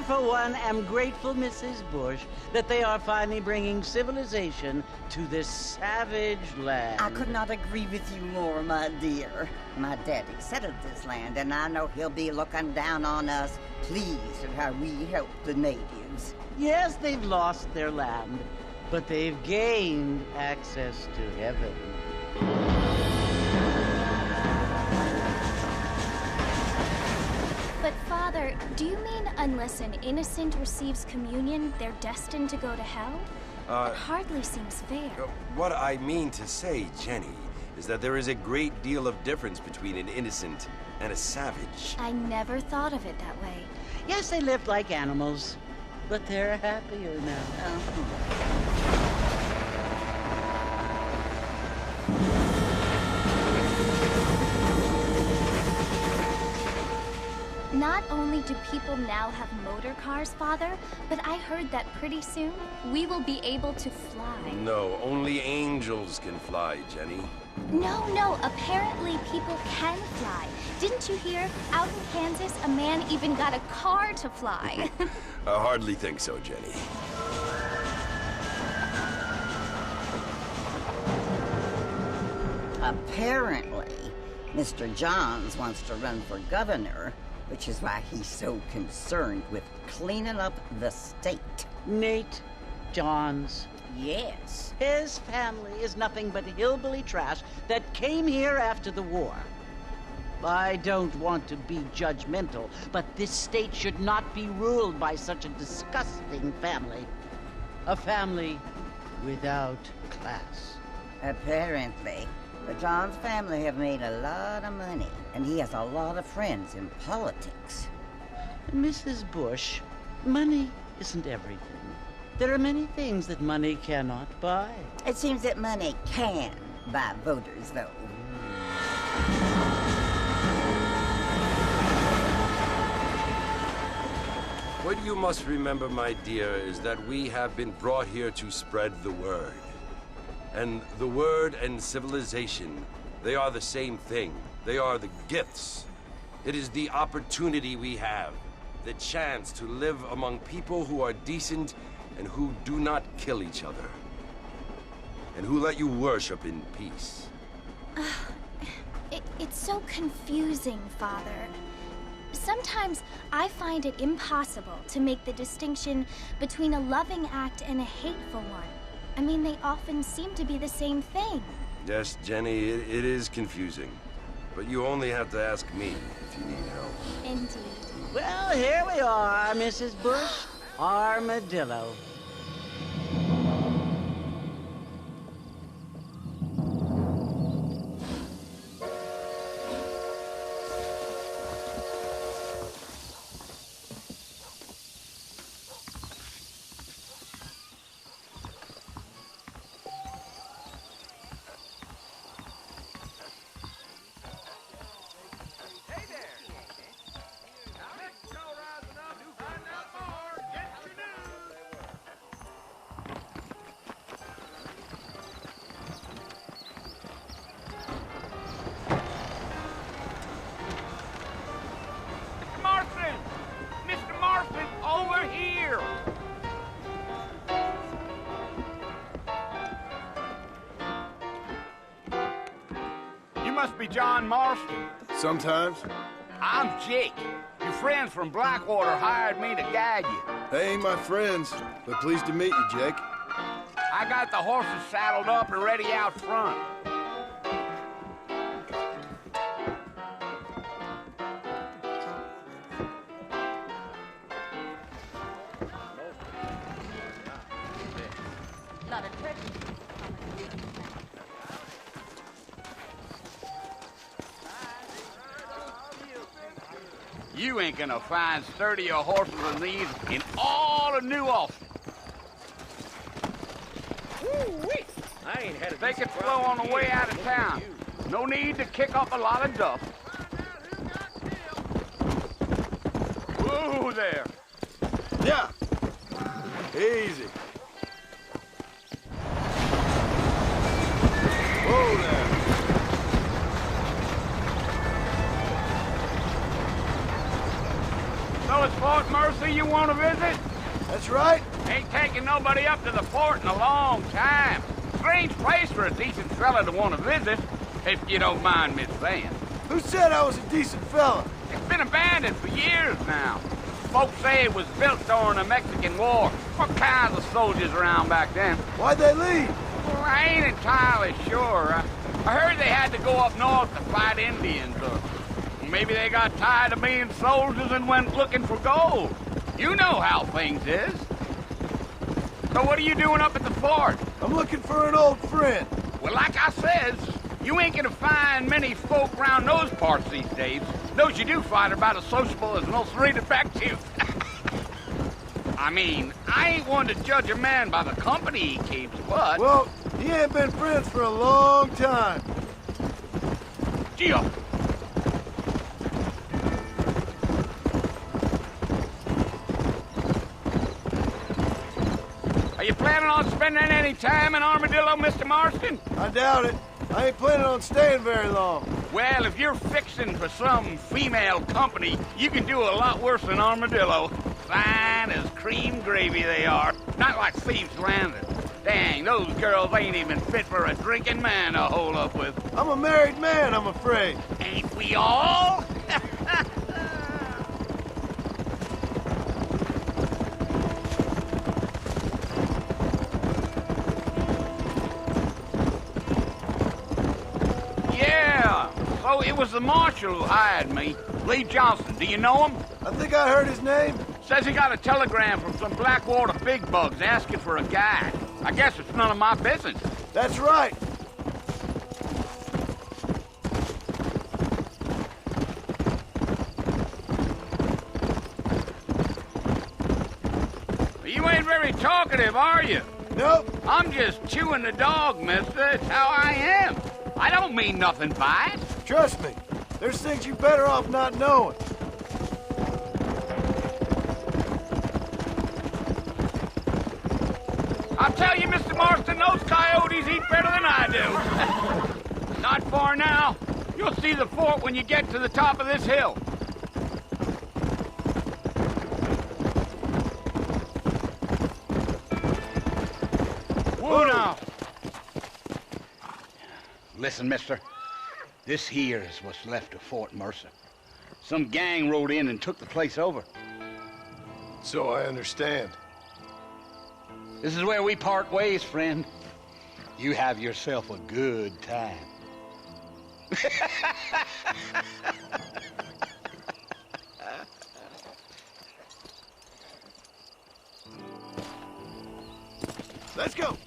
for one, am grateful, Mrs. Bush, that they are finally bringing civilization to this savage land. I could not agree with you more, my dear. My daddy settled this land, and I know he'll be looking down on us, pleased at how we help the natives. Yes, they've lost their land, but they've gained access to heaven. But Father, do you mean unless an innocent receives communion, they're destined to go to hell? It hardly seems fair. What I mean to say, Jenny, is that there is a great deal of difference between an innocent and a savage. I never thought of it that way. Yes, they lived like animals, but they're happier now. Not only do people now have motor cars, Father, but I heard that pretty soon we will be able to fly. No, only angels can fly, Jenny. No, apparently people can fly. Didn't you hear? Out in Kansas, a man even got a car to fly. I hardly think so, Jenny. Apparently, Mr. Johns wants to run for governor, which is why he's so concerned with cleaning up the state. Nate Johns. Yes. His family is nothing but hillbilly trash that came here after the war. I don't want to be judgmental, but this state should not be ruled by such a disgusting family. A family without class. Apparently. The Johns family have made a lot of money, and he has a lot of friends in politics. Mrs. Bush, money isn't everything. There are many things that money cannot buy. It seems that money can buy voters, though. What you must remember, my dear, is that we have been brought here to spread the word. And the word and civilization, they are the same thing. They are the gifts. It is the opportunity we have, the chance to live among people who are decent and who do not kill each other, and who let you worship in peace. It's so confusing, Father. Sometimes I find it impossible to make the distinction between a loving act and a hateful one. I mean, they often seem to be the same thing. Yes, Jenny, it is confusing. But you only have to ask me if you need help. Indeed. Well, here we are, Mrs. Bush. Armadillo. Must be John Marston. Sometimes. I'm Jake. Your friends from Blackwater hired me to guide you. They ain't my friends, but pleased to meet you, Jake. I got the horses saddled up and ready out front. You ain't gonna find sturdier horses than these in all of New Austin. Woo-wee! I ain't had a They can flow on the way out of town. No need to kick up a lot of dust. Whoa there! Yeah. Easy. Whoa there. So it's Fort Mercy you want to visit? That's right. Ain't taking nobody up to the fort in a long time. Strange place for a decent fella to want to visit, if you don't mind me saying. Who said I was a decent fella? It's been abandoned for years now. Folks say it was built during the Mexican War. What kinds of soldiers around back then? Why'd they leave? Well, I ain't entirely sure. I heard they had to go up north to fight Indians, or maybe they got tired of being soldiers and went looking for gold. You know how things is. So what are you doing up at the fort? I'm looking for an old friend. Well, like I says, you ain't gonna find many folk around those parts these days. Those you do find are about as sociable as an ulcerated back tooth. I mean, I ain't one to judge a man by the company he keeps, but... Well, he ain't been friends for a long time. Gio! Are you planning on spending any time in Armadillo, Mr. Marston? I doubt it. I ain't planning on staying very long. Well, if you're fixing for some female company, you can do a lot worse than Armadillo. Fine as cream gravy they are. Not like Thieves' Landing. Dang, those girls ain't even fit for a drinking man to hole up with. I'm a married man, I'm afraid. Ain't we all? Yeah, so it was the marshal who hired me. Lee Johnson, do you know him? I think I heard his name. Says he got a telegram from some Blackwater big bugs asking for a guide. I guess it's none of my business. That's right. You ain't very talkative, are you? Nope. I'm just chewing the dog, mister. It's how I am. I don't mean nothing by it. Trust me. There's things you're better off not knowing. I'll tell you, Mr. Marston, those coyotes eat better than I do. Not far now. You'll see the fort when you get to the top of this hill. Whoa now. Listen, mister. This here is what's left of Fort Mercer. Some gang rode in and took the place over. So I understand. This is where we part ways, friend. You have yourself a good time. Let's go.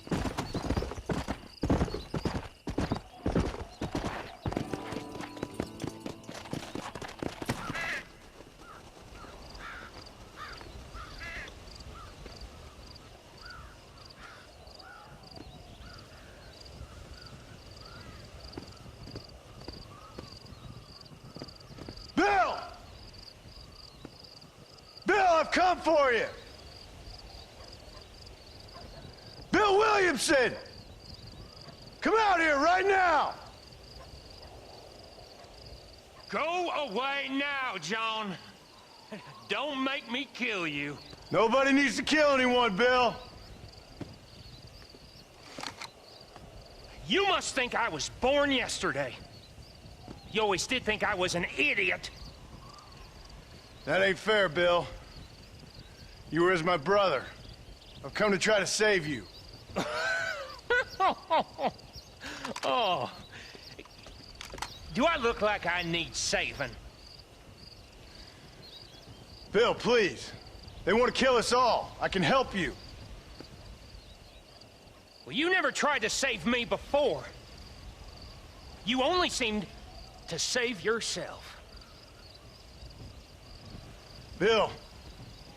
Bill! Bill, I've come for you! Bill Williamson! Come out here right now! Go away now, John. Don't make me kill you. Nobody needs to kill anyone, Bill. You must think I was born yesterday. You always did think I was an idiot. That ain't fair, Bill. You were as my brother. I've come to try to save you. Oh. Do I look like I need saving? Bill, please. They want to kill us all. I can help you. Well, you never tried to save me before. You only seemed to save yourself. Bill,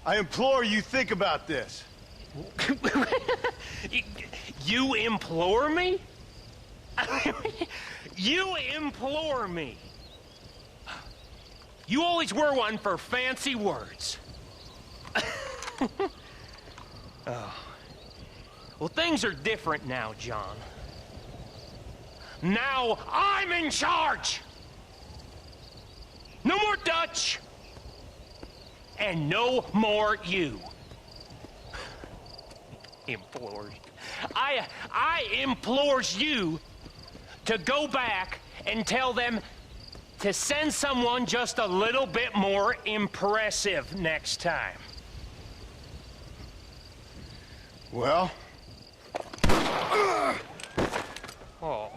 I implore you think about this. You implore me? You implore me. You always were one for fancy words. Oh. Well, things are different now, John. Now I'm in charge. No more Dutch. and no more you. Implores. I implores you to go back and tell them to send someone just a little bit more impressive next time. Well? Oh.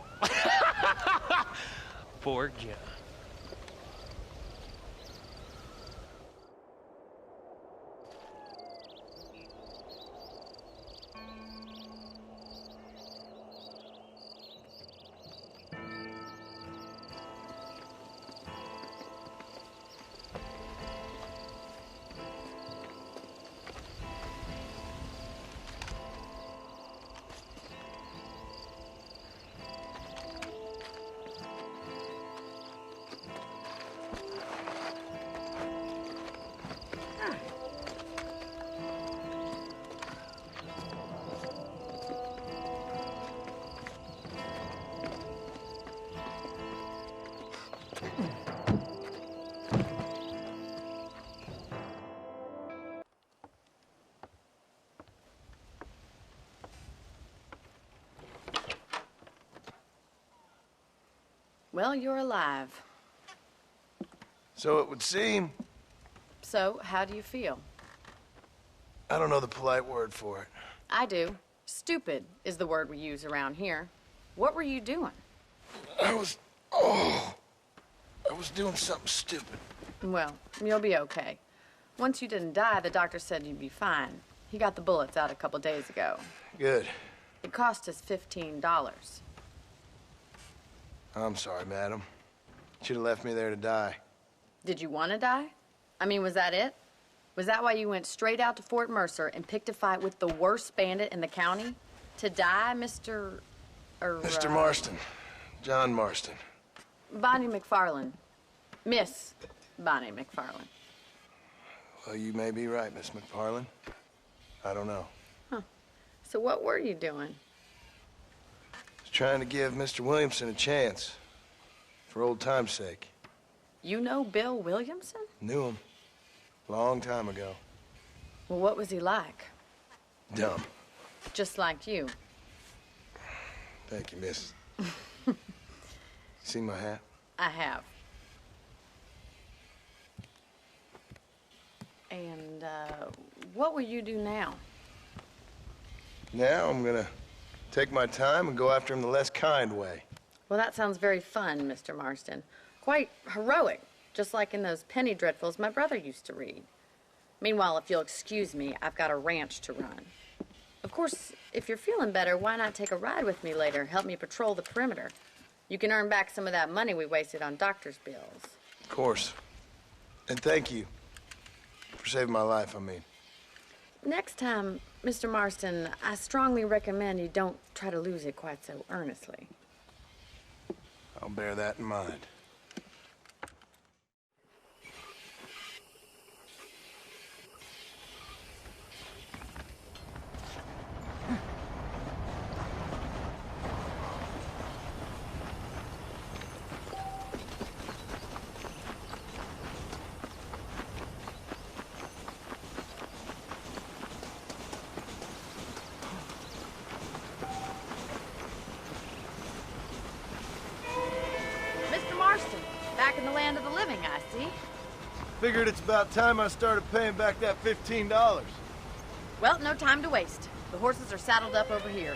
Poor John. Well, you're alive. So it would seem. So, how do you feel? I don't know the polite word for it. I do. Stupid is the word we use around here. What were you doing? I was doing something stupid. Well, you'll be okay. Once you didn't die, the doctor said you'd be fine. He got the bullets out a couple days ago. Good. It cost us $15. I'm sorry, madam. Should have left me there to die. Did you want to die? I mean, was that it? Was that why you went straight out to Fort Mercer and picked a fight with the worst bandit in the county? To die, Mr. Mr. Marston. John Marston. Bonnie McFarland. Miss Bonnie McFarland. Well, you may be right, Miss McFarland. I don't know. Huh. So what were you doing? Trying to give Mr. Williamson a chance. For old time's sake. You know Bill Williamson? Knew him. Long time ago. Well, what was he like? Dumb. Just like you. Thank you, miss. See my hat? I have. And, what will you do now? Now I'm gonna take my time and go after him the less kind way. Well, that sounds very fun, Mr. Marston. Quite heroic, just like in those penny dreadfuls my brother used to read. Meanwhile, if you'll excuse me, I've got a ranch to run. Of course, if you're feeling better, why not take a ride with me later? Help me patrol the perimeter. You can earn back some of that money we wasted on doctor's bills. Of course. And thank you. For saving my life, I mean. Next time, Mr. Marston, I strongly recommend you don't try to lose it quite so earnestly. I'll bear that in mind. Back in the land of the living, I see. Figured it's about time I started paying back that $15. Well, no time to waste. The horses are saddled up over here.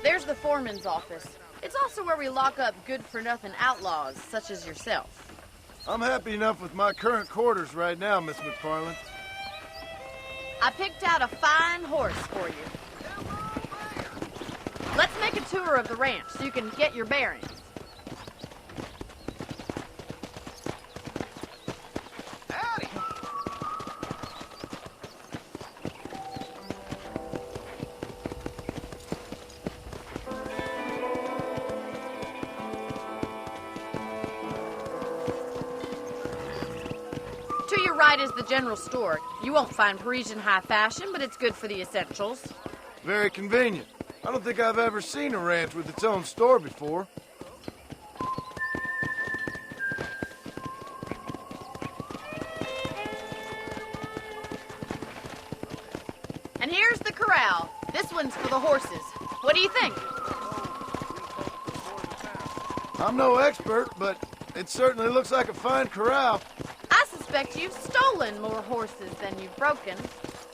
There's the foreman's office. It's also where we lock up good-for-nothing outlaws, such as yourself. I'm happy enough with my current quarters right now, Miss McFarland. I picked out a fine horse for you. Let's make a tour of the ranch so you can get your bearings. Howdy. To your right is the general store. You won't find Parisian high fashion, but it's good for the essentials. Very convenient. I don't think I've ever seen a ranch with its own store before. And here's the corral. This one's for the horses. What do you think? I'm no expert, but it certainly looks like a fine corral. I suspect you've stolen more horses than you've broken.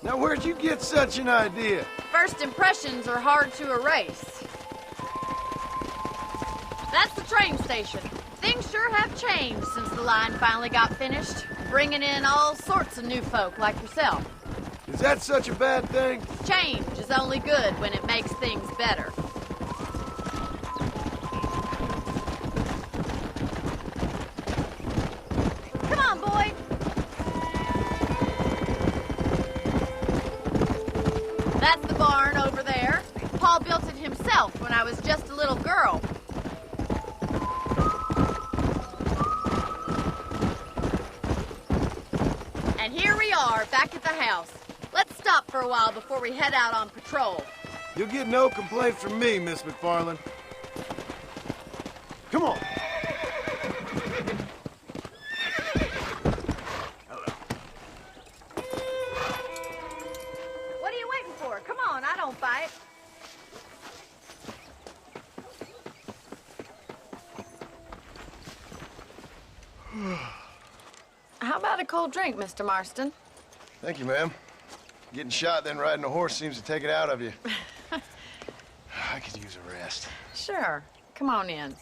Now, where'd you get such an idea? First impressions are hard to erase. That's the train station. Things sure have changed since the line finally got finished, bringing in all sorts of new folk like yourself. Is that such a bad thing? Change is only good when it makes things better. Come on, boy. That's the barn over there. Paul built it himself when I was just a little girl. And here we are, back at the house. Let's stop for a while before we head out on patrol. You'll get no complaints from me, Miss McFarland. Come on. What are you waiting for? Come on, I don't bite. How about a cold drink, Mr. Marston? Thank you, ma'am. Getting shot, then riding a horse seems to take it out of you. I could use a rest. Sure. Come on in.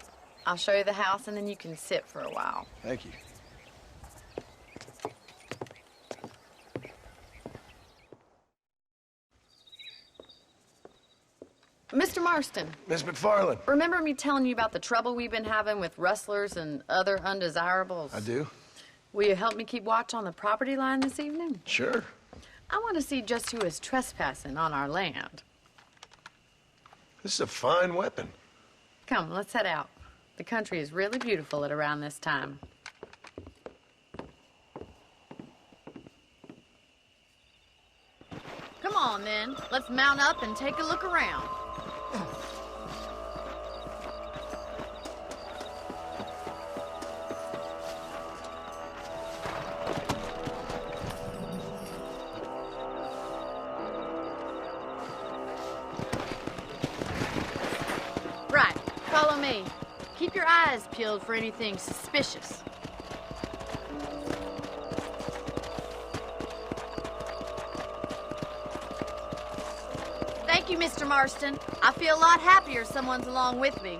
I'll show you the house, and then you can sit for a while. Thank you. Mr. Marston, Miss McFarland. remember me telling you about the trouble we've been having with rustlers and other undesirables? I do. Will you help me keep watch on the property line this evening? Sure. I want to see just who is trespassing on our land. This is a fine weapon. Come, let's head out. The country is really beautiful at around this time. Come on, then. Let's mount up and take a look around. Right. Follow me. Keep your eyes peeled for anything suspicious. Thank you, Mr. Marston. I feel a lot happier someone's along with me.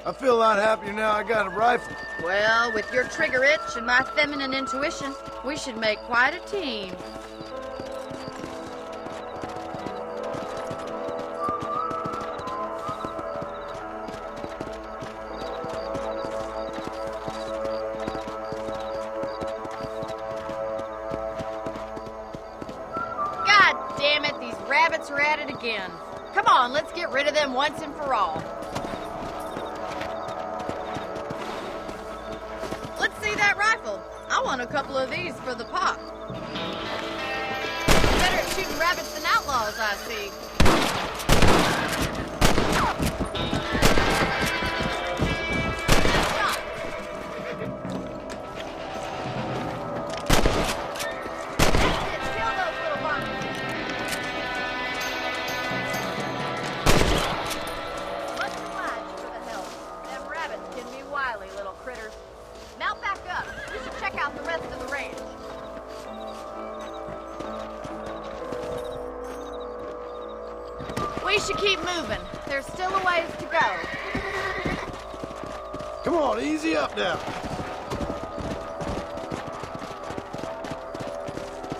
I feel a lot happier now I got a rifle. Well, with your trigger itch and my feminine intuition, we should make quite a team. God damn it, these rabbits are at it again. Come on, let's get rid of them once and for all. Let's see that rifle. I want a couple of these for the pop. Better at shooting rabbits than outlaws, I see. Kill those little bunnies. Much obliged for the help. Them rabbits can be wily little critters. Mount back up. We should check out the rest of the ranch. We should keep moving. There's still a ways to go. Come on, easy up now.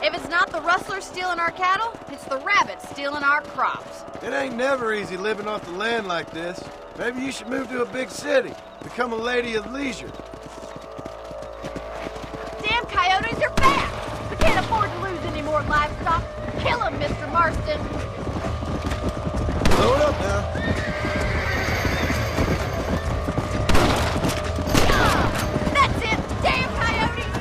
If it's not the rustlers stealing our cattle, it's the rabbits stealing our crops. It ain't never easy living off the land like this. Maybe you should move to a big city. Become a lady of leisure. Damn coyotes are back! We can't afford to lose any more livestock. Kill them, Mr. Marston. Load up now. That's it! Damn coyotes!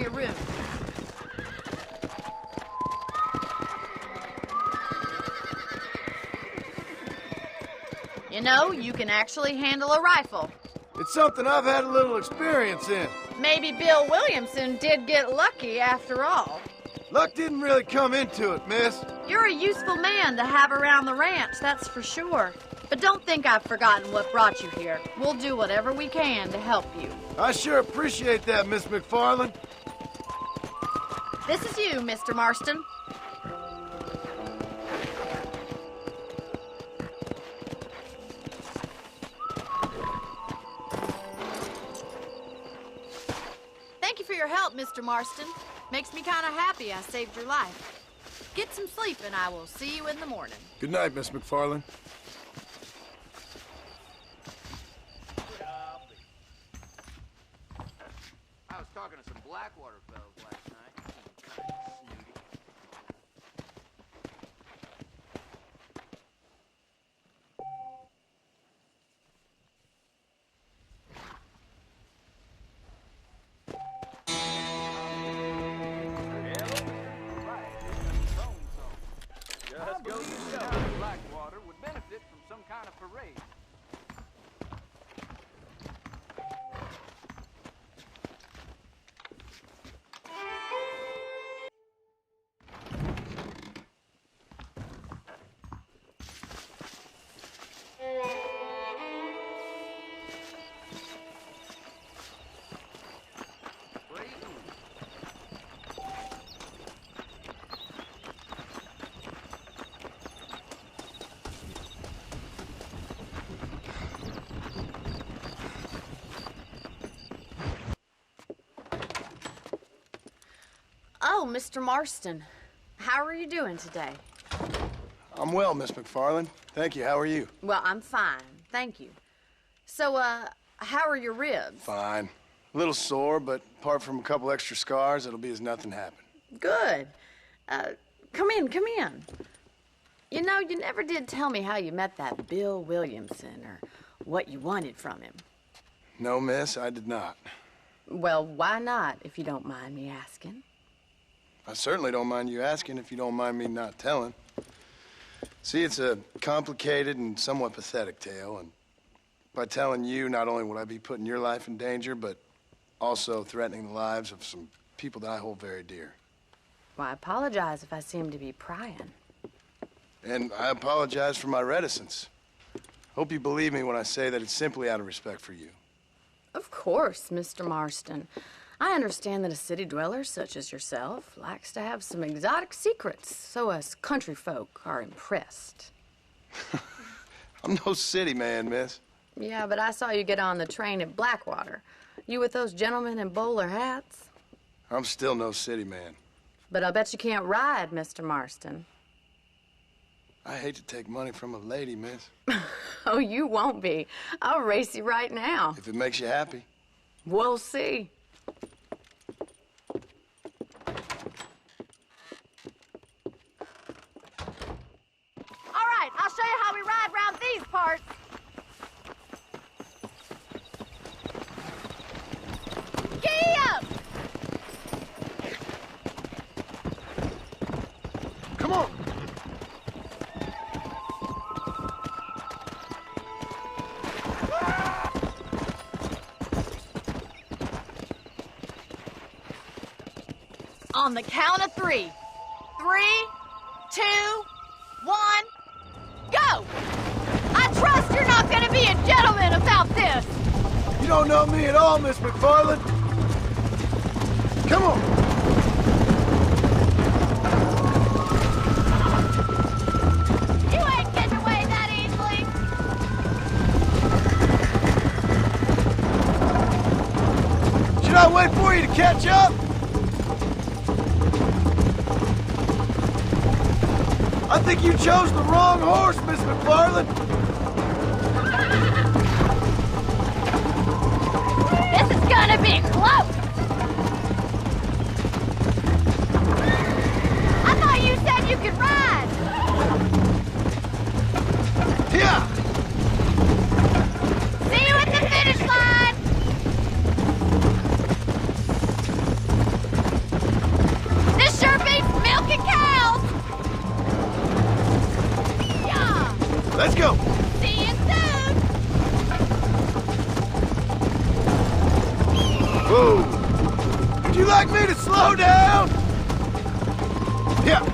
your room. You know, you can actually handle a rifle. It's something I've had a little experience in. Maybe Bill Williamson did get lucky after all. Luck didn't really come into it, miss. You're a useful man to have around the ranch, that's for sure. But don't think I've forgotten what brought you here. We'll do whatever we can to help you. I sure appreciate that, Miss McFarland. This is you, Mr. Marston. Thank you for your help, Mr. Marston. Makes me kind of happy I saved your life. Get some sleep and I will see you in the morning. Good night, Miss McFarland. I was talking to some Blackwater fellas last night. Kind of snooty. Just go yourself. Blackwater would benefit from some kind of parade. Oh, Mr. Marston. How are you doing today? I'm well, Miss McFarland. Thank you. How are you? Well, I'm fine. Thank you. So, how are your ribs? Fine. A little sore, but apart from a couple extra scars, it'll be as nothing happened. Good. Come in, come in. You know, you never did tell me how you met that Bill Williamson or what you wanted from him. No, miss, I did not. Well, why not, if you don't mind me asking? I certainly don't mind you asking if you don't mind me not telling. See, it's a complicated and somewhat pathetic tale, and by telling you, not only would I be putting your life in danger, but also threatening the lives of some people that I hold very dear. Well, I apologize if I seem to be prying. And I apologize for my reticence. Hope you believe me when I say that it's simply out of respect for you. Of course, Mr. Marston. I understand that a city dweller such as yourself likes to have some exotic secrets, so us country folk are impressed. I'm no city man, miss. Yeah, but I saw you get on the train at Blackwater. You with those gentlemen in bowler hats? I'm still no city man. But I'll bet you can't ride, Mr. Marston. I hate to take money from a lady, miss. Oh, you won't be. I'll race you right now. If it makes you happy. We'll see. All right, I'll show you how we ride round these parts. Giddy up! Come on! On the count of 3. 3, 2, 1, go! I trust you're not gonna be a gentleman about this! You don't know me at all, Miss McFarland. Come on! You ain't getting away that easily! Should I wait for you to catch up? I think you chose the wrong horse, Miss McFarland. This is gonna be close! I thought you said you could ride! Yeah! See you at the finish line! Yeah.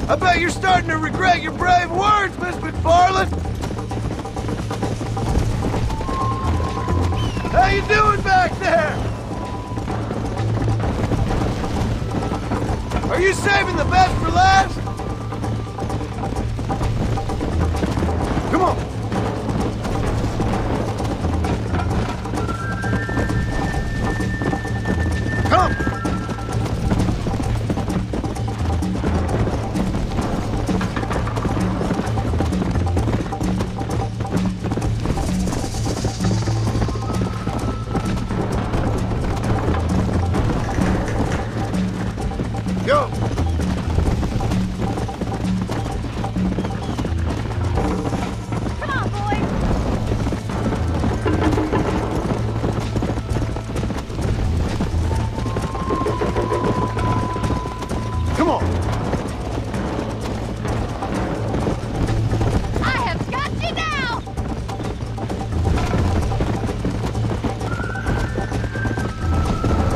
I bet you're starting to regret your brave words, Miss McFarland. How you doing back there? Are you saving the best for last? Come on. Come. Go. Come on, boys. Come on. I have got you now.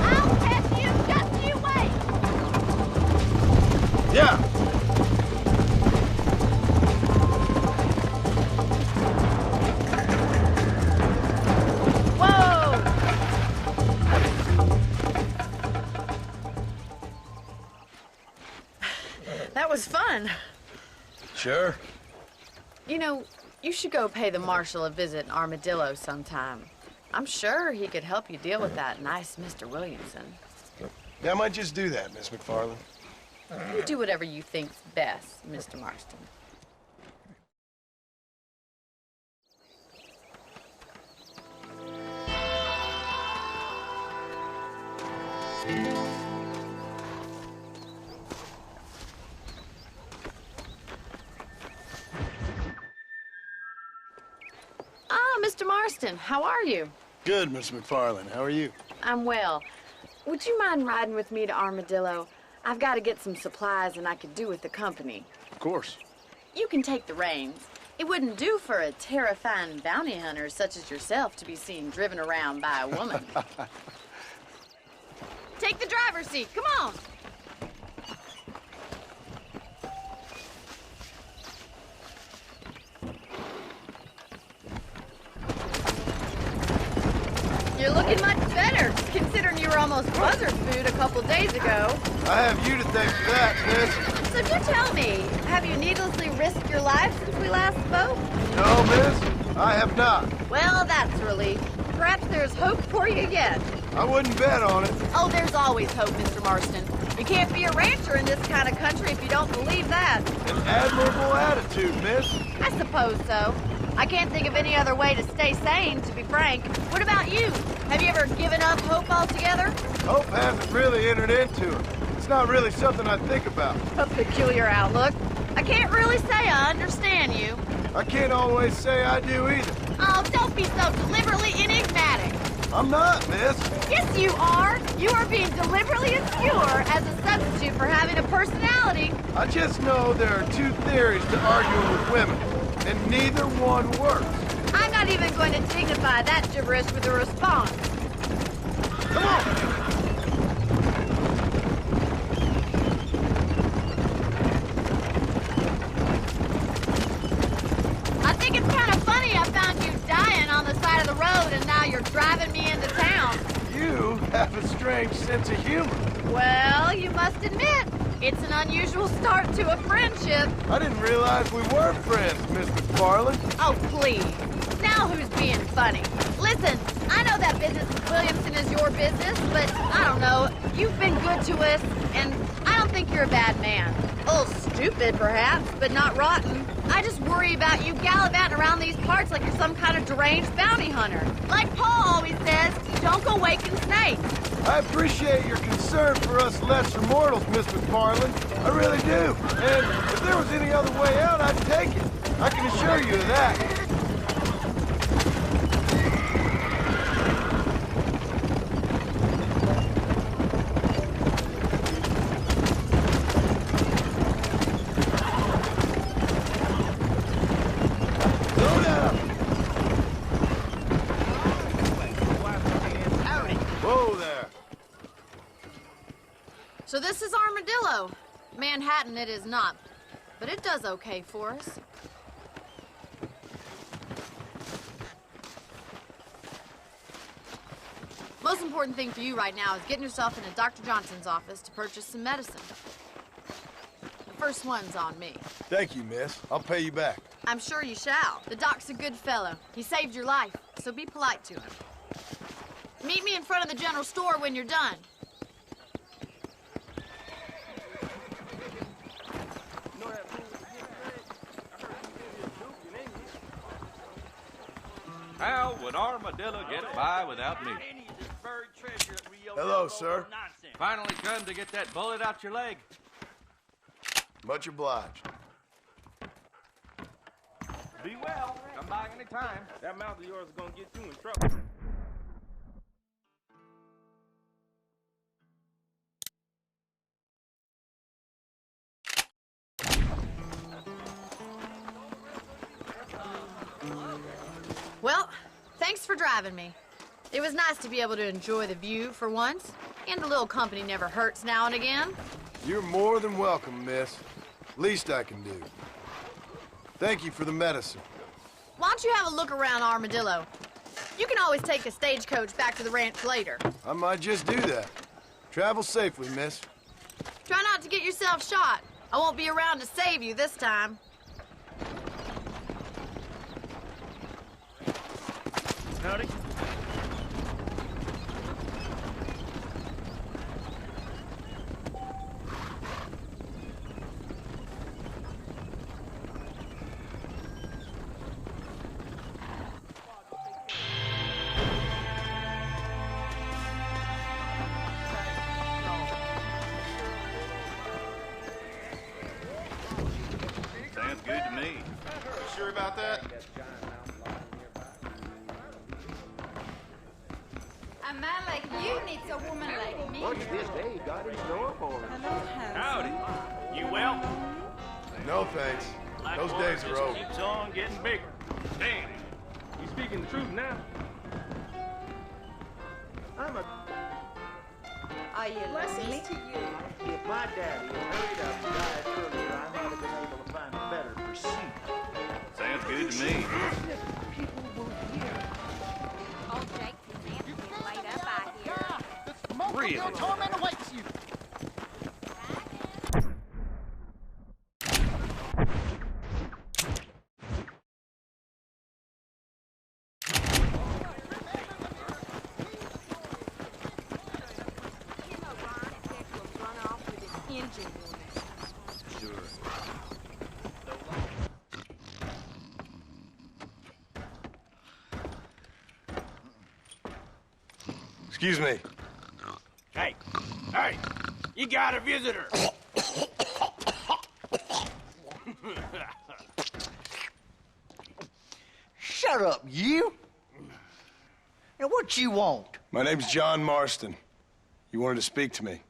I'll test you, just you wait. Yeah. Whoa! That was fun. Sure. You know, you should go pay the marshal a visit in Armadillo sometime. I'm sure he could help you deal with that nice Mr. Williamson. Yeah, I might just do that, Miss McFarland. You do whatever you think's best, Mr. Marston. Ah, Mr. Marston, how are you? Good, Miss McFarland. How are you? I'm well. Would you mind riding with me to Armadillo? I've got to get some supplies and I could do with the company. Of course. You can take the reins. It wouldn't do for a terrifying bounty hunter such as yourself to be seen driven around by a woman. Take the driver's seat. Come on. You're looking much better, considering you were almost buzzard food a couple days ago. I have you to thank for that, miss. So do tell me, have you needlessly risked your life since we last spoke? No, miss. I have not. Well, that's a relief. Perhaps there's hope for you yet. I wouldn't bet on it. Oh, there's always hope, Mr. Marston. You can't be a rancher in this kind of country if you don't believe that. An admirable attitude, miss. I suppose so. I can't think of any other way to stay sane, to be frank. What about you? Have you ever given up hope altogether? Hope hasn't really entered into it. It's not really something I think about. A peculiar outlook. I can't really say I understand you. I can't always say I do either. Oh, don't be so deliberately enigmatic. I'm not, miss. Yes, you are. You are being deliberately obscure as a substitute for having a personality. I just know there are two theories to arguing with women, and neither one works. I'm not even going to dignify that gibberish with a response. Come on! I think it's kind of funny I found you dying on the side of the road and now you're driving me into town. You have a strange sense of humor. Well, you must admit, it's an unusual start to a friendship. I didn't realize we were friends, Miss McFarland. Oh, please. Now who's being funny? Listen, I know that business with Williamson is your business, but I don't know. You've been good to us, and I don't think you're a bad man. A little stupid, perhaps, but not rotten. I just worry about you gallivanting around these parts like you're some kind of deranged bounty hunter. Like Paul always says, don't go waking snakes. I appreciate your concern for us lesser mortals, Miss McFarland. I really do. And if there was any other way out, I'd take it. I can assure you of that. So this is Armadillo. Manhattan it is not, but it does okay for us. Most important thing for you right now is getting yourself into Dr. Johnson's office to purchase some medicine. The first one's on me. Thank you, miss. I'll pay you back. I'm sure you shall. The doc's a good fellow. He saved your life, so be polite to him. Meet me in front of the general store when you're done. How would Armadillo get by without me? Hello, sir. Finally come to get that bullet out your leg. Much obliged. Be well. Come by any time. That mouth of yours is gonna get you in trouble. Well, thanks for driving me. It was nice to be able to enjoy the view for once, and a little company never hurts now and again. You're more than welcome, miss. Least I can do. Thank you for the medicine. Why don't you have a look around Armadillo? You can always take a stagecoach back to the ranch later. I might just do that. Travel safely, miss. Try not to get yourself shot. I won't be around to save you this time. Howdy. Sounds good to me. Sure about that? A man like you needs a woman like me. What's this day got in store for us? Howdy. You well? No, thanks. Those days are over. Keeps on getting bigger. Damn. You speaking the truth now? Are you lonely? To you. If my daddy had hurried up and died earlier, I might have been able to find a better pursuit. Sounds good to me. People were here. Oh, Jake, you get laid up out here. Really? Torment awaits you. Excuse me. Hey, hey, you got a visitor. Shut up, you. Now, what you want? My name's John Marston. You wanted to speak to me.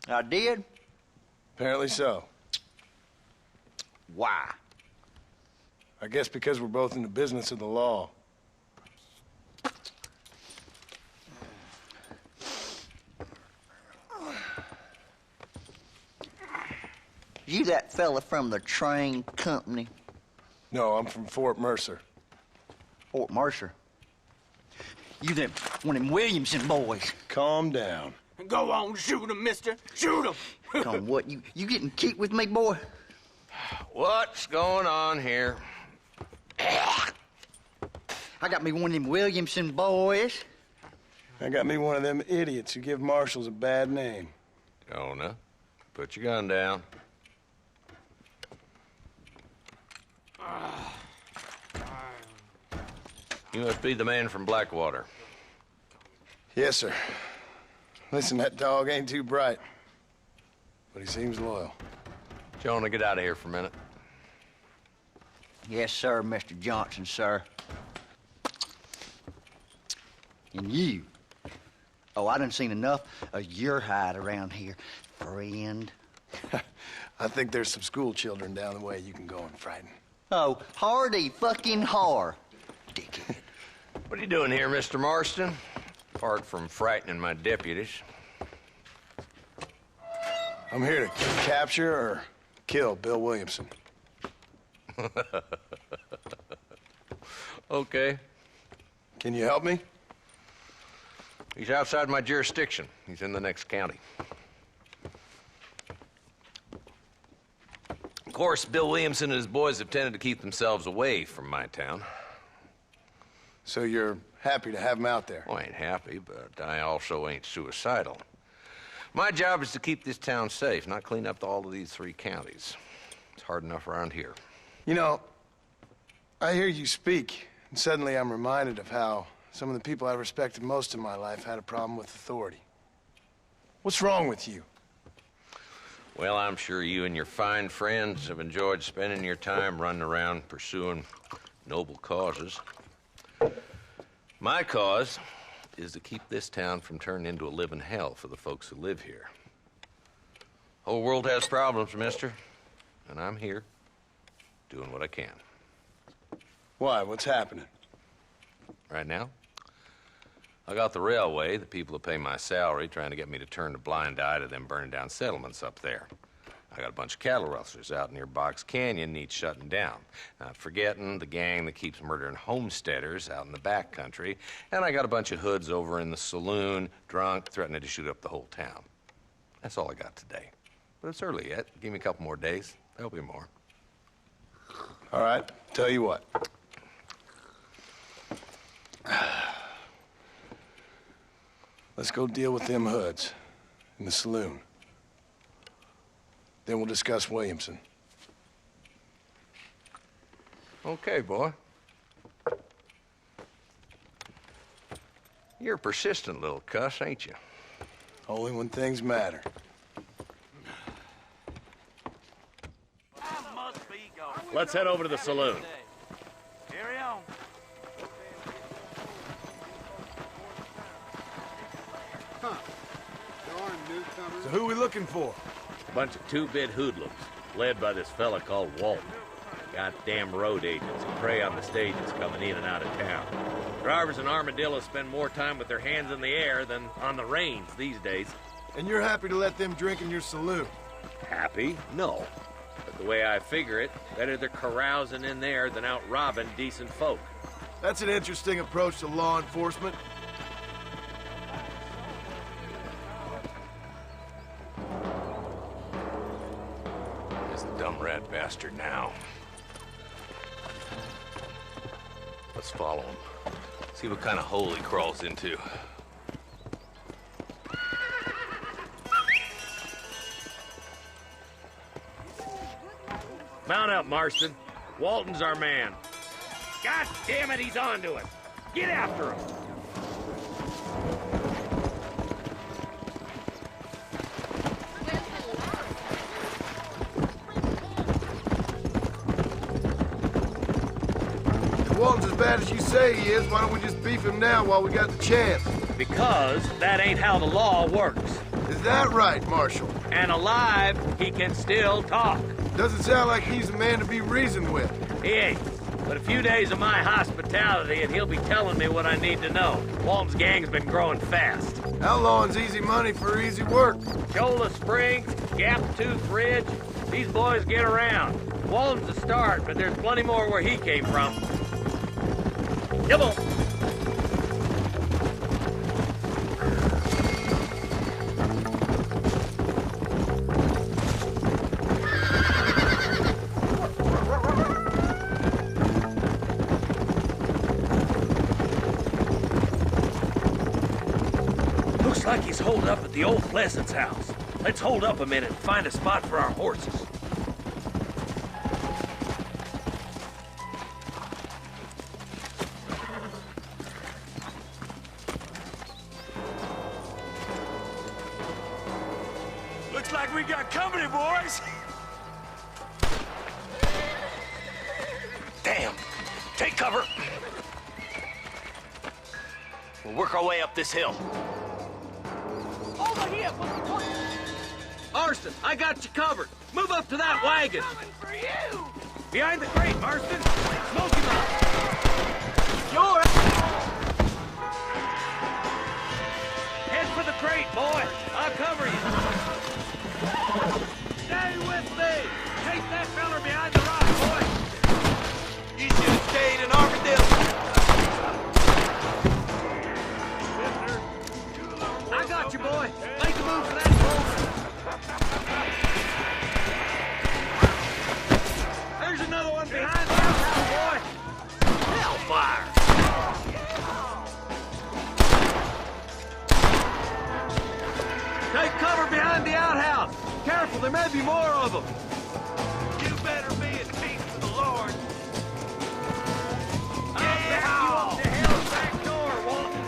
I did? Apparently so. Why? I guess because we're both in the business of the law. You that fella from the train company? No, I'm from Fort Mercer. Fort Mercer? You them, one of them Williamson boys. Calm down. Go on, shoot him, mister. Shoot him. Come on, what, you getting kicked with me, boy? What's going on here? I got me one of them Williamson boys. I got me one of them idiots who give marshals a bad name. Jonah, put your gun down. You must be the man from Blackwater. Yes, sir. Listen, that dog ain't too bright, but he seems loyal. Jonah, get out of here for a minute. Yes, sir, Mr. Johnson, sir. And you. Oh, I done seen enough of your hide around here, friend. I think there's some school children down the way you can go and frighten. Oh, hardy fucking har. Dickhead. What are you doing here, Mr. Marston? Apart from frightening my deputies. I'm here to capture or kill Bill Williamson. Okay. Can you help me? He's outside my jurisdiction. He's in the next county. Of course, Bill Williamson and his boys have tended to keep themselves away from my town. So you're happy to have him out there? Well, I ain't happy, but I also ain't suicidal. My job is to keep this town safe, not clean up all of these 3 counties. It's hard enough around here. You know, I hear you speak, and suddenly I'm reminded of how some of the people I respected most in my life had a problem with authority. What's wrong with you? Well, I'm sure you and your fine friends have enjoyed spending your time running around pursuing noble causes. My cause is to keep this town from turning into a living hell for the folks who live here. Whole world has problems, mister, and I'm here doing what I can. Why? What's happening? Right now, I got the railway, the people who pay my salary, trying to get me to turn a blind eye to them burning down settlements up there. I got a bunch of cattle rustlers out near Box Canyon needs shutting down. Not forgetting the gang that keeps murdering homesteaders out in the back country. And I got a bunch of hoods over in the saloon, drunk, threatening to shoot up the whole town. That's all I got today. But it's early yet. Give me a couple more days. There'll be more. All right, tell you what. Let's go deal with them hoods in the saloon. Then we'll discuss Williamson. Okay, boy. You're a persistent little cuss, ain't you? Only when things matter. Let's head over to the saloon. Carry on. So who are we looking for? A bunch of two-bit hoodlums, led by this fella called Walton. Goddamn road agents who prey on the stages coming in and out of town. Drivers in Armadillo spend more time with their hands in the air than on the reins these days. And you're happy to let them drink in your saloon? Happy? No. But the way I figure it, better they're carousing in there than out robbing decent folk. That's an interesting approach to law enforcement. There's the dumb rat bastard now. Let's follow him. See what kind of hole he crawls into. Mount up, Marston. Walton's our man. God damn it, he's on to us. Get after him. If Walton's as bad as you say he is, why don't we just beef him now while we got the chance? Because that ain't how the law works. Is that right, Marshal? And alive, he can still talk. Doesn't sound like he's a man to be reasoned with. He ain't. But a few days of my hospitality and he'll be telling me what I need to know. Walton's gang's been growing fast. Outlawing's easy money for easy work. Shola Springs, Gap Tooth Ridge, these boys get around. Walton's a start, but there's plenty more where he came from. Come on. Looks like he's holed up at the old Pleasance house. Let's hold up a minute and find a spot for our horses. Looks like we got company, boys. Damn! Take cover! We'll work our way up this hill. Over here! Marston, I got you covered. Move up to that wagon. Coming for you! Behind the crate, Marston. Smoke him out. Sure! Head for the crate, boy. I'll cover you. Chase that feller behind the rock, boy! You should have stayed in Armadillo. I got you, boy. Make a move for that boulder. There's another one behind the house, boy. Hellfire! Take cover behind the outhouse. Careful, there may be more of them. You better be at peace with the Lord. I'll bet you up to hell's back door, Walton.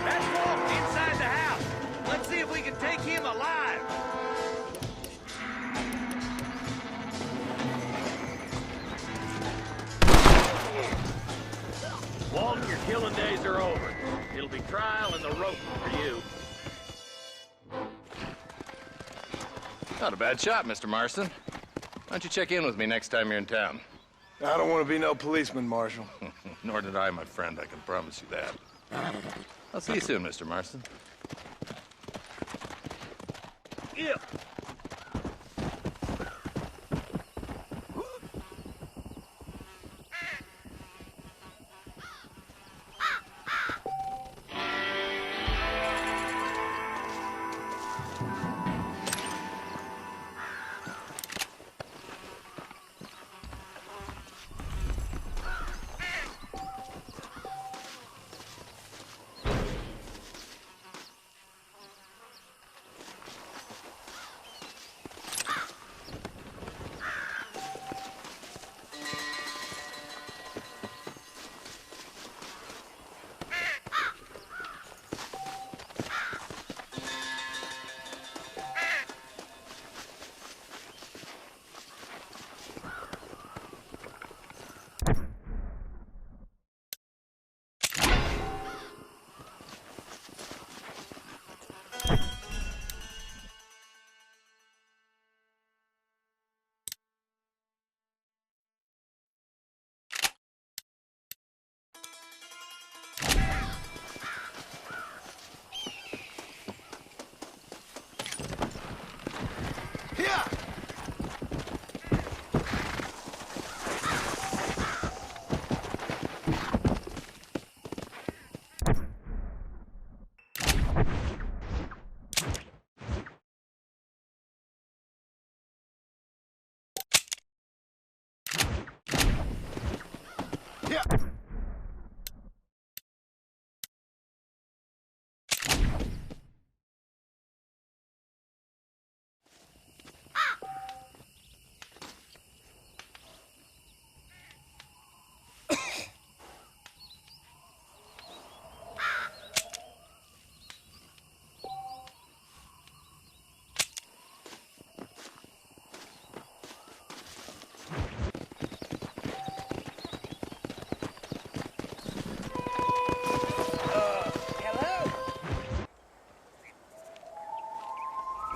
That's Walton inside the house. Let's see if we can take him alive. Walton, your killing days are over. It'll be trial and the rope for you. Not a bad shot, Mr. Marston. Why don't you check in with me next time you're in town? I don't want to be no policeman, Marshal. Nor did I, my friend. I can promise you that. I'll see you soon, Mr. Marston. Yeah.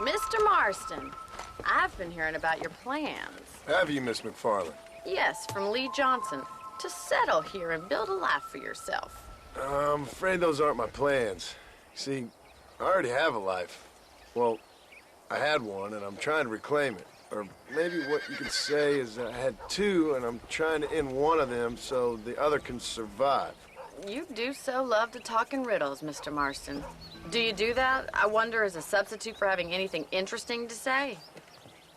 Mr. Marston, I've been hearing about your plans. Have you, Miss McFarland? Yes, from Lee Johnson, to settle here and build a life for yourself. I'm afraid those aren't my plans. See, I already have a life. Well, I had one, and I'm trying to reclaim it. Or maybe what you could say is that I had two, and I'm trying to end one of them so the other can survive. You do so love to talk in riddles, Mr. Marston. Do you do that, I wonder, as a substitute for having anything interesting to say?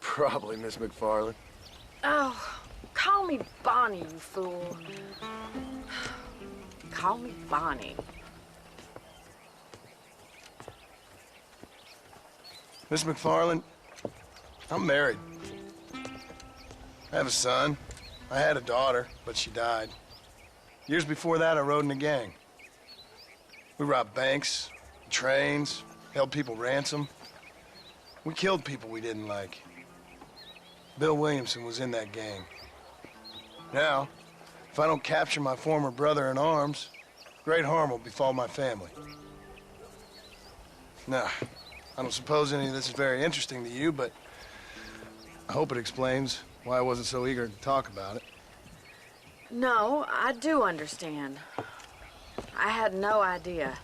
Probably, Miss McFarland. Oh, call me Bonnie, you fool. Call me Bonnie. Miss McFarland, I'm married. I have a son. I had a daughter, but she died. Years before that, I rode in a gang. We robbed banks, trains, held people ransom. We killed people we didn't like. Bill Williamson was in that gang. Now, if I don't capture my former brother in arms, great harm will befall my family. Now, I don't suppose any of this is very interesting to you, but I hope it explains why I wasn't so eager to talk about it. No, I do understand. I had no idea.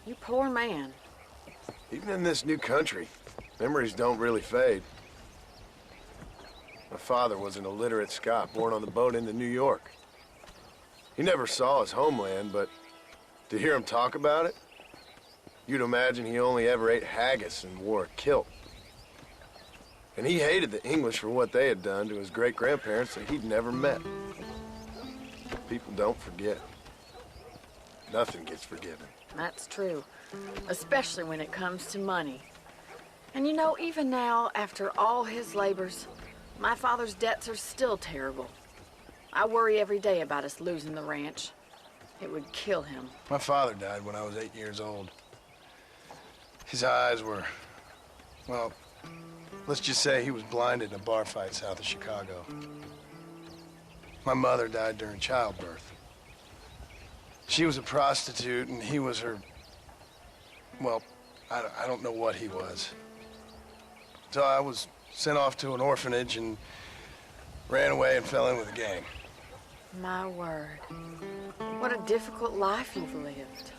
You poor man. Even in this new country, memories don't really fade. My father was an illiterate Scot born on the boat into New York. He never saw his homeland, but to hear him talk about it, you'd imagine he only ever ate haggis and wore a kilt. And he hated the English for what they had done to his great-grandparents that he'd never met. People don't forget. Nothing gets forgiven. That's true, especially when it comes to money. And you know, even now, after all his labors, my father's debts are still terrible. I worry every day about us losing the ranch. It would kill him. My father died when I was 8 years old. His eyes were, well, let's just say he was blinded in a bar fight south of Chicago. My mother died during childbirth. She was a prostitute and he was her, well, I don't know what he was. So I was sent off to an orphanage and ran away and fell in with a gang. My word. What a difficult life you've lived.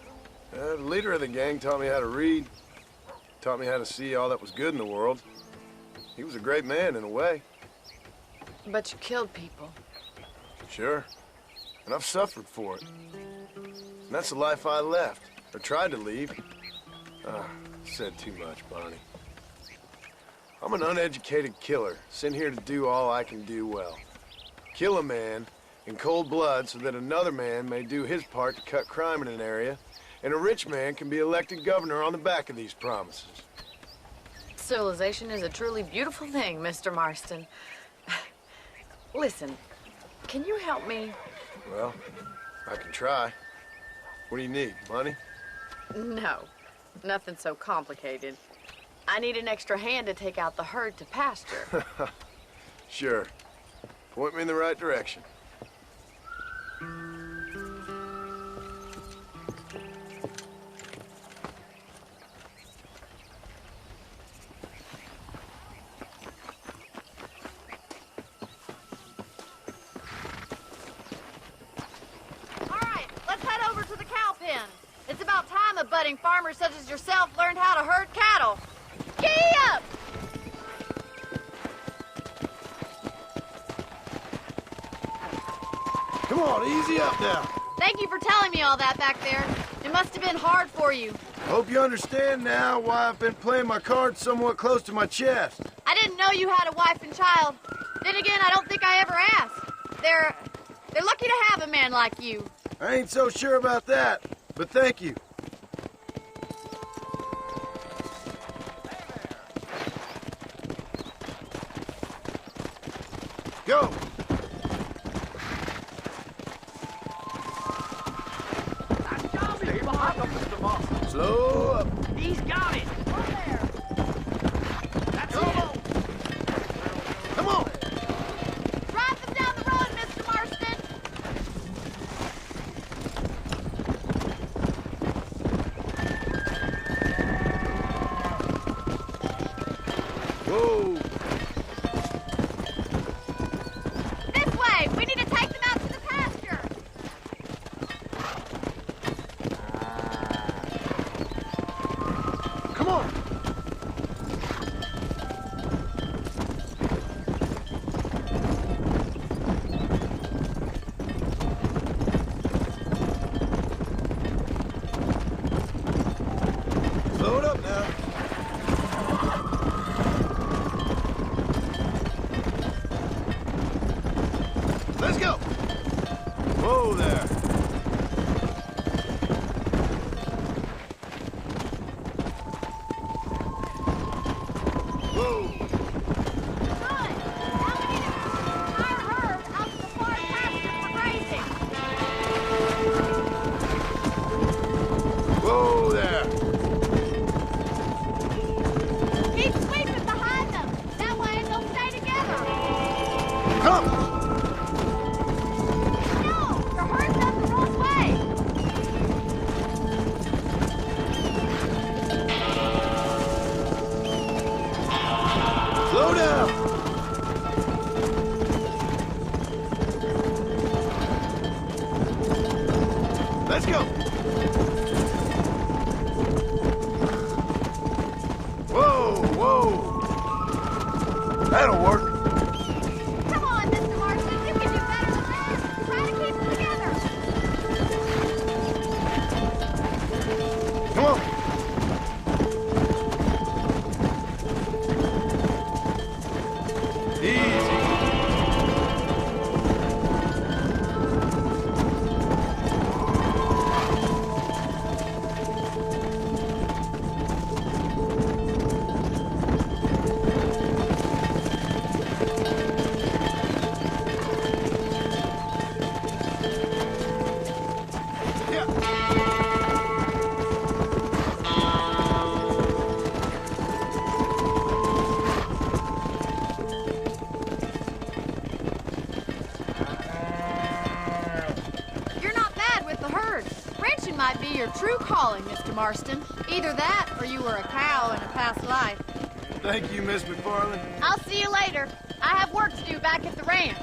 The leader of the gang taught me how to read, taught me how to see all that was good in the world. He was a great man in a way. But you killed people. Sure. And I've suffered for it. And that's the life I left, or tried to leave. Said too much, Barney. I'm an uneducated killer, sent here to do all I can do well. Kill a man in cold blood so that another man may do his part to cut crime in an area, and a rich man can be elected governor on the back of these promises. Civilization is a truly beautiful thing, Mr. Marston. Listen, can you help me? Well, I can try. What do you need, money? No, nothing so complicated. I need an extra hand to take out the herd to pasture. Sure. Point me in the right direction. It's about time a budding farmer such as yourself learned how to herd cattle. Gee up! Come on, easy up now. Thank you for telling me all that back there. It must have been hard for you. Hope you understand now why I've been playing my cards somewhat close to my chest. I didn't know you had a wife and child. Then again, I don't think I ever asked. They're lucky to have a man like you. I ain't so sure about that, but thank you. Go! Stay behind them, Mr. Moss. Slow up. He's got it. That's it. Come on. Drive them down the road, Mr. Marston. Whoa. This way. We need to take them out to the pasture. Come on. Slow it up now. Let's go. Whoa there. Whoa. Whoa there. Keep sweeping behind them. That way they'll stay together. Come. No, you're herding them the wrong way. Slow down. Let's go. That'll work. Come on, Mr. Marston. You can do better than this. Try to keep them together. Come on. Easy. You're not bad with the herd. Ranching might be your true calling, Mr. Marston. Either that, or you were a cow in a past life. Thank you, Miss McFarland. I'll see you later. I have work to do back at the ranch.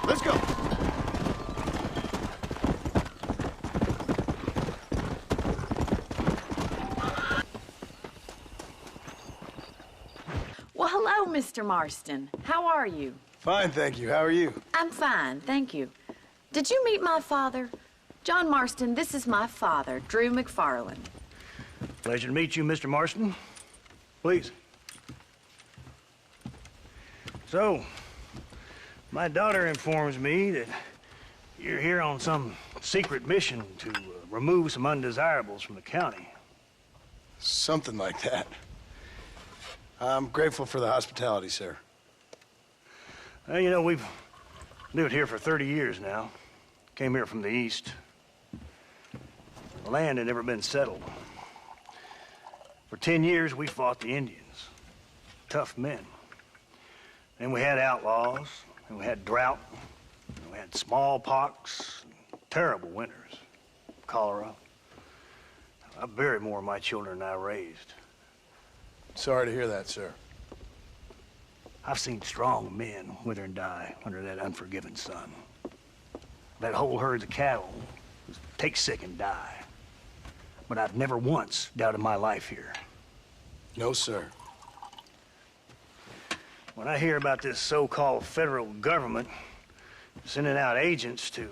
Let's go. Well, hello, Mr. Marston. How are you? Fine, thank you. How are you? I'm fine, thank you. Did you meet my father? John Marston, this is my father, Drew McFarland. Pleasure to meet you, Mr. Marston. Please. So, my daughter informs me that you're here on some secret mission to remove some undesirables from the county. Something like that. I'm grateful for the hospitality, sir. Well, you know, we've lived here for 30 years now. Came here from the east. The land had never been settled. For 10 years, we fought the Indians. Tough men. Then we had outlaws, and we had drought, and we had smallpox, terrible winters, cholera. I buried more of my children than I raised. Sorry to hear that, sir. I've seen strong men wither and die under that unforgiving sun. That whole herds of cattle take sick and die. But I've never once doubted my life here. No, sir. When I hear about this so-called federal government sending out agents to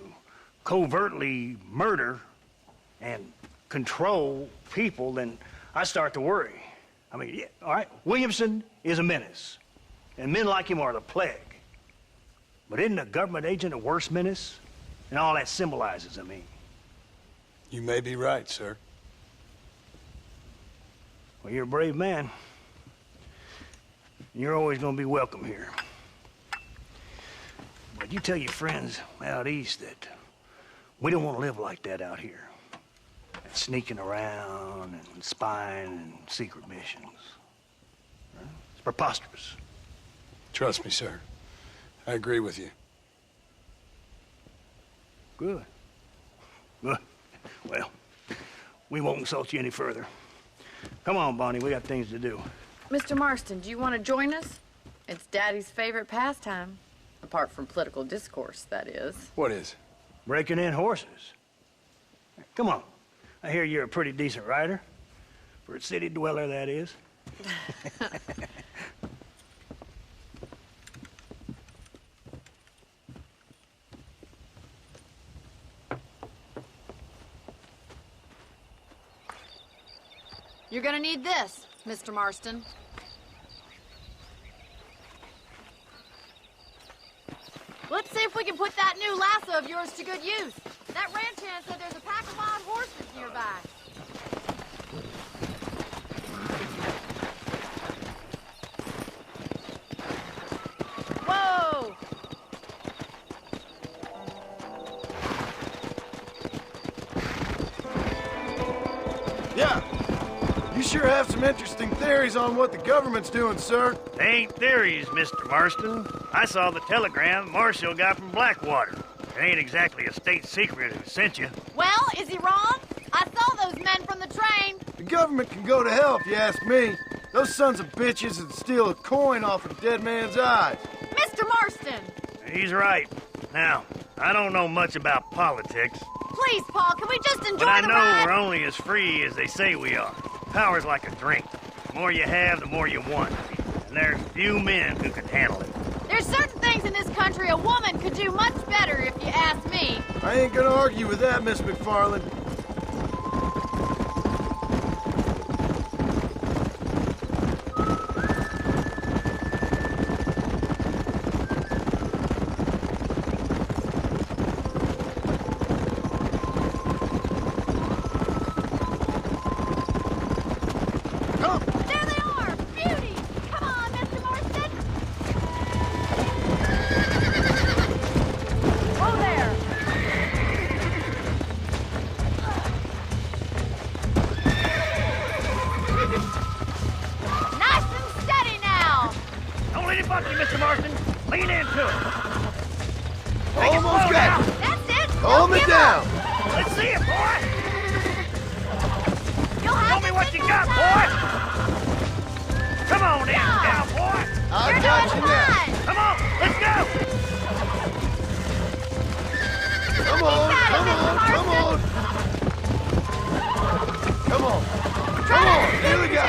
covertly murder and control people, then I start to worry. I mean, yeah, all right, Williamson is a menace, and men like him are the plague. But isn't a government agent a worse menace? And all that symbolizes, I mean. You may be right, sir. Well, you're a brave man. You're always gonna be welcome here. But you tell your friends out east that we don't want to live like that out here. Sneaking around and spying and secret missions. It's preposterous. Trust me, sir. I agree with you. Good. Good. Well, we won't insult you any further. Come on, Bonnie, we got things to do. Mr. Marston, do you want to join us? It's Daddy's favorite pastime. Apart from political discourse, that is. What is? Breaking in horses. Come on. I hear you're a pretty decent rider. For a city dweller, that is. You're gonna need this, Mr. Marston. Let's see if we can put that new lasso of yours to good use. That ranch hand said there's a pack of wild horses nearby. Whoa! Yeah. You sure have some interesting theories on what the government's doing, sir. They ain't theories, Mr. Marston. I saw the telegram Marshall got from Blackwater. It ain't exactly a state secret who sent you. Well, is he wrong? I saw those men from the train. The government can go to hell if you ask me. Those sons of bitches would steal a coin off a dead man's eyes. Mr. Marston! He's right. Now, I don't know much about politics, Please, Paul, can we just enjoy but I the know ride? we're only as free as they say we are. Power's like a drink. The more you have, the more you want. And there's few men who can handle it. There's certain things in this country a woman could do much better, if you ask me. I ain't gonna argue with that, Miss McFarland. There they are! Beauty! Come on, Mr. Marston! Oh, there! Nice and steady now! Don't let it buck you, Mr. Marston. Lean into it. Take it Almost slow got now. it. That's it! Calm Don't it give down. up. Let's see it, boy. You'll have Show me this what you in got, no boy. time. Come on in, Yeah. cowboy. I You're got doing you now. fine. Come on, let's go. Come on, come on, come on. Come on. Come on, here we go.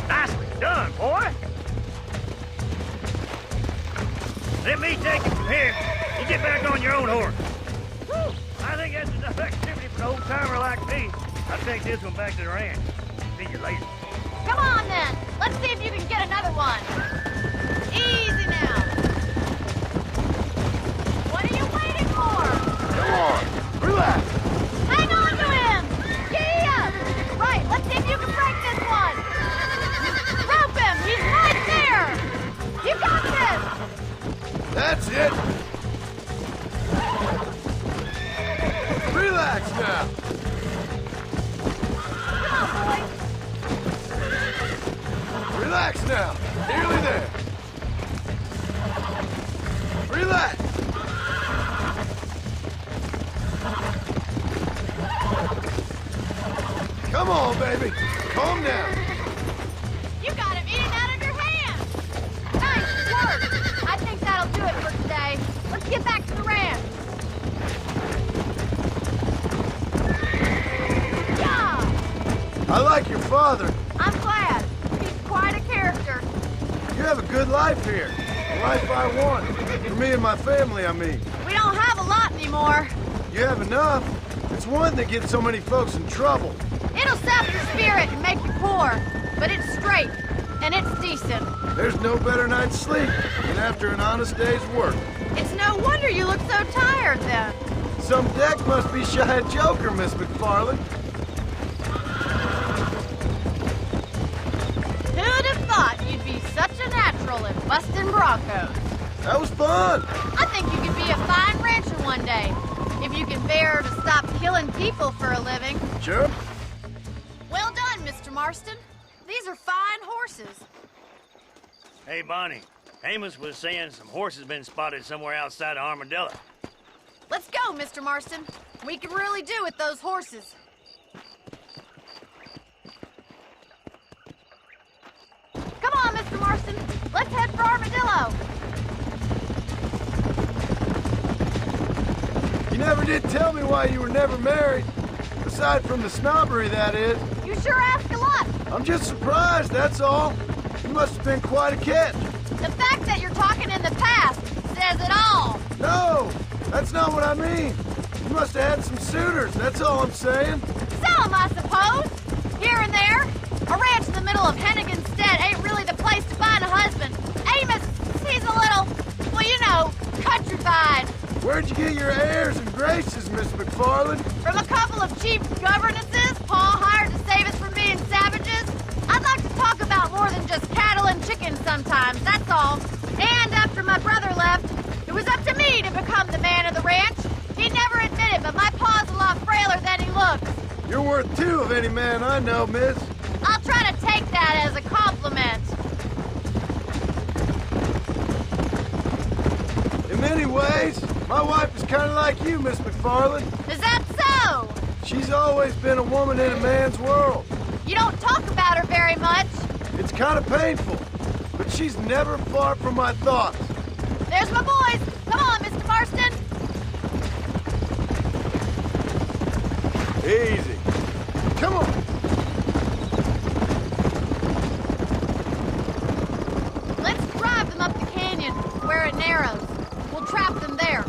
Nicely done, boy. Let me take it from here. You get back on your own horse. Whew. I think that's enough activity for an old-timer like me. I'll take this one back to the ranch. See you later. Come on, then. Let's see if you can get another one. Easy now. What are you waiting for? Come on, relax. Hang on to him. Giddy up. Right, let's see if you can break this one. Rope him. He's right there. You got this. That's it. Relax now. Come on, boy. Relax now. Nearly there. Relax. Come on, baby. Calm down. You got him eating out of your hand. Nice work. I think that'll do it for today. Let's get back to the ranch. Yeah. I like your father. I'm glad. He's quite a character. You have a good life here. The life I want. For me and my family, I mean. We don't have a lot anymore. You have enough. It's one that gets so many folks in trouble. It'll sap your spirit and make you poor, but it's straight, and it's decent. There's no better night's sleep than after an honest day's work. It's no wonder you look so tired, then. Some deck must be shy of Joker, Miss McFarland. Who'd have thought you'd be such a natural at busting broncos? That was fun. I think you could be a fine rancher one day, if you can bear to stop killing people for a living. Sure. Well done, Mr. Marston. These are fine horses. Hey, Bonnie. Amos was saying some horses been spotted somewhere outside of Armadillo. Let's go, Mr. Marston. We can really do with those horses. Come on, Mr. Marston. Let's head for Armadillo. You never did tell me why you were never married. Aside from the snobbery, that is. You sure ask a lot. I'm just surprised, that's all. You must have been quite a catch. The fact that you're talking in the past says it all. No, that's not what I mean. You must have had some suitors, that's all I'm saying. Some, I suppose. Here and there. A ranch in the middle of Hennigan's Stead ain't really the place to find a husband. Amos, he's a little, well, you know, countrified. Where'd you get your airs and graces, Miss McFarland? From a couple of cheap governesses Paul hired to save us from being savages. I'd like to talk about more than just cattle and chickens sometimes, that's all. And after my brother left, it was up to me to become the man of the ranch. He never admitted, but my pa's a lot frailer than he looks. You're worth two of any man I know, miss. I'll try to take that as a compliment. In many ways, my wife is kind of like you, Miss McFarland. Is that so? She's always been a woman in a man's world. You don't talk about her very much. It's kind of painful, but she's never far from my thoughts. There's my boys. Come on, Mr. Marston. Easy. Come on. Let's drive them up the canyon where it narrows. We'll trap them there.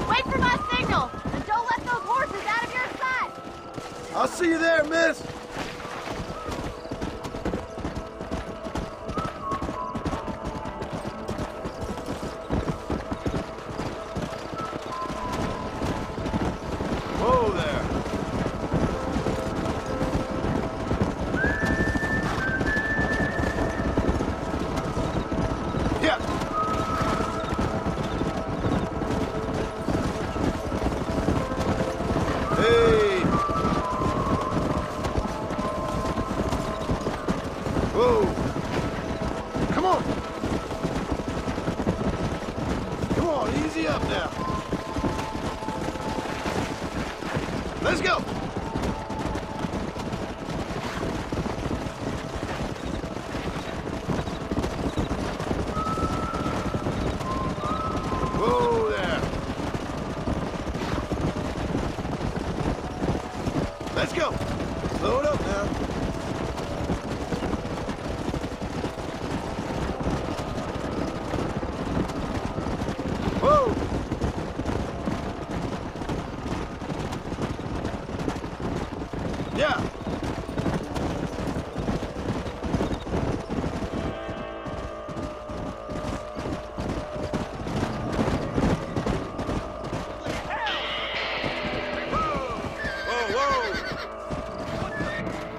Wait for my signal, and don't let those horses out of your sight. I'll see you there, miss. Whoa there. Yeah. Hey. Whoa. Come on. Come on, easy up now. Let's go. Whoa there. Let's go. Slow it up now. Whoa. Yeah.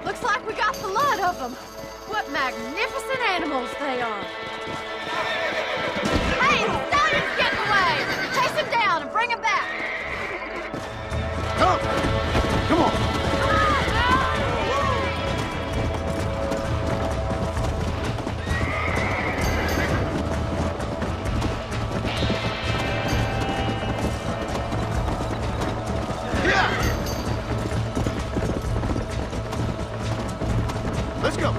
Looks like we got the lot of them. What magnificent animals they are. Hey, the stallion's getting away! Chase him down and bring him back. Come. Come on. Yeah. Let's go.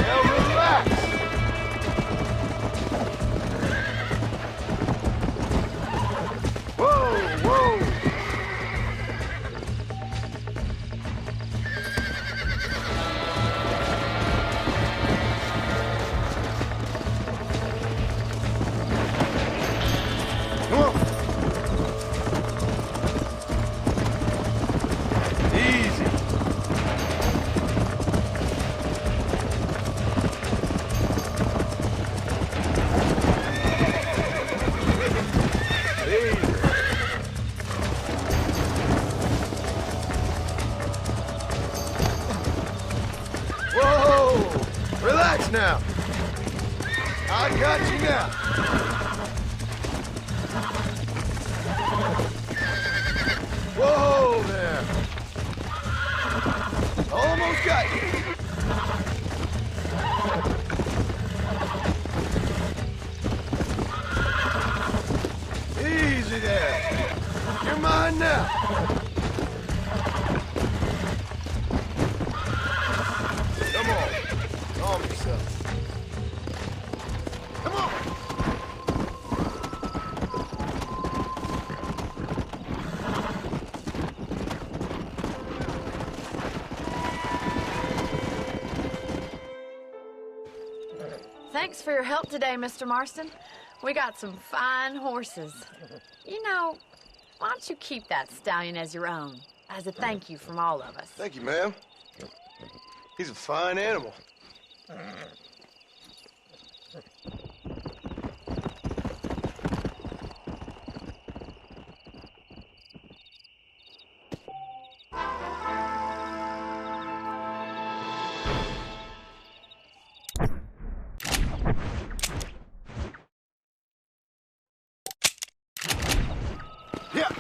Now relax. Whoa, whoa. Come on. Easy. Easy. Whoa! Relax now. I got you now. Whoa there. Almost got you. Easy there. You're mine now. Come on. Calm yourself. Come on. Thanks for your help today, Mr. Marston. We got some fine horses. You know, why don't you keep that stallion as your own, as a thank you from all of us? Thank you, ma'am. He's a fine animal. Yeah.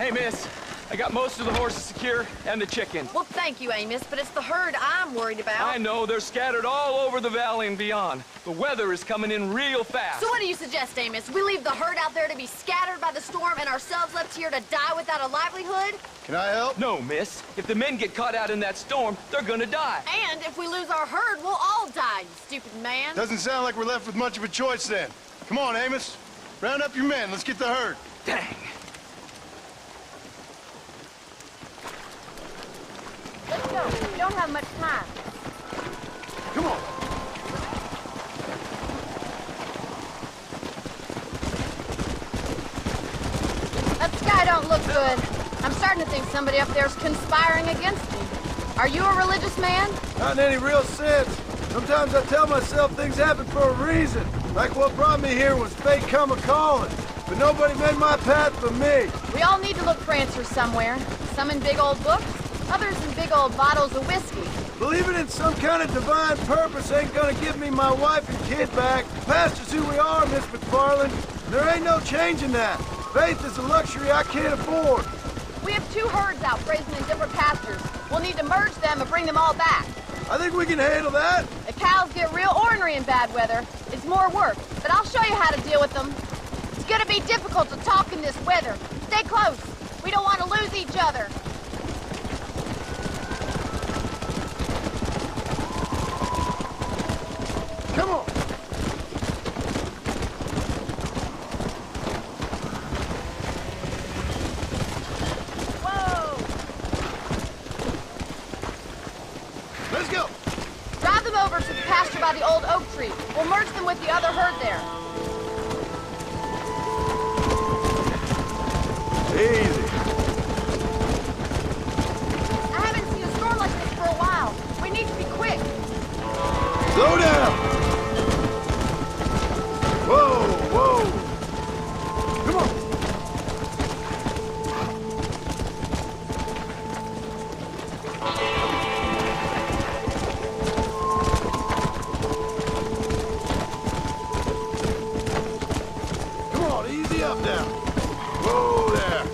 Hey, miss. I got most of the horses secure and the chicken. Well, thank you, Amos, but it's the herd I'm worried about. I know. They're scattered all over the valley and beyond. The weather is coming in real fast. So what do you suggest, Amos? We leave the herd out there to be scattered by the storm and ourselves left here to die without a livelihood? Can I help? No, miss. If the men get caught out in that storm, they're gonna die. And if we lose our herd, we'll all die, you stupid man. Doesn't sound like we're left with much of a choice then. Come on, Amos. Round up your men. Let's get the herd. Dang. Let's go. We don't have much time. Come on. That sky don't look good. I'm starting to think somebody up there's conspiring against me. Are you a religious man? Not in any real sense. Sometimes I tell myself things happen for a reason. Like what brought me here was fate come a-calling. But nobody made my path but me. We all need to look for answers somewhere. Some in big old books, others in big old bottles of whiskey. Believing in some kind of divine purpose ain't gonna give me my wife and kid back. Past is who we are, Miss McFarland. There ain't no changing that. Faith is a luxury I can't afford. We have 2 herds out grazing in different pastures. We'll need to merge them and bring them all back. I think we can handle that. The cows get real ornery in bad weather. It's more work, but I'll show you how to deal with them. It's gonna be difficult to talk in this weather. Stay close. We don't want to lose each other. Come on. Whoa! Let's go. Drive them over to the pasture by the old oak tree. We'll merge them with the other herd there. Easy. I haven't seen a storm like this for a while. We need to be quick. Slow down. Whoa, whoa. Come on. Come on, easy up now. Whoa there.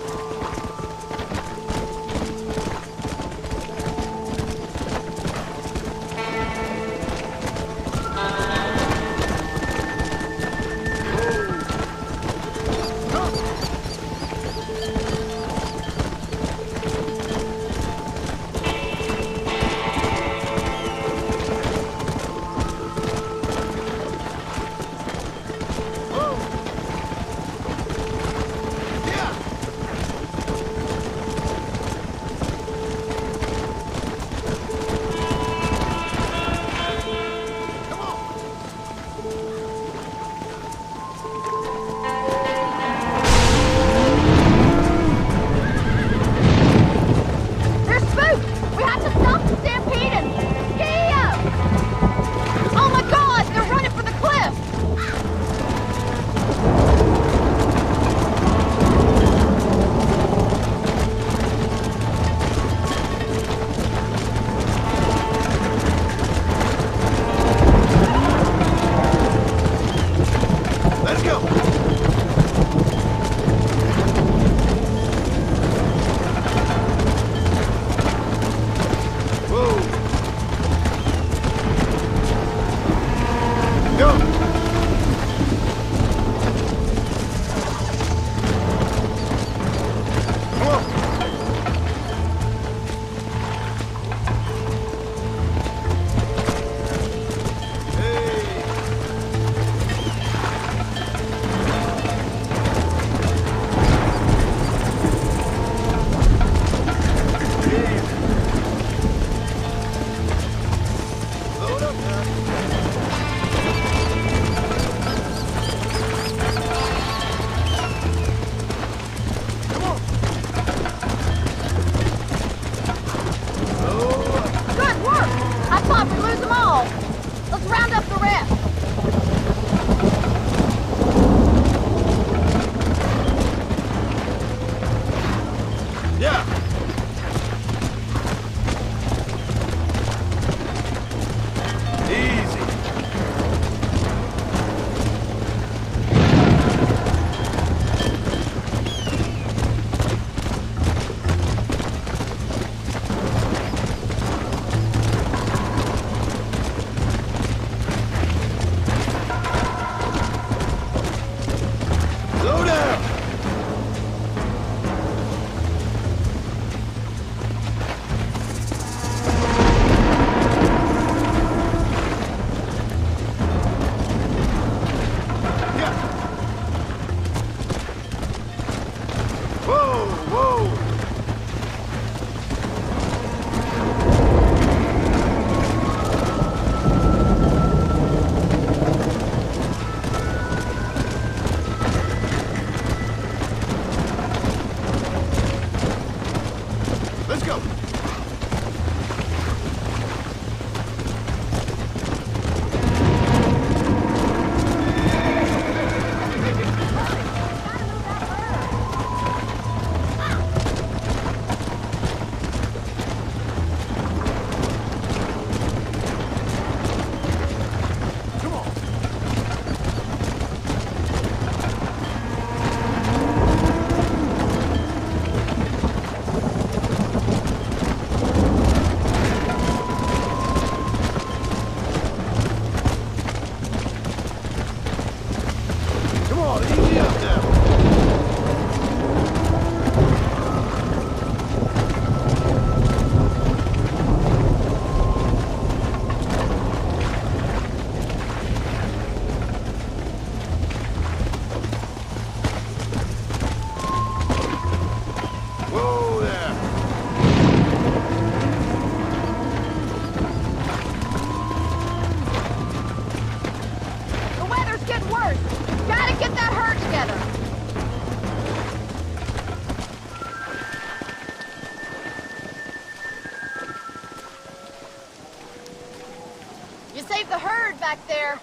save the herd back there.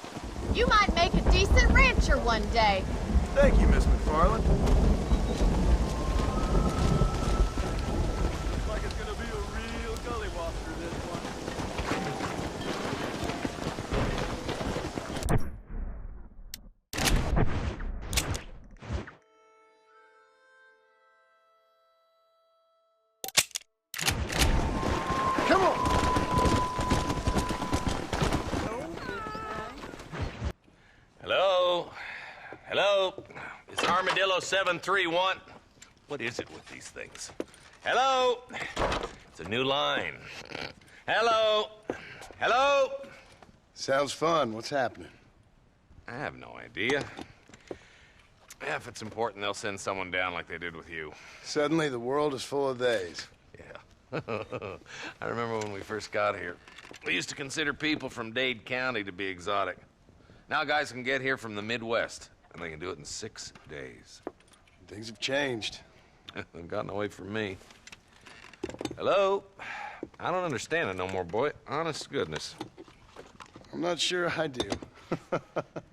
You might make a decent rancher one day. Thank you, Miss McFarland. Looks like it's gonna be a real gully walker, this one. Come on! Hello? Hello? It's Armadillo 731. What is it with these things? Hello? It's a new line. Hello? Hello? Sounds fun. What's happening? I have no idea. Yeah, if it's important, they'll send someone down like they did with you. Suddenly, the world is full of theys. Yeah. I remember when we first got here. We used to consider people from Dade County to be exotic. Now guys can get here from the Midwest, and they can do it in 6 days. Things have changed. They've gotten away from me. Hello? I don't understand it no more, boy. Honest to goodness. I'm not sure I do.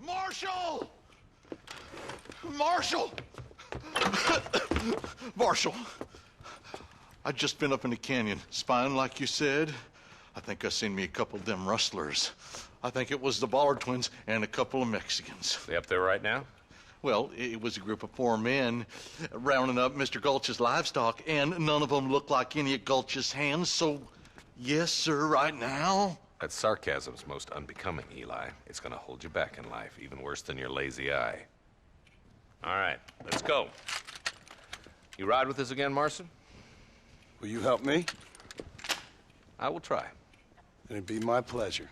Marshal! Marshal! Marshal! I'd just been up in the canyon, spying like you said. I think I seen me a couple of them rustlers. I think it was the Ballard twins and a couple of Mexicans. They up there right now? Well, it was a group of 4 men rounding up Mr. Gulch's livestock, and none of them looked like any of Gulch's hands, so yes, sir, right now. That sarcasm's most unbecoming, Eli. It's gonna hold you back in life, even worse than your lazy eye. All right, let's go. You ride with us again, Marston? Will you help me? I will try. It'd be my pleasure.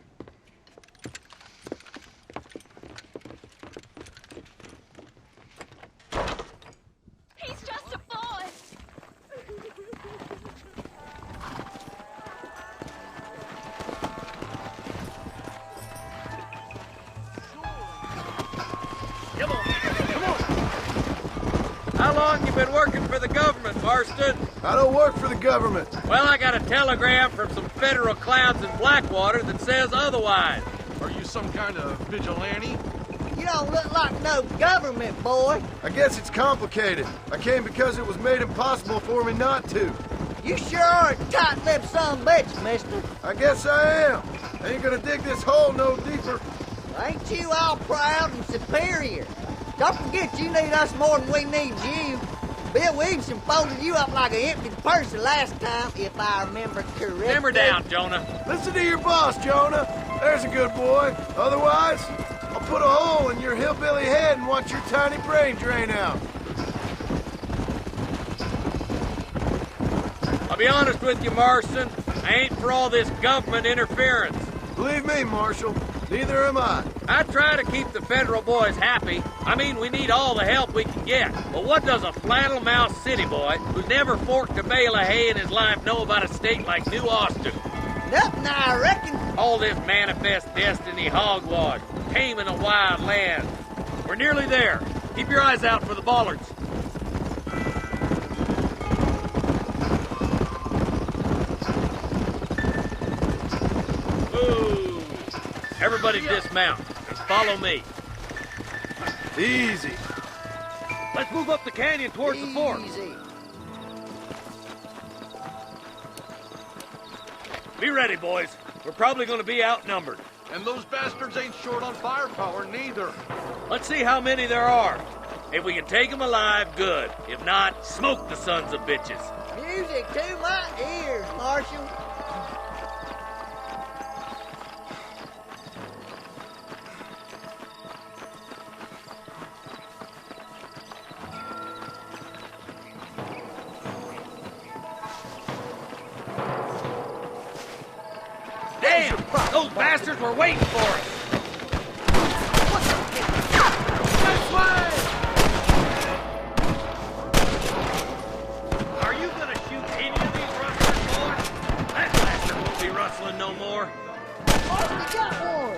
He's just a boy. Come on, come on. How long you been working for the government, Marston? I don't work for the government. Well, I got a telegram from some federal clowns in Blackwater that says otherwise. Are you some kind of vigilante? You don't look like no government boy. I guess it's complicated. I came because it was made impossible for me not to. You sure are a tight-lipped son of a bitch, mister. I guess I am. I ain't gonna dig this hole no deeper. Ain't you all proud and superior? Don't forget you need us more than we need you. Bill Williamson folded you up like an empty purse the last time, if I remember correctly. Simmer down, Jonah. Listen to your boss, Jonah. There's a good boy. Otherwise, I'll put a hole in your hillbilly head and watch your tiny brain drain out. I'll be honest with you, Marston. I ain't for all this government interference. Believe me, Marshal, neither am I. I try to keep the federal boys happy. I mean, we need all the help we can get. But what does a flannel-mouthed city boy who's never forked a bale of hay in his life know about a state like New Austin? Nothing, I reckon. All this manifest destiny hogwash, taming a wild land. We're nearly there. Keep your eyes out for the Ballards. Ooh. Everybody dismount and follow me. Easy. Let's move up the canyon towards the fort. Easy. Be ready, boys. We're probably going to be outnumbered. And those bastards ain't short on firepower, neither. Let's see how many there are. If we can take them alive, good. If not, smoke the sons of bitches. Music to my ears, Marshal. Damn! Those bastards were waiting for us! This way! Are you gonna shoot any of these rustlers, boys? That bastard won't be rustling no more. Already got one.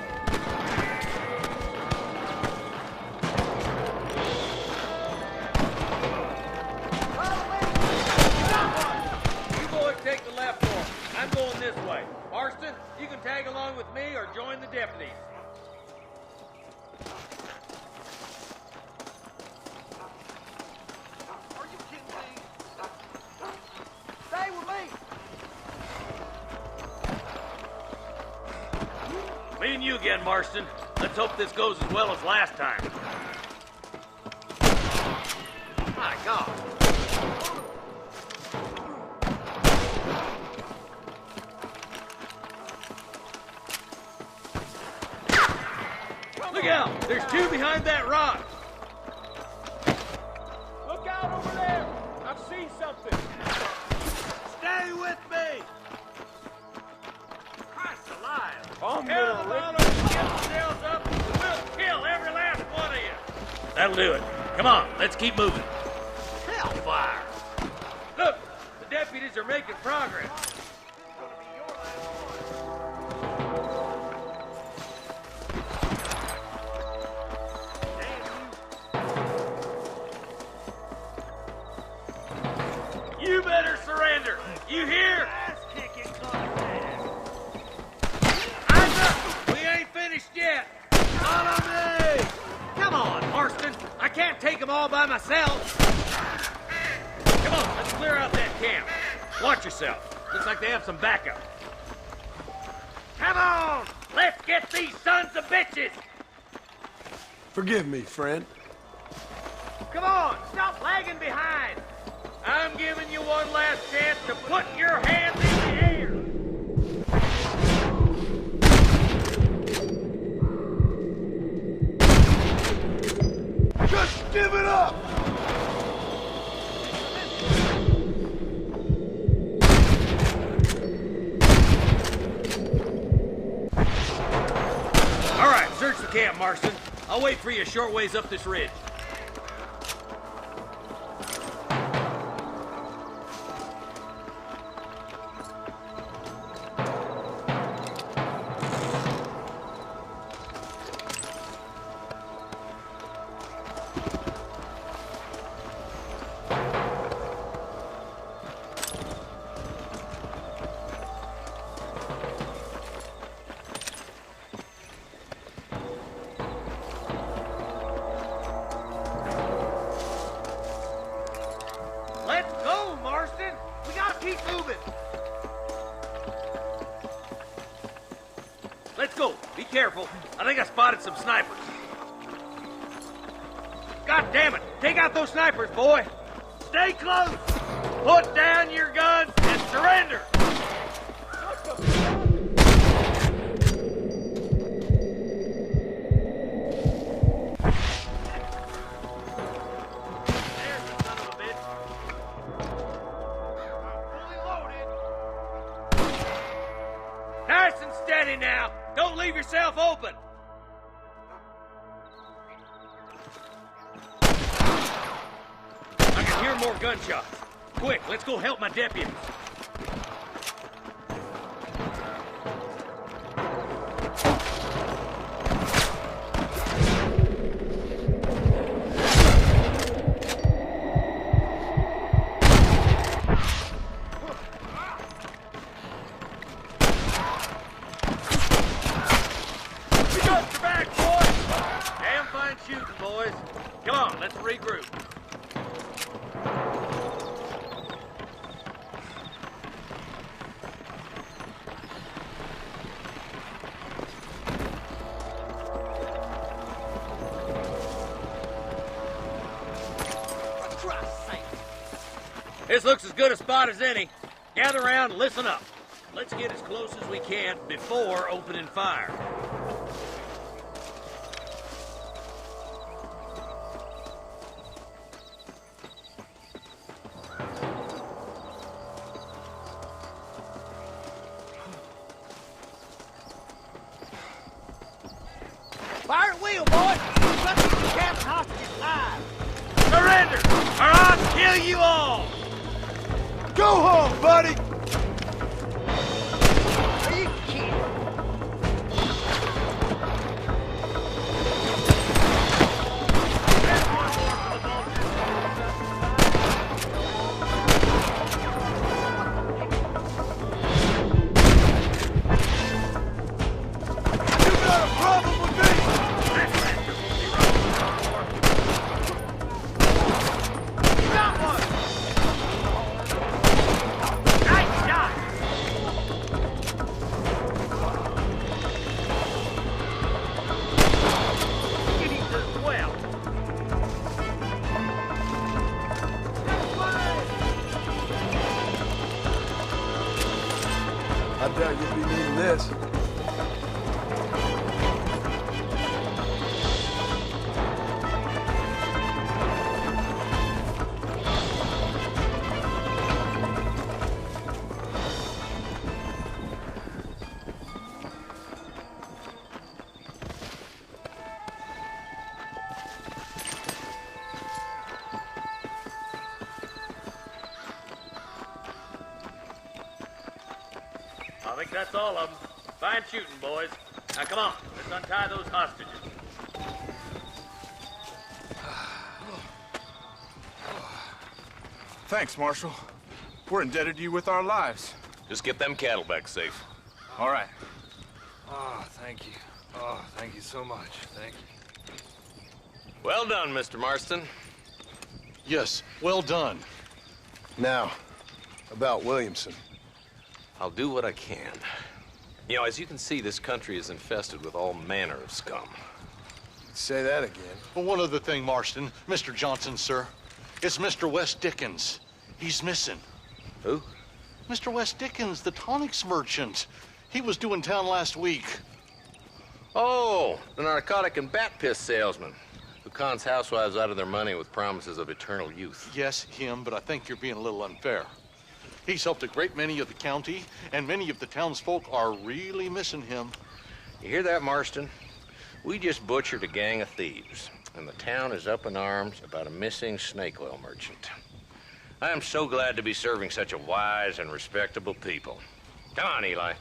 You boys take the left fork. I'm going this way. Marston, You can tag along with me or join the deputies. Are you kidding me? Stay with me. Me and you again, Marston. Let's hope this goes as well as last time. My God. Look out! There's two behind that rock! Look out over there! I've seen something! Stay with me. Christ alive! I'm Tell gonna them lick all to get themselves up, and we'll kill every last one of you! That'll do it. Come on, let's keep moving. Hellfire! Look, the deputies are making progress. You better surrender! You hear? Eyes up! We ain't finished yet! Follow me! Come on, Marston! I can't take them all by myself! Come on, let's clear out that camp. Watch yourself. Looks like they have some backup. Come on! Let's get these sons of bitches! Forgive me, friend. Come on! Stop lagging behind! I'm giving you one last chance to put your hands in the air! Just give it up. All right, search the camp, Marston. I'll wait for you a short ways up this ridge. Let's go, Marston! We gotta keep moving! Let's go. Be careful. I think I spotted some snipers. God damn it! Take out those snipers, boy! Stay close! Put down your guns and surrender! Nice and steady now. Don't leave yourself open. I can hear more gunshots. Quick, let's go help my deputies. Boys, come on, let's regroup. For Christ's sake. This looks as good a spot as any. Gather around and listen up. Let's get as close as we can before opening fire. Fire at will, boys! Let's keep the camp hostages alive! Surrender, or I'll kill you all! Go home, buddy! Are you kidding? I doubt you'll be needing this. I think that's all of them. Fine shooting, boys. Now come on, let's untie those hostages. Thanks, Marshal. We're indebted to you with our lives. Just get them cattle back safe. All right. Oh, thank you. Oh, thank you so much. Thank you. Well done, Mr. Marston. Yes, well done. Now, about Williamson. I'll do what I can. You know, as you can see, this country is infested with all manner of scum. Say that again. Well, one other thing, Marston. Mr. Johnson, sir. It's Mr. West Dickens. He's missing. Who? Mr. West Dickens, the tonics merchant. He was due in town last week. Oh, the narcotic and bat piss salesman who cons housewives out of their money with promises of eternal youth. Yes, him, but I think you're being a little unfair. He's helped a great many of the county, and many of the townsfolk are really missing him. You hear that, Marston? We just butchered a gang of thieves, and the town is up in arms about a missing snake oil merchant. I am so glad to be serving such a wise and respectable people. Come on, Eli.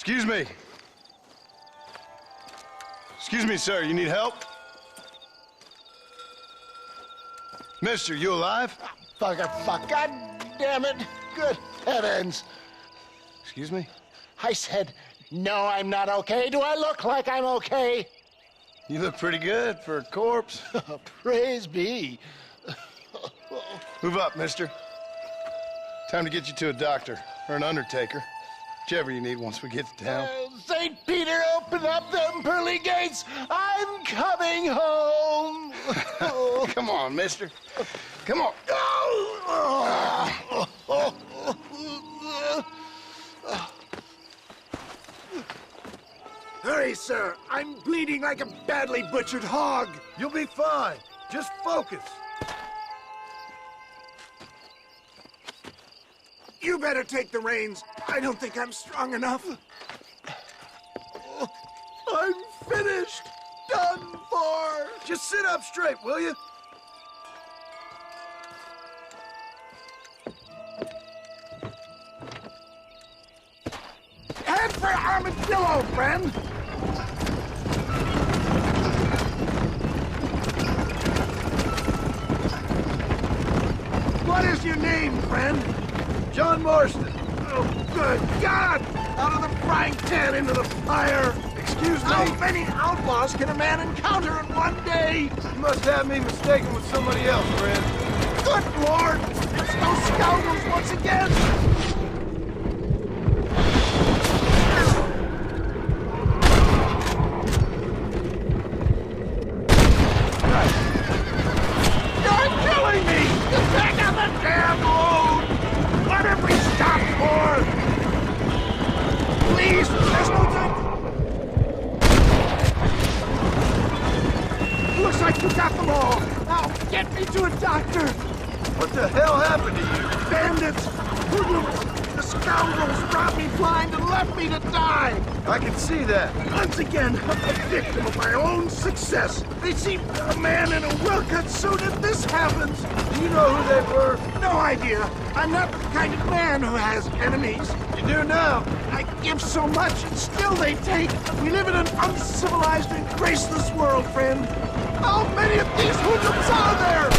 Excuse me. Excuse me, sir. You need help? Mister, you alive? Fuck. God damn it. Good heavens. Excuse me? I said, no, I'm not okay. Do I look like I'm okay? You look pretty good for a corpse. Praise be. Move up, mister. Time to get you to a doctor or an undertaker. Whichever you need once we get to town. St. Peter, open up them pearly gates. I'm coming home. Come on, mister. Come on. Hurry, sir. I'm bleeding like a badly butchered hog. You'll be fine. Just focus. You better take the reins. I don't think I'm strong enough. I'm finished. Done for. Just sit up straight, will you? Head for Armadillo, friend. What is your name, friend? John Marston. Oh, good God! Out of the frying pan into the fire! Excuse me? How many outlaws can a man encounter in one day? You must have me mistaken with somebody else, friend. Good Lord! It's those scoundrels once again! You're killing me! Get back on the damn road! What have we stopped for? Please, there's no time. Looks like you got them all. Now, get me to a doctor. What the hell happened to you? Bandits! scoundrels robbed me blind and left me to die! I can see that. Once again, I'm a victim of my own success. They see a man in a well-cut suit and this happens. Do you know who they were? No idea. I'm not the kind of man who has enemies. You do now. I give so much and still they take. We live in an uncivilized and graceless world, friend. How many of these hoodlums are there?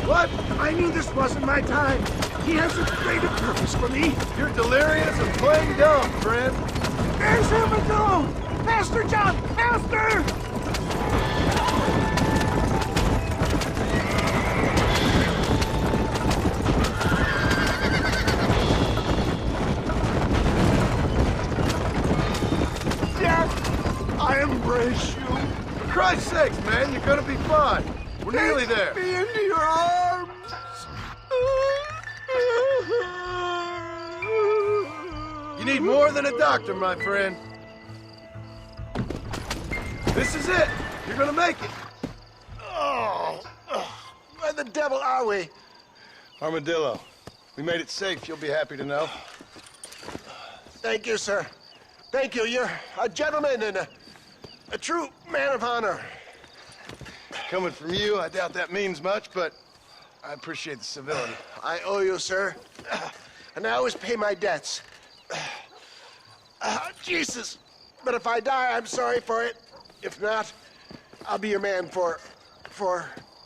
What? I knew this wasn't my time. He has a greater purpose for me. You're delirious and playing dumb, friend. There's Armadillo! Faster, John! Faster! Jack, I embrace you. For Christ's sakes, man, you're gonna be fine. We're nearly there. Take me into your arms. You need more than a doctor, my friend. This is it. You're gonna make it. Oh, where the devil are we? Armadillo. We made it safe, you'll be happy to know. Thank you, sir. Thank you. You're a gentleman and a true man of honor. Coming from you, I doubt that means much, but I appreciate the civility. I owe you, sir. And I always pay my debts. Jesus. But if I die, I'm sorry for it. If not, I'll be your man for...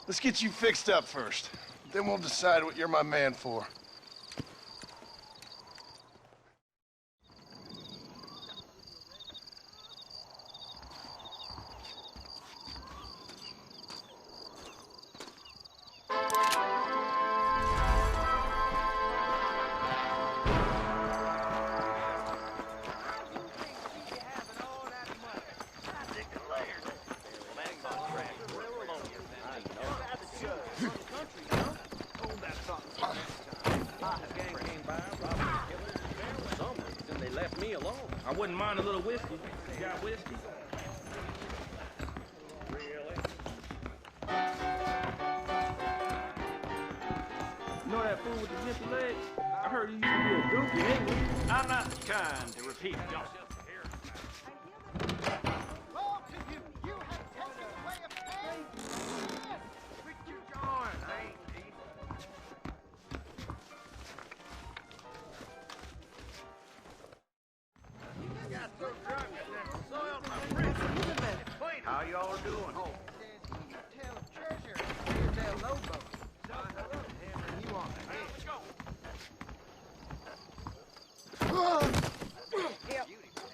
Let's get you fixed up first. Then we'll decide what you're my man for. I wouldn't mind a little whiskey. You got whiskey? Really? You know that fool with the nippy legs? I heard he used to be a groupie, ain't he? I'm not the kind to repeat yourself here. How y'all doing?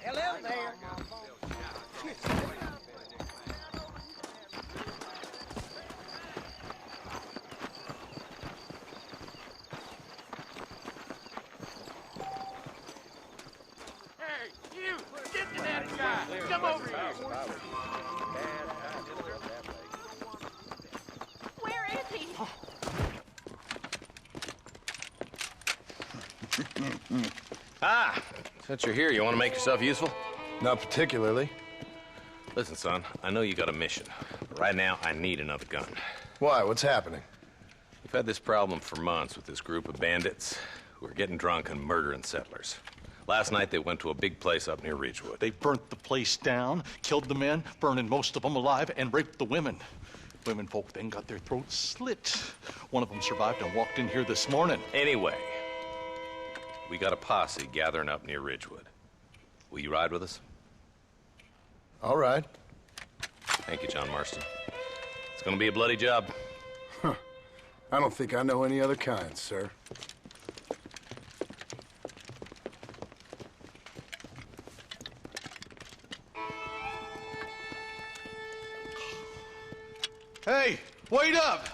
Hello there. Hey, you! Get to that guy! Come over here! Where is he? Ah! Since you're here, you want to make yourself useful? Not particularly. Listen, son, I know you got a mission. But right now, I need another gun. Why? What's happening? We've had this problem for months with this group of bandits who are getting drunk and murdering settlers. Last night, they went to a big place up near Ridgewood. They burnt the place down, killed the men, burning most of them alive, and raped the women. Women folk then got their throats slit. One of them survived and walked in here this morning. Anyway, we got a posse gathering up near Ridgewood. Will you ride with us? All right. Thank you, John Marston. It's gonna be a bloody job. Huh. I don't think I know any other kind, sir. Hey, wait up!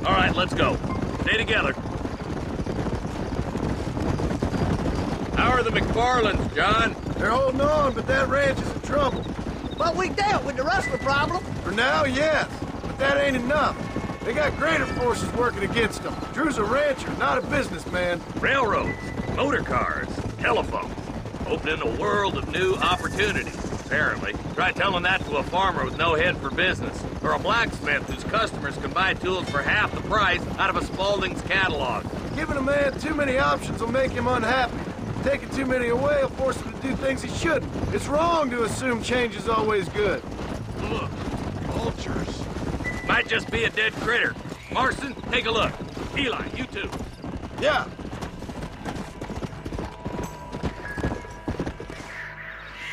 All right, let's go. Stay together. How are the McFarlands, John? They're holding on, but that ranch is in trouble. But we dealt with the rustler problem. For now, yes. But that ain't enough. They got greater forces working against them. Drew's a rancher, not a businessman. Railroads, motor cars, telephones. Opening a world of new opportunities, apparently. Try telling that to a farmer with no head for business. Or a blacksmith whose customers can buy tools for half the price out of a Spaulding's catalog. Giving a man too many options will make him unhappy. Taking too many away will force him to do things he shouldn't. It's wrong to assume change is always good. Look, vultures. Might just be a dead critter. Marston, take a look. Eli, you too. Yeah.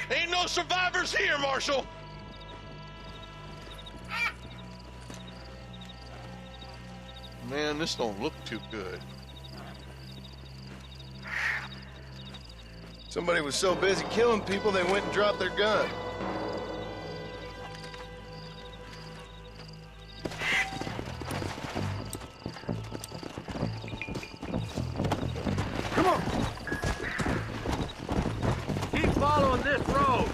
Ain't no survivors here, Marshal! Man, this don't look too good. Somebody was so busy killing people, they went and dropped their gun. Come on! Keep following this road.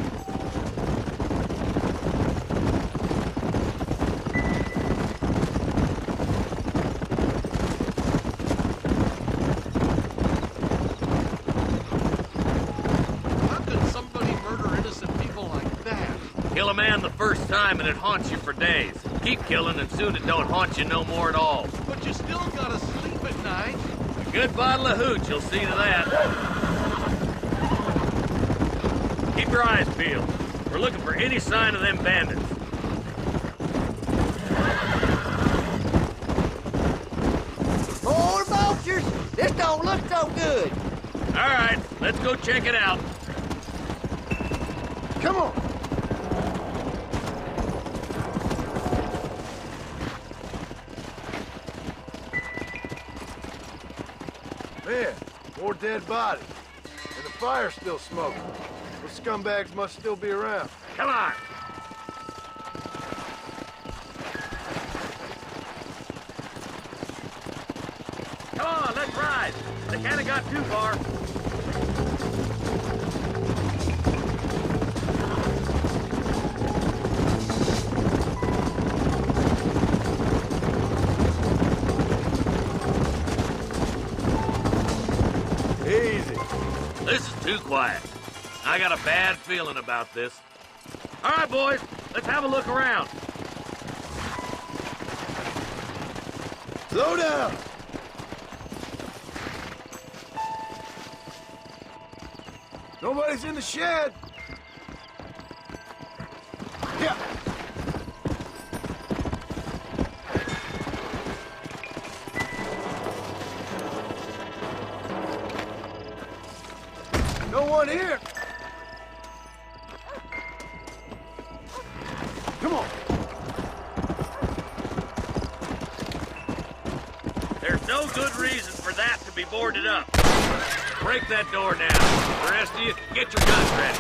Kill a man the first time and it haunts you for days. Keep killing and soon it don't haunt you no more at all. But you still gotta sleep at night. A good bottle of hooch will see to that. Keep your eyes peeled. We're looking for any sign of them bandits. More vultures! This don't look so good. All right, let's go check it out. Come on! Man, more dead bodies. And the fire's still smoking. Those scumbags must still be around. Come on! Come on, let's ride! They can't have got too far. Easy. This is too quiet. I got a bad feeling about this. All right, boys, let's have a look around. Slow down! Nobody's in the shed. Yeah. No one here. Come on. There's no good reason for that to be boarded up. Break that door down. The rest of you, get your guns ready.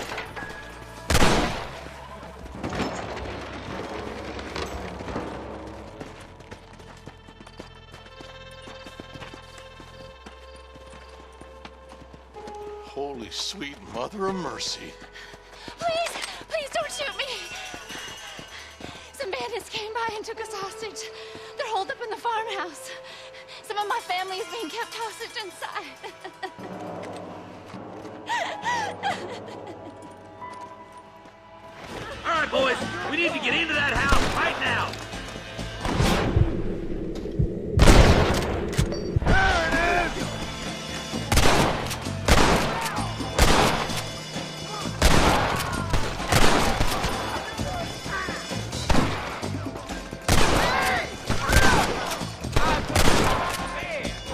Holy sweet mother of mercy. Please, please don't shoot me. Some bandits came by and took us hostage. They're holed up in the farmhouse. Some of my family is being kept hostage inside. All right, boys, we need to get into that house right now.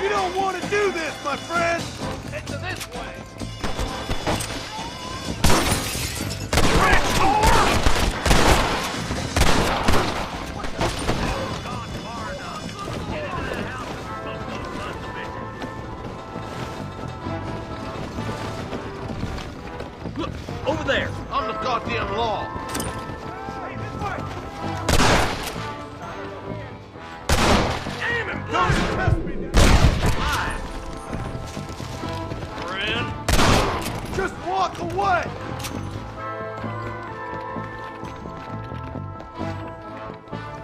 You don't want to do this, my friend! Into this way. Look, over there. On the goddamn law. Aim him! Don't test me now! Friend. Just walk away!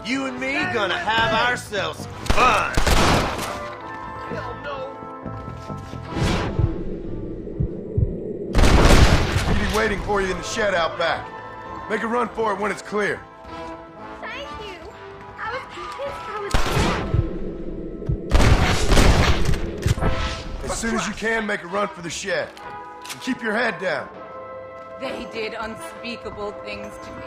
You and me gonna have ourselves fun. Hell no. He'll be waiting for you in the shed out back. Make a run for it when it's clear. Thank you. I was As soon as you can, make a run for the shed. And keep your head down. They did unspeakable things to me.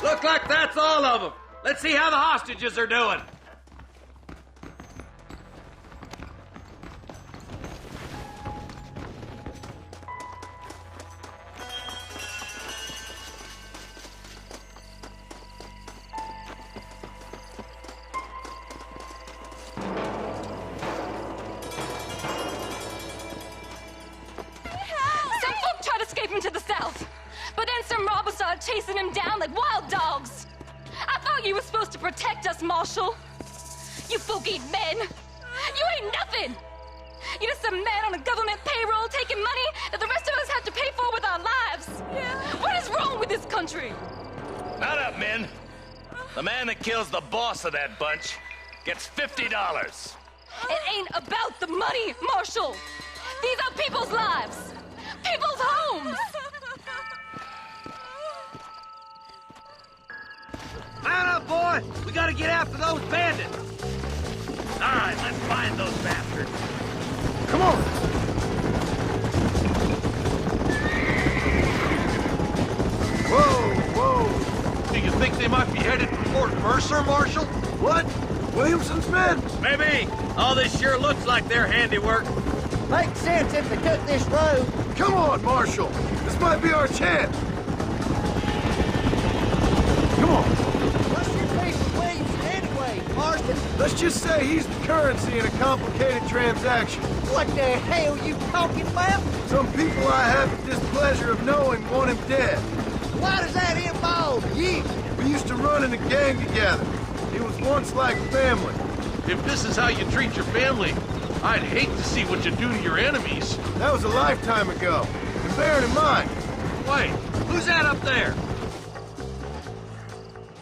Look like that's all of them. Let's see how the hostages are doing. Some folk tried to escape him to the south, but then some robbers started chasing him down like wild dogs. I thought you were supposed to protect us, Marshal. You folk ain't men. You ain't nothing. You're just some man on a government payroll taking money that the rest of us have to pay for with our lives. What is wrong with this country? Not up, men. The man that kills the boss of that bunch gets $50. It ain't about the money, Marshal. These are people's lives, people's homes. Mount up, boy! We gotta get after those bandits! All right, let's find those bastards. Come on! Whoa! Do you think they might be headed for Fort Mercer, Marshal? What? Williamson's men? Maybe. All this sure looks like their handiwork. Makes sense if they took this road. Come on, Marshal! This might be our chance! Come on! What's your beef with Williamson anyway, Marston? Let's just say he's the currency in a complicated transaction. What the hell you talking about? Some people I have the displeasure of knowing want him dead. Why does that involve you? We used to run in a gang together. It was once like family. If this is how you treat your family, I'd hate to see what you do to your enemies. That was a lifetime ago. And bear it in mind. Wait, who's that up there?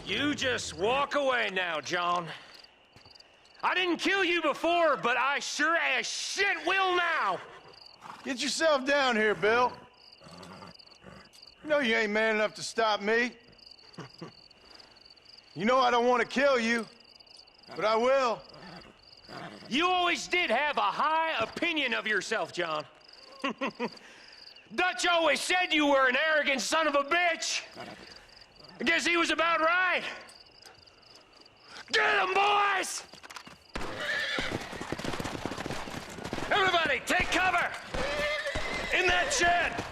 You just walk away now, John. I didn't kill you before, but I sure as shit will now. Get yourself down here, Bill. You know you ain't man enough to stop me. You know I don't want to kill you, but I will. You always did have a high opinion of yourself, John. Dutch always said you were an arrogant son of a bitch. I guess he was about right. Get him, boys! Everybody, take cover! In that shed!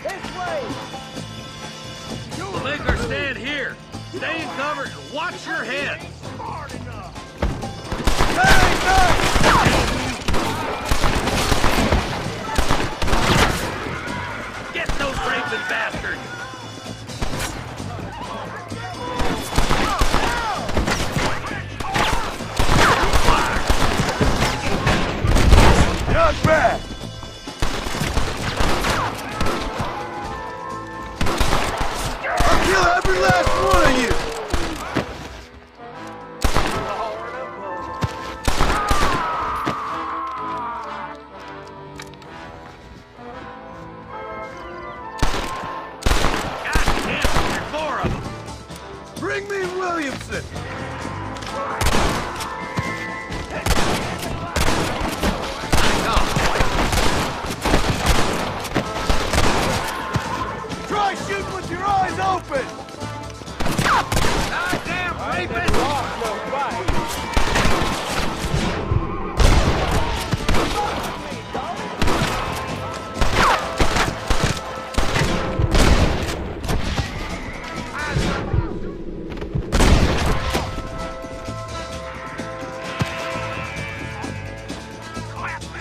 This way! We'll make her stand here. Stay in cover and watch your head. Get those raping bastards! Not bad. I'll kill every last one of you. Bring me Williamson! Try shooting with your eyes open! Goddamn rapist!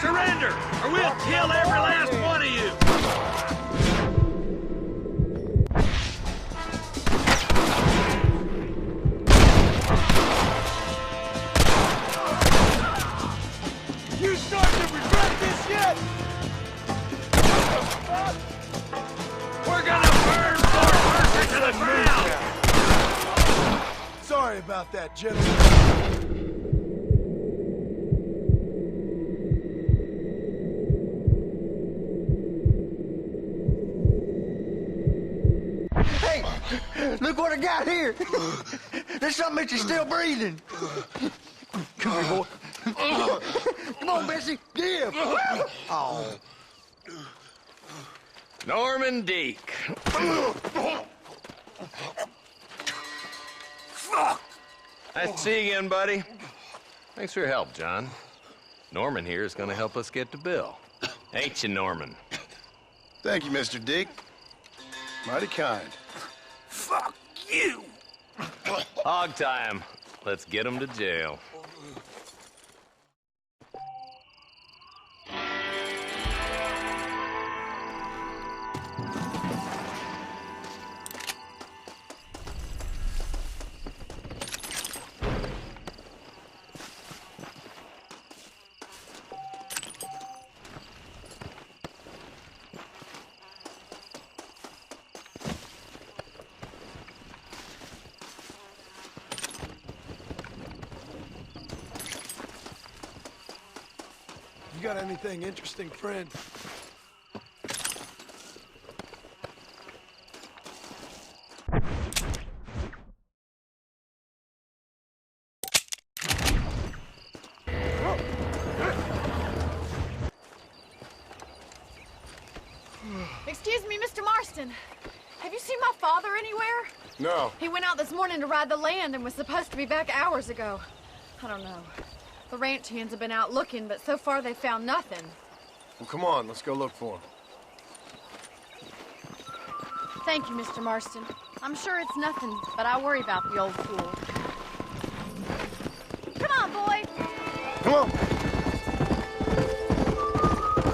Surrender, or we'll kill every last one of you! Sorry about that, gentlemen. Hey, look what I got here. There's something that you're still breathing. Come here, boy. Come on, Bessie, give. Oh. Norman Deek. Fuck! Nice to see you again, buddy. Thanks for your help, John. Norman here is gonna help us get to Bill. Ain't you, Norman? Thank you, Mr. Deek. Mighty kind. Fuck you! Hog time. Let's get him to jail. You got anything interesting, friend? Excuse me, Mr. Marston. Have you seen my father anywhere? No. He went out this morning to ride the land and was supposed to be back hours ago. I don't know. The ranch hands have been out looking, but so far they found nothing. Well, come on, let's go look for him. Thank you, Mr. Marston. I'm sure it's nothing, but I worry about the old fool. Come on, boy. Come on.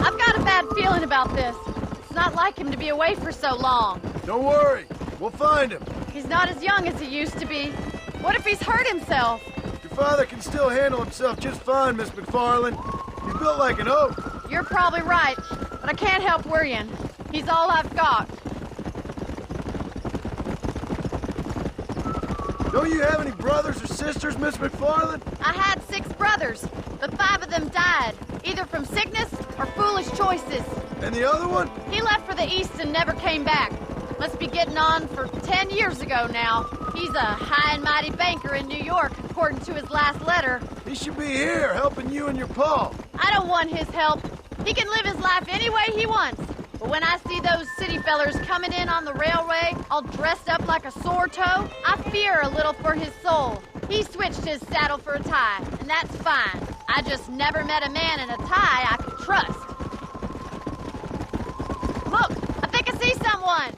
I've got a bad feeling about this. It's not like him to be away for so long. Don't worry. We'll find him. He's not as young as he used to be. What if he's hurt himself? Your father can still handle himself just fine, Miss McFarland. He's built like an oak. You're probably right, but I can't help worrying. He's all I've got. Don't you have any brothers or sisters, Miss McFarland? I had 6 brothers, but 5 of them died, either from sickness or foolish choices. And the other one? He left for the east and never came back. Must be getting on for 10 years ago now. He's a high and mighty banker in New York, according to his last letter. He should be here, helping you and your pa. I don't want his help. He can live his life any way he wants. But when I see those city fellers coming in on the railway, all dressed up like a sore toe, I fear a little for his soul. He switched his saddle for a tie, and that's fine. I just never met a man in a tie I could trust. Look, I think I see someone.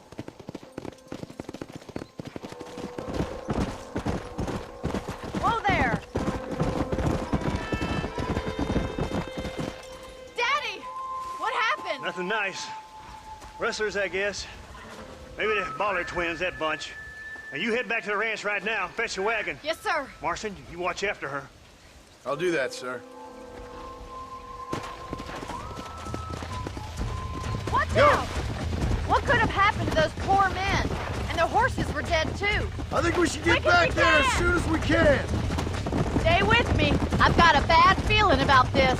Whoa there. Daddy, what happened? Nothing nice. Rustlers, I guess. Maybe the Bollard twins, that bunch. Now you head back to the ranch right now. Fetch the wagon. Yes, sir. Marston, you watch after her. I'll do that, sir. Watch out! What could have happened to those poor men? And their horses were dead, too. I think we should get back there as soon as we can. Stay with me. I've got a bad feeling about this.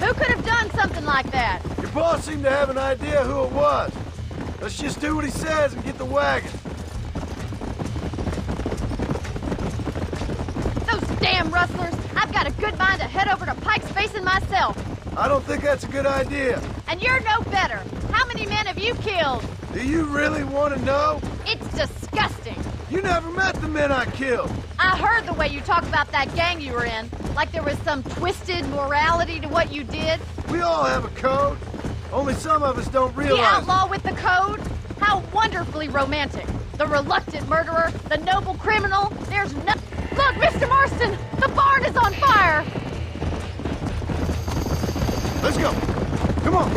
Who could have done something like that? Your boss seemed to have an idea who it was. Let's just do what he says and get the wagon. Those damn rustlers! I've got a good mind to head over to Pike's Basin myself. I don't think that's a good idea. And you're no better. How many men have you killed? Do you really want to know? It's disgusting. You never met the men I killed. I heard the way you talk about that gang you were in, like there was some twisted morality to what you did. We all have a code. Only some of us don't realize. The outlaw with the code? How wonderfully romantic. The reluctant murderer, the noble criminal. There's no... Look, Mr. Marston! The barn is on fire! Let's go. Come on.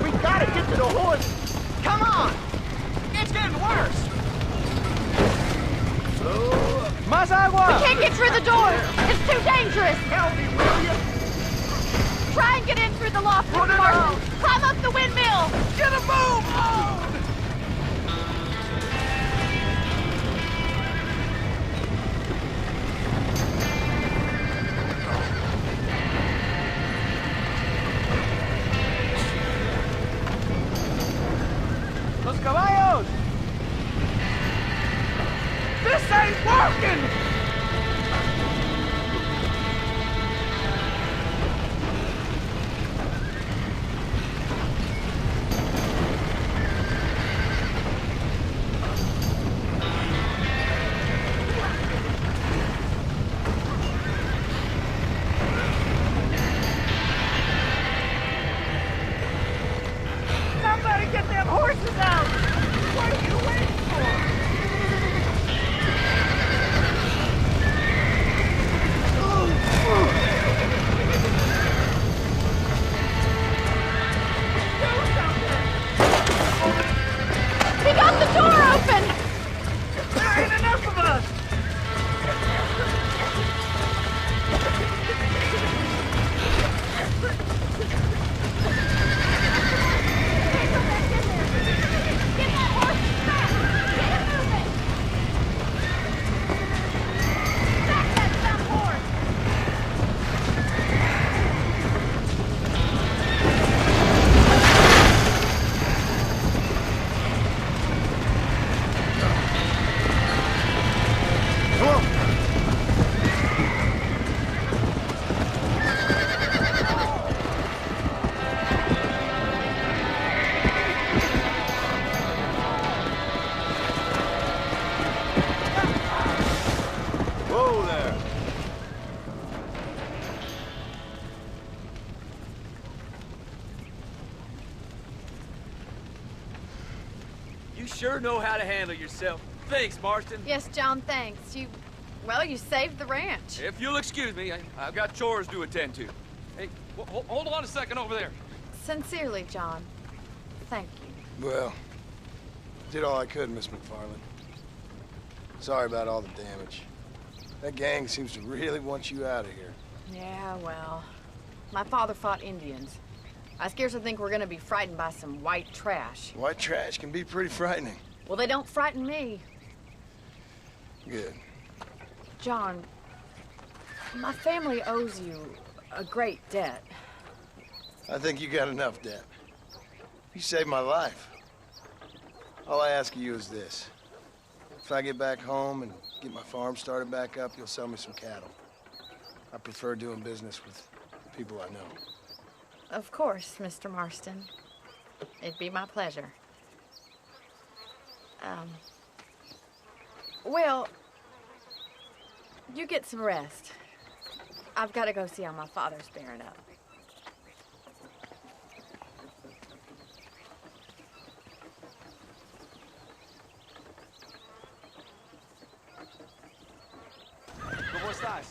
We gotta get to the horse. Come on. It's getting worse. Más agua! We can't get through the door! It's too dangerous! Help me, will you? Try and get in through the loft, Mr. Marston. Climb up the windmill. Get a move on! Los caballos! This ain't working! Somebody get them horses out! What are you waiting for? He got the door open! There ain't enough of us! Whoa there! You sure know how to handle yourself. Thanks, Marston. Yes, John, thanks. You saved the ranch. If you'll excuse me, I've got chores to attend to. Hey, hold on a second over there. Sincerely, John. Thank you. Well, did all I could, Miss McFarland. Sorry about all the damage. That gang seems to really want you out of here. Yeah, well, my father fought Indians. I scarcely think we're gonna be frightened by some white trash. White trash can be pretty frightening. Well, they don't frighten me. Good. John, my family owes you a great debt. I think you got enough debt. You saved my life. All I ask of you is this. If I get back home and get my farm started back up, you'll sell me some cattle. I prefer doing business with people I know. Of course, Mr. Marston. It'd be my pleasure. Well, you get some rest. I've got to go see how my father's bearing up. ¿Cómo estás?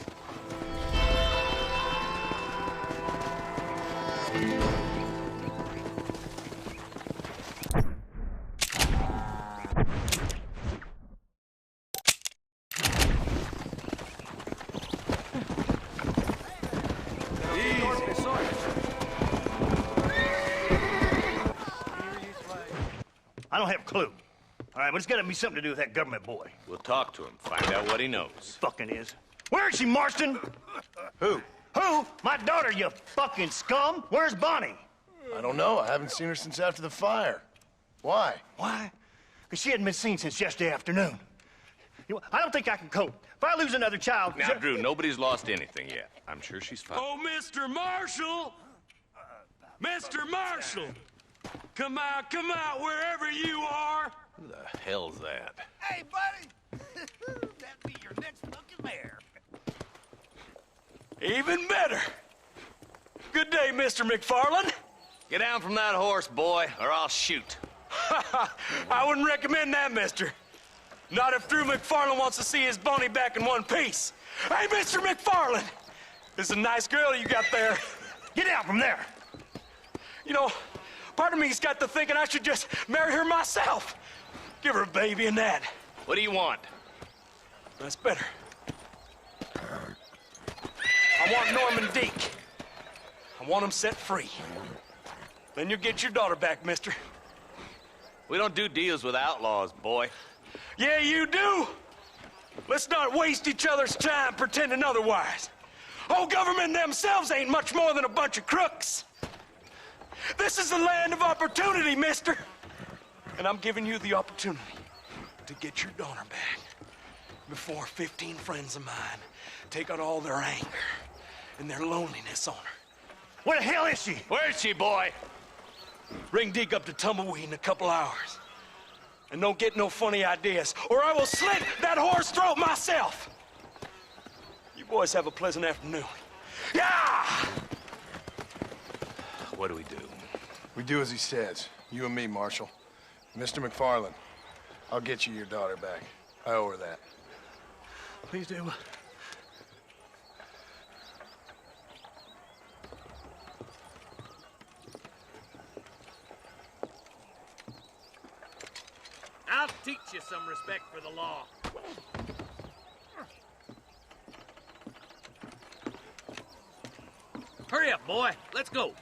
I don't have a clue. All right, but it's got to be something to do with that government boy. We'll talk to him, find out what he knows. Fucking is. Where is she, Marston? Who? Who? My daughter, you fucking scum. Where's Bonnie? I don't know. I haven't seen her since after the fire. Why? Why? Because she hadn't been seen since yesterday afternoon. You know, I don't think I can cope. If I lose another child... Now, Drew, nobody's lost anything yet. I'm sure she's fine. Oh, Mr. Marshall! Mr. Marshall! Come out, wherever you are! Who the hell's that? Hey, buddy! That'd be your next looking mare. Even better! Good day, Mr. McFarland. Get down from that horse, boy, or I'll shoot. I wouldn't recommend that, mister. Not if Drew McFarland wants to see his Boney back in one piece. Hey, Mr. McFarland! This is a nice girl you got there. Get out from there! You know, part of me's got to thinking I should just marry her myself. Give her a baby and that. What do you want? That's better. I want Norman Deek. I I want them set free. Then you'll get your daughter back, mister. We don't do deals with outlaws, boy. Yeah, you do. Let's not waste each other's time pretending otherwise. Old government themselves ain't much more than a bunch of crooks. This is the land of opportunity, mister. And I'm giving you the opportunity to get your daughter back before 15 friends of mine take out all their anger and their loneliness on her. Where the hell is she? Where is she, boy? Ring Deke up to Tumbleweed in a couple hours. And don't get no funny ideas, or I will slit that whore's throat myself. You boys have a pleasant afternoon. Yeah! What do we do? We do as he says. You and me, Marshal. Mr. McFarland, I'll get you your daughter back. I owe her that. Please do. I'll teach you some respect for the law. Hurry up, boy. Let's go.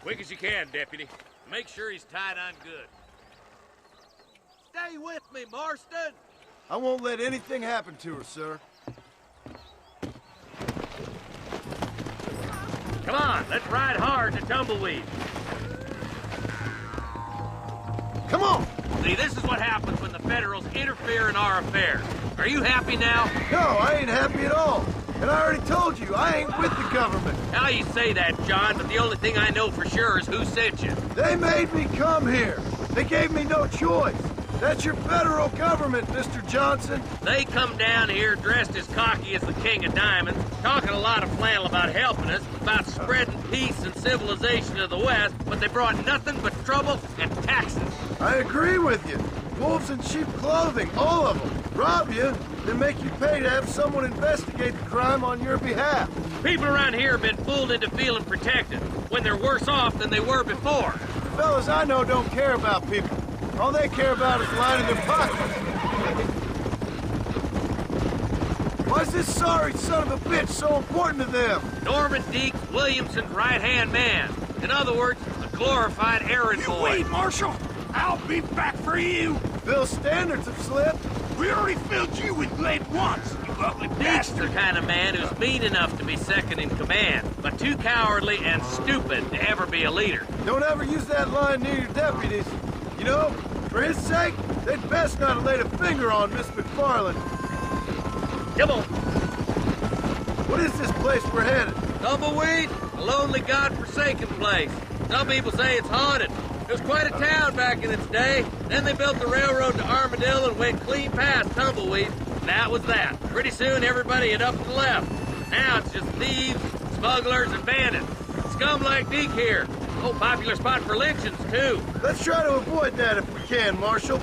Quick as you can, Deputy. Make sure he's tied on good. Stay with me, Marston. I won't let anything happen to her, sir. Come on, let's ride hard to Tumbleweed. Come on! See, this is what happens when the Federals interfere in our affairs. Are you happy now? No, I ain't happy at all. And I already told you, I ain't with the government. How you say that, John, but the only thing I know for sure is who sent you. They made me come here. They gave me no choice. That's your federal government, Mr. Johnson. They come down here dressed as cocky as the King of Diamonds, talking a lot of flannel about helping us, about spreading peace and civilization to the West, but they brought nothing but trouble and taxes. I agree with you. Wolves in sheep clothing, all of them. Rob you, then make you pay to have someone investigate the crime on your behalf. People around here have been fooled into feeling protected, when they're worse off than they were before. The fellas I know don't care about people. All they care about is lining their pockets. Why's this sorry son of a bitch so important to them? Norman Deke, Williamson's right-hand man. In other words, a glorified errand boy. Wait, Marshal! I'll be back for you! Bill's standards have slipped. We already filled you with lead once, you ugly Deke's bastard! the kind of man who's mean enough to be second in command, but too cowardly and stupid to ever be a leader. Don't ever use that line near your deputies. You know, for his sake, they'd best not have laid a finger on Miss McFarland. Come on. What is this place we're headed? Tumbleweed, a lonely, godforsaken place. Some people say it's haunted. It was quite a town back in its day. Then they built the railroad to Armadillo and went clean past Tumbleweed. And that was that. Pretty soon, everybody had up and left. Now it's just thieves, smugglers, and bandits. Scum like Deke here. Oh, popular spot for lynchings, too. Let's try to avoid that if we can, Marshal.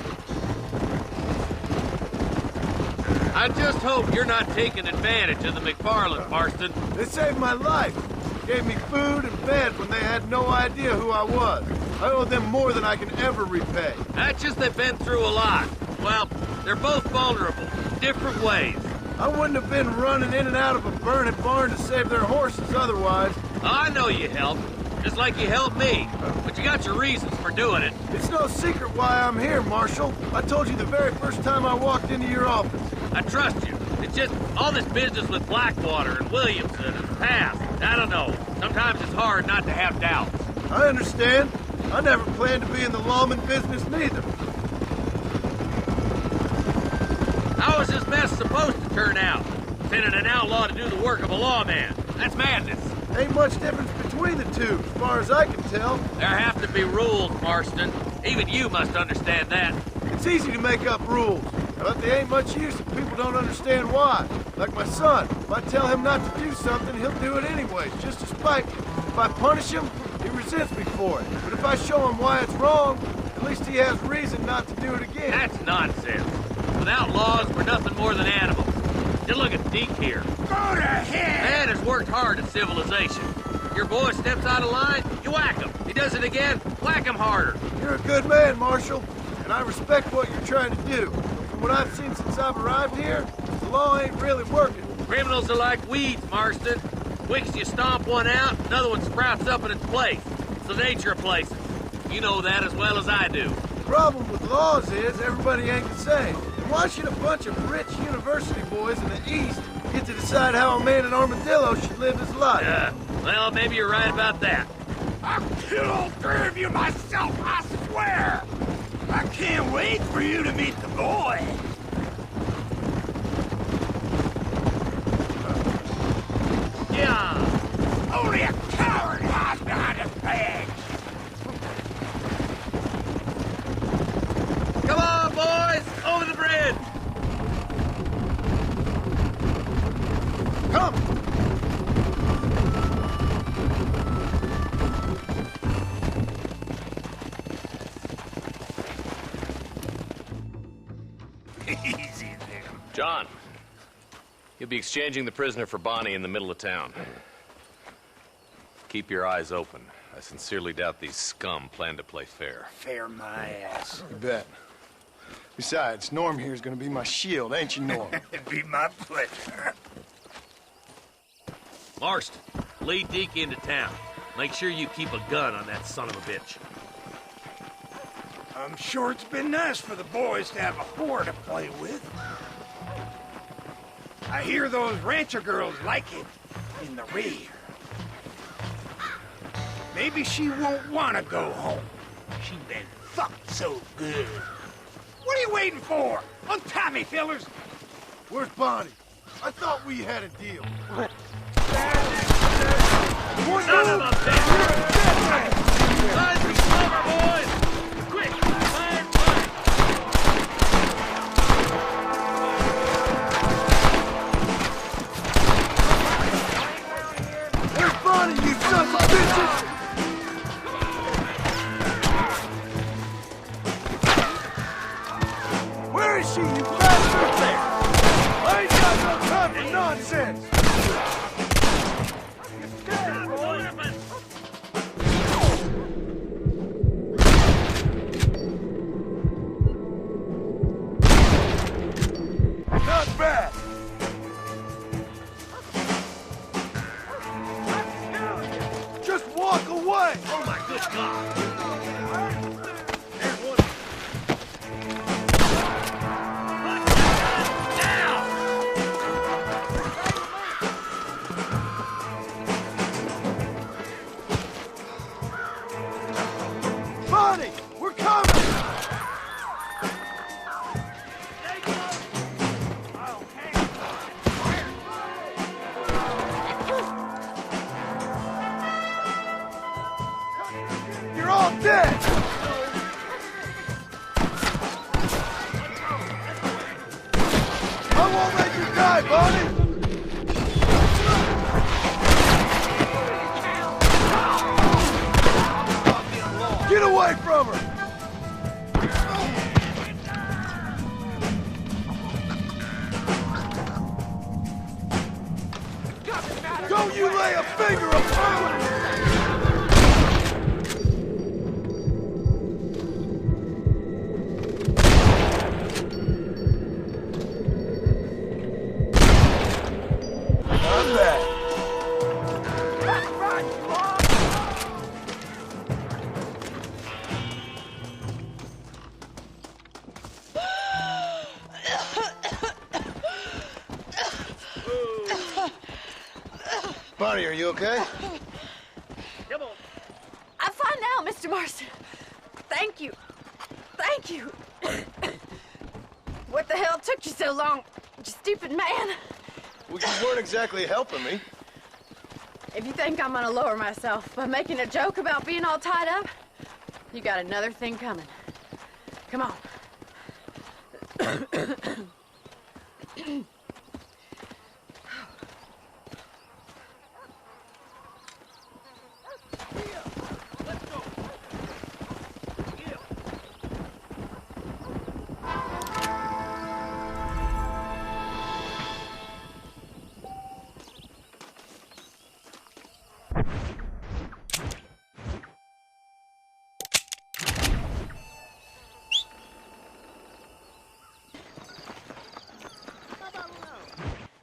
I just hope you're not taking advantage of the McFarland, Marston. They saved my life. Gave me food and bed when they had no idea who I was. I owe them more than I can ever repay. That's just they've been through a lot. Well, they're both vulnerable, different ways. I wouldn't have been running in and out of a burning barn to save their horses otherwise. I know you helped, just like you helped me. But you got your reasons for doing it. It's no secret why I'm here, Marshal. I told you the very first time I walked into your office. I trust you. It's just all this business with Blackwater and Williamson and past. I don't know. Sometimes it's hard not to have doubts. I understand. I never planned to be in the lawman business neither. How is this mess supposed to turn out? Sending an outlaw to do the work of a lawman. That's madness. Ain't much difference between the two, as far as I can tell. There have to be rules, Marston. Even you must understand that. It's easy to make up rules, but they ain't much use if people don't understand why. Like my son, if I tell him not to do something, he'll do it anyways, just to spite me. If I punish him, he resents me for it. But if I show him why it's wrong, at least he has reason not to do it again. That's nonsense. Without laws, we're nothing more than animals. Just look at Deke here. Go to hell! Man has worked hard at civilization. Your boy steps out of line, you whack him. He does it again, whack him harder. You're a good man, Marshal, and I respect what you're trying to do. From what I've seen since I've arrived here, the law ain't really working. Criminals are like weeds, Marston. Weeks you stomp one out, another one sprouts up in its place. It's the nature of places. You know that as well as I do. The problem with laws is everybody ain't the same. And why should a bunch of rich university boys in the East get to decide how a man in Armadillo should live his life? Well, maybe you're right about that. I'll kill all three of you myself, I swear! I can't wait for you to meet the boy! Yeah! Only a coward hides behind his bag! Come on, boys! Over the bridge! Come! Easy there. John, you'll be exchanging the prisoner for Bonnie in the middle of town. Keep your eyes open. I sincerely doubt these scum plan to play fair. Fair my ass. You bet. Besides, Norm here's gonna be my shield, ain't you, Norm? It'd be my pleasure. Marston, lead Deke into town. Make sure you keep a gun on that son of a bitch. I'm sure it's been nice for the boys to have a whore to play with. I hear those rancher girls like it in the rear. Maybe she won't want to go home. She's been fucked so good. What are you waiting for? Untie me, fellers. Where's Bonnie? I thought we had a deal. Son of a bitch! Rise for cover, boys! Quick! Fire! Where's Bonnie, you sons of bitches? Where is she, you bastard? I ain't got no time for nonsense! Not bad! Just walk away! Oh my good God! Bonnie, we're coming! You're all dead! I won't let you die, Bonnie! Get away from her! Don't you lay a finger upon her! I'm back. Bonnie, are you okay? I'm fine now, Mr. Marston. Thank you. Thank you. What the hell took you so long, you stupid man? Well, you weren't exactly helping me. If you think I'm gonna lower myself by making a joke about being all tied up, you got another thing coming. Come on.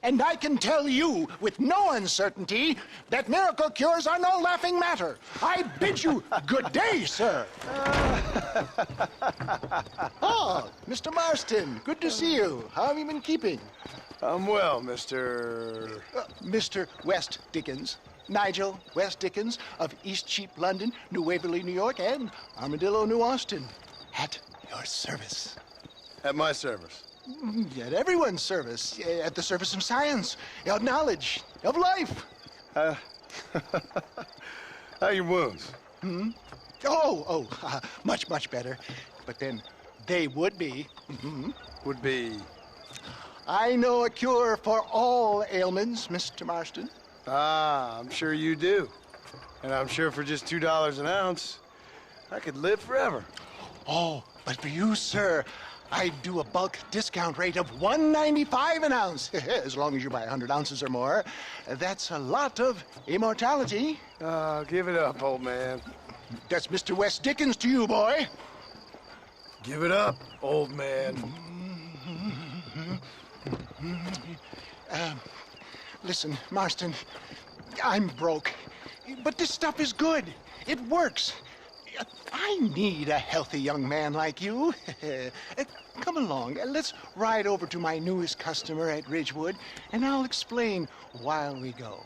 And I can tell you with no uncertainty that miracle cures are no laughing matter. I bid you good day, sir. Oh, Mr. Marston, good to see you. How have you been keeping? I'm well, Mr. Mr. West Dickens. Nigel West Dickens of East Cheap, London, New Waverly, New York, and Armadillo, New Austin. At your service. At my service? At everyone's service. At the service of science, of knowledge, of life. How are your wounds? Much, much better. But then they would be. Would be? I know a cure for all ailments, Mr. Marston. Ah, I'm sure you do. And I'm sure for just $2 an ounce, I could live forever. Oh, but for you, sir, I do a bulk discount rate of $1.95 an ounce. As long as you buy 100 ounces or more. That's a lot of immortality. Give it up, old man. That's Mr. West Dickens to you, boy. Give it up, old man. Listen, Marston, I'm broke. But this stuff is good. It works. I need a healthy young man like you. Come along, let's ride over to my newest customer at Ridgewood, and I'll explain while we go.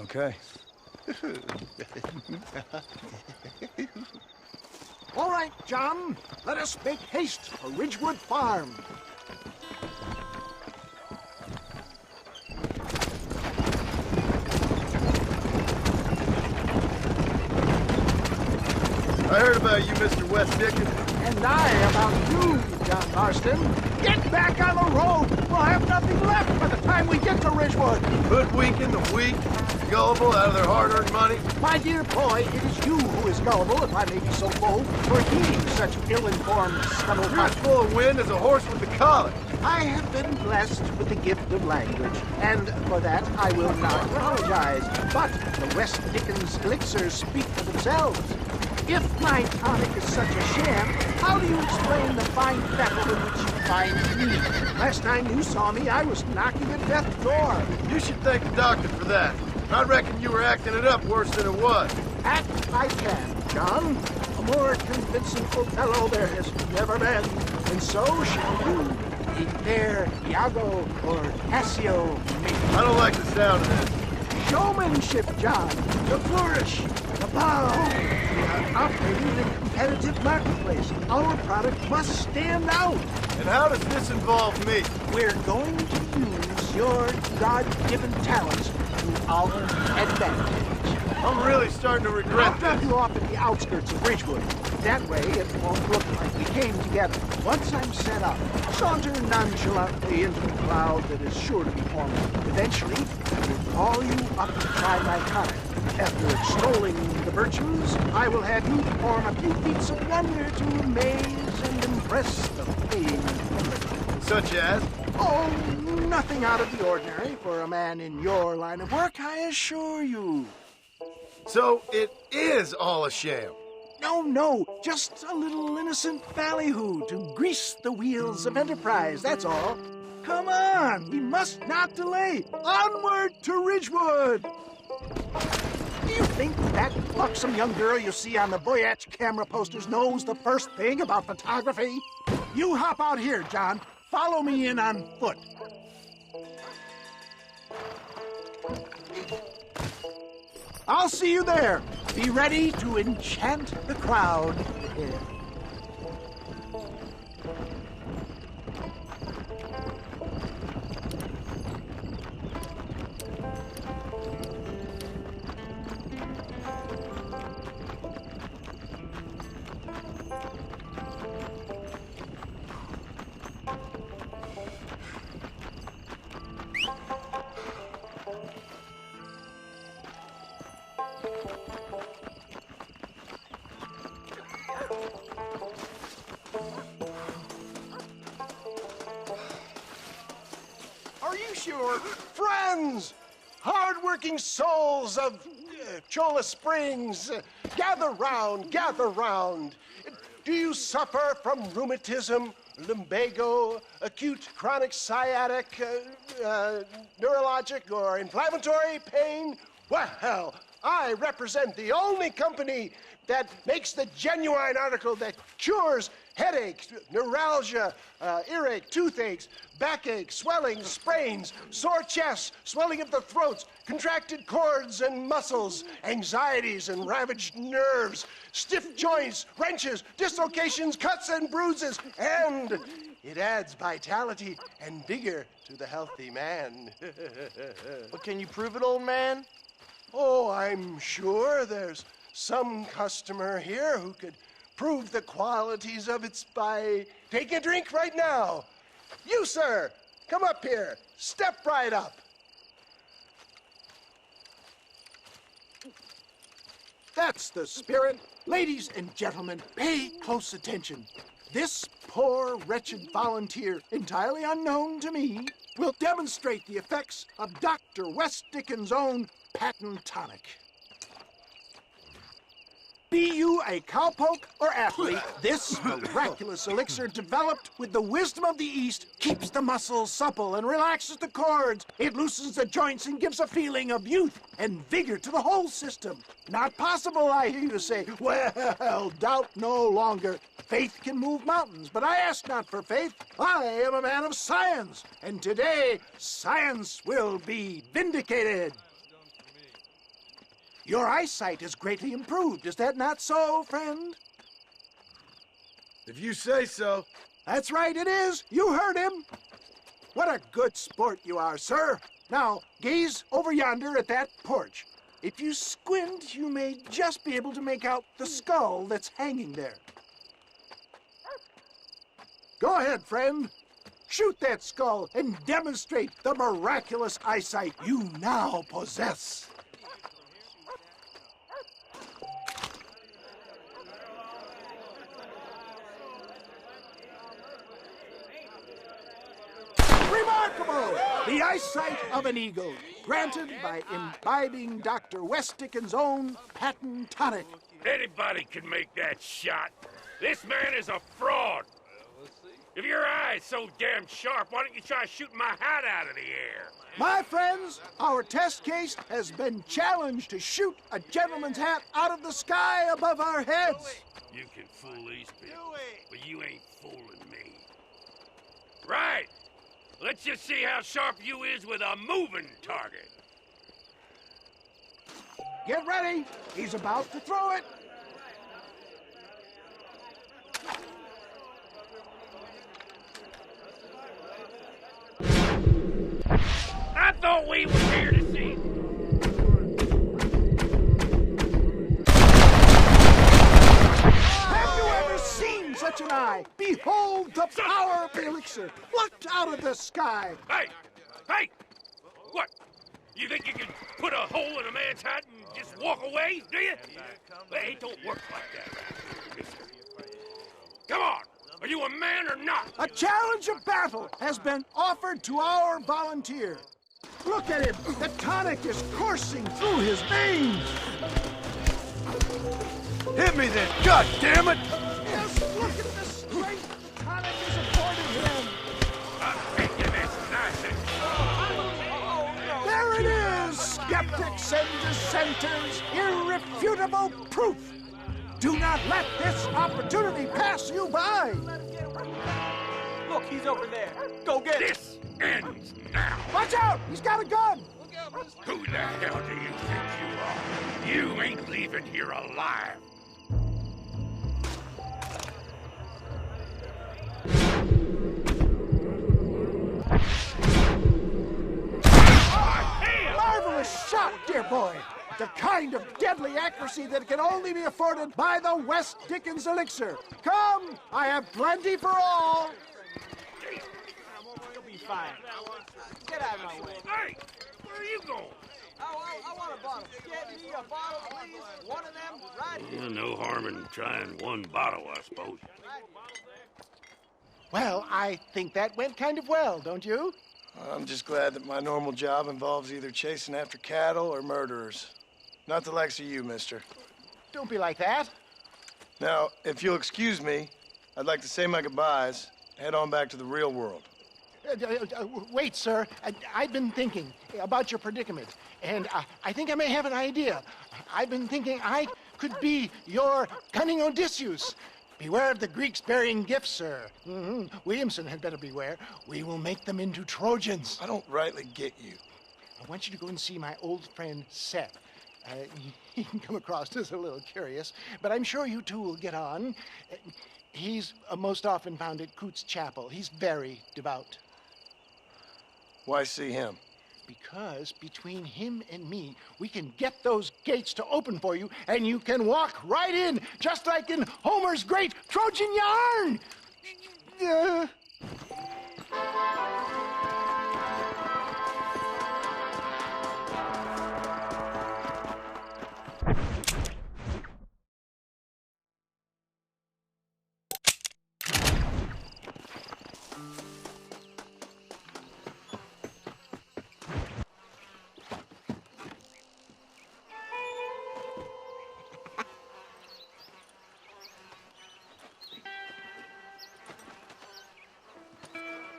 Okay. All right, John, let us make haste for Ridgewood Farm. I heard about you, Mr. West Dickens. And I about you, John Marston. Get back on the road! We'll have nothing left by the time we get to Ridgewood. Hoodwinking the weak, gullible out of their hard-earned money. My dear boy, it is you who is gullible, if I may be so bold, for heeding such ill-informed scuttlebutt. You're as full of wind as a horse with the collar. I have been blessed with the gift of language, and for that I will not apologize. But the West Dickens elixirs speak for themselves. If my tonic is such a sham, how do you explain the fine fettle in which you find me? Last time you saw me, I was knocking at death's door. You should thank the doctor for that. I reckon you were acting it up worse than it was. Act I can, John. A more convincing Othello there has never been. And so shall you. Either Iago or Cassio me. I don't like the sound of that. Showmanship, John. The flourish. The bow. We are operating in a competitive marketplace. Our product must stand out. And how does this involve me? We're going to use your God-given talents to our advantage. I'm really starting to regret I'll drop you off at the outskirts of Ridgewood. That way, it won't look like we came together. Once I'm set up, saunter nonchalantly into the cloud that is sure to be forming. Eventually, I will call you up to try my tonic. After extolling the virtues, I will have you perform a few feats of wonder to amaze and impress the paying public. Such as? Oh, nothing out of the ordinary for a man in your line of work, I assure you. So it is all a sham? No, just a little innocent ballyhoo to grease the wheels of enterprise, that's all. Come on, we must not delay. Onward to Ridgewood! Do you think that buxom young girl you see on the Voyage camera posters knows the first thing about photography? You hop out here, John. Follow me in on foot. I'll see you there. Be ready to enchant the crowd. Are you sure? Friends! Hard-working souls of Cholla Springs, gather round, gather round. Do you suffer from rheumatism, lumbago, acute chronic sciatic, neurologic, or inflammatory pain, well, I represent the only company that makes the genuine article that cures headaches, neuralgia, earache, toothaches, backache, swelling, sprains, sore chests, swelling of the throats, contracted cords and muscles, anxieties and ravaged nerves, stiff joints, wrenches, dislocations, cuts and bruises, and it adds vitality and vigor to the healthy man. But can you prove it, old man? Oh, I'm sure there's some customer here who could prove the qualities of it by taking a drink right now. You, sir, come up here. Step right up. That's the spirit. Ladies and gentlemen, pay close attention. This poor, wretched volunteer, entirely unknown to me, will demonstrate the effects of Dr. West Dickens' own patent tonic. Be you a cowpoke or athlete, this miraculous elixir developed with the wisdom of the East keeps the muscles supple and relaxes the cords. It loosens the joints and gives a feeling of youth and vigor to the whole system. Not possible, I hear you say. Well, doubt no longer. Faith can move mountains, but I ask not for faith. I am a man of science, and today science will be vindicated. Your eyesight is greatly improved. Is that not so, friend? If you say so. That's right, it is. You heard him. What a good sport you are, sir. Now, gaze over yonder at that porch. If you squint, you may just be able to make out the skull that's hanging there. Go ahead, friend. Shoot that skull and demonstrate the miraculous eyesight you now possess. Remarkable! The eyesight of an eagle, granted by imbibing Dr. West Dickens' own patent tonic. Anybody can make that shot. This man is a fraud. If your eye's so damn sharp, why don't you try shooting my hat out of the air? My friends, our test case has been challenged to shoot a gentleman's hat out of the sky above our heads. You can fool these people, but you ain't fooling me. Right. Let's just see how sharp you is with a moving target. Get ready. He's about to throw it. I thought we were here to see. Have you ever seen such an eye? Behold the power of the elixir, plucked out of the sky. Hey! Hey! What? You think you can put a hole in a man's hat and just walk away, do you? Hey, it don't work like that, mister. Come on! Are you a man or not? A challenge of battle has been offered to our volunteer. Look at him! The tonic is coursing through his veins! Hit me then, God damn it! Yes, look at the strength the tonic is affording him! There it is! Skeptics and dissenters, irrefutable proof! Do not let this opportunity pass you by! Look, he's over there. Go get him. This ends now. Watch out! He's got a gun! Who the hell do you think you are? You ain't leaving here alive. Marvelous shot, dear boy! The kind of deadly accuracy that can only be afforded by the West Dickens elixir. Come, I have plenty for all. You'll be fine. Get out of my way. Hey, where are you going? I want a bottle. Get me a bottle, please. One of them, right here. Well, no harm in trying one bottle, I suppose. Well, I think that went kind of well, don't you? I'm just glad that my normal job involves either chasing after cattle or murderers. Not the likes of you, mister. Don't be like that. Now, if you'll excuse me, I'd like to say my goodbyes Head on back to the real world. Wait, sir. I've been thinking about your predicament, and I think I may have an idea. I've been thinking I could be your cunning Odysseus. Beware of the Greeks burying gifts, sir. Williamson had better beware. We will make them into Trojans. I don't rightly get you. I want you to go and see my old friend Seth. He can come across as a little curious, but I'm sure you two will get on. He's most often found at Coots Chapel. He's very devout. Why see him? Because between him and me, we can get those gates to open for you, and you can walk right in, just like in Homer's great Trojan yarn!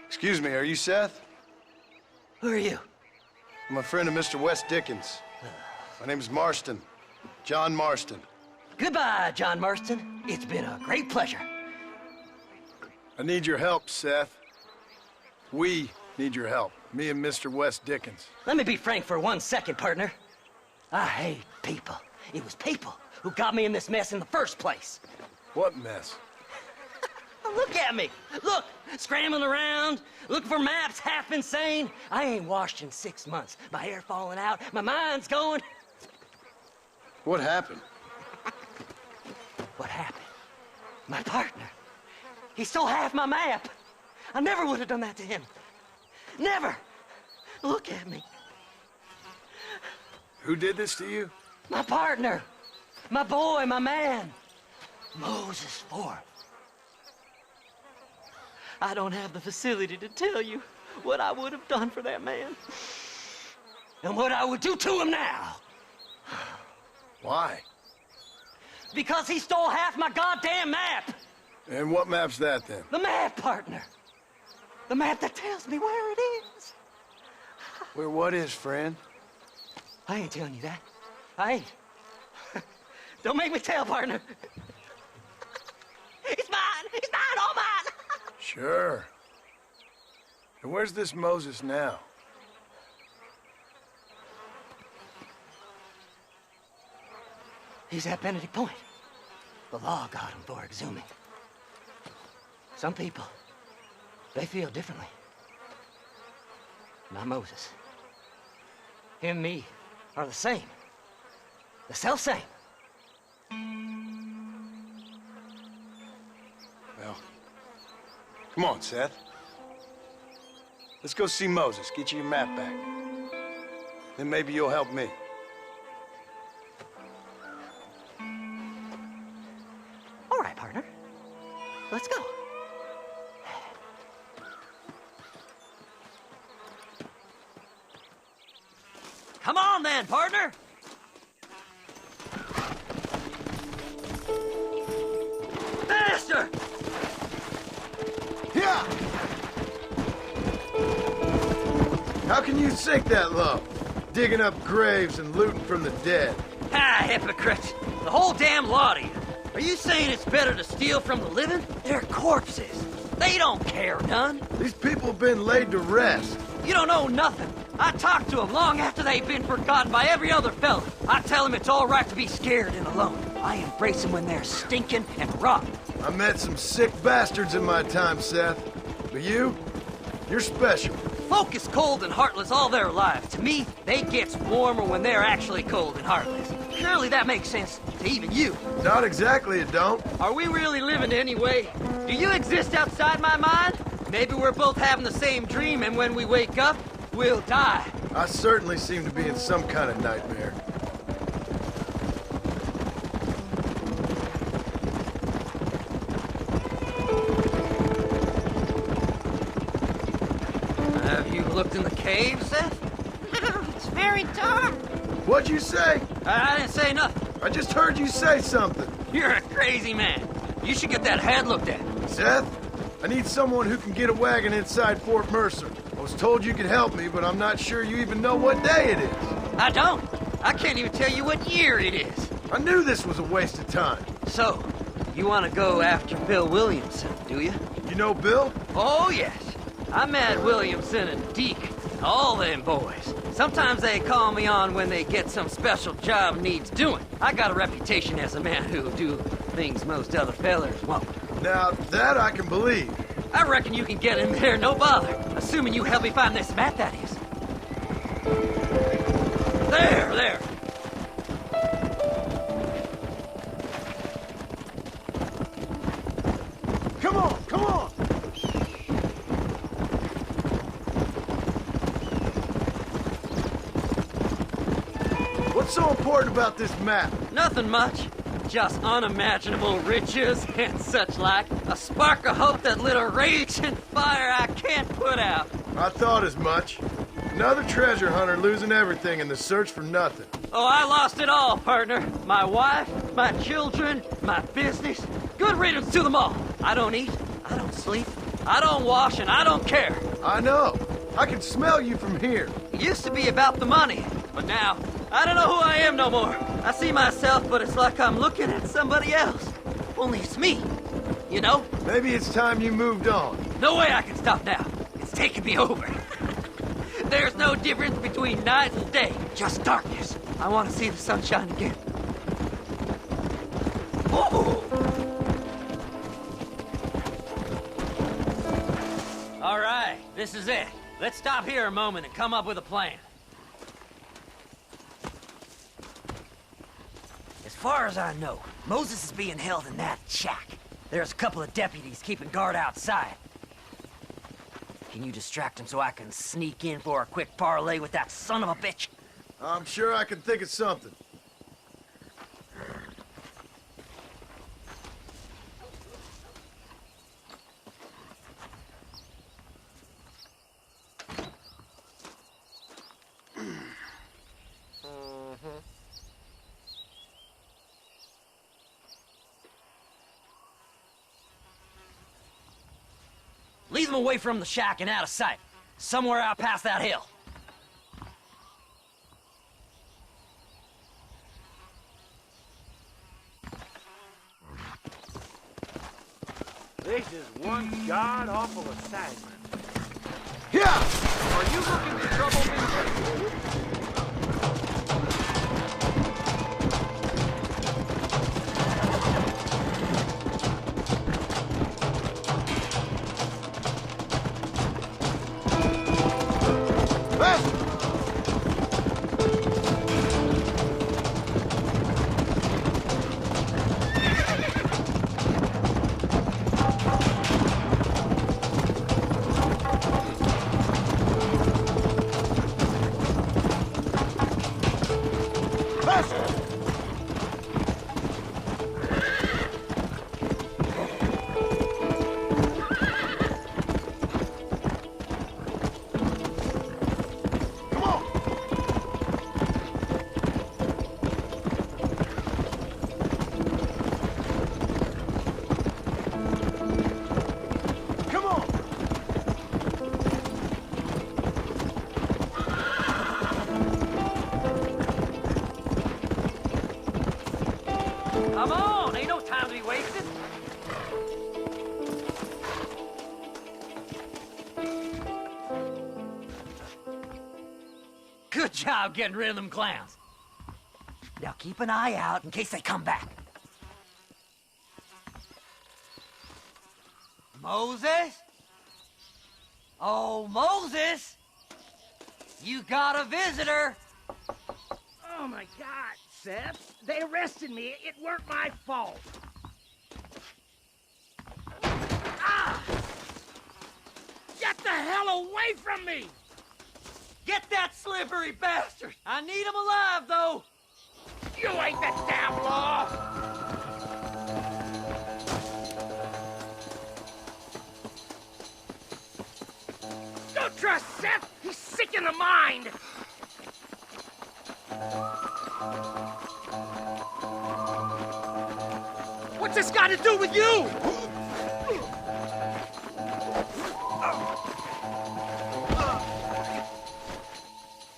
Excuse me, are you Seth? Who are you? I'm a friend of Mr. Wes Dickens. My name is Marston. John Marston. Goodbye, John Marston. It's been a great pleasure. I need your help, Seth. We need your help. Me and Mr. Wes Dickens. Let me be frank for 1 second, partner. I hate people. It was people who got me in this mess in the first place. What mess? Look at me. Look, scrambling around, looking for maps, half insane. I ain't washed in 6 months. My hair falling out, my mind's going. What happened? What happened? My partner. He stole half my map. I never would have done that to him. Never. Look at me. Who did this to you? My partner. My boy, my man. Moses Forth. I don't have the facility to tell you what I would have done for that man. And what I would do to him now. Why? Because he stole half my goddamn map. And what map's that, then? The map, partner. The map that tells me where it is. Where what is, friend? I ain't telling you that. I ain't. Don't make me tell, partner. It's mine. It's mine, all mine. Sure. And where's this Moses now? He's at Benedict Point. The law got him for exhuming. Some people, they feel differently. Not Moses. Him and me are the same. The self-same. Well, come on, Seth. Let's go see Moses, get you your map back. Then maybe you'll help me. All right, partner. Let's go. Come on then, partner. Faster! Yeah! How can you sink that low? Digging up graves and looting from the dead. Ah, hypocrite. The whole damn lot of you. Are you saying it's better to steal from the living? They're corpses. They don't care none. These people have been laid to rest. You don't know nothing. I talk to them long after they've been forgotten by every other fella. I tell them it's all right to be scared and alone. I embrace them when they're stinking and rotten. I met some sick bastards in my time, Seth. But you're special. Folk is cold and heartless all their lives. To me, they gets warmer when they're actually cold and heartless. Surely that makes sense to even you. Not exactly, it don't. Are we really living anyway? Do you exist outside my mind? Maybe we're both having the same dream, and when we wake up, we'll die. I certainly seem to be in some kind of nightmare. Have you looked in the cave, Seth? It's very dark. What'd you say? I didn't say nothing. I just heard you say something. You're a crazy man. You should get that head looked at. Seth, I need someone who can get a wagon inside Fort Mercer. I was told you could help me, but I'm not sure you even know what day it is. I don't. I can't even tell you what year it is. I knew this was a waste of time. So, you want to go after Bill Williamson, do you? You know Bill? Oh, yes. I met Williamson and Deke, all them boys. Sometimes they call me on when they get some special job needs doing. I got a reputation as a man who'll do things most other fellers won't. Now, that I can believe. I reckon you can get in there, no bother. Assuming you help me find this map, that is. There. Come on! What's so important about this map? Nothing much. Just unimaginable riches and such like. A spark of hope that lit a raging fire I can't put out. I thought as much. Another treasure hunter losing everything in the search for nothing. Oh, I lost it all, partner. My wife, my children, my business. Good riddance to them all. I don't eat, I don't sleep, I don't wash, and I don't care. I know. I can smell you from here. It used to be about the money, but now, I don't know who I am no more. I see myself, but it's like I'm looking at somebody else. Only it's me, you know? Maybe it's time you moved on. No way I can stop now. It's taking me over. There's no difference between night and day, just darkness. I want to see the sunshine again. Whoa! All right, this is it. Let's stop here a moment and come up with a plan. As far as I know, Moses is being held in that shack. There's a couple of deputies keeping guard outside. Can you distract him so I can sneak in for a quick parlay with that son of a bitch? I'm sure I can think of something. Lead them away from the shack and out of sight. Somewhere out past that hill. This is one god-awful assignment. Yeah! Are you looking for trouble, Mister? Come on, ain't no time to be wasted. Good job getting rid of them clowns. Now keep an eye out in case they come back. Moses? Oh, Moses! You got a visitor! Oh my God, Seth. They arrested me. It weren't my fault. Ah! Get the hell away from me! Get that slippery bastard! I need him alive, though! You ain't the damn law! Don't trust Seth! He's sick in the mind! What's this got to do with you?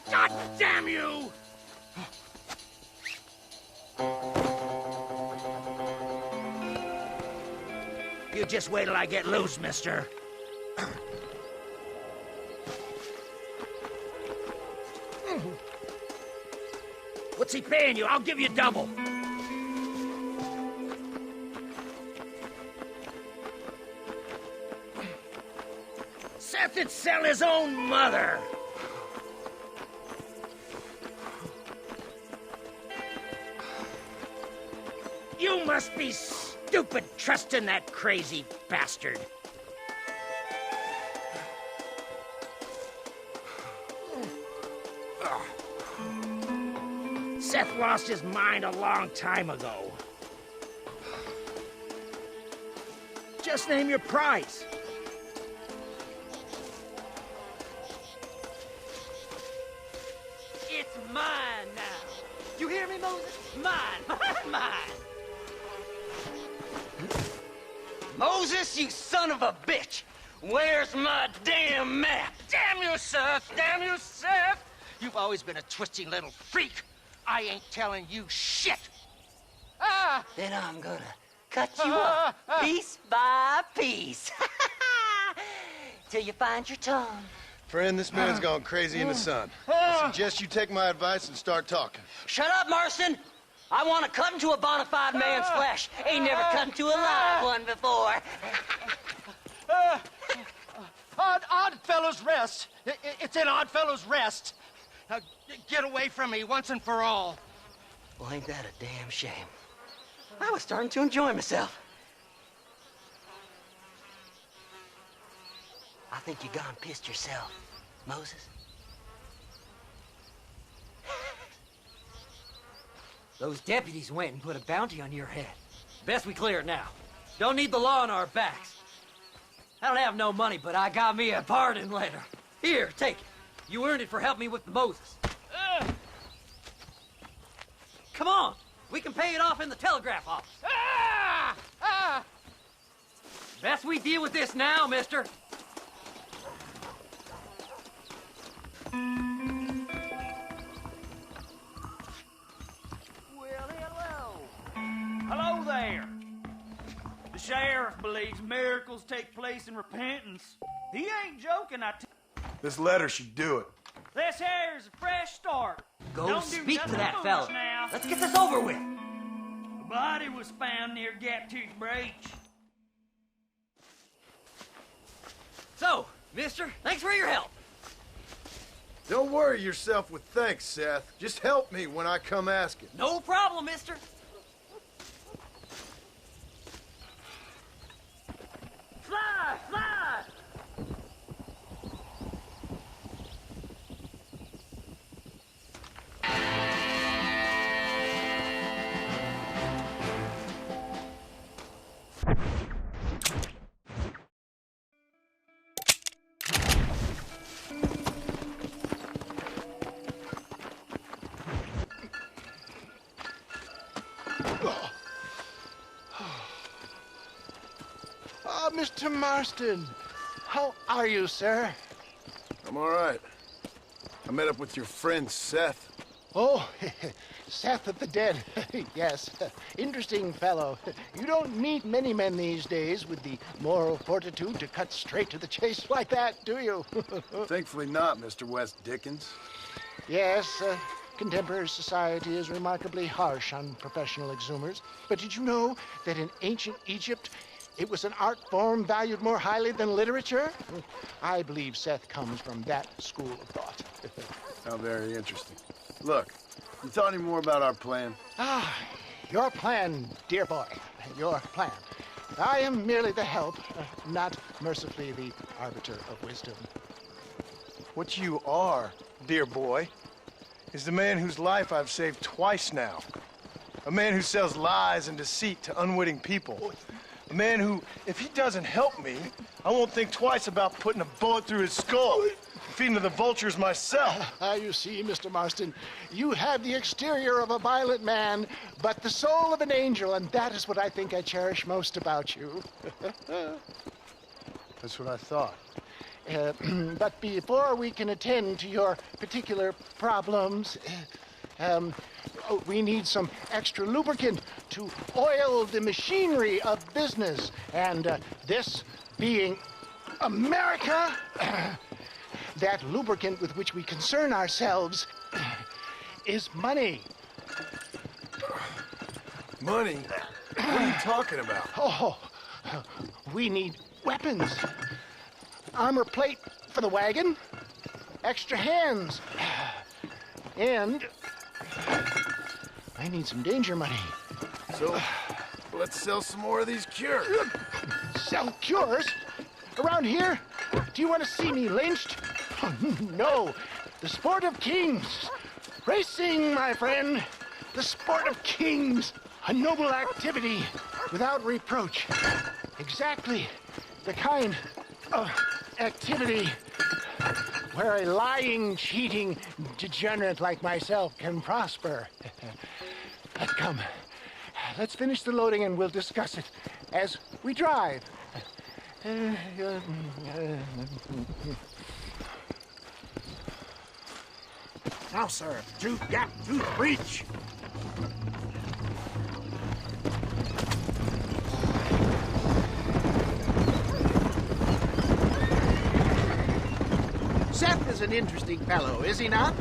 God damn you! You just wait till I get loose, mister. What's he paying you? I'll give you double. Seth would sell his own mother. You must be stupid trusting that crazy bastard. Seth lost his mind a long time ago. Just name your price. It's mine now. You hear me, Moses? Mine. Mine. Moses, you son of a bitch! Where's my damn map? Damn you, Seth! Damn you, Seth! You've always been a twisty little freak. I ain't telling you shit. Ah! Then I'm gonna cut you up piece by piece. Till you find your tongue. Friend, this man's gone crazy in the sun. I suggest you take my advice and start talking. Shut up, Marston! I want to cut into a bona fide man's flesh. Ain't never cut into a live one before. Oddfellows Rest. It's in Oddfellows Rest. Now, get away from me once and for all. Well, ain't that a damn shame? I was starting to enjoy myself. I think you gone pissed yourself, Moses. Those deputies went and put a bounty on your head. Best we clear it now. Don't need the law on our backs. I don't have no money, but I got me a pardon letter. Here, take it. You earned it for helping me with the Moses. Come on. We can pay it off in the telegraph office. Best we deal with this now, mister. Hello there. The sheriff believes miracles take place in repentance. He ain't joking, This letter should do it. This here is a fresh start. Go Don't do speak to nothing that foolish fella. now. Let's get this over with. The body was found near Gaptooth Breach. So, mister, thanks for your help. Don't worry yourself with thanks, Seth. Just help me when I come asking. No problem, mister. Fly, fly! Mr. Marston, how are you, sir? I'm all right. I met up with your friend, Seth. Oh, Seth of the Dead. Yes, interesting fellow. You don't meet many men these days with the moral fortitude to cut straight to the chase like that, do you? Thankfully not, Mr. West Dickens. Yes, contemporary society is remarkably harsh on professional exhumers. But did you know that in ancient Egypt, it was an art form valued more highly than literature? I believe Seth comes from that school of thought. How very interesting. Look, you thought any more about our plan? Ah, your plan, dear boy. Your plan. I am merely the help, not mercifully the arbiter of wisdom. What you are, dear boy, is the man whose life I've saved twice now. A man who sells lies and deceit to unwitting people. A man who, if he doesn't help me, I won't think twice about putting a bullet through his skull, feeding to the vultures myself. You see, Mr. Marston, you have the exterior of a violent man, but the soul of an angel, and that is what I think I cherish most about you. That's what I thought. But before we can attend to your particular problems, we need some extra lubricant to oil the machinery of business. And this being America, that lubricant with which we concern ourselves is money. Money? What are you talking about? Oh, we need weapons. Armor plate for the wagon, extra hands, and I need some danger money. So, let's sell some more of these cures. Sell cures? Around here? Do you want to see me lynched? Oh, no. The sport of kings. Racing, my friend. The sport of kings. A noble activity without reproach. Exactly the kind of activity where a lying, cheating degenerate like myself can prosper. But come, let's finish the loading and we'll discuss it as we drive. Now, sir, tooth gap, tooth breach. Seth is an interesting fellow, is he not?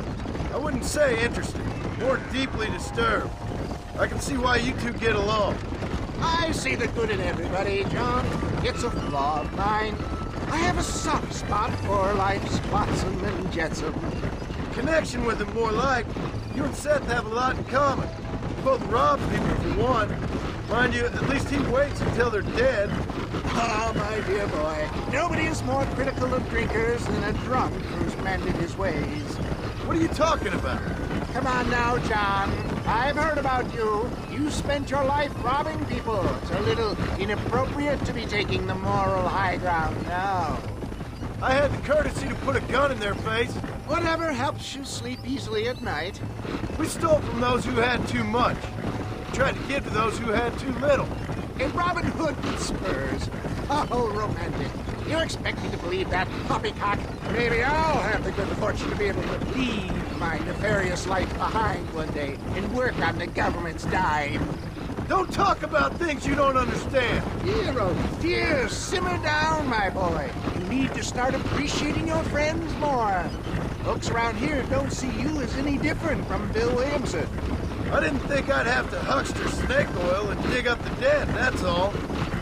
I wouldn't say interesting, more deeply disturbed. I can see why you two get along. I see the good in everybody, John. It's a flaw of mine. I have a soft spot for life's flotsam and jetsam. Connection with him, more like. You and Seth have a lot in common. You both rob people for one. Mind you, at least he waits until they're dead. Ah, my dear boy, nobody is more critical of drinkers than a drunk who's mended his ways. What are you talking about? Come on now, John. I've heard about you. You spent your life robbing people. It's a little inappropriate to be taking the moral high ground now. I had the courtesy to put a gun in their face. Whatever helps you sleep easily at night. We stole from those who had too much. We tried to give to those who had too little. A Robin Hood with spurs. Oh, romantic. You expect me to believe that poppycock? Maybe I'll have the good fortune to be able to leave my nefarious life behind one day and work on the government's dime. Don't talk about things you don't understand. Dear, simmer down, my boy. You need to start appreciating your friends more. Folks around here don't see you as any different from Bill Williamson. I didn't think I'd have to huckster snake oil and dig up the dead, that's all.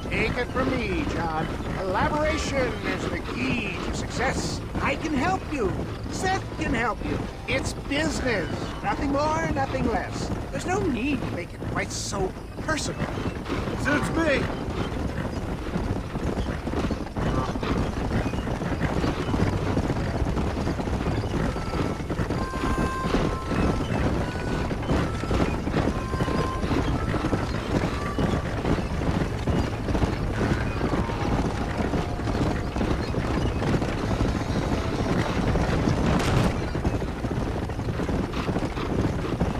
Take it from me, John. Collaboration is the key to success. I can help you. Seth can help you. It's business. Nothing more, nothing less. There's no need to make it quite so personal. Suits me.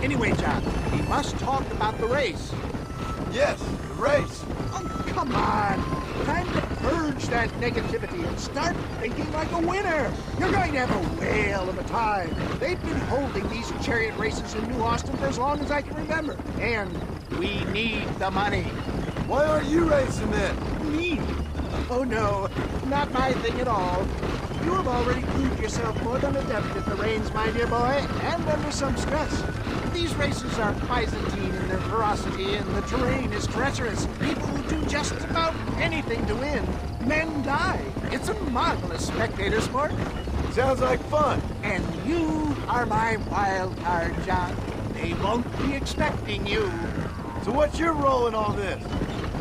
Anyway, John, we must talk about the race. Yes, the race. Oh, come on. Time to purge that negativity and start thinking like a winner. You're going to have a whale of a time. They've been holding these chariot races in New Austin for as long as I can remember. And we need the money. Why aren't you racing then? Me? Oh, no. Not my thing at all. You have already proved yourself more than adept at the reins, my dear boy, and under some stress. These races are Byzantine in their ferocity, and the terrain is treacherous. People will do just about anything to win. Men die. It's a marvelous spectator sport. Sounds like fun. And you are my wild card, John. They won't be expecting you. So what's your role in all this?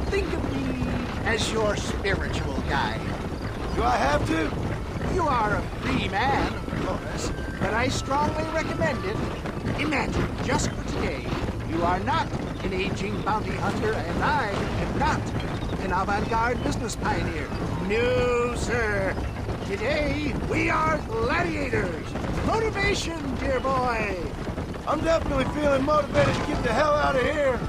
Think of me as your spiritual guide. Do I have to? You are a free man, of course, but I strongly recommend it. Imagine, just for today, you are not an aging bounty hunter, and I am not an avant-garde business pioneer. No, sir. Today, we are gladiators. Motivation, dear boy. I'm definitely feeling motivated to get the hell out of here.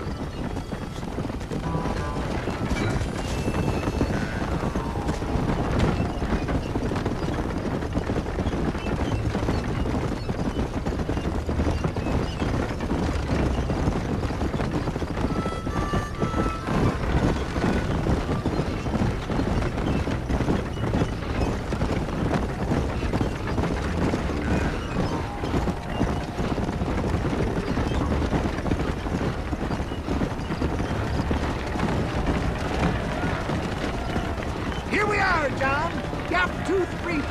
Sawtooth Breach.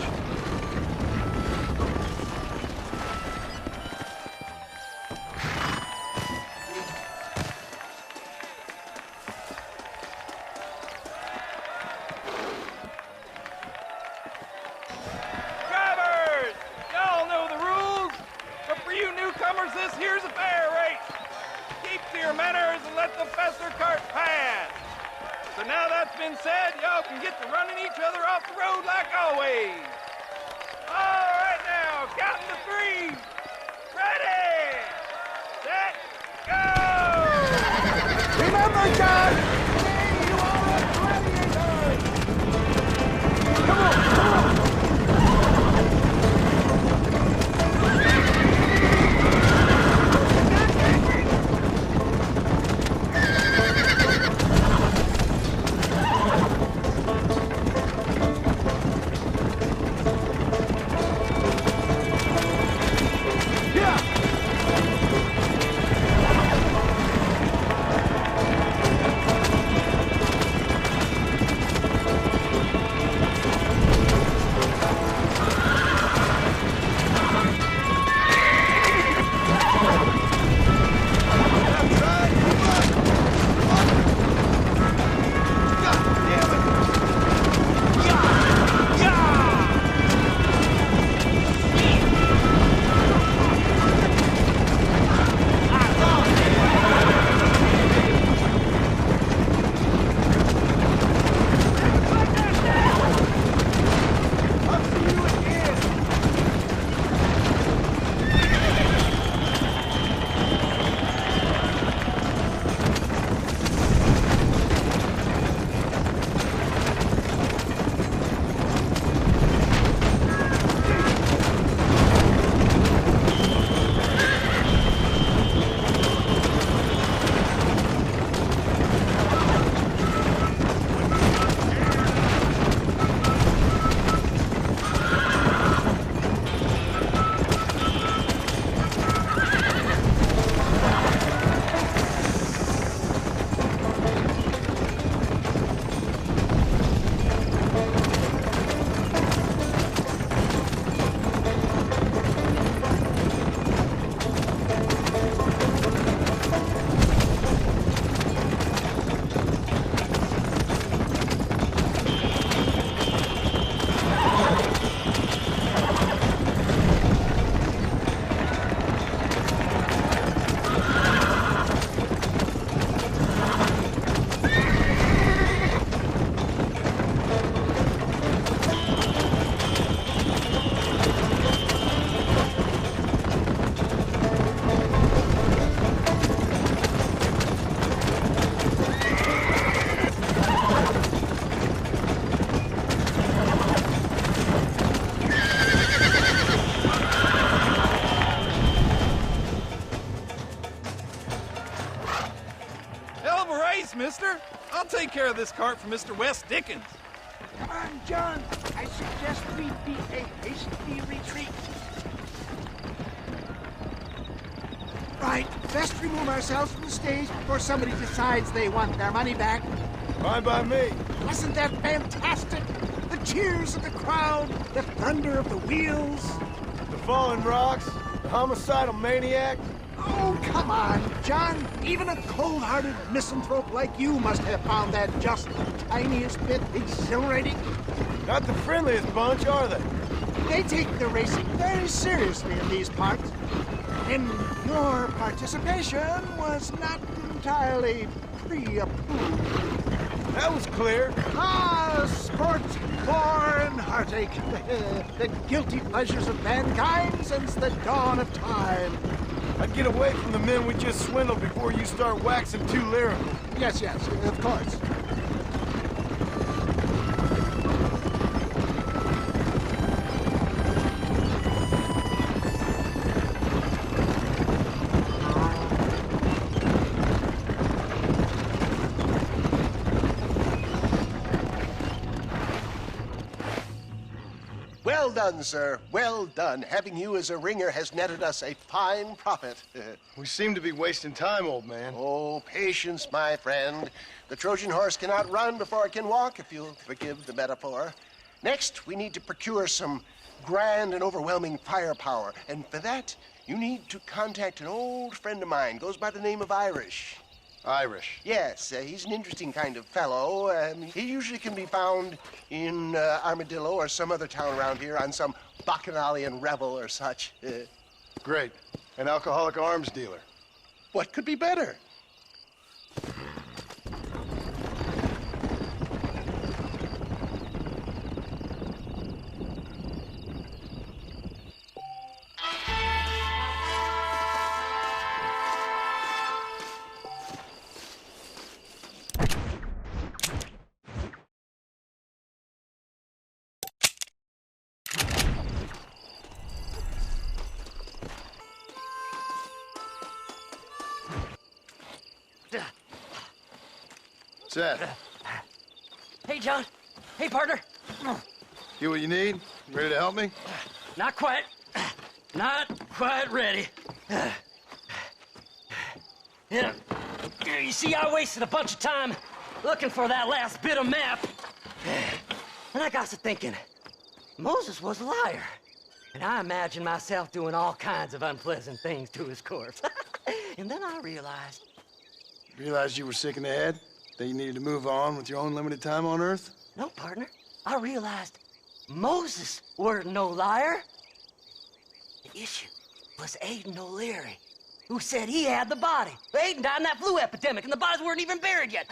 Drivers! Y'all know the rules, but for you newcomers, this here's a fair race. Keep to your manners and let the Fester cart pass. So now that's been said, y'all can get to running each other off the road like always. All right now, counting to 3. Ready, set, go! Remember, John, today you are a gladiator. Come on, come on. Mister. I'll take care of this cart for Mr. West Dickens. Come on, John. I suggest we beat a hasty retreat. Right, best remove ourselves from the stage before somebody decides they want their money back. Fine by me. Wasn't that fantastic? The cheers of the crowd, the thunder of the wheels. The falling rocks, the homicidal maniac. Oh, come on, John. Even a cold-hearted misanthrope like you must have found that just the tiniest bit exhilarating. Not the friendliest bunch, are they? They take the racing very seriously in these parts. And your participation was not entirely pre-approved. That was clear. Ah, sport, war, and heartache. The guilty pleasures of mankind since the dawn of time. I'd get away from the men we just swindled before you start waxing too lyrical. Yes, of course. Well done, sir. Well done. Having you as a ringer has netted us a fine profit. We seem to be wasting time, old man. Oh, patience, my friend. The Trojan horse cannot run before it can walk, if you'll forgive the metaphor. Next, we need to procure some grand and overwhelming firepower. And for that, you need to contact an old friend of mine. Goes by the name of Irish. Irish? Yes, he's an interesting kind of fellow. He usually can be found in Armadillo or some other town around here on some bacchanalian revel or such. Great. An alcoholic arms dealer. What could be better? Seth. Hey, John. Hey, partner. You what you need? Ready to help me? Not quite. Not quite ready. You see, I wasted a bunch of time looking for that last bit of map. And I got to thinking, Moses was a liar. And I imagined myself doing all kinds of unpleasant things to his corpse. And then I realized... Realized you were sick in the head? That you needed to move on with your own limited time on Earth? No, partner. I realized Moses weren't no liar. The issue was Aiden O'Leary, who said he had the body. Aiden died in that flu epidemic, and the bodies weren't even buried yet.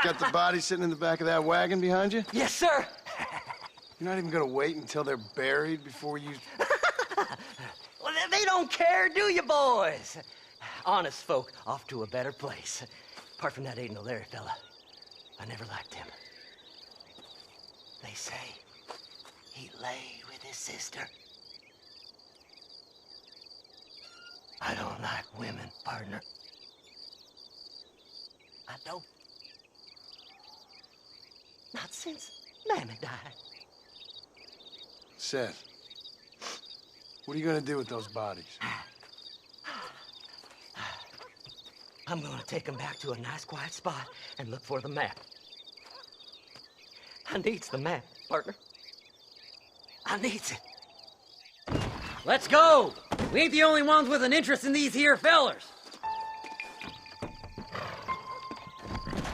Got the body sitting in the back of that wagon behind you? Yes, sir. You're not even gonna wait until they're buried before you... Well, they don't care, do you, boys? Honest folk off to a better place. Apart from that Aiden O'Leary fella, I never liked him. They say he lay with his sister. I don't like women, partner. I don't. Not since Mammy died. Seth, what are you gonna do with those bodies? I'm gonna take them back to a nice quiet spot and look for the map. I needs the map, partner. I needs it. Let's go! We ain't the only ones with an interest in these here fellers.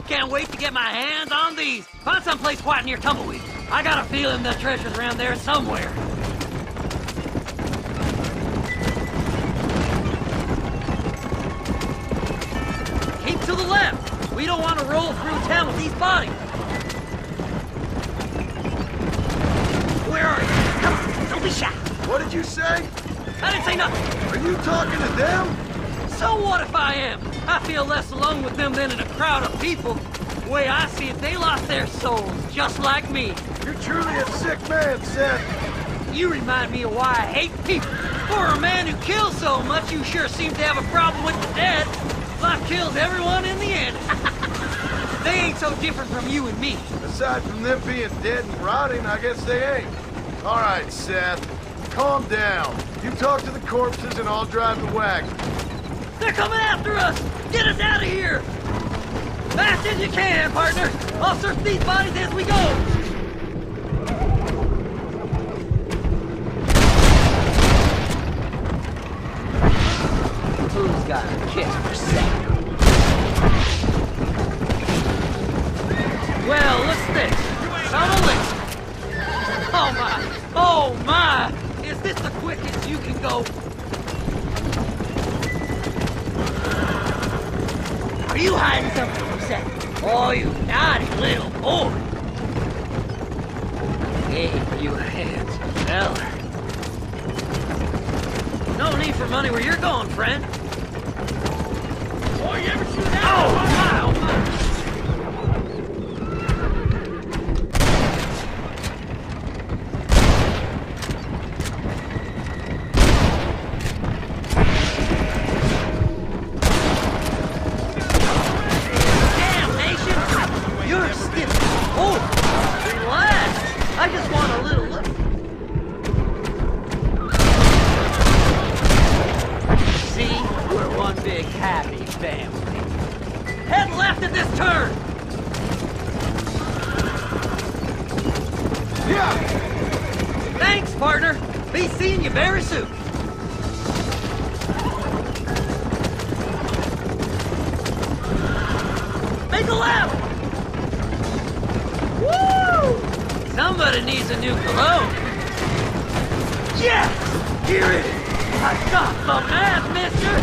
Can't wait to get my hands on these. Find someplace quiet near Tumbleweed. I got a feeling the treasure's around there somewhere. Keep to the left. We don't want to roll through town with these bodies. Where are you? Come on, don't be shy. What did you say? I didn't say nothing. Are you talking to them? So what if I am? I feel less alone with them than in a crowd of people. The way I see it, they lost their souls, just like me. You're truly a sick man, Seth. You remind me of why I hate people. For a man who kills so much, you sure seem to have a problem with the dead. Life kills everyone in the end. They ain't so different from you and me. Aside from them being dead and rotting, I guess they ain't. All right, Seth. Calm down. You talk to the corpses and I'll drive the wagon. They're coming after us! Get us out of here! Fast as you can, partner! I'll search these bodies as we go! Who's got a kiss for Seth? Well, what's this? Not a lick. Oh my! Oh my! Is this the quickest you can go? Are you hiding something from Seth? Oh, you naughty little boy! Gave you a handsome fella. No need for money where you're going, friend. Oh, you ever see that? Oh my! Oh my! partner. Be seeing you very soon. Make a left! Woo! Somebody needs a new cologne. Yes! Here it is! I got some ass, mister!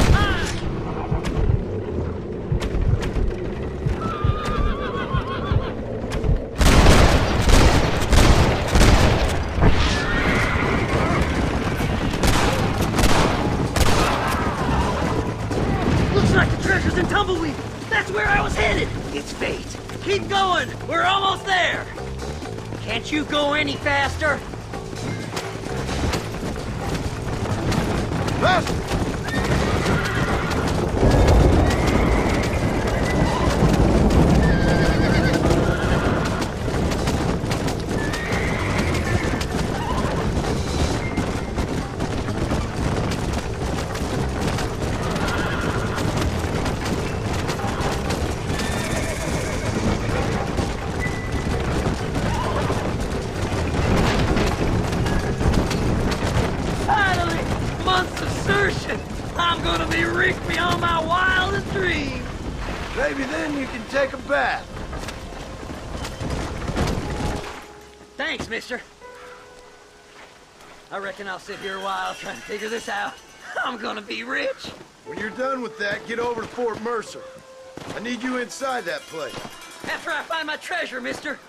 Looks like the treasure's in Tumbleweed. That's where I was headed. It's fate. Keep going. We're almost there. Can't you go any faster? Faster! I'm gonna be rich beyond my wildest dreams. Maybe then you can take a bath. Thanks, mister. I reckon I'll sit here a while trying to figure this out. I'm gonna be rich. When you're done with that, get over to Fort Mercer. I need you inside that place. After I find my treasure, mister.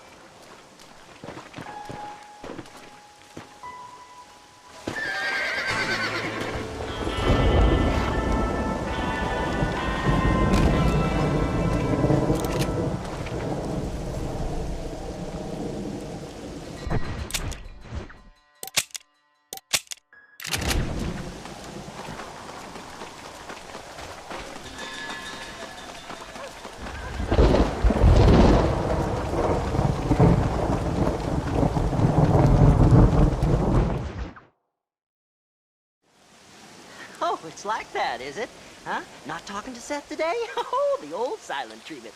Oh, it's like that, is it? Huh? Not talking to Seth today? Oh, the old silent treatment.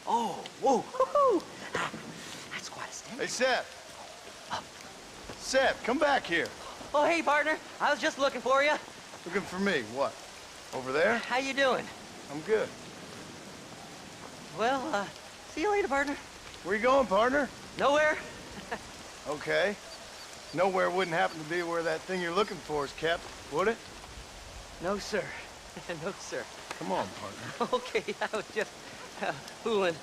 Oh, whoa, woo-hoo. That's quite a stench. Hey, Seth. Seth, come back here. Oh, hey, partner. I was just looking for you. Looking for me? What? Over there? How you doing? I'm good. Well, see you later, partner. Where you going, partner? Nowhere. Okay. Nowhere wouldn't happen to be where that thing you're looking for is kept, would it? No, sir. No, sir. Come on, partner. Okay, I was just fooling.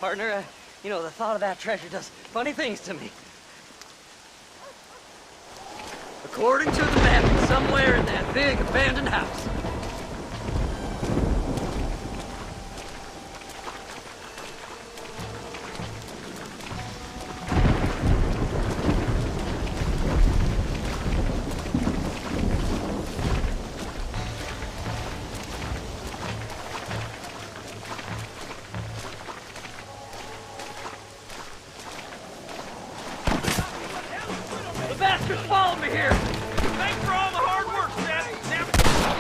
Partner, you know, the thought of that treasure does funny things to me. According to the map, it's somewhere in that big abandoned house. The bastards followed me here! Thanks for all the hard work, Seth. Now,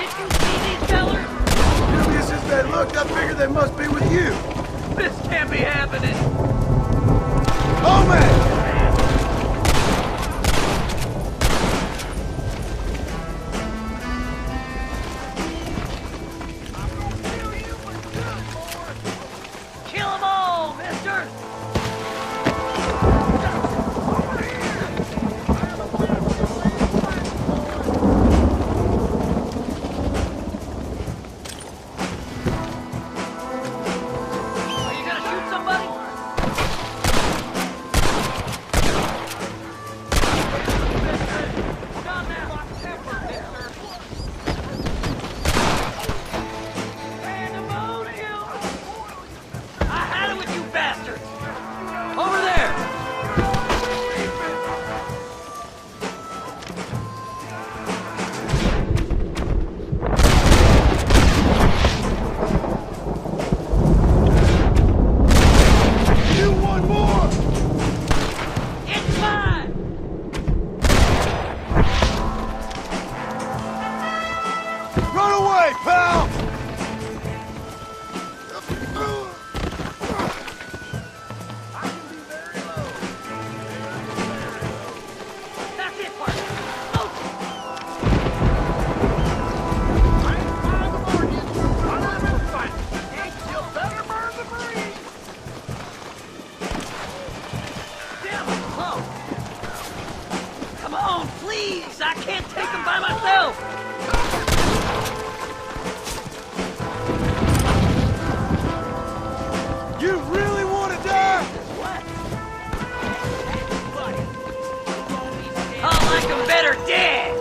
Did you see these fellers? Dubious as they looked, I figured they must be with you. This can't be happening. Oh, man! Kill them all, mister! Are you gonna shoot somebody? Calm down. Pandemonium! I had it with you bastards! Over there! You want more? It's mine! Run away, pal! That's it, partner! Please, I can't take them by myself! You really want to die? I like them better dead!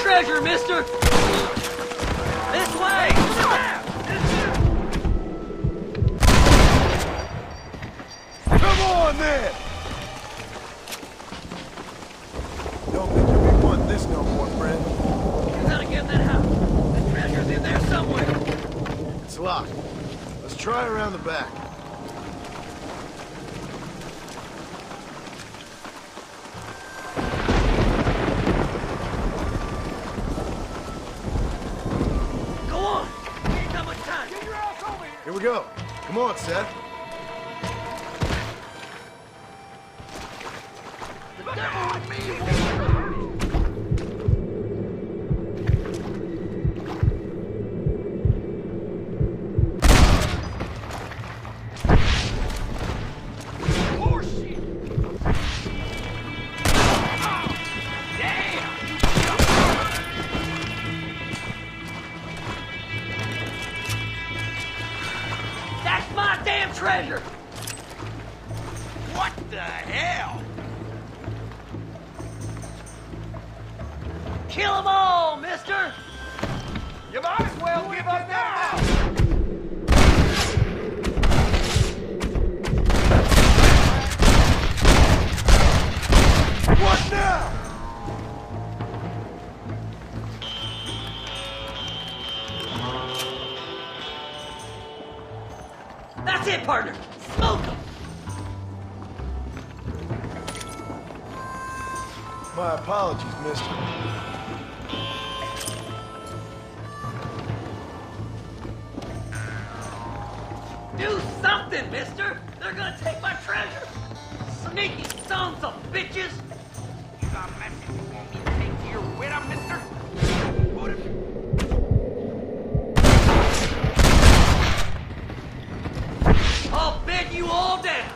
Treasure, mister! This way! Come on, then! Don't think we want this no more, friend. You gotta get that house. The treasure's in there somewhere. It's locked. Let's try around the back. Here we go. Come on, Seth. The devil in me! More shit! Damn! That's my damn treasure! What the hell? Kill them all, mister! You might as well give up now! What now? That's it, partner! Smoke them! My apologies, mister. Do something, mister! They're gonna take my treasure! Sneaky sons of bitches! You got a message you want me to take to your widow, mister? I'll bed you all down!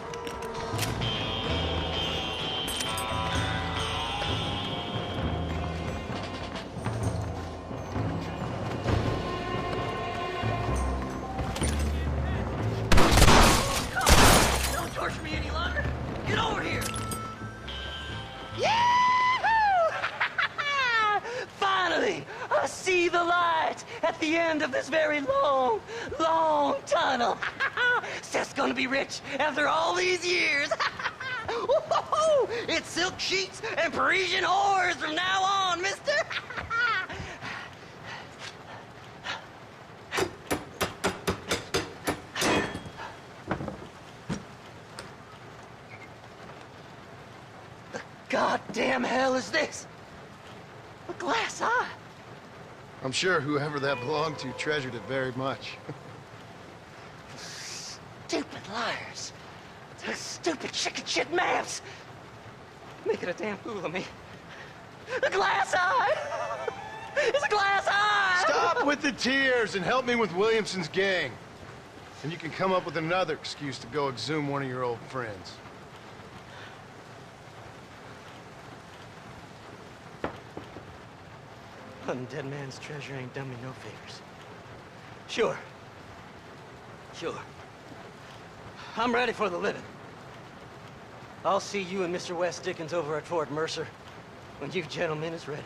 Don't torture me any longer! Get over here! Yahoo! Finally, I see the light at the end of this very long, long tunnel. Seth's gonna be rich after all these years. It's silk sheets and Parisian whores from now on, mister. The goddamn hell is this? A glass eye? I'm sure whoever that belonged to treasured it very much. Stupid liars. Those stupid chicken shit maps. Making a damn fool of me. A glass eye! It's a glass eye! Stop with the tears and help me with Williamson's gang. And you can come up with another excuse to go exhume one of your old friends. Hunting dead man's treasure ain't done me no favors. Sure. I'm ready for the living. I'll see you and Mr. West Dickens over at Fort Mercer when you gentlemen is ready.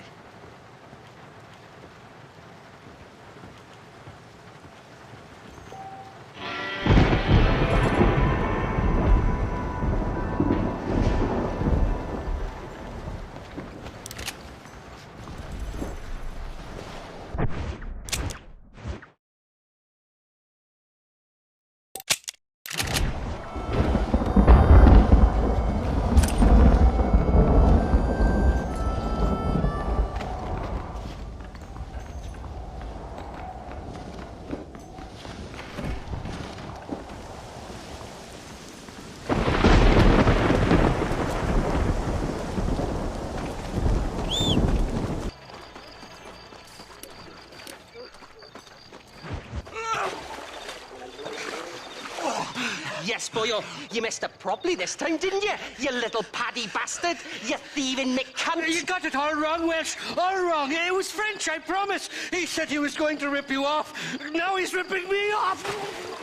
Yes, boyo, you messed up properly this time, didn't you? You little paddy bastard. You thieving McCunt. You got it all wrong, Welsh. All wrong. It was French, I promise. He said he was going to rip you off. Now he's ripping me off.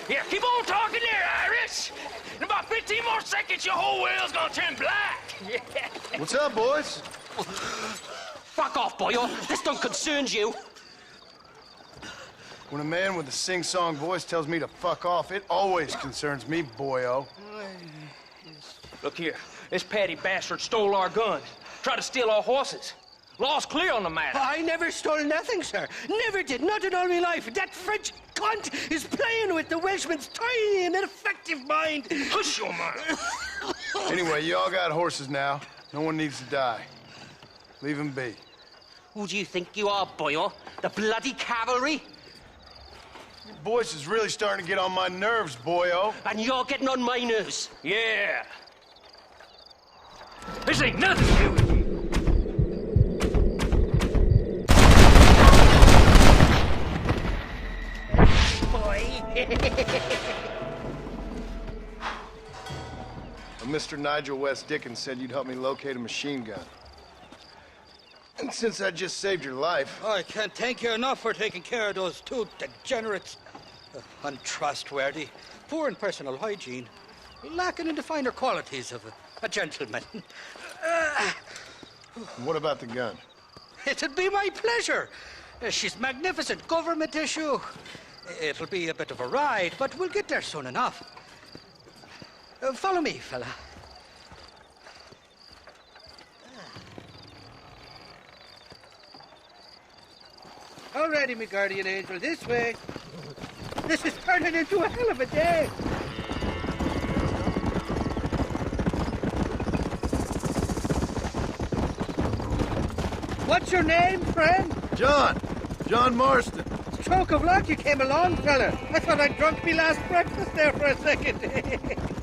Here, keep on talking there, Irish. In about 15 more seconds, your whole whale's gonna turn black. What's up, boys? Fuck off, boyo. This don't concern you. When a man with a sing-song voice tells me to fuck off, it always concerns me, boyo. Look here, this Paddy bastard stole our guns, tried to steal our horses. Law's clear on the matter. I never stole nothing, sir. Never did. Not in all my life. That French cunt is playing with the Welshman's tiny and ineffective mind. Hush your mind. Anyway, you all got horses now. No one needs to die. Leave them be. Who do you think you are, boyo? The bloody cavalry? Your voice is really starting to get on my nerves, boyo. And you're getting on my nerves. Yeah. This ain't nothing to do with you. Mr. Nigel West Dickens said you'd help me locate a machine gun. And since I just saved your life... I can't thank you enough for taking care of those two degenerates. Untrustworthy, poor in personal hygiene, lacking in the finer qualities of a gentleman. What about the gun? It'd be my pleasure. She's magnificent, government issue. It'll be a bit of a ride, but we'll get there soon enough. Follow me, fella. All righty, me guardian angel, this way. This is turning into a hell of a day. What's your name, friend? John Marston. Stroke of luck you came along, fella. I thought I'd drunk me last breakfast there for a second.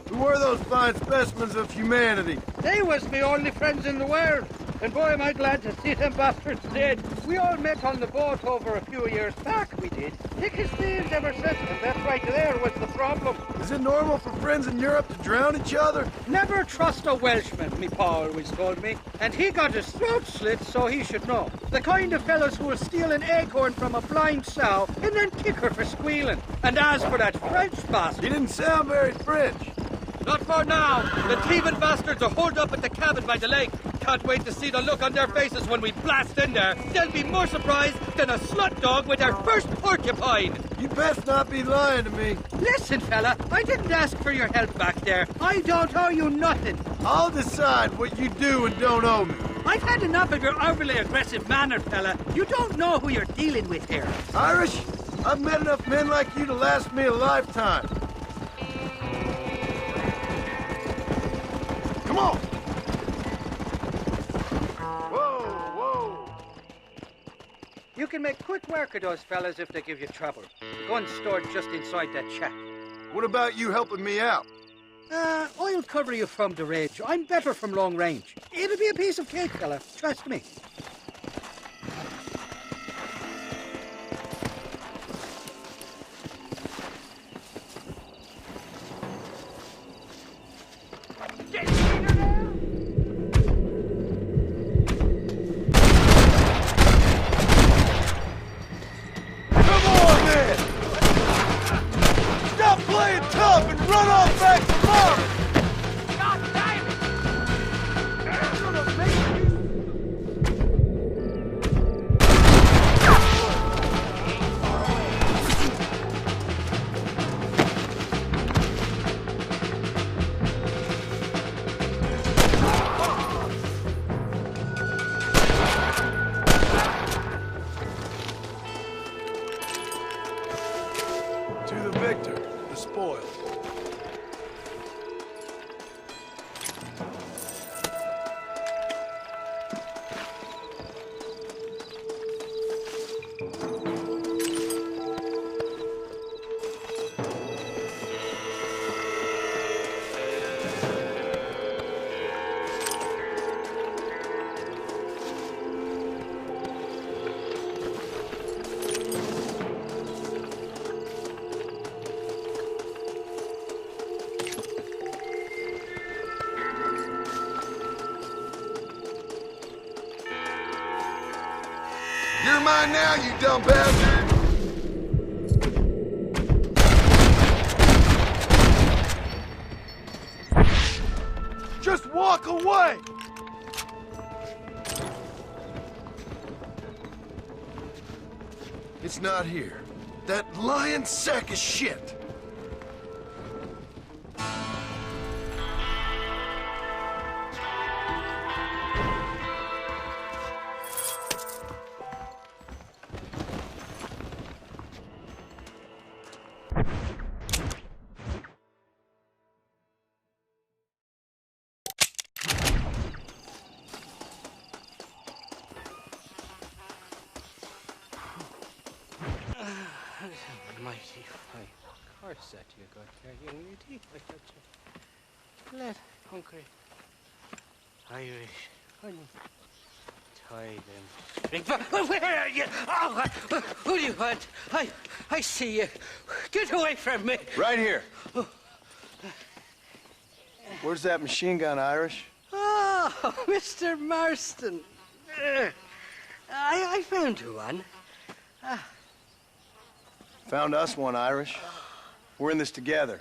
Who were those fine specimens of humanity? They was me only friends in the world. And boy, am I glad to see them bastards dead. We all met on the boat over a few years back, we did. Thick as thieves ever since, and that right there was the problem. Is it normal for friends in Europe to drown each other? Never trust a Welshman, me pa always told me. And he got his throat slit, so he should know. The kind of fellas who will steal an acorn from a blind sow and then kick her for squealing. And as for that French bastard... He didn't sound very French. Not for now. The thieving bastards are holed up at the cabin by the lake. Can't wait to see the look on their faces when we blast in there. They'll be more surprised than a slut dog with their first porcupine. You best not be lying to me. Listen, fella, I didn't ask for your help back there. I don't owe you nothing. I'll decide what you do and don't owe me. I've had enough of your overly aggressive manner, fella. You don't know who you're dealing with here. Irish, I've met enough men like you to last me a lifetime. Come on! Whoa! You can make quick work of those fellas if they give you trouble. Gun's stored just inside that shack. What about you helping me out? I'll cover you from the ridge. I'm better from long range. It'll be a piece of cake, fella. Trust me. You're mine now, you dumb bastard! Just walk away! It's not here. That lying sack of shit! Mighty fine course that you got there, young lady. I got you. Let hungry Irish honey. Tie them. Drink. Where are you? Oh, who do you want? I see you. Get away from me. Right here. Where's that machine gun, Irish? Oh, Mr. Marston. I found you one. Found us one, Irish. We're in this together.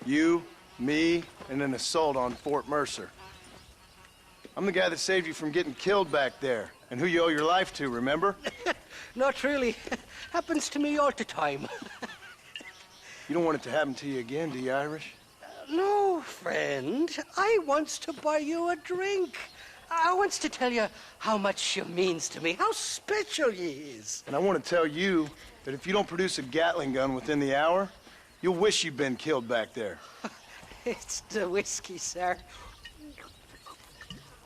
You, me, and an assault on Fort Mercer. I'm the guy that saved you from getting killed back there, and who you owe your life to, remember? Not really. Happens to me all the time. You don't want it to happen to you again, do you, Irish? No, friend. I wants to buy you a drink. I wants to tell you how much you means to me, how special you is. And I want to tell you that if you don't produce a Gatling gun within the hour, you'll wish you'd been killed back there. It's the whiskey, sir.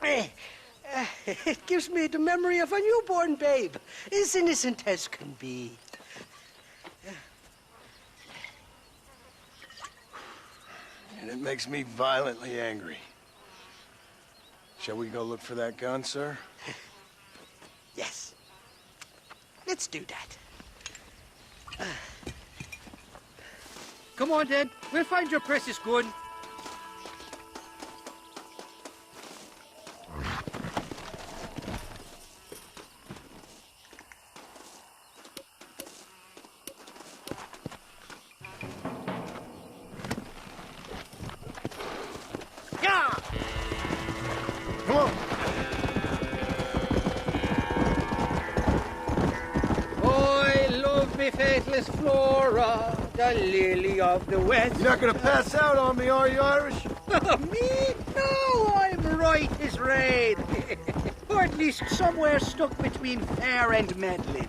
It gives me the memory of a newborn babe, as innocent as can be. And it makes me violently angry. Shall we go look for that gun, sir? Yes. Let's do that. Come on, then. We'll find your precious gun. Faithless Flora, the lily of the West. You're not gonna pass out on me, are you, Irish? Me? No, I'm right as rain. Or at least somewhere stuck between fair and meddling.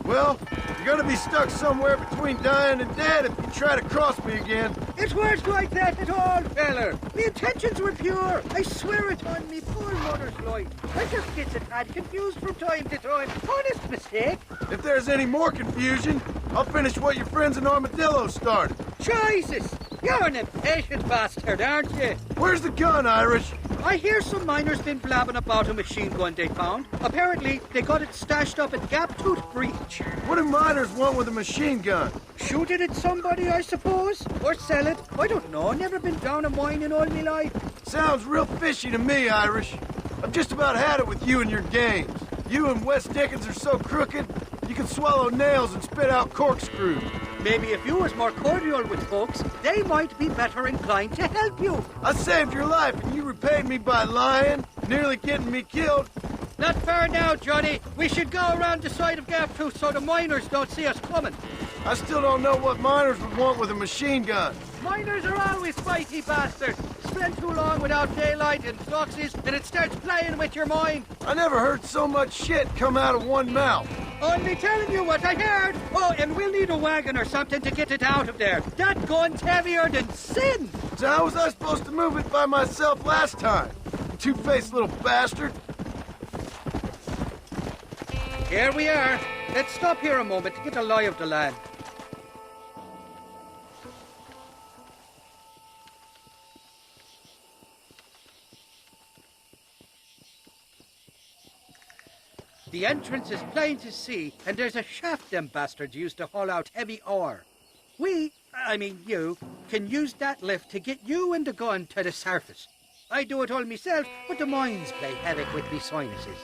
Well, you're gonna be stuck somewhere between dying and dead if you try to cross me again. It weren't like that at all, feller. My intentions were pure. I swear it on me poor mother's life. I just get a tad confused from time to time. Honest mistake. If there's any more confusion, I'll finish what your friends in Armadillo started. Jesus! You're an impatient bastard, aren't you? Where's the gun, Irish? I hear some miners been blabbing about a machine gun they found. Apparently, they got it stashed up at Gap-Tooth Breach. What do miners want with a machine gun? Shoot it at somebody, I suppose? Or sell it? I don't know. Never been down a mine in all my life. Sounds real fishy to me, Irish. I've just about had it with you and your games. You and Wes Dickens are so crooked, you can swallow nails and spit out corkscrews. Maybe if you was more cordial with folks, they might be better inclined to help you. I saved your life, and you repaid me by lying, nearly getting me killed. Not fair now, Johnny. We should go around the side of Gap-Tooth so the miners don't see us coming. I still don't know what miners would want with a machine gun. Miners are always fighty bastards. Spend too long without daylight and foxes, and it starts playing with your mind. I never heard so much shit come out of one mouth. Only telling you what I heard. Oh, and we'll need a wagon or something to get it out of there. That gun's heavier than sin. So how was I supposed to move it by myself last time? You two-faced little bastard. Here we are. Let's stop here a moment to get a lie of the land. The entrance is plain to see, and there's a shaft them bastards use to haul out heavy ore. You, can use that lift to get you and the gun to the surface. I do it all myself, but the mines play havoc with me sinuses.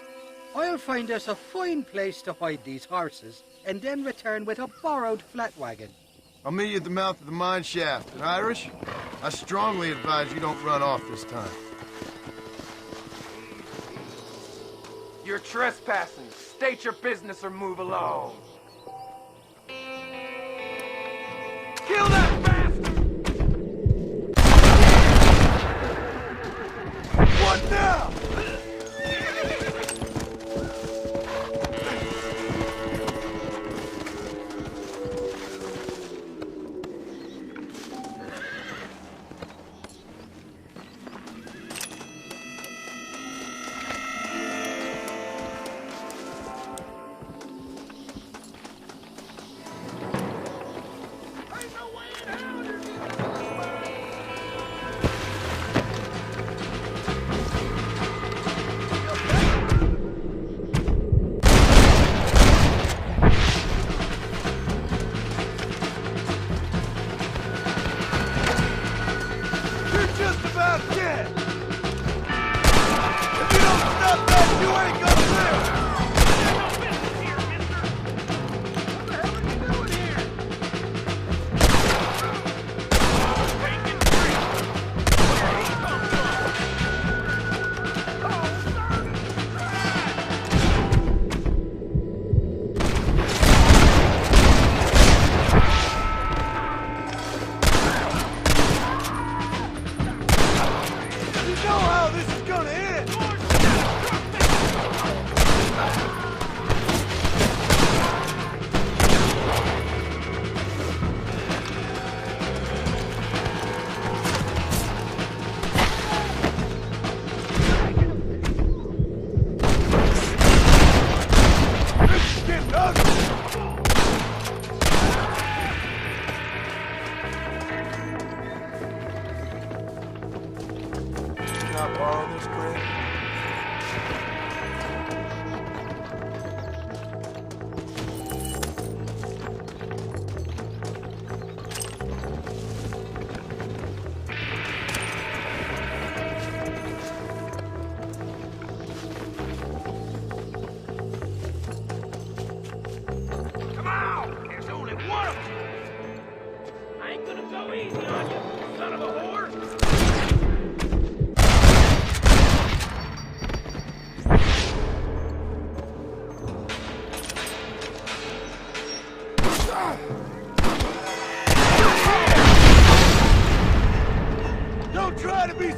I'll find us a fine place to hide these horses, and then return with a borrowed flat wagon. I'll meet you at the mouth of the mine shaft. And Irish, I strongly advise you don't run off this time. You're trespassing. State your business or move along. Kill that bastard! What now?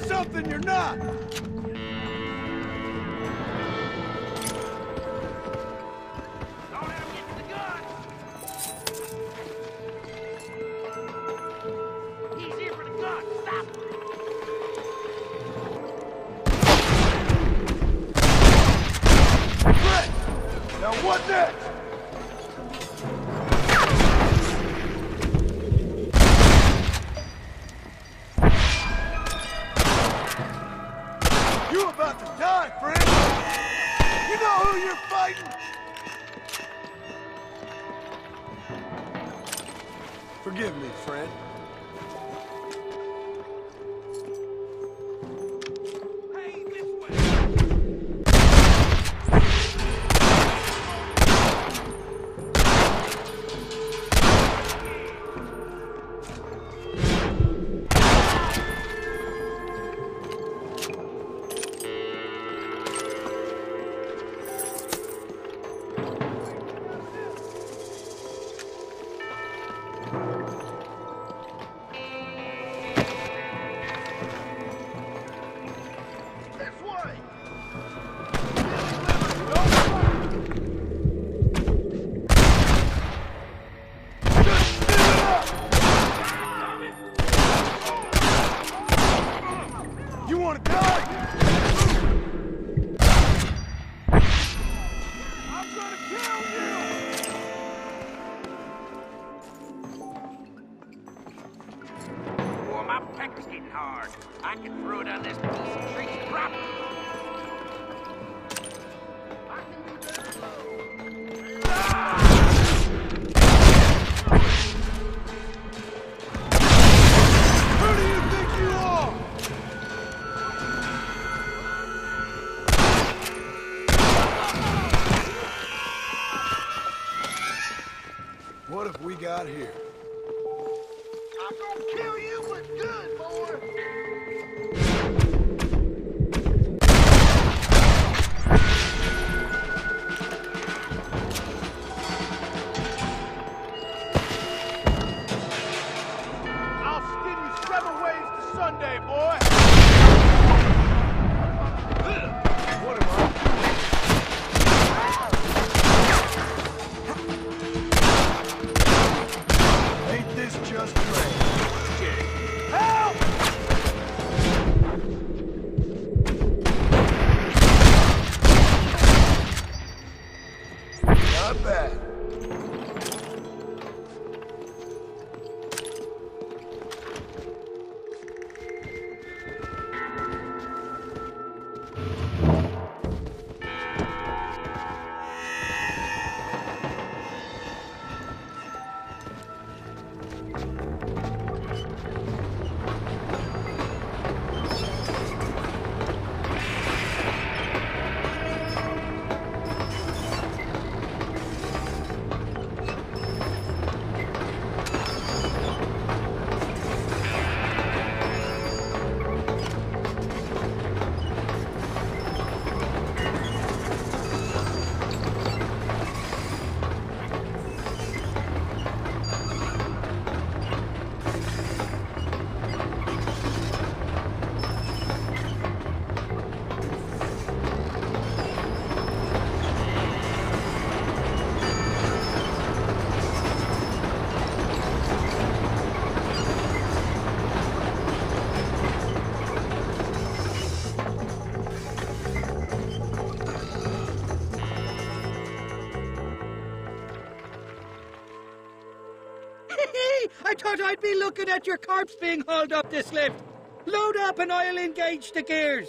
Something you're not! Now what next? You about to die, friend! You know who you're fighting? Forgive me, friend. I can throw down this piece of tree and drop it. got here? I'm gonna kill you, but good, boy. I'll skin you 7 ways to Sunday, boy. What am I? Ain't this just great? Help! Not bad. I thought I'd be looking at your corpse being hauled up this lift. Load up and I'll engage the gears.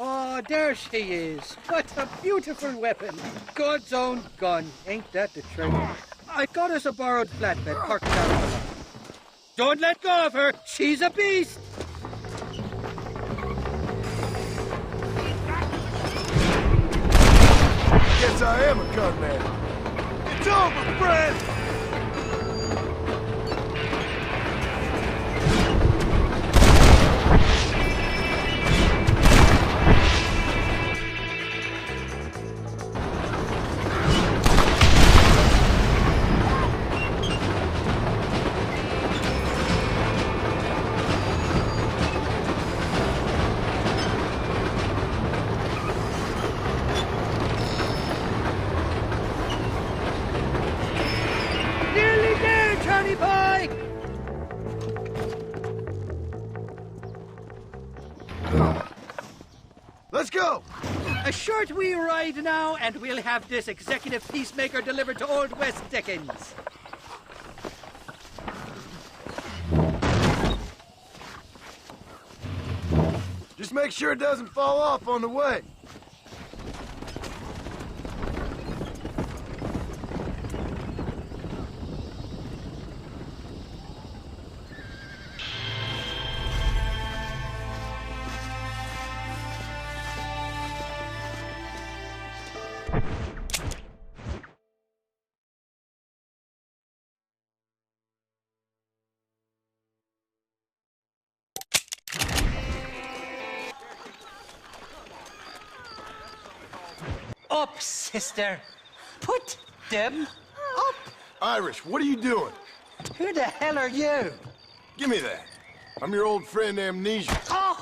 Oh, there she is. What a beautiful weapon. God's own gun. Ain't that the truth? I got us a borrowed flatbed parked down the line. Don't let go of her. She's a beast. Guess I am a gunman. It's over, friend. Nearly there, Johnny Pike. Let's go! A short wee ride now, and we'll have this executive peacemaker delivered to Old West Dickens. Just make sure it doesn't fall off on the way. Up, sister. Put them up. Irish, what are you doing? Who the hell are you? Give me that. I'm your old friend Amnesia. Oh,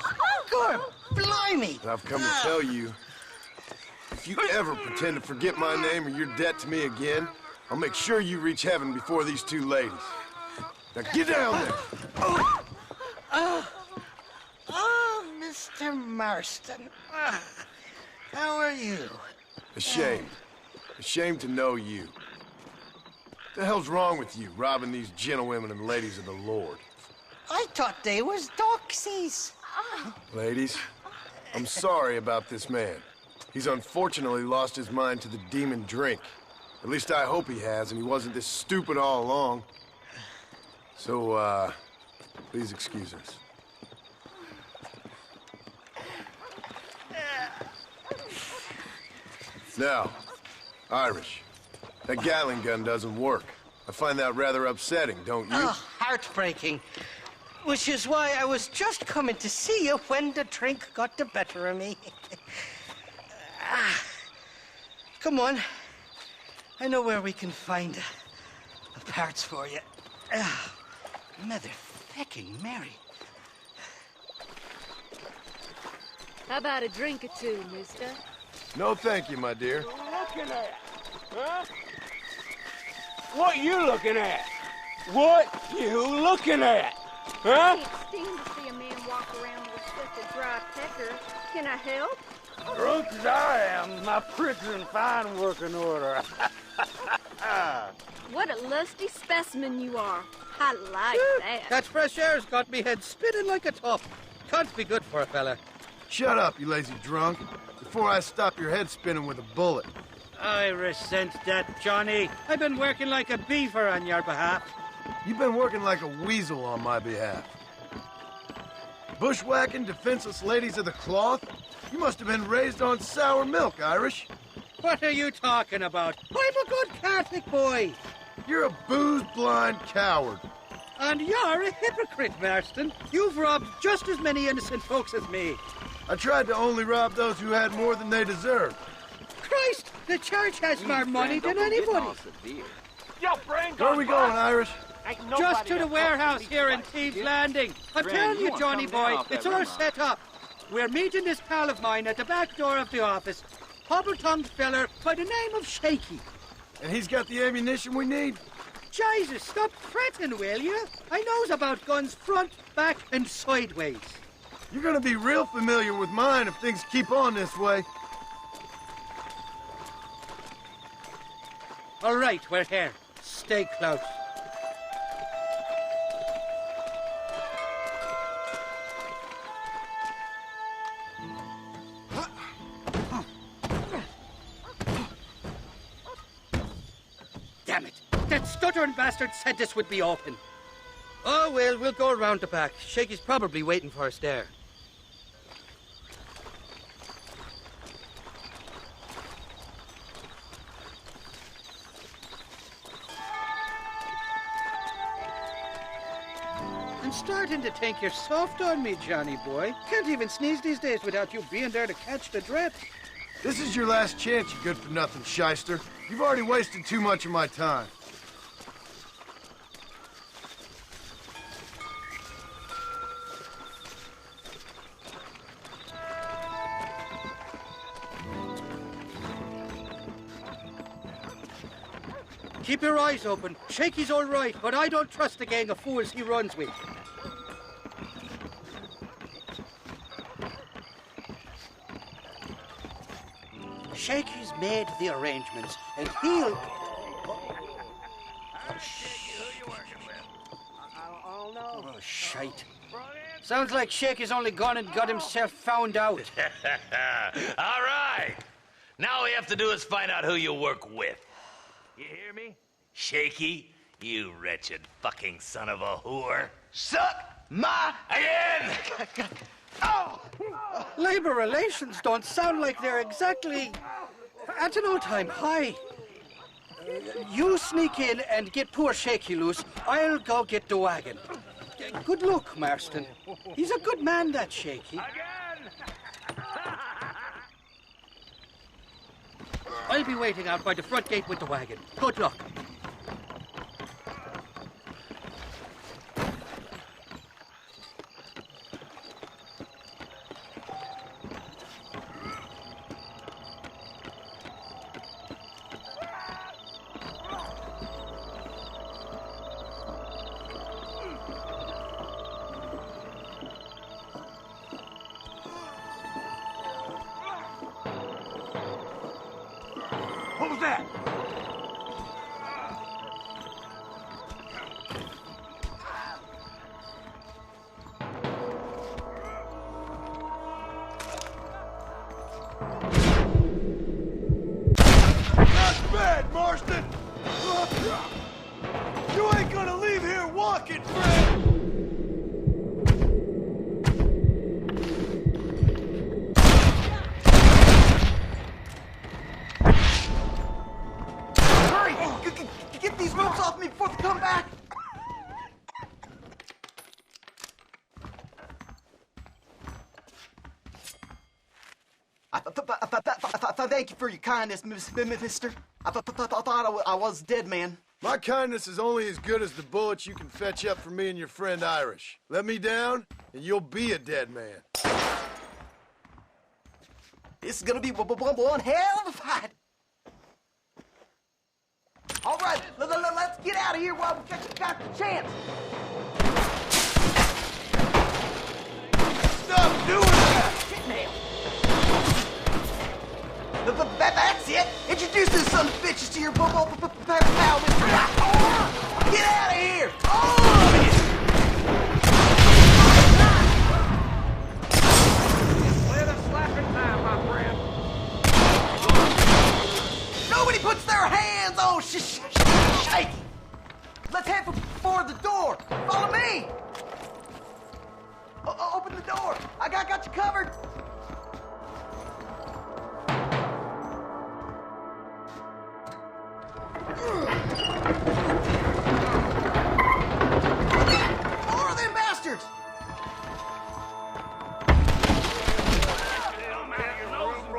good. Blimey. And I've come to tell you, if you ever pretend to forget my name or your debt to me again, I'll make sure you reach heaven before these two ladies. Now get down there. Oh, Mr. Marston. How are you? Ashamed. Ashamed to know you. What the hell's wrong with you, robbing these gentlewomen and ladies of the Lord? I thought they was doxies. Ladies, I'm sorry about this man. He's unfortunately lost his mind to the demon drink. At least I hope he has, and he wasn't this stupid all along. So, please excuse us. Now, Irish, that Gatling gun doesn't work. I find that rather upsetting, don't you? Oh, heartbreaking. Which is why I was just coming to see you when the drink got the better of me. Come on. I know where we can find the parts for you. Motherfucking Mary. How about a drink or two, mister? No, thank you, my dear. Looking at? Huh? What you looking at? What you looking at? Huh? I can't stand to see a man walk around with such a dry pecker. Can I help? Drunk as I am, my prison fine working order. What a lusty specimen you are. I like that. That fresh air's got me head spinning like a top. Can't be good for a fella. Shut up, you lazy drunk, before I stop your head spinning with a bullet. I resent that, Johnny. I've been working like a beaver on your behalf. You've been working like a weasel on my behalf. Bushwhacking defenseless ladies of the cloth? You must have been raised on sour milk, Irish. What are you talking about? I'm a good Catholic boy. You're a booze-blind coward. And you're a hypocrite, Marston. You've robbed just as many innocent folks as me. I tried to only rob those who had more than they deserved. Christ, the church has more money than anybody. Yo, brain. Where are we going, Irish? Just to the warehouse here in Thieves Landing. I'm telling you, Johnny boy, it's all set up. We're meeting this pal of mine at the back door of the office. Hobble-tongued feller by the name of Shaky. And he's got the ammunition we need? Jesus, stop fretting, will you? I knows about guns front, back, and sideways. You're gonna be real familiar with mine if things keep on this way. All right, we're here. Stay close. Damn it! That stuttering bastard said this would be open. Oh, well, we'll go around the back. Shaky's probably waiting for us there. I'm starting to think you're soft on me, Johnny boy. Can't even sneeze these days without you being there to catch the drip. This is your last chance, you good-for-nothing shyster. You've already wasted too much of my time. Keep your eyes open. Shaky's all right, but I don't trust the gang of fools he runs with. Shaky's made the arrangements, and he'll... Oh, shite. Sounds like Shaky's only gone and got himself found out. All right. Now all we have to do is find out who you work with. You hear me? Shaky, you wretched fucking son of a whore. Suck my... Again! Oh! Labor relations don't sound like they're exactly at an all-time high. You sneak in and get poor Shaky loose. I'll go get the wagon. Good luck, Marston. He's a good man, that Shaky. I'll be waiting out by the front gate with the wagon. Good luck. What was that? fucking friend! Hurry! Get these ropes off me before they come back! Thank you for your kindness, mister. I thought I was dead, man. My kindness is only as good as the bullets you can fetch up for me and your friend Irish. Let me down, and you'll be a dead man. This is gonna be one hell of a fight. All right, let's get out of here while we got the chance. Stop doing that! Shit nail. That's it. Introduce this son of bitches to your pal, Mr. Get out of here! All of you! Let us slap in time, my friend. Nobody puts their hands on shaky. Let's head for the door. Follow me. Open the door. I got you covered. More of them bastards!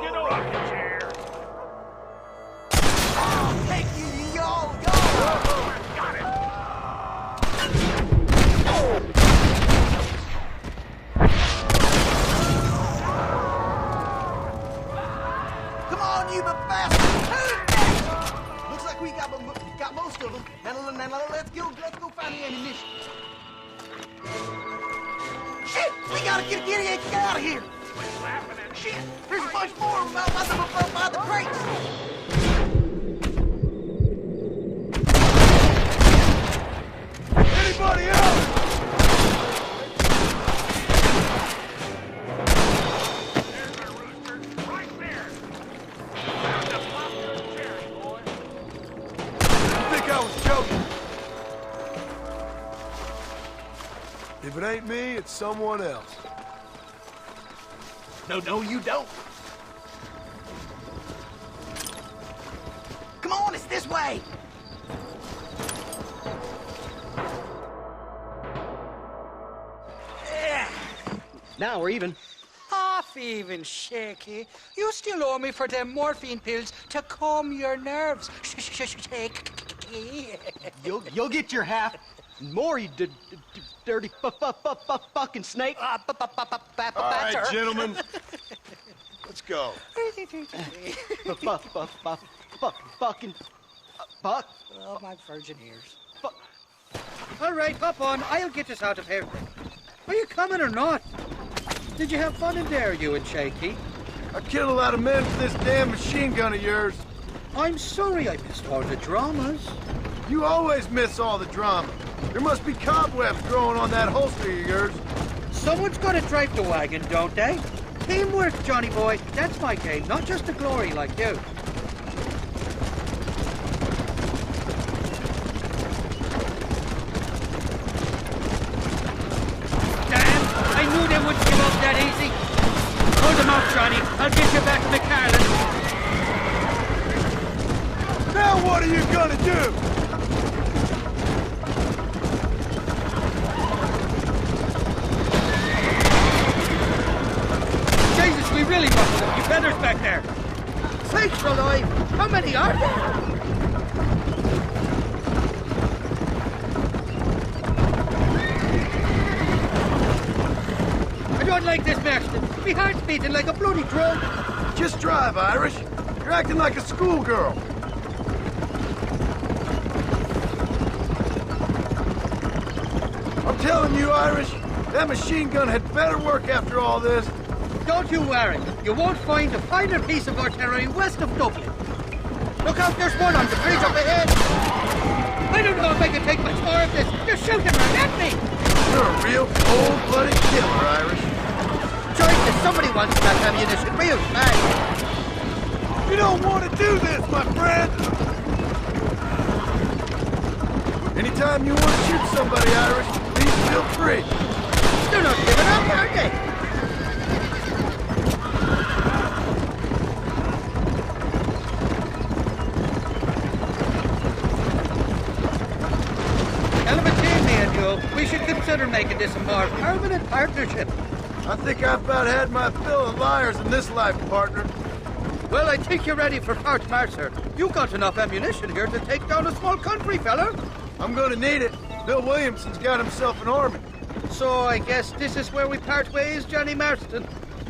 Get a rocking chair. I'll take you, y'all. Got it. Come on, you bastard! Looks like we got most of them. Now let's go find the ammunition. Shit! We gotta get out of here! Shit! There's a bunch more of them out by the crates! Anybody else? There's our rooster. Right there. Time to pop your cherry, boy. I think I was joking. If it ain't me, it's someone else. No, you don't. Come on, it's this way. Now we're even. Half even, Shaky. You still owe me for them morphine pills to calm your nerves. Shaky. You'll get your half. More, you dirty fucking snake. All right, gentlemen. Let's go. Fucking fuck. Oh, my virgin ears. All right, hop on. I'll get us out of here. Are you coming or not? Did you have fun in there, you and Shaky? I killed a lot of men for this damn machine gun of yours. I'm sorry I missed all the dramas. You always miss all the drama. There must be cobwebs growing on that holster of yours. Someone's got to drive the wagon, don't they? Teamwork, Johnny boy. That's my game, not just the glory like you. Damn! I knew they wouldn't give up that easy. Hold them off, Johnny. I'll get you back to McCarlan. Now what are you gonna do? Jesus, we really busted up. You feathers back there. Sakes alive! How many are there? I don't like this, Marston. My heart's beating like a bloody drum. Just drive, Irish. You're acting like a schoolgirl. I'm telling you, Irish, that machine gun had better work after all this. Don't you worry. You won't find a finer piece of artillery west of Dublin. Look out, there's one on the bridge up ahead. I don't know if I can take much more of this. They're shooting right at me. You're a real cold-blooded killer, Irish. Joyce, somebody wants that ammunition real bad. You don't want to do this, my friend. Anytime you want to shoot somebody, Irish, please feel free. They're not giving up, are they? Hell of a team, me and you. We should consider making this a more permanent partnership. I think I've about had my fill of liars in this life, partner. Well, I think you're ready for part marcher. You got enough ammunition here to take down a small country, fella. I'm gonna need it. Bill Williamson's got himself an army. So I guess this is where we part ways, Johnny Marston.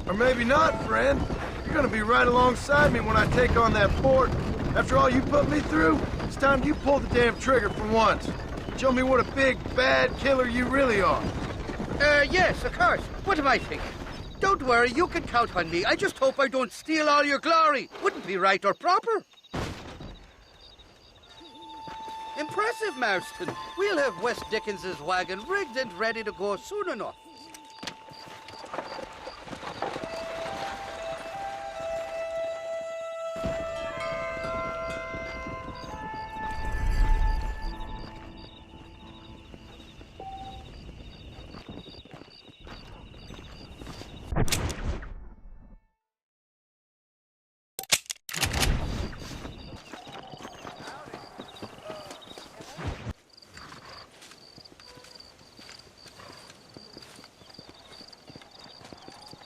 Or maybe not, friend. You're gonna be right alongside me when I take on that fort. After all you put me through, it's time you pull the damn trigger for once. Show me what a big, bad killer you really are. Yes, of course. What am I thinking? Don't worry, you can count on me. I just hope I don't steal all your glory. Wouldn't be right or proper. Impressive, Marston. We'll have West Dickens's wagon rigged and ready to go soon enough.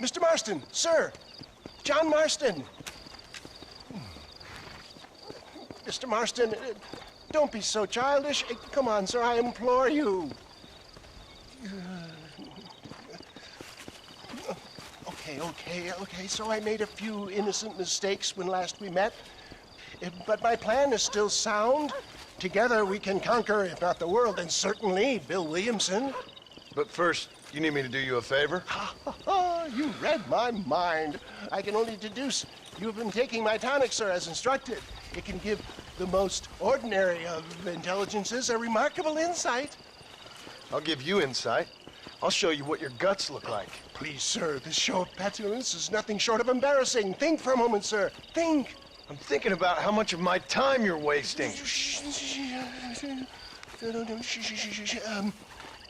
Mr. Marston, sir. John Marston. Mr. Marston, don't be so childish. Come on, sir, I implore you. Okay, so I made a few innocent mistakes when last we met. But my plan is still sound. Together we can conquer, if not the world, then certainly Bill Williamson. But first, you need me to do you a favor? You read my mind. I can only deduce you have been taking my tonic, sir, as instructed. It can give the most ordinary of intelligences a remarkable insight. I'll give you insight. I'll show you what your guts look like. Please, sir, this show of petulance is nothing short of embarrassing. Think for a moment, sir. Think. I'm thinking about how much of my time you're wasting.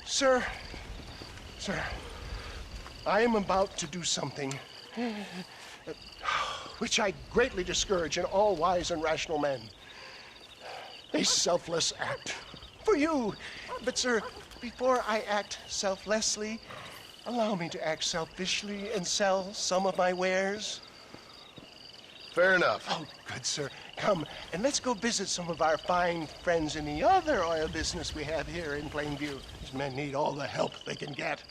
Sir, I am about to do something which I greatly discourage in all wise and rational men. A selfless act for you. But, sir, before I act selflessly, allow me to act selfishly and sell some of my wares. Fair enough. Oh, good, sir. Come, and let's go visit some of our fine friends in the other oil business we have here in Plainview. These men need all the help they can get.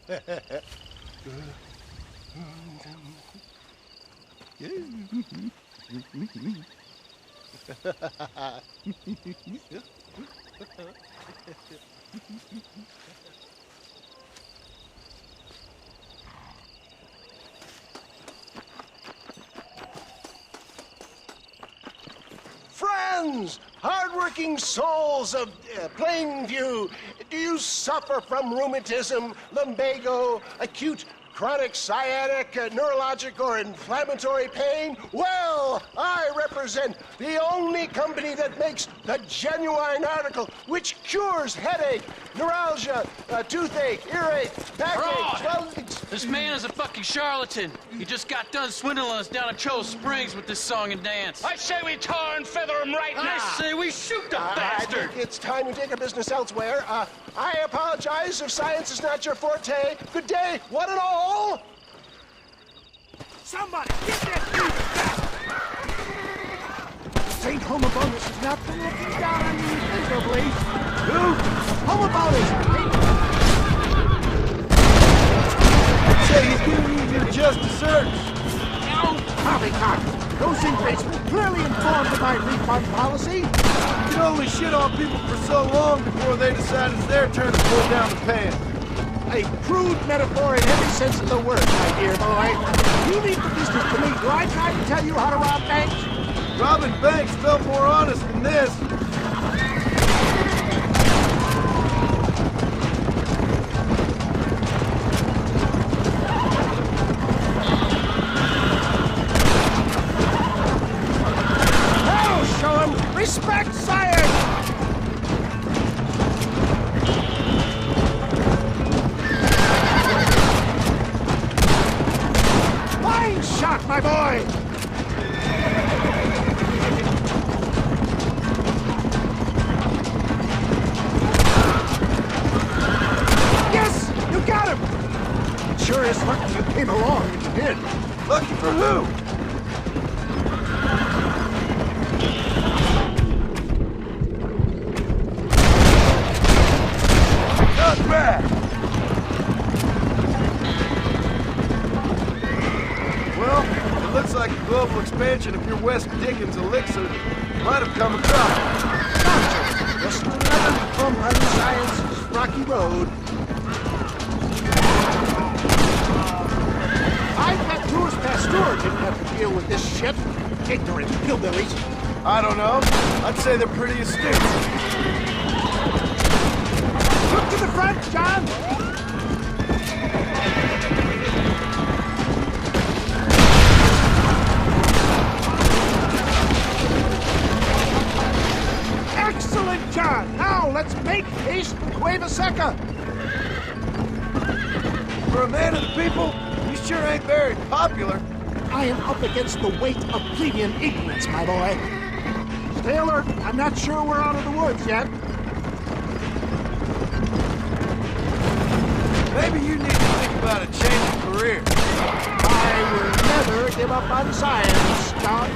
Friends, hard-working souls of Plainview, do you suffer from rheumatism, lumbago, acute chronic sciatic, neurologic, or inflammatory pain? Well, I represent the only company that makes the genuine article which cures headache, neuralgia, toothache, earache, backache, swelling. This man is a fucking charlatan. He just got done swindling us down at Cho Springs with this song and dance. I say we tar and feather him right now. I say we shoot the bastard. I think it's time we take our business elsewhere. I apologize if science is not your forte. Good day, one and all. Somebody, get that dude back! St. Homobonus has not been looking down on you miserably. Who? Homobonus! Say he's giving you your just desserts. No, poppycock! Those inmates were clearly informed of my refund policy. You can only shit on people for so long before they decide it's their turn to pull down the pants. A crude metaphor in every sense of the word, my dear boy. You leave the business to me. Do I try to tell you how to rob banks? Robbing banks felt more honest than this. Hell, show him respect science! expansion of your West Dickens elixir might have come across. Just another bump on science's rocky road. I bet Tours Pasteur didn't have to deal with this shit. Ignorant hillbillies. I don't know. I'd say they're pretty astute. Look to the front, John! Excellent, John! Now let's make haste to Cueva Seca! For a man of the people, you sure ain't very popular. I am up against the weight of plebeian ignorance, my boy. Stay alert. I'm not sure we're out of the woods yet. Maybe you need to think about a change of career. I will never give up on science, John.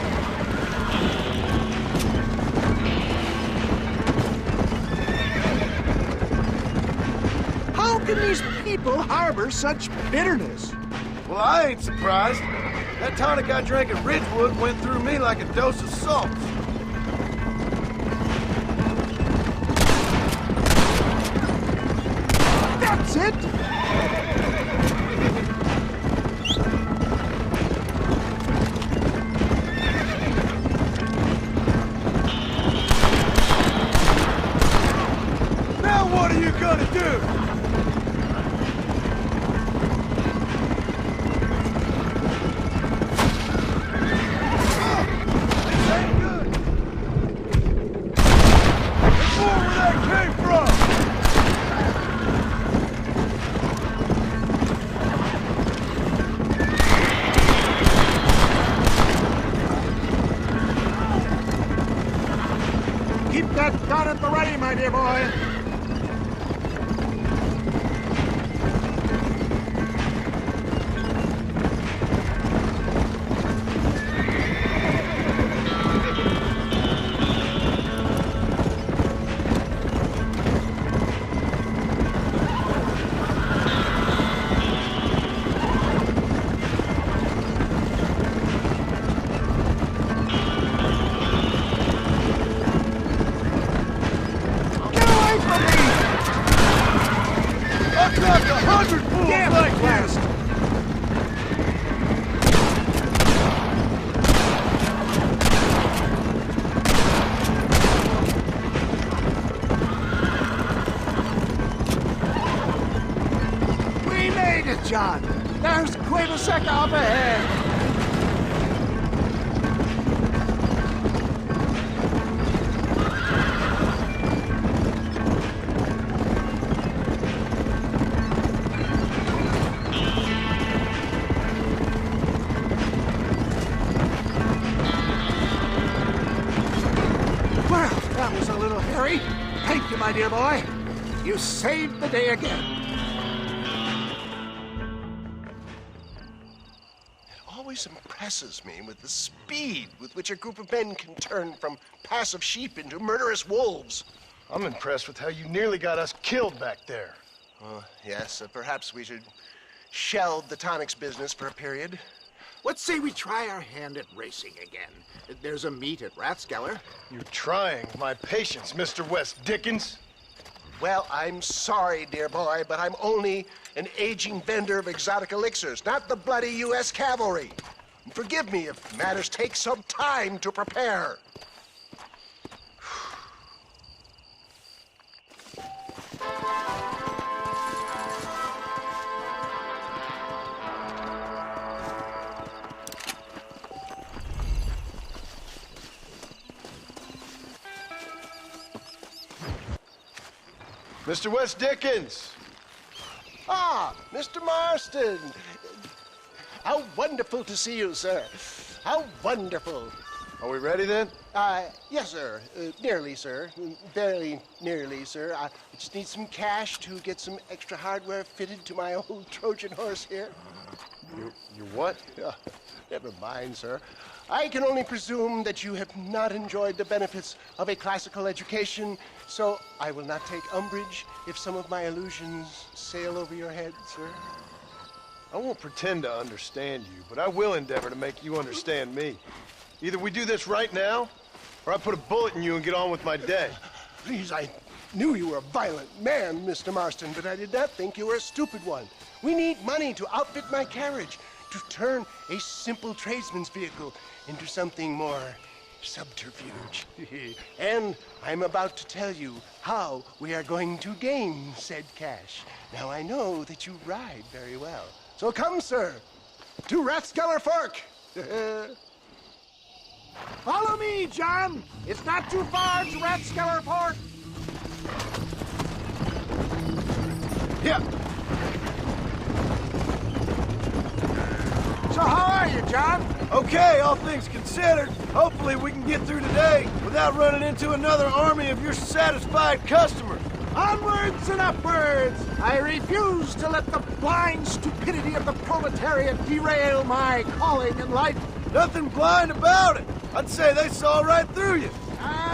How can these people harbor such bitterness? Well, I ain't surprised. That tonic I drank at Ridgewood went through me like a dose of salt. That's it! Now what are you gonna do? Keep that gun at the ready, my dear boy. John, there's Cueva Seca up ahead. Well, that was a little hairy. Thank you, my dear boy. You saved the day again. Impresses me with the speed with which a group of men can turn from passive sheep into murderous wolves. I'm impressed with how you nearly got us killed back there. Yes, perhaps we should shelve the tonics business for a period. Let's say we try our hand at racing again. There's a meet at Rathskeller. You're trying my patience, Mr. West Dickens. Well, I'm sorry, dear boy, but I'm only an aging vendor of exotic elixirs, not the bloody U.S. cavalry. Forgive me if matters take some time to prepare. Mr. West Dickens! Ah, Mr. Marston! How wonderful to see you, sir. How wonderful. Are we ready then? Yes, sir. Nearly, sir. Very nearly, sir. I just need some cash to get some extra hardware fitted to my old Trojan horse here. You what? Never mind, sir. I can only presume that you have not enjoyed the benefits of a classical education, so I will not take umbrage if some of my illusions sail over your head, sir. I won't pretend to understand you, but I will endeavor to make you understand me. Either we do this right now, or I put a bullet in you and get on with my day. Please, I knew you were a violent man, Mr. Marston, but I did not think you were a stupid one. We need money to outfit my carriage, to turn a simple tradesman's vehicle into something more subterfuge. And I'm about to tell you how we are going to gain said cash. Now, I know that you ride very well. So come, sir, to Rathskeller Fork. Follow me, John. It's not too far to Rathskeller Fork. Yeah. So how are you, John? Okay, all things considered. Hopefully we can get through today without running into another army of your satisfied customers. Onwards and upwards! I refuse to let the blind stupidity of the proletariat derail my calling in life. Nothing blind about it. I'd say they saw right through you.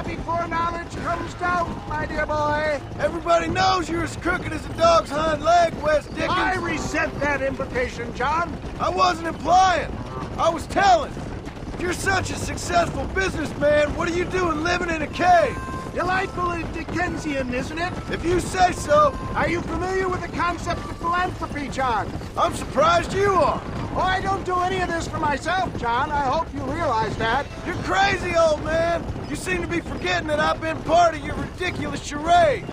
Before knowledge comes doubt, my dear boy. Everybody knows you're as crooked as a dog's hind leg, Wes Dickens. I resent that implication, John. I wasn't implying. I was telling. If you're such a successful businessman, what are you doing living in a cave? Delightfully Dickensian, isn't it? If you say so. Are you familiar with the concept of philanthropy, John? I'm surprised you are. Oh, I don't do any of this for myself, John. I hope you realize that. You're crazy, old man. You seem to be forgetting that I've been part of your ridiculous charade.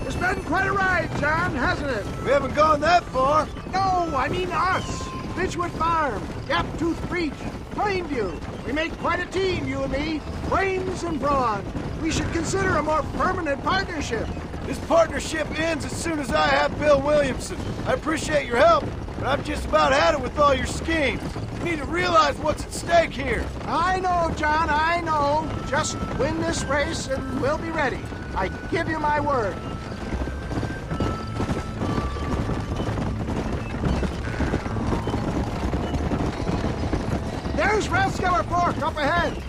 It's been quite a ride, John, hasn't it? We haven't gone that far. No, I mean us. Bridgewood Farm, Gaptooth Breach, Plainview. We make quite a team, you and me. Brains and brawn. We should consider a more permanent partnership. This partnership ends as soon as I have Bill Williamson. I appreciate your help, but I've just about had it with all your schemes. You need to realize what's at stake here. I know, John, I know. Just win this race and we'll be ready. I give you my word. There's Rathskeller Fork up ahead.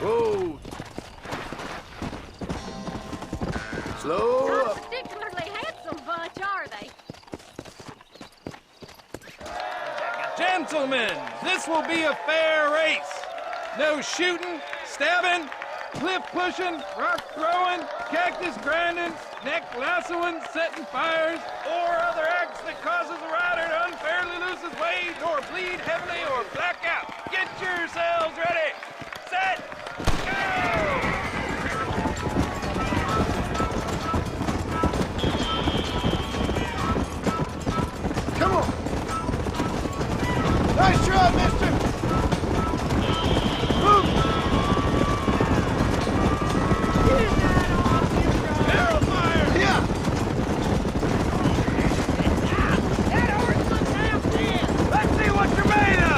Whoa. Slow Not up. a particularly handsome bunch, are they? Gentlemen, this will be a fair race. No shooting, stabbing, cliff pushing, rock throwing, cactus grinding, neck lassoing, setting fires, or other acts that causes a rider to unfairly lose his way, or bleed heavily, or black out. Get yourselves ready. Set. Go! Come on. Nice try, mister. Move. Barrel fire! Yeah. That horse looks half dead. Let's see what you're made of!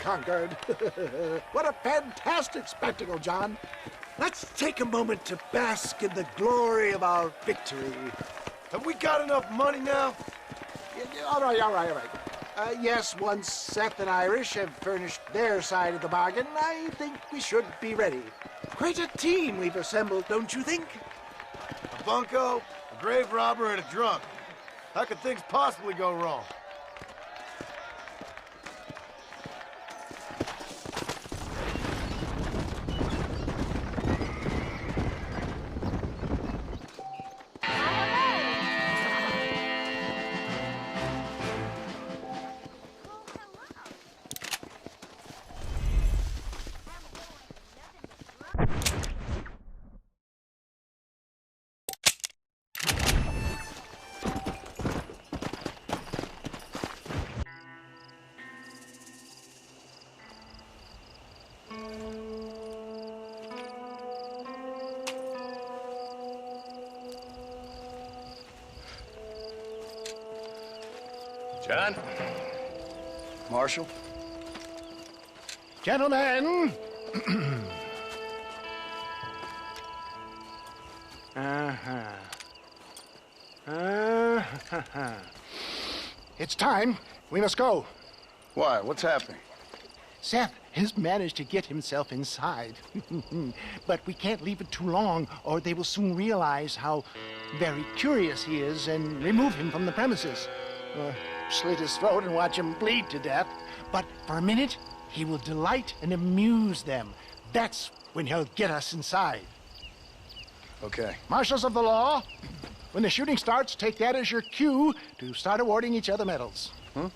conquered. What a fantastic spectacle, John. Let's take a moment to bask in the glory of our victory. Have we got enough money now? All right. Yes, once Seth and Irish have furnished their side of the bargain, I think we should be ready. Quite a team we've assembled, don't you think? A bunco, a grave robber, and a drunk. How could things possibly go wrong? John? Marshal? Gentlemen! It's time. We must go. Why? What's happening? Seth has managed to get himself inside. But we can't leave it too long, or they will soon realize how very curious he is and remove him from the premises. Or slit his throat and watch him bleed to death. But for a minute, he will delight and amuse them. That's when he'll get us inside. Okay. Marshals of the law, when the shooting starts, take that as your cue to start awarding each other medals. Huh?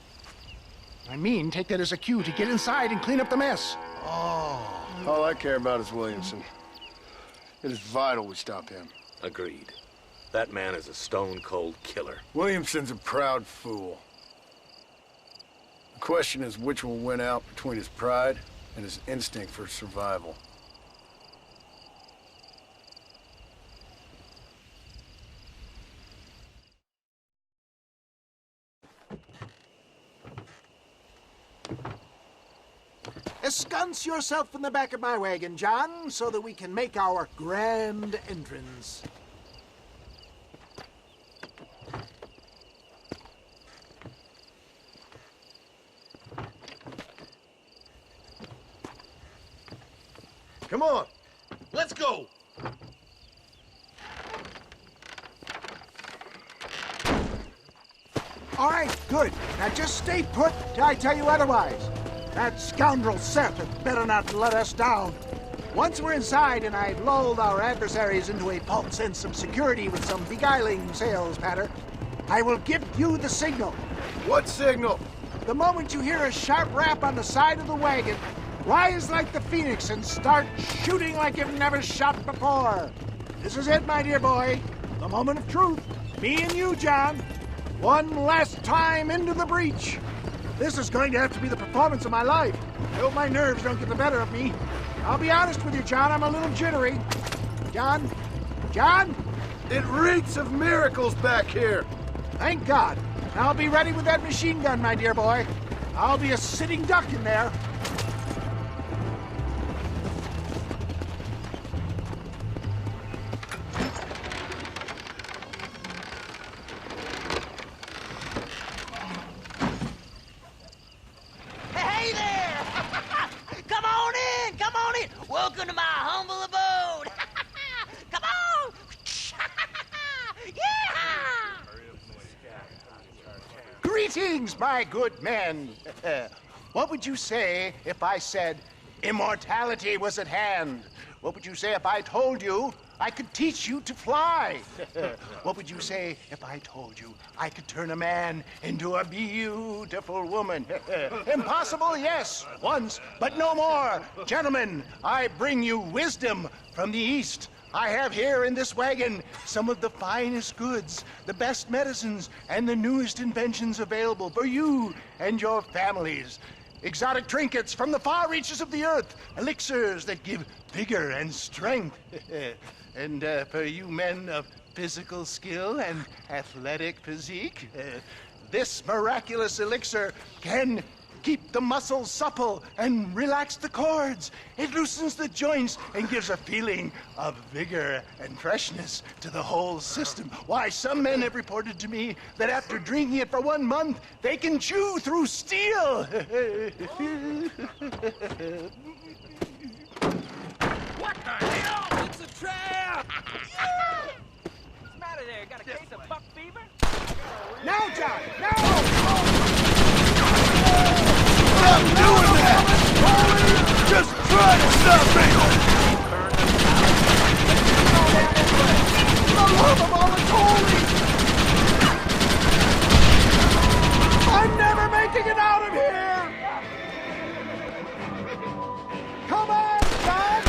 I mean, take that as a cue to get inside and clean up the mess. Oh. All I care about is Williamson. It is vital we stop him. Agreed. That man is a stone-cold killer. Williamson's a proud fool. The question is which will win out between his pride and his instinct for survival. Ensconce yourself in the back of my wagon, John, so that we can make our grand entrance. Come on, let's go. All right, good. Now just stay put till I tell you otherwise. That scoundrel Seth had better not let us down. Once we're inside and I've lulled our adversaries into a false sense of security with some beguiling sales patter, I will give you the signal. What signal? The moment you hear a sharp rap on the side of the wagon, rise like the phoenix and start shooting like you've never shot before. This is it, my dear boy. The moment of truth. Me and you, John. One last time into the breach. This is going to have to be the performance of my life. I hope my nerves don't get the better of me. I'll be honest with you, John. I'm a little jittery. John? John? It reeks of miracles back here. Thank God. I'll be ready with that machine gun, my dear boy. I'll be a sitting duck in there. Hey there! Come on in! Come on in! Welcome to my humble abode! Come on! Yeah! Greetings, my good men. What would you say if I said immortality was at hand? What would you say if I told you I could teach you to fly? What would you say if I told you I could turn a man into a beautiful woman? Impossible, yes, once, but no more. Gentlemen, I bring you wisdom from the East. I have here in this wagon some of the finest goods, the best medicines, and the newest inventions available for you and your families. Exotic trinkets from the far reaches of the earth, elixirs that give vigor and strength. And for you men of physical skill and athletic physique, this miraculous elixir can keep the muscles supple and relax the cords. It loosens the joints and gives a feeling of vigor and freshness to the whole system. Why, some men have reported to me that after drinking it for 1 month, they can chew through steel. What the hell? It's a trap! What's the matter there? Got a case of buck fever? Now, John! Now! Stop doing that! Just try to stop me! For the love of all that's holy! I'm never making it out of here! Come on, John!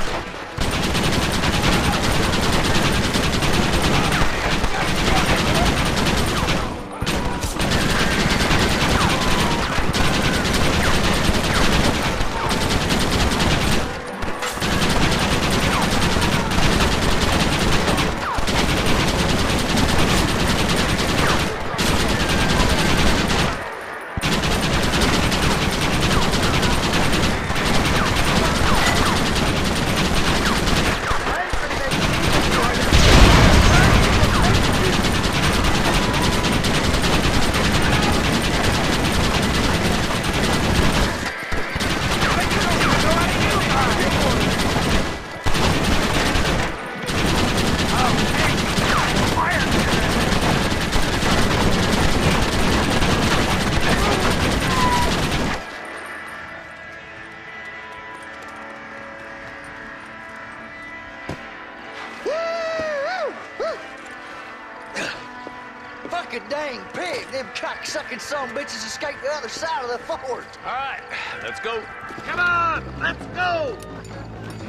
Fucking dang pig! Them cock-sucking son bitches escaped the other side of the fort. All right, let's go. Come on, let's go!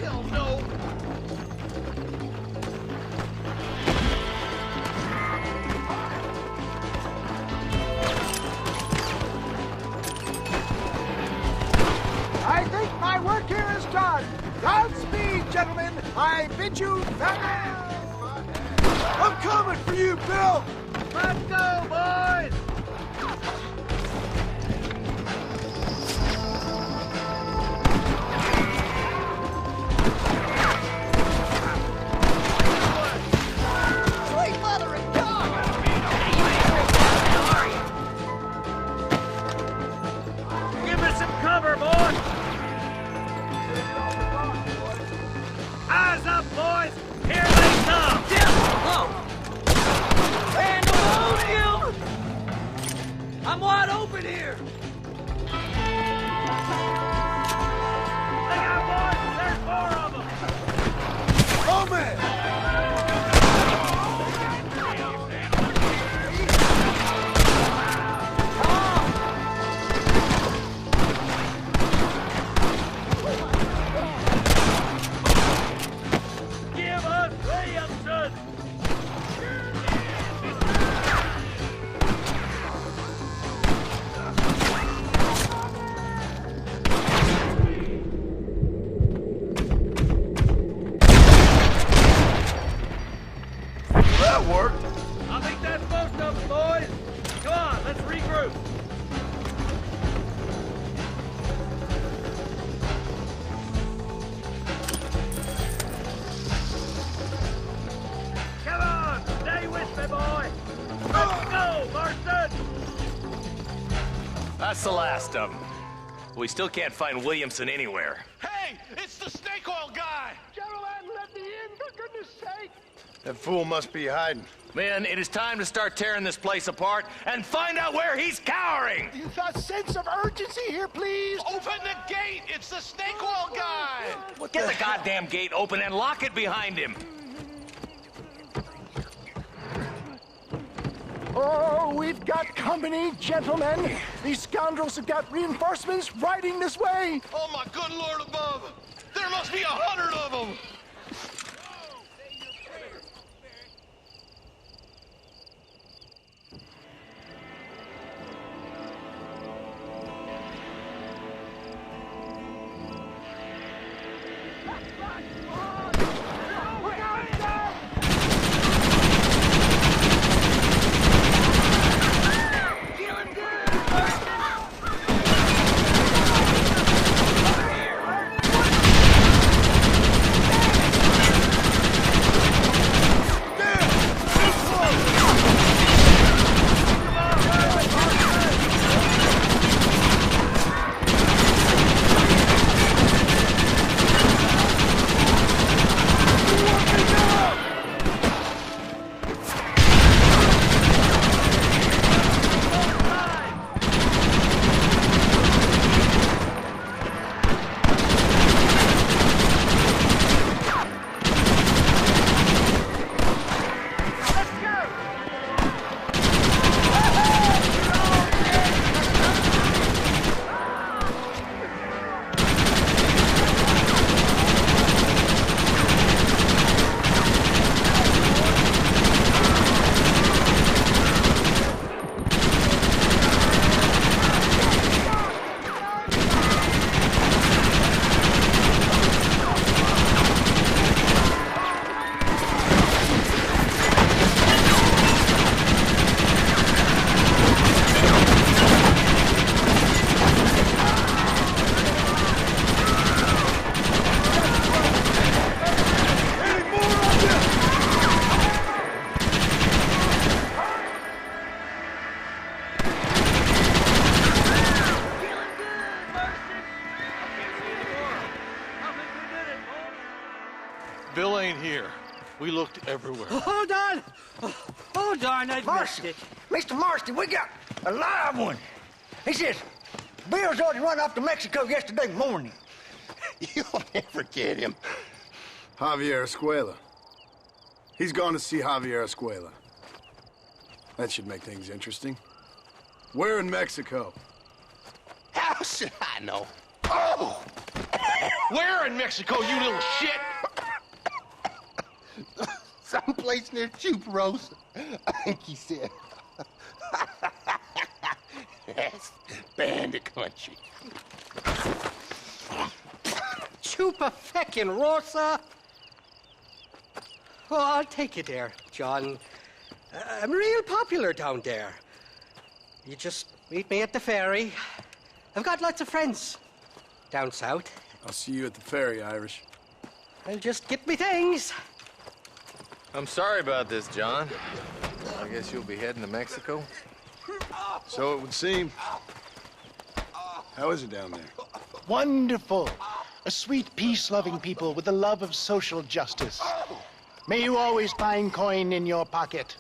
Hell no! I think my work here is done. Godspeed, gentlemen. I bid you farewell. I'm coming for you, Bill! Let's go, boys! Sweet mother of God! Give me some cover, boys! Eyes up, boys! Here they come! Pandemonium! I'm wide open here! Look out, boys! There's 4 of them! Oh, man! Give us Williamson! That worked. I think that's most of them, boys. Come on, let's regroup. Come on, stay with me, boy. Let's go, Marston. That's the last of them. We still can't find Williamson anywhere. Hey, it's the snake oil guy! Gentlemen, let me in, for goodness sake! That fool must be hiding. Men, it is time to start tearing this place apart and find out where he's cowering! A sense of urgency here, please! Open the gate! It's the snake oil guy! Get the goddamn gate open and lock it behind him! Oh, we've got company, gentlemen. These scoundrels have got reinforcements riding this way. Oh, my good Lord above! There must be 100 of them! Bill ain't here. We looked everywhere. Hold on! Oh, darn, I've missed it. Mr. Marston, we got a live one. He says, Bill's already run off to Mexico yesterday morning. You'll never get him. Javier Escuela. He's gone to see Javier Escuela. That should make things interesting. Where in Mexico? How should I know? Oh! Where in Mexico, you little shit? Someplace near Chuparosa, I think he said. That's bandit country. Chupa feckin' Rosa. Oh, I'll take you there, John. I'm real popular down there. You just meet me at the ferry. I've got lots of friends down south. I'll see you at the ferry, Irish. I'll just get me things. I'm sorry about this, John. I guess you'll be heading to Mexico? So it would seem. How is it down there? Wonderful. A sweet, peace-loving people with the love of social justice. May you always find coin in your pocket.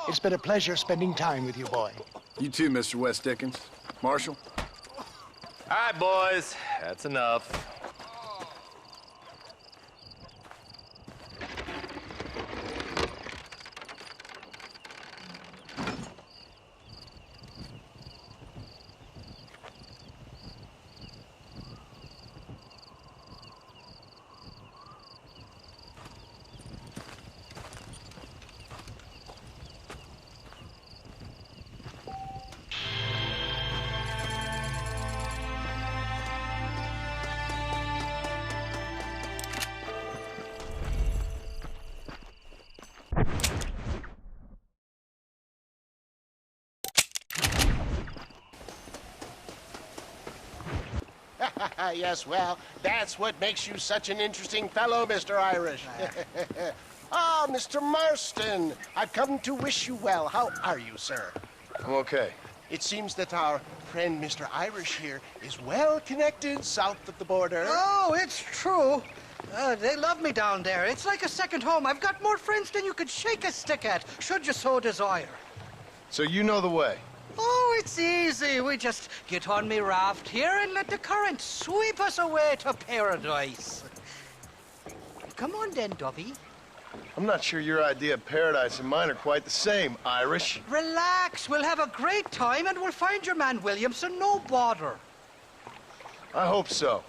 It's been a pleasure spending time with you, boy. You too, Mr. West Dickens. Marshal? All right, boys. That's enough. Yes, well, that's what makes you such an interesting fellow, Mr. Irish. Ah, Mr. Marston, I've come to wish you well. How are you, sir? I'm okay. It seems that our friend Mr. Irish here is well connected south of the border. Oh, it's true. They love me down there. It's like a second home. I've got more friends than you could shake a stick at, should you so desire. So you know the way? Oh, it's easy. We just get on me raft here and let the current sweep us away to paradise. Come on then, Dovey. I'm not sure your idea of paradise and mine are quite the same, Irish. Relax. We'll have a great time and we'll find your man Williamson, no bother. I hope so.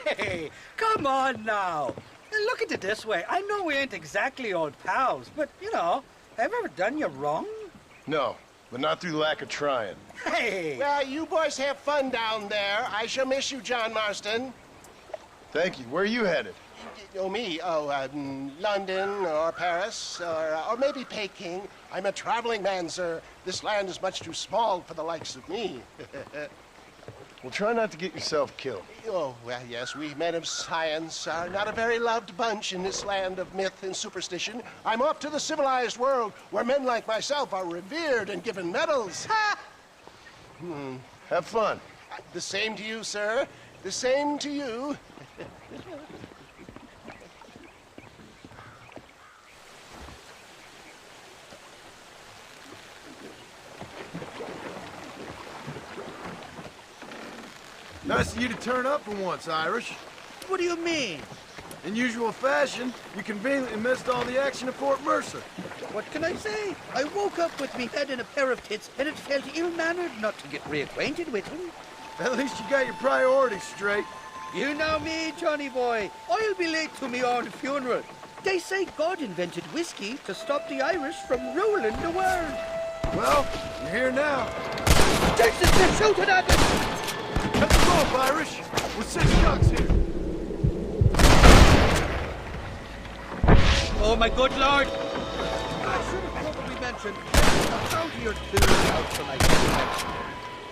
Hey, come on now. Look at it this way. I know we ain't exactly old pals, but, you know, have I ever done you wrong? No, but not through lack of trying. Hey! Well, you boys have fun down there. I shall miss you, John Marston. Thank you. Where are you headed? Oh, me? Oh, London or Paris or maybe Peking. I'm a traveling man, sir. This land is much too small for the likes of me. Well, try not to get yourself killed. Oh, well, yes, we men of science are not a very loved bunch in this land of myth and superstition. I'm off to the civilized world where men like myself are revered and given medals. Ha! Have fun. The same to you, sir. The same to you. Nice of you to turn up for once, Irish. What do you mean? In usual fashion, you conveniently missed all the action at Fort Mercer. What can I say? I woke up with me head in a pair of tits, and it felt ill-mannered not to get reacquainted with him. At least you got your priorities straight. You know me, Johnny boy. I'll be late to me own funeral. They say God invented whiskey to stop the Irish from ruling the world. Well, you're here now. Jesus, they're shooting at us! Let's go up, Irish. We're 6 ducks here. Oh, my good lord! I should have probably mentioned, down to your tools out tonight.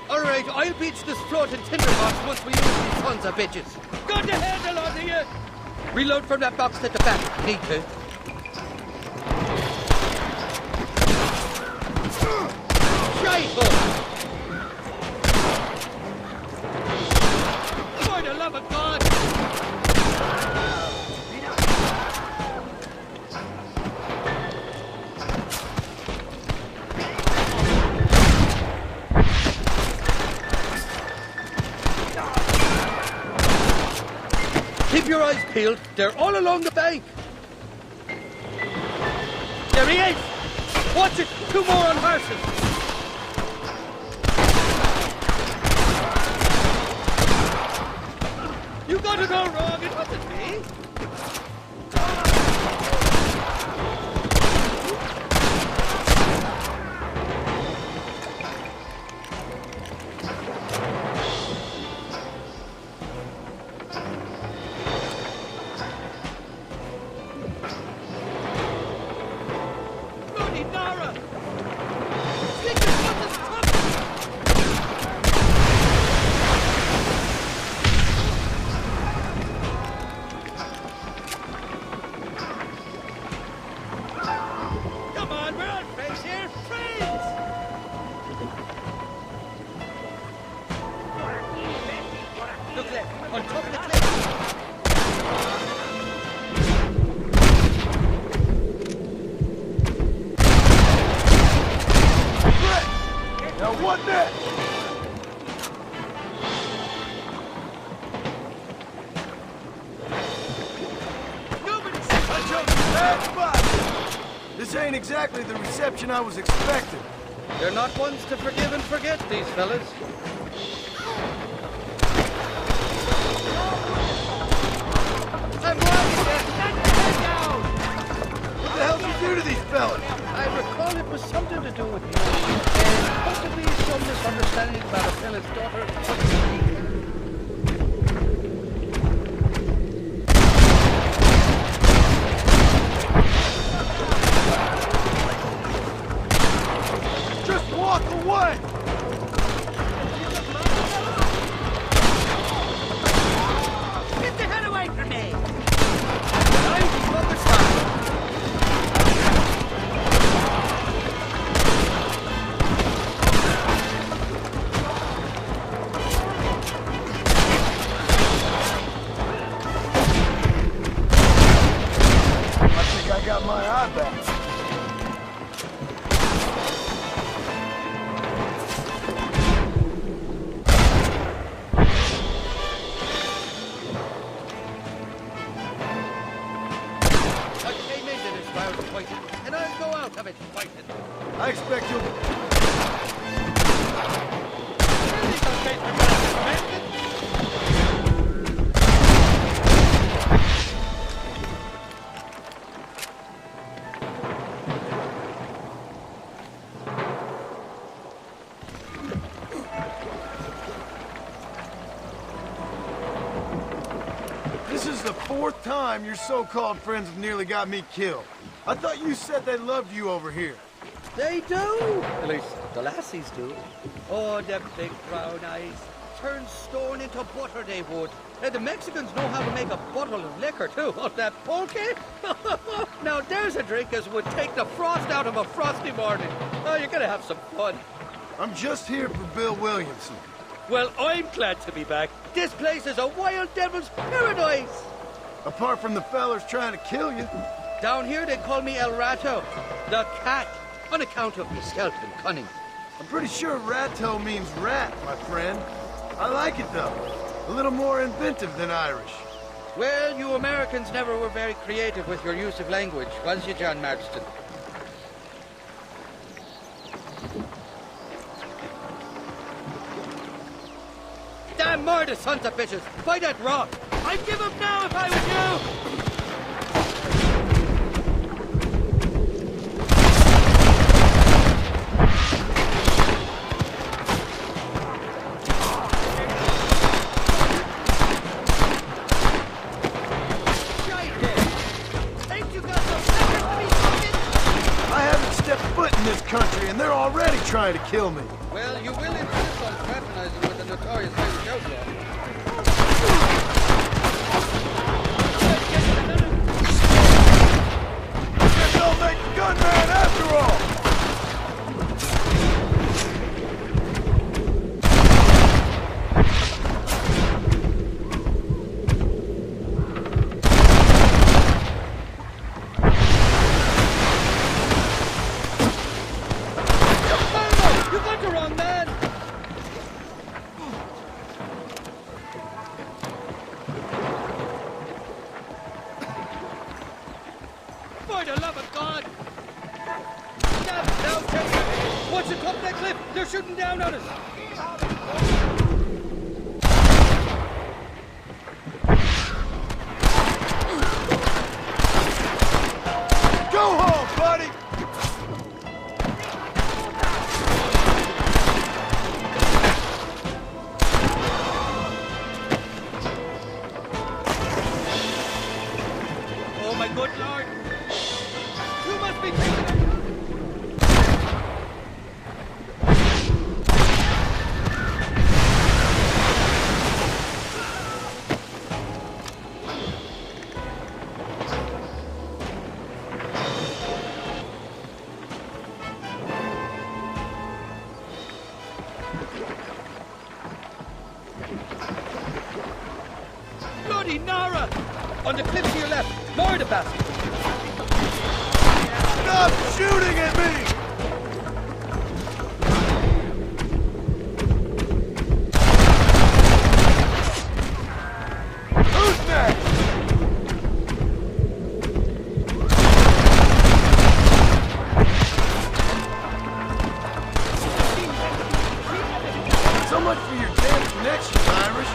All right, I'll beach this floating tinderbox once we use these sons of bitches. Got the handle on you! Reload from that box at the back. Need to. Shite! For the love of God! peeled. They're all along the bank. There he is! Watch it! 2 more on horses! You got it all wrong. It wasn't me. This ain't exactly the reception I was expecting. They're not ones to forgive and forget, these fellas. What the hell did you do to these fellas? I recall it was something to do with you. And possibly some misunderstanding about a fella's daughter. Walk away! Get the hell away from me! I think I got my eye back. And I'll go out of it fighting. I expect you'll... This is the 4th time your so-called friends have nearly got me killed. I thought you said they loved you over here. They do. At least the lassies do. Oh, them big brown eyes. Turn stone into butter, they would. And the Mexicans know how to make a bottle of liquor, too. Oh, that pulque? Now, there's a drink as would take the frost out of a frosty morning. Oh, you're gonna have some fun. I'm just here for Bill Williamson. Well, I'm glad to be back. This place is a wild devil's paradise. Apart from the fellers trying to kill you. Down here, they call me El Rato, the cat, on account of my stealth and cunning. I'm pretty sure Rato means rat, my friend. I like it, though. A little more inventive than Irish. Well, you Americans never were very creative with your use of language, was you, John Marston? Damn murder, sons of bitches! By that rock! I'd give up now if I was you! Country, and they're already trying to kill me. Well, you will insist on fraternizing with the notorious Irish outlaw. Guess I'll make a gunman after all. For the love of God! Down, Teddy! Once you come up that cliff, they're shooting down on us! Go home, buddy! Oh, my good Lord! You must be taking it! Bloody Nara! On the cliff to your left, lower the basket! Stop shooting at me! Who's next? So much for your damn connections, Irish.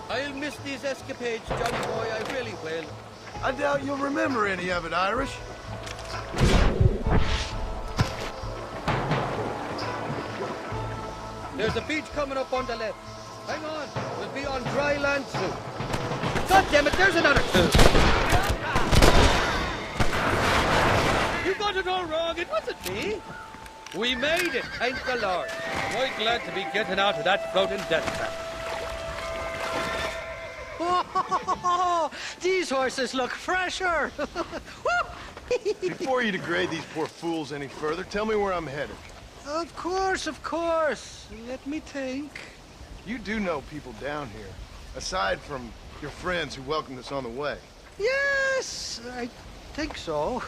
I'll miss these escapades, Johnny boy, I really will. I doubt you'll remember any of it, Irish. There's a beach coming up on the left. Hang on, we'll be on dry land soon. God damn it, there's another two. You got it all wrong, it wasn't me. We made it, thank the Lord. I'm right glad to be getting out of that floating death trap. Oh, these horses look fresher. Before you degrade these poor fools any further, tell me where I'm headed. Of course, of course. Let me think. You do know people down here, aside from your friends who welcomed us on the way. Yes, I think so.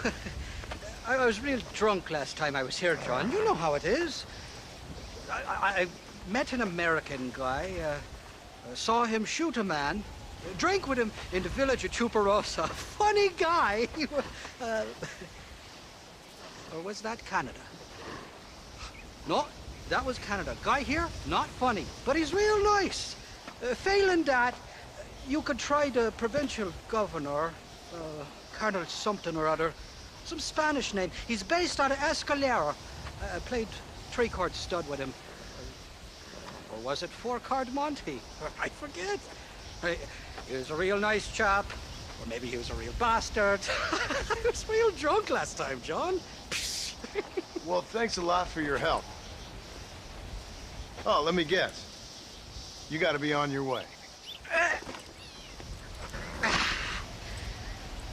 I was real drunk last time I was here, John. You know how it is. I met an American guy, saw him shoot a man, drank with him in the village of Chuparosa. Funny guy. Or was that Canada? No, that was Canada. Guy here, not funny, but he's real nice. Failing that, you could try the provincial governor, Colonel something or other, some Spanish name. He's based out of Escalera. I played three-card stud with him. Or was it four-card Monty? I forget. He was a real nice chap. Or maybe he was a real bastard. I was real drunk last time, John. Well, thanks a lot for your help. Oh, let me guess. You gotta be on your way.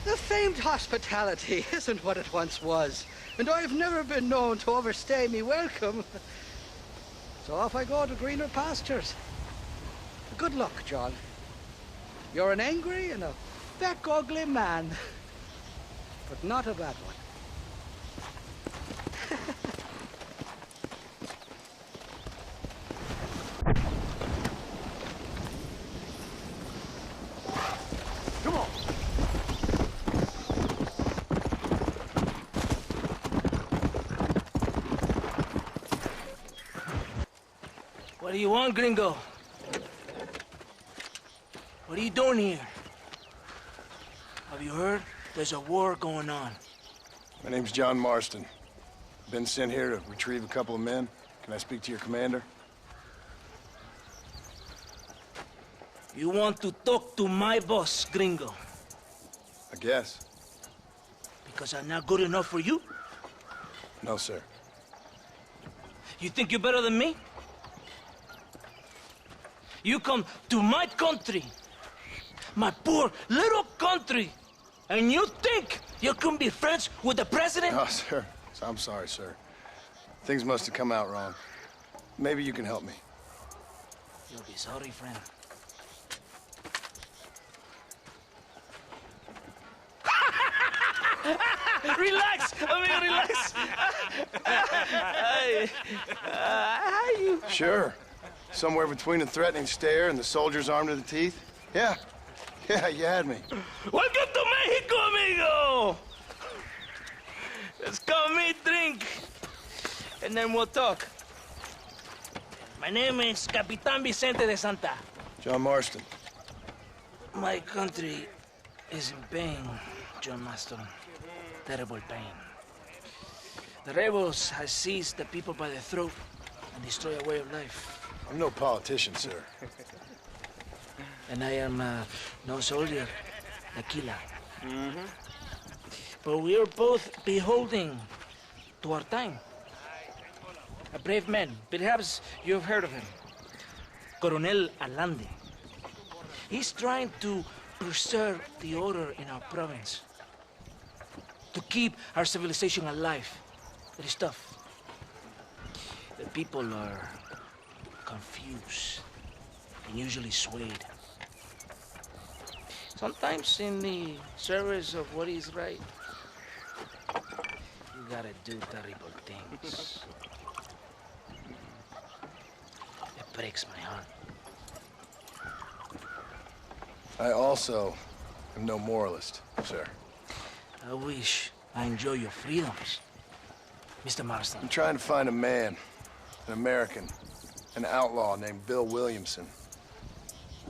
The famed hospitality isn't what it once was, and I've never been known to overstay me welcome. So off I go to greener pastures. Good luck, John. You're an angry and a fat, ugly man, but not a bad one. Come on. What do you want, gringo? What are you doing here? Have you heard? There's a war going on. My name's John Marston. Been sent here to retrieve a couple of men. Can I speak to your commander? You want to talk to my boss, gringo? I guess. Because I'm not good enough for you? No, sir. You think you're better than me? You come to my country, my poor little country, and you think you can be friends with the president? Oh, sir. I'm sorry, sir. Things must have come out wrong. Maybe you can help me. You'll be sorry, friend. Relax! Relax! How you... Sure. Somewhere between a threatening stare and the soldiers armed to the teeth? Yeah. Yeah, you had me. Welcome to Mexico, amigo! Let's come eat, drink, and then we'll talk. My name is Capitan Vicente de Santa. John Marston. My country is in pain, John Marston. Terrible pain. The rebels have seized the people by the throat and destroy a way of life. I'm no politician, sir. And I am no soldier, a killer. But we are both beholding to our time. A brave man, perhaps you've heard of him. Coronel Allende. He's trying to preserve the order in our province. To keep our civilization alive. It is tough. The people are confused and usually swayed. Sometimes in the service of what is right, you gotta do terrible things. It breaks my heart. I also am no moralist, sir. I wish I enjoy your freedoms, Mr. Marston. I'm trying to find a man, an American, an outlaw named Bill Williamson.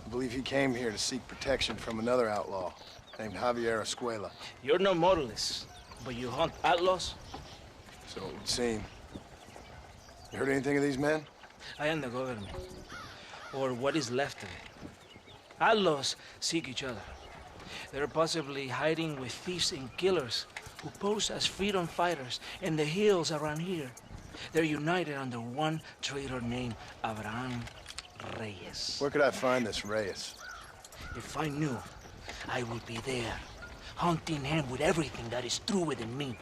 I believe he came here to seek protection from another outlaw named Javier Escuela. You're no moralist, but you hunt outlaws? So it would seem. You heard anything of these men? I am the government, or what is left of it. Outlaws seek each other. They're possibly hiding with thieves and killers who pose as freedom fighters in the hills around here. They're united under one traitor named Abraham Reyes. Where could I find this Reyes? If I knew, I would be there, hunting him with everything that is true within me.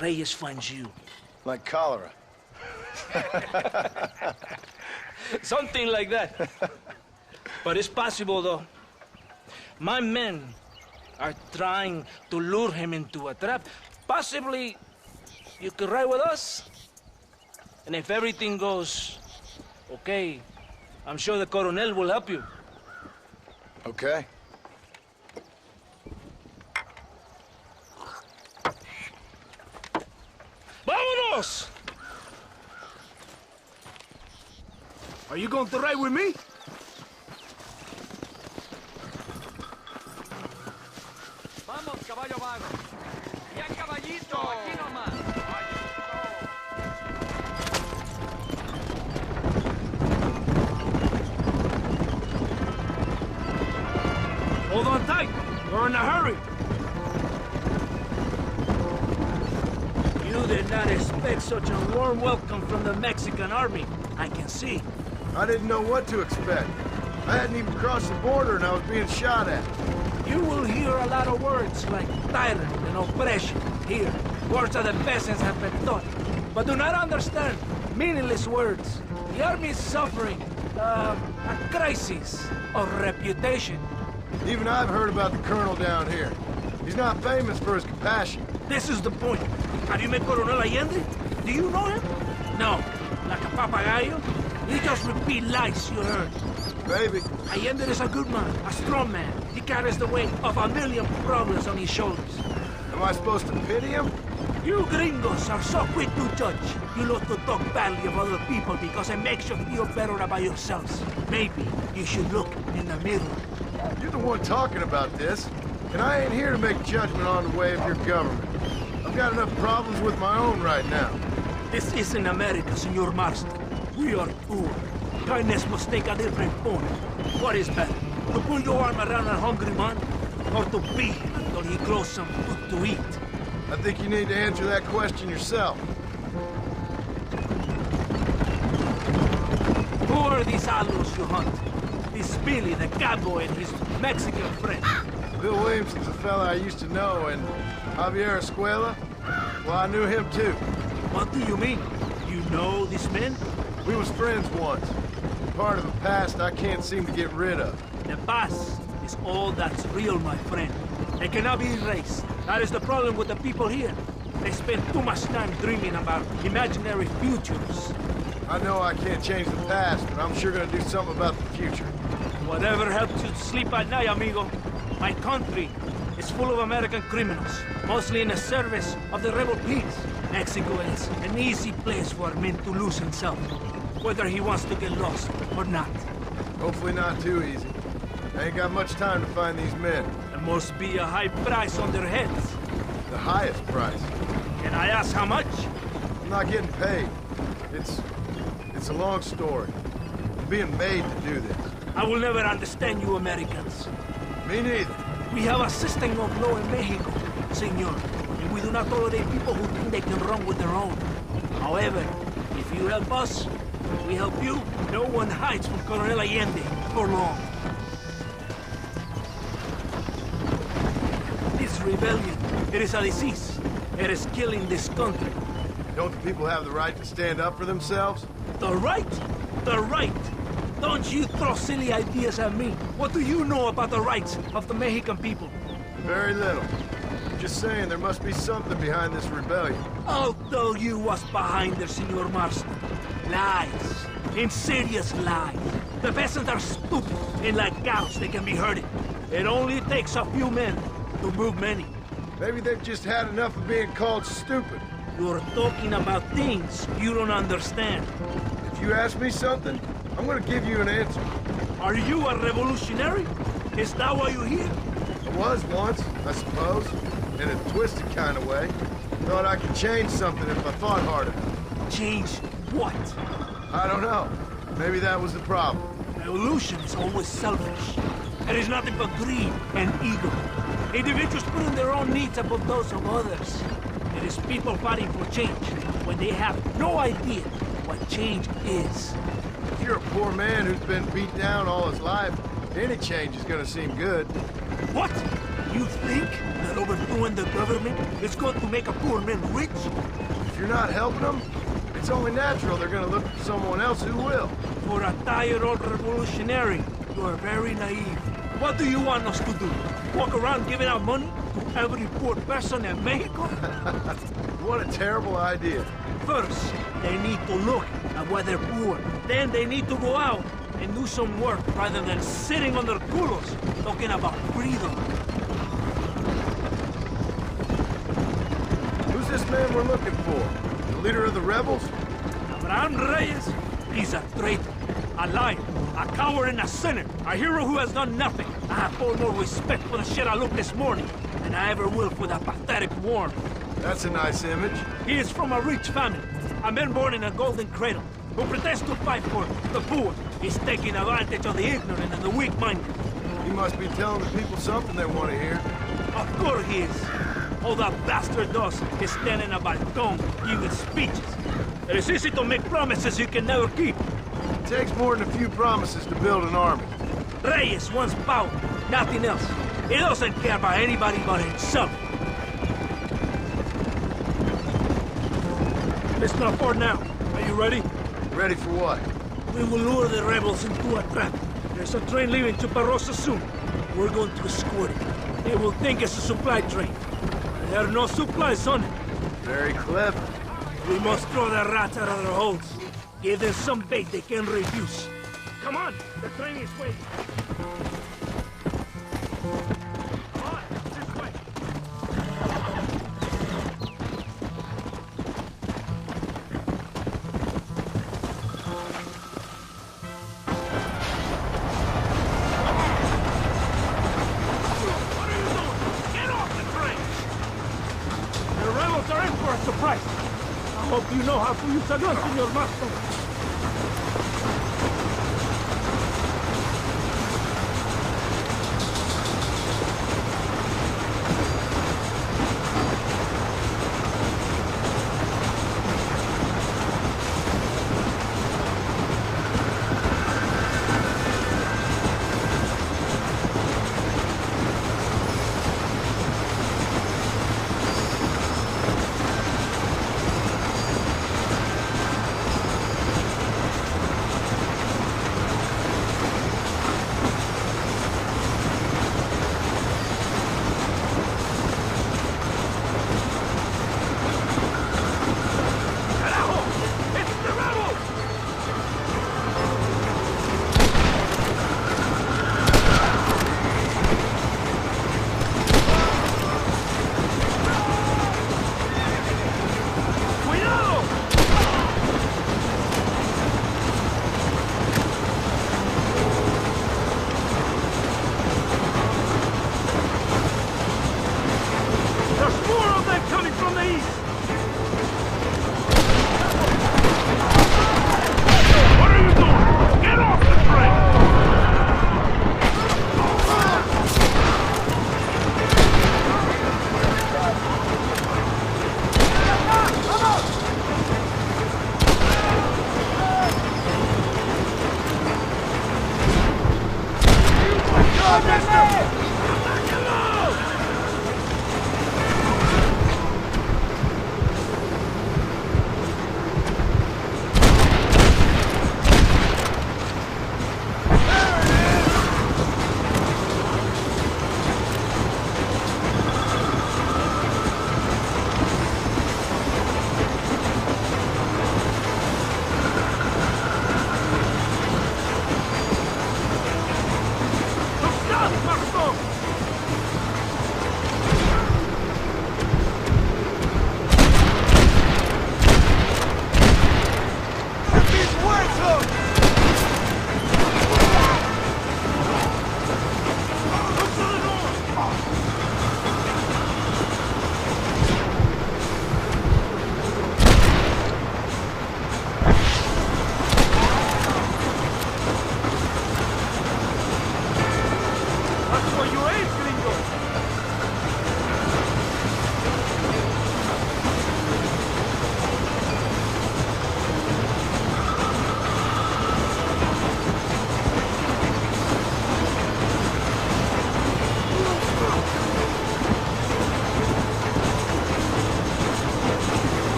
Reyes finds you. Like cholera. Something like that. But it's possible, though. My men are trying to lure him into a trap. Possibly you could ride with us. And if everything goes okay, I'm sure the Coronel will help you. Okay. ¡Vámonos! Are you going to ride with me? Vamos, caballo vago. Ya, caballito, aquí nomás. Hold on tight. We're in a hurry. You did not expect such a warm welcome from the Mexican army. I can see. I didn't know what to expect. I hadn't even crossed the border and I was being shot at. You will hear a lot of words like tyrant and oppression here. Words that the peasants have been taught. But do not understand meaningless words. The army is suffering a crisis of reputation. Even I've heard about the colonel down here. He's not famous for his compassion. This is the point. Have you met Coronel Allende? Do you know him? No. Like a papagayo? He just repeat lies you heard. Baby. Allende is a good man, a strong man. He carries the weight of a million problems on his shoulders. Am I supposed to pity him? You gringos are so quick to judge. You love to talk badly of other people because it makes you feel better about yourselves. Maybe you should look in the mirror. You're the one talking about this, and I ain't here to make judgment on the way of your government. I've got enough problems with my own right now. This isn't America, Senor Marston. We are poor. Kindness must take a different form. What is better, to put your arm around a hungry man, or to beat him until he grows some food to eat? I think you need to answer that question yourself. Who are these outlaws you hunt? This Billy, the cowboy, and his Mexican friend. Bill Williamson's a fella I used to know, and Javier Escuela? Well, I knew him too. What do you mean? You know these men? We was friends once. Part of the past I can't seem to get rid of. The past is all that's real, my friend. It cannot be erased. That is the problem with the people here. They spend too much time dreaming about imaginary futures. I know I can't change the past, but I'm sure gonna do something about the future. Whatever helps you sleep at night, amigo. My country is full of American criminals, mostly in the service of the rebel peace. Mexico is an easy place for a man to lose himself, whether he wants to get lost or not. Hopefully not too easy. I ain't got much time to find these men. There must be a high price on their heads. The highest price. Can I ask how much? I'm not getting paid. It's a long story. I'm being made to do this. I will never understand you Americans. Me neither. We have a system of law in Mexico, senor, and we do not tolerate people who think they can run with their own. However, if you help us, we help you. No one hides from Colonel Allende for long. This rebellion, it is a disease. It is killing this country. Don't the people have the right to stand up for themselves? The right? The right? Don't you throw silly ideas at me. What do you know about the rights of the Mexican people? Very little. I'm just saying there must be something behind this rebellion. I'll tell you what's behind there, Senor Marston. Lies. Insidious lies. The peasants are stupid, and like cows, they can be herded. It only takes a few men to move many. Maybe they've just had enough of being called stupid. You're talking about things you don't understand. If you ask me something, I'm gonna give you an answer. Are you a revolutionary? Is that why you're here? I was once, I suppose. In a twisted kind of way. Thought I could change something if I thought hard enough. Change what? I don't know. Maybe that was the problem. Revolution is always selfish. It is nothing but greed and ego. Individuals putting their own needs above those of others. It is people fighting for change when they have no idea what change is. If you're a poor man who's been beat down all his life, any change is gonna seem good. What? You think that overthrowing the government is going to make a poor man rich? If you're not helping them, it's only natural they're gonna look for someone else who will. For a tired old revolutionary, you are very naive. What do you want us to do? Walk around giving out money to every poor person in Mexico? What a terrible idea. First, they need to look at why they're poor. Then they need to go out and do some work rather than sitting on their culos talking about freedom. Who's this man we're looking for? The leader of the rebels? Abraham Reyes? He's a traitor, a liar, a coward and a sinner, a hero who has done nothing. I have far more respect for the shit I looked this morning than I ever will for that pathetic worm. That's a nice image. He is from a rich family, a man born in a golden cradle, who pretends to fight for the poor. He's taking advantage of the ignorant and the weak-minded. He must be telling the people something they want to hear. Of course he is. All that bastard does is stand in a balcony giving speeches. It is easy to make promises you can never keep. It takes more than a few promises to build an army. Reyes wants power, nothing else. He doesn't care about anybody but himself. It's not far now. Are you ready? Ready for what? We will lure the rebels into a trap. There's a train leaving Chuparosa soon. We're going to escort it. They will think it's a supply train. There are no supplies on it. Very clever. We must throw the rats out of their holes. Give them some bait they can refuse. Come on, the train is waiting. Come on, this way. What are you doing? Get off the train! The rebels are in for a surprise. I hope you know how to use a gun, Senor Marston.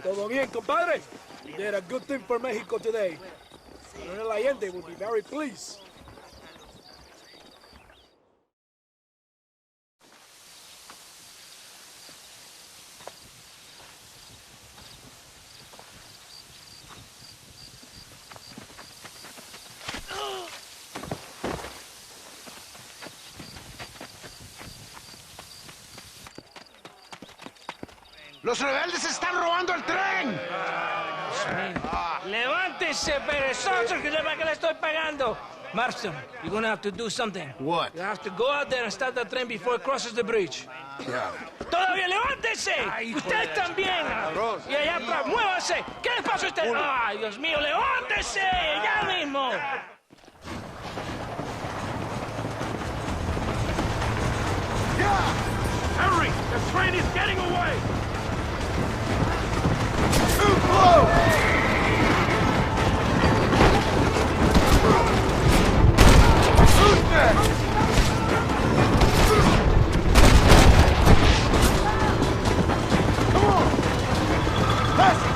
Todo bien, compadre? You did a good thing for Mexico today. Colonel Allende will be very pleased. ¡Los rebeldes están robando el tren! ¡Levántese, perezoso, que le estoy pagando! Marston, you're gonna have to do something. What? You have to go out there and stop the train before it crosses the bridge. Yeah. ¡Todavía levántese! ¡Usted también! Y allá atrás, muévase. ¿Qué le pasa a usted? ¡Ay, Dios mío, levántese! ¡Ya mismo! Hurry! The train is getting away! Too close! Who's next? Come on! Pass it!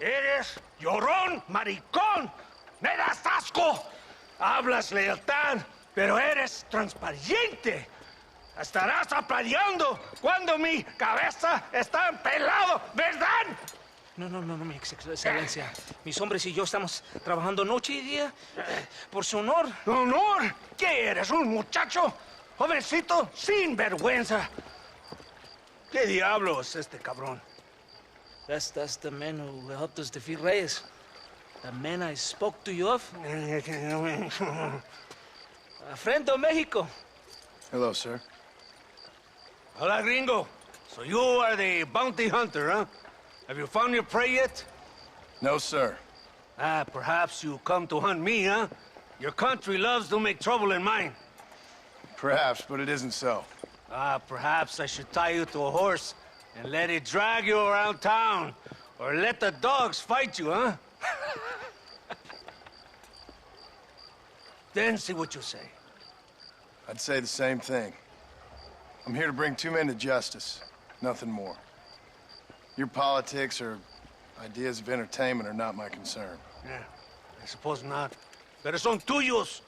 ¡Eres llorón, maricón! ¡Me das asco! Hablas lealtad, pero eres transparente. Estarás aplaudiendo cuando mi cabeza está pelado, ¿verdad? No, mi excelencia. Mis hombres y yo estamos trabajando noche y día por su honor. ¿Honor? ¿Qué eres, un muchacho? Jovencito, sin vergüenza. ¿Qué diablos este cabrón? That's the man who helped us defeat Reyes. The man I spoke to you of. A friend of Mexico. Hello, sir. Hola, gringo. So you are the bounty hunter, huh? Have you found your prey yet? No, sir. Perhaps you come to hunt me, huh? Your country loves to make trouble in mine. Perhaps, but it isn't so. Perhaps I should tie you to a horse and let it drag you around town. Or let the dogs fight you, huh? Then see what you say. I'd say the same thing. I'm here to bring two men to justice. Nothing more. Your politics or ideas of entertainment are not my concern. Yeah, I suppose not. Pero son tuyos.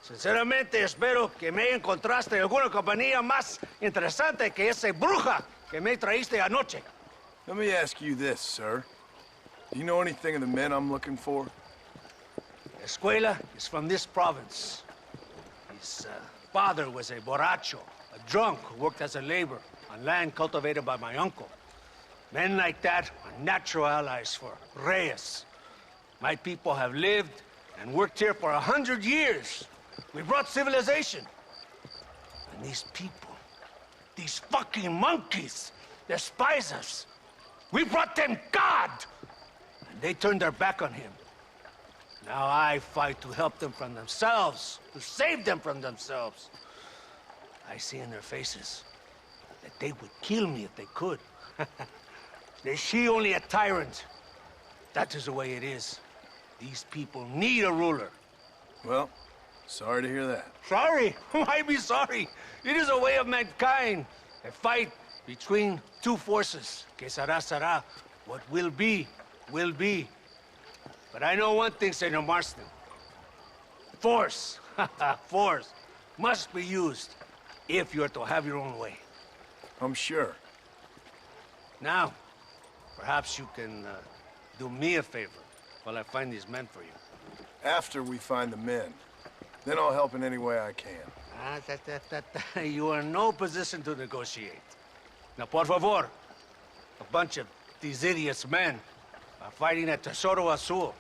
Sinceramente, espero que me encontraste alguna compañía más interesante que esa bruja que me traíste anoche. Let me ask you this, sir. Do you know anything of the men I'm looking for? Escuela is from this province. His father was a borracho, a drunk who worked as a laborer on land cultivated by my uncle. Men like that are natural allies for Reyes. My people have lived and worked here for 100 years. We brought civilization. And these people, these fucking monkeys, despise us. We brought them God! And they turned their back on him. Now I fight to help them from themselves, to save them from themselves. I see in their faces that they would kill me if they could. Is she only a tyrant? That is the way it is. These people need a ruler. Well, sorry to hear that. Sorry? Why be sorry? It is a way of mankind. A fight between two forces. Que será, será. What will be, will be. But I know one thing, Senor Marston. Force, force, must be used if you're to have your own way. I'm sure. Now, perhaps you can do me a favor while I find these men for you. After we find the men, then I'll help in any way I can. You are in no position to negotiate. Now, por favor, a bunch of these idiots men are fighting at Tesoro Azul.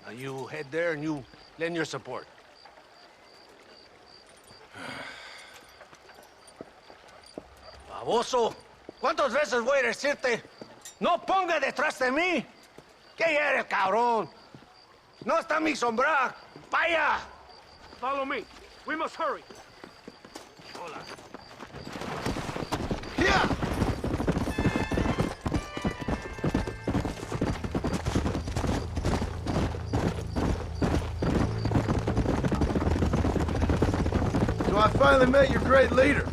Now you head there and you lend your support. Baboso, ¿cuántas veces voy a decirte? No ponga detrás de mí. ¿Qué eres, cabrón? No está mi sombra. Vaya. Follow me. We must hurry. Hola. Here! So I finally met your great leader.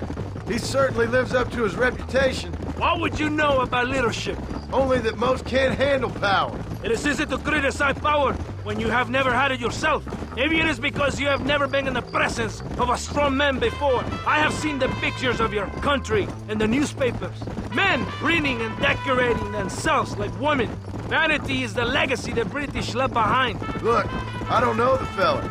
He certainly lives up to his reputation. What would you know about leadership? Only that most can't handle power. It is easy to criticize power when you have never had it yourself. Maybe it is because you have never been in the presence of a strong man before. I have seen the pictures of your country in the newspapers. Men reading and decorating themselves like women. Vanity is the legacy the British left behind. Look, I don't know the fella.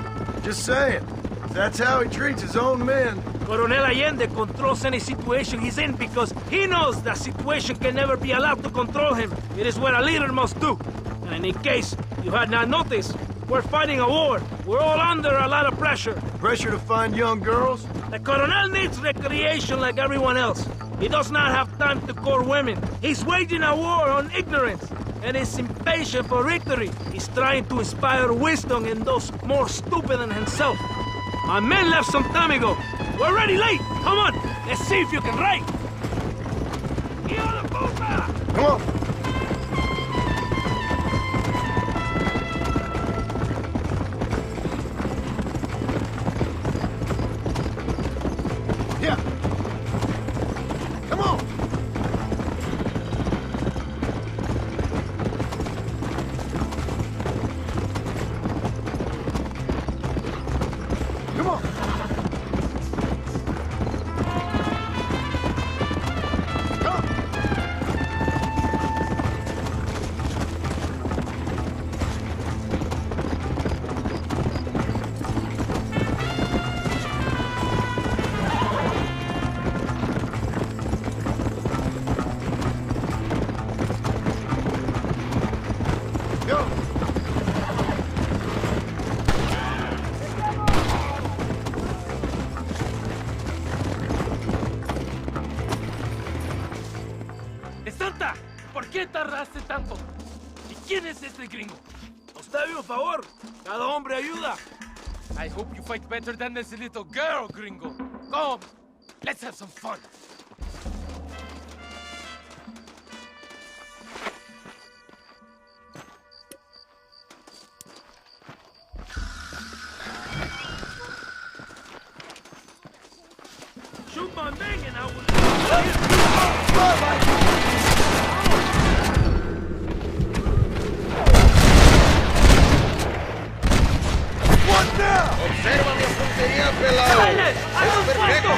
Just saying. That's how he treats his own men. Coronel Allende controls any situation he's in because he knows that situation can never be allowed to control him. It is what a leader must do. And in case you had not noticed, we're fighting a war. We're all under a lot of pressure. Pressure to find young girls? The Coronel needs recreation like everyone else. He does not have time to court women. He's waging a war on ignorance and is impatient for victory. He's trying to inspire wisdom in those more stupid than himself. My men left some time ago. We're already late. Come on, let's see if you can write. Come on. Yeah. Come on. Come on. ¡Santa! ¿Por qué tardaste tanto? ¿Y quién es este gringo? Octavio, por favor. Cada hombre ayuda. I hope you fight better than this little girl, gringo. Come, let's have some fun. Shoot my man and I will... Observa mi puntería, pelado. ¡Es perfecto!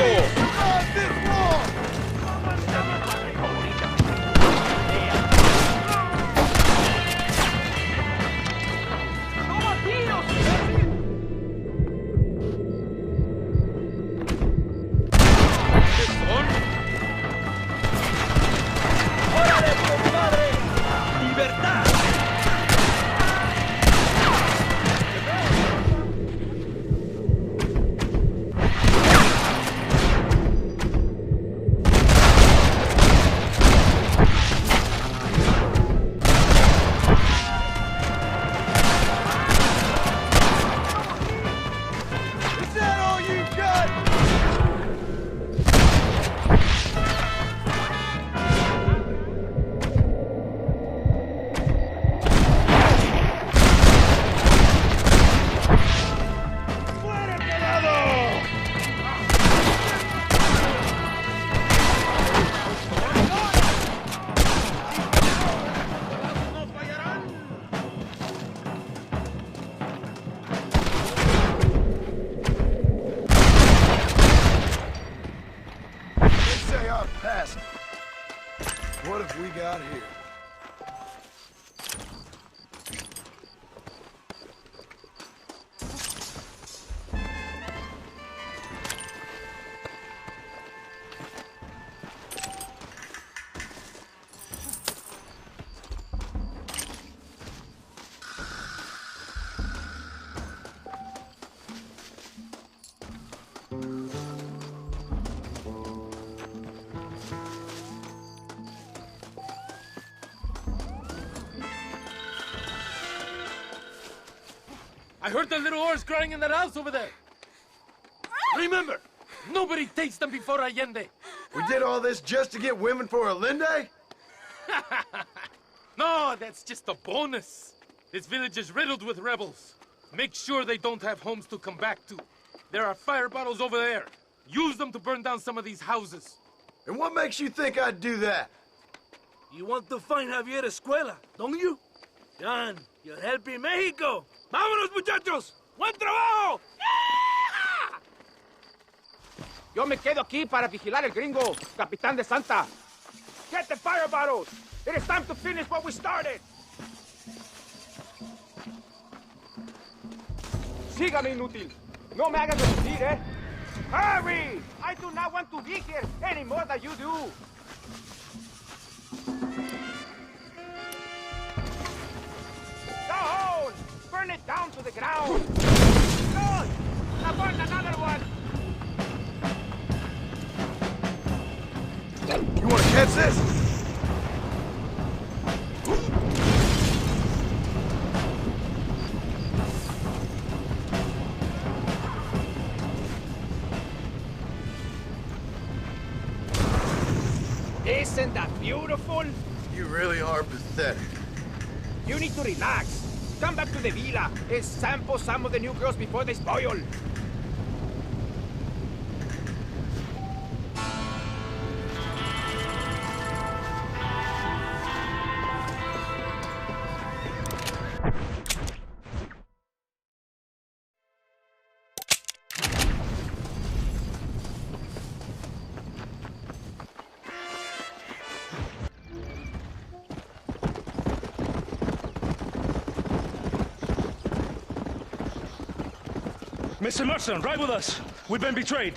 what have we got here? I heard the little oars crying in that house over there. Remember, nobody takes them before Allende. We did all this just to get women for Allende? No, that's just a bonus. This village is riddled with rebels. Make sure they don't have homes to come back to. There are fire bottles over there. Use them to burn down some of these houses. And what makes you think I'd do that? You want to find Javier Escuela, don't you? John, you're helping Mexico. ¡Vámonos, muchachos! ¡Buen trabajo! Yo me quedo aquí para vigilar el gringo, Capitán de Santa. Get the fire bottles! It is time to finish what we started! Sígame, inútil. No me hagas repetir, eh? Hurry! I do not want to be here any more than you do. Down! Burn it down to the ground! Good! Now burn another one! You want to catch this? Isn't that beautiful? You really are pathetic. You need to relax. Come back to the villa and sample some of the new girls before they spoil. Mr. Marston, ride with us. We've been betrayed.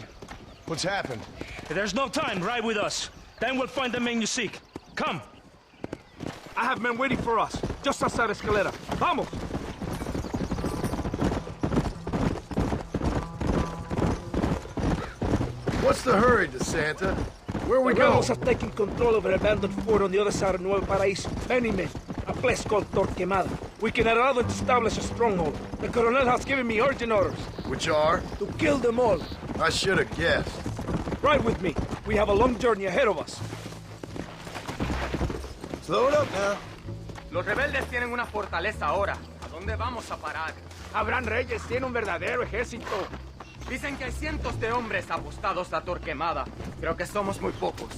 What's happened? There's no time. Ride with us. Then we'll find the men you seek. Come. I have men waiting for us, just outside Escalera. Vamos! What's the hurry, DeSanta? Where are we The going? rebels are taking control of an abandoned fort on the other side of Nuevo Paraíso. Many men. A place called Torquemada. We can allow them to establish a stronghold. The Colonel has given me urgent orders. Which are? To kill them all. I should have guessed. Ride with me. We have a long journey ahead of us. Slow it up now. Los rebeldes tienen una fortaleza ahora. ¿A dónde vamos a parar? Abraham Reyes tiene un verdadero ejército. Dicen que hay cientos de hombres apostados a Torquemada. Creo que somos muy pocos.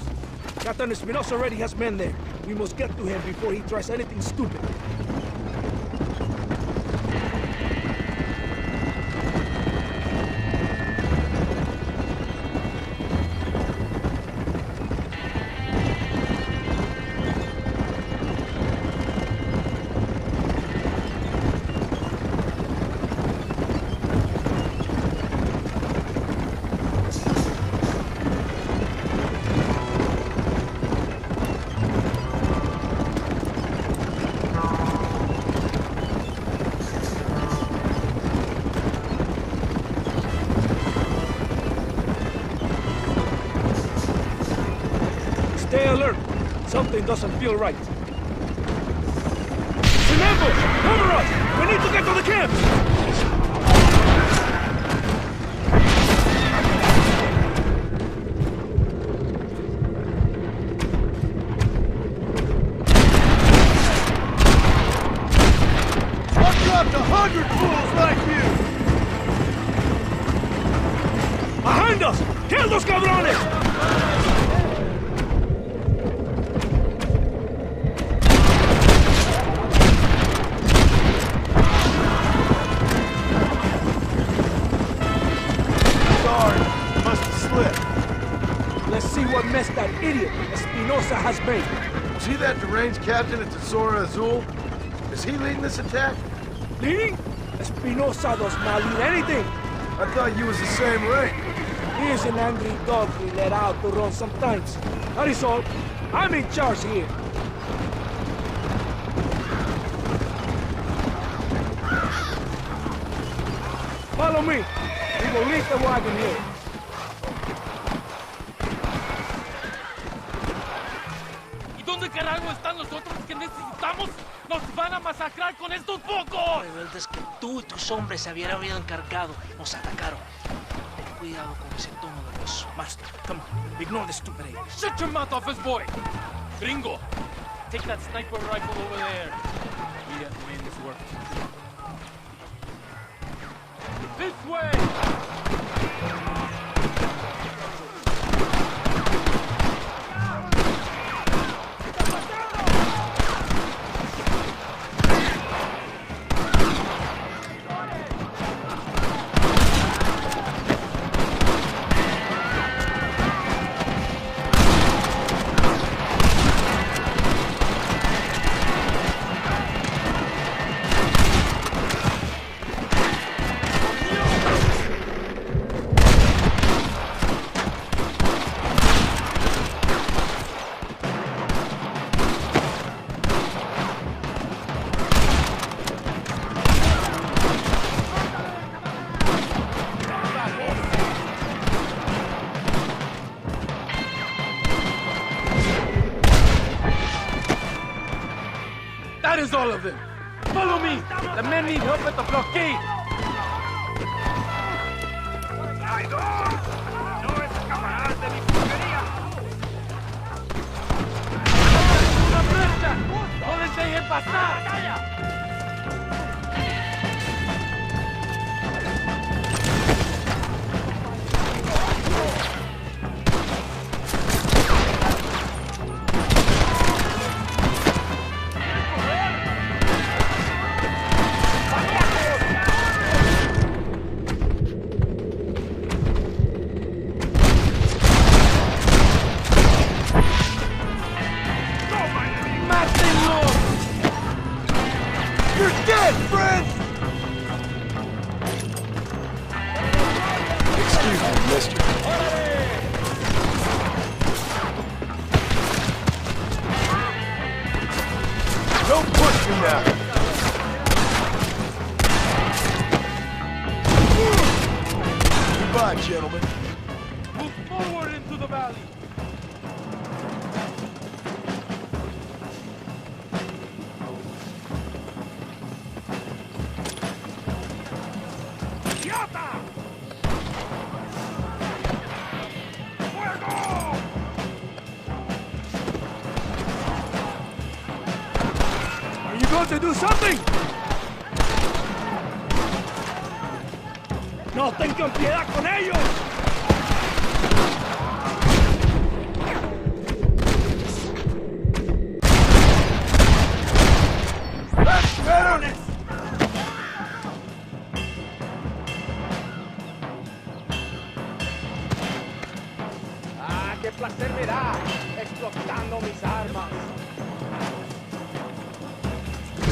Captain Espinosa already has men there. We must get to him before he tries anything stupid. Stay alert. Something doesn't feel right. Remember! Cover us! We need to get to the camp! I've dropped 100 fools like you! Behind us! Kill those cabrones! see what mess that idiot Espinosa has made. Was he that deranged captain at Tesoro Azul? Is he leading this attack? Leading? Espinosa does not lead anything. I thought you was the same rank. He is an angry dog we let out to run sometimes. That is all. I'm in charge here. Follow me. We will leave the wagon here. ¿Y dónde carajo están los otros que necesitamos? ¡Nos van a masacrar con estos pocos! Rebeldes que tú y tus hombres se habían encargado nos atacaron. Ten cuidado con ese tono de voz. Master, come on. Ignore the stupid ape. Shut your mouth, office boy! Gringo, take that sniper rifle over there. We have to make this work. This way! That is all of them. Follow me. The men need help at the blockade. ¡Una flecha! ¡No les dejen pasar! Gentlemen. Move forward into the valley. Are you going to do something? ¡No tengan piedad con ellos! ¡Ah, qué placer me da! Explotando mis armas.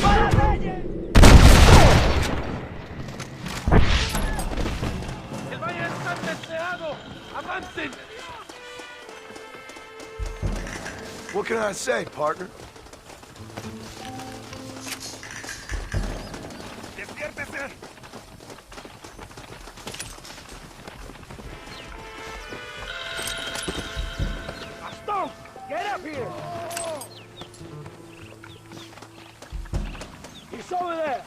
¡Para Reyes! ¡El valle está deseado! ¡Avancen! What can I say, partner? ¡Despiértese! Stone, get up here! He's over there!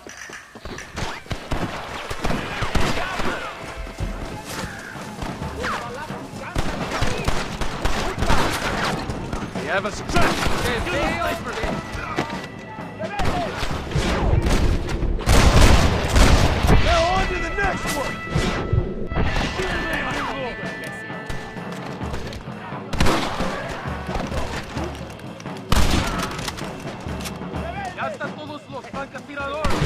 We have a trap! Now on to the next one! ¡Ya están todos los francotiradores!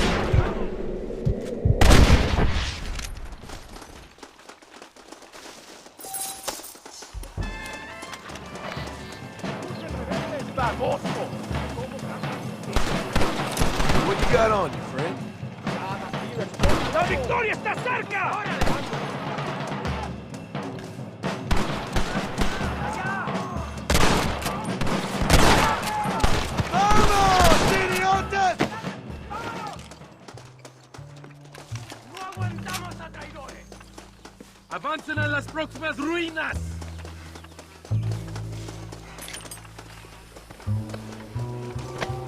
What you got on you, friend? ¡La victoria está cerca! ¡Vamos, idiotas! ¡No aguantamos a traidores! ¡Avancen a las próximas ruinas!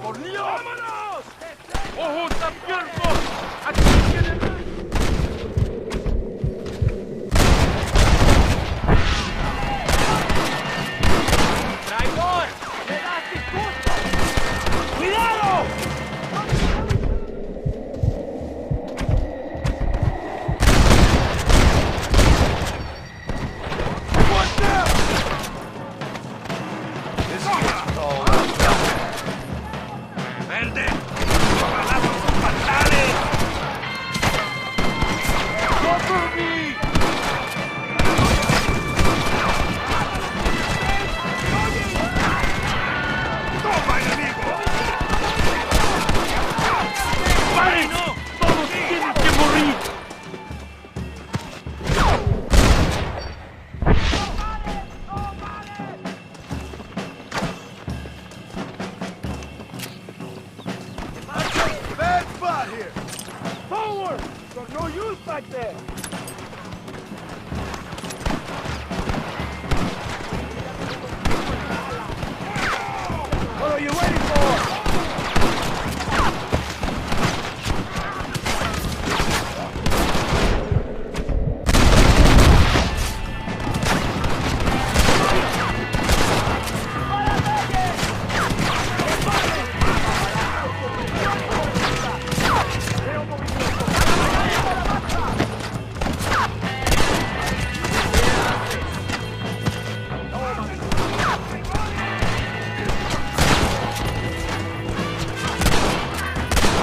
¡Por Dios! ¡Vámonos! ¡Ojos abiertos! ¡Aquí tienen! ¡Traidor! ¡Me das disgusto! ¡Cuidado! What's up? This is what you call ¡Verde! ¡Balazos son fatales! ¡Cover me! ¡Toma, enemigo! ¡Paren! ¡Todos tienen que morir! bad spot here. Forward! There's no use back there! What are you waiting for?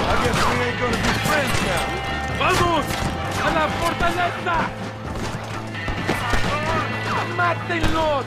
I guess we ain't gonna be friends now. ¡Vamos! ¡A la fortaleza! ¡Mátenlos!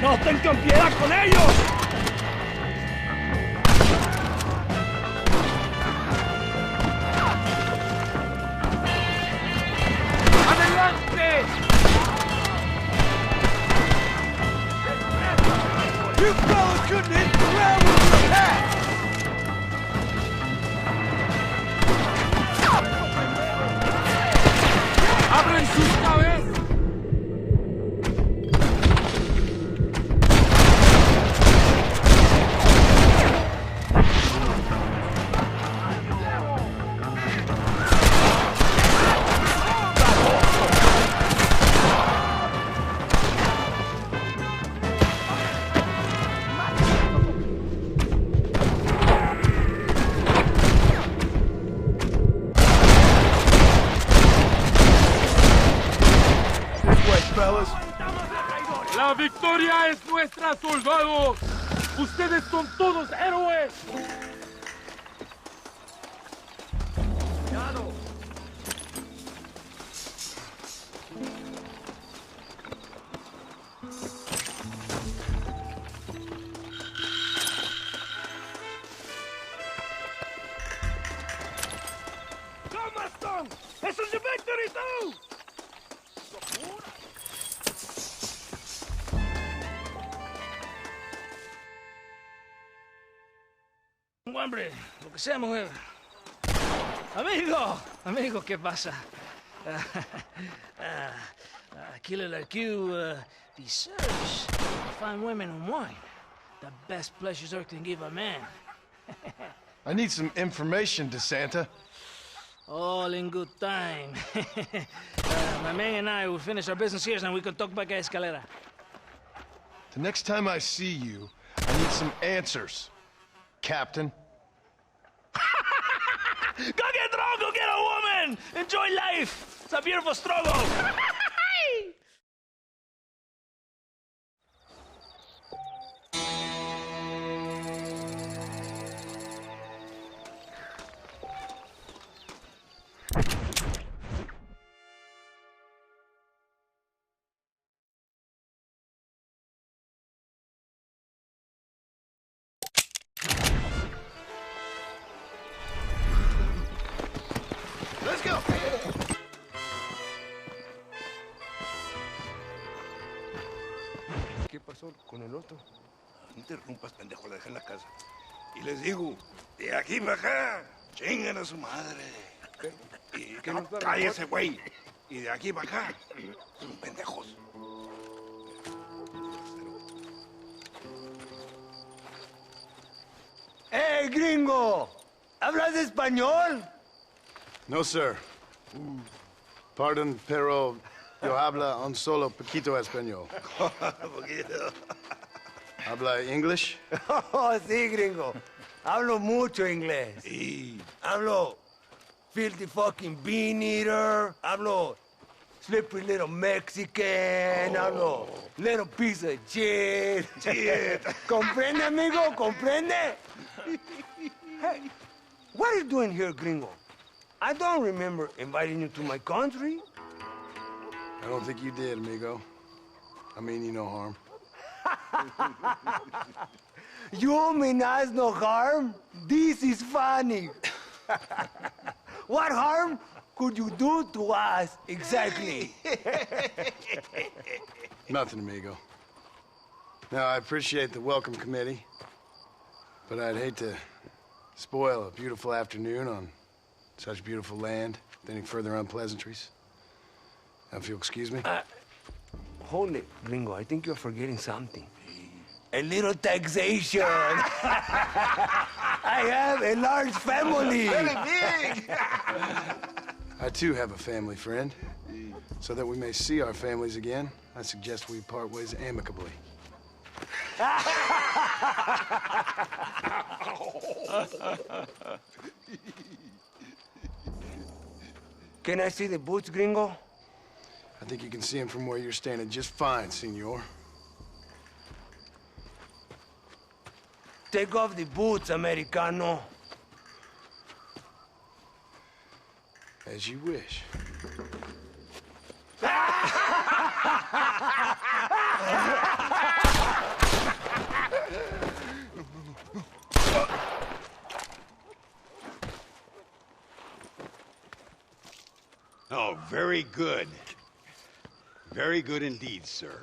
¡No tengan piedad con ellos! ¡Adelante! You fellas couldn't hit the ground with your hat. ¡Abren sus cabezas! ¡La victoria es nuestra, soldados! ¡Ustedes son todos héroes! ¡Come, Maston! ¡This is the victory, too! Hombre, lo que sea, mujer. Amigo, ¿qué pasa? Killer like you deserves fine women and wine. The best pleasures Earth can give a man. I need some information, DeSanta. All in good time. My man and I will finish our business here, and we can talk back at Escalera. The next time I see you, I need some answers, Captain. Go get drunk, go get a woman! man! Enjoy life! It's a beautiful struggle! Let's go. ¿Qué pasó con el otro? No interrumpas, pendejo, la dejé en la casa. Y les digo, de aquí para acá, chingan a su madre. Y que no cállese, güey. Y de aquí para acá, son pendejos. ¡Eh, gringo! ¿Hablas español? No, sir. Pardon, pero yo habla un solo poquito español. ¿Habla English? Oh, sí, gringo. Hablo mucho inglés. Sí. Hablo filthy fucking bean eater. Hablo slippery little Mexican. Hablo little piece of shit. ¿Comprende, amigo? ¿Comprende? Hey, what are you doing here, gringo? I don't remember inviting you to my country. I don't think you did, amigo. I mean you no harm. You mean us no harm? This is funny. What harm could you do to us, exactly? Nothing, amigo. Now, I appreciate the welcome committee, but I'd hate to spoil a beautiful afternoon on such beautiful land with any further unpleasantries. Now, if you'll excuse me. Hold it, gringo. I think you're forgetting something. A little taxation. I have a large family. Very big. I, too, have a family, friend. So that we may see our families again, I suggest we part ways amicably. Can I see the boots, gringo? I think you can see them from where you're standing just fine, senor. Take off the boots, Americano. As you wish. Oh, very good. Very good indeed, sir.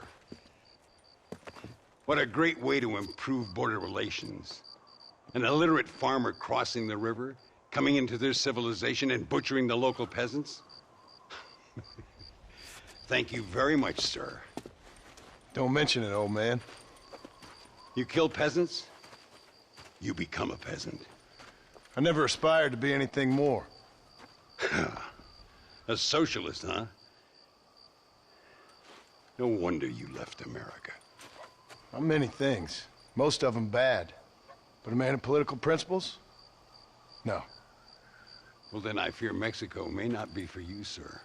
What a great way to improve border relations. An illiterate farmer crossing the river, coming into their civilization and butchering the local peasants? Thank you very much, sir. Don't mention it, old man. You kill peasants, you become a peasant. I never aspired to be anything more. A socialist, huh? No wonder you left America. I'm many things. Most of them bad. But a man of political principles? No. Well, then I fear Mexico may not be for you, sir.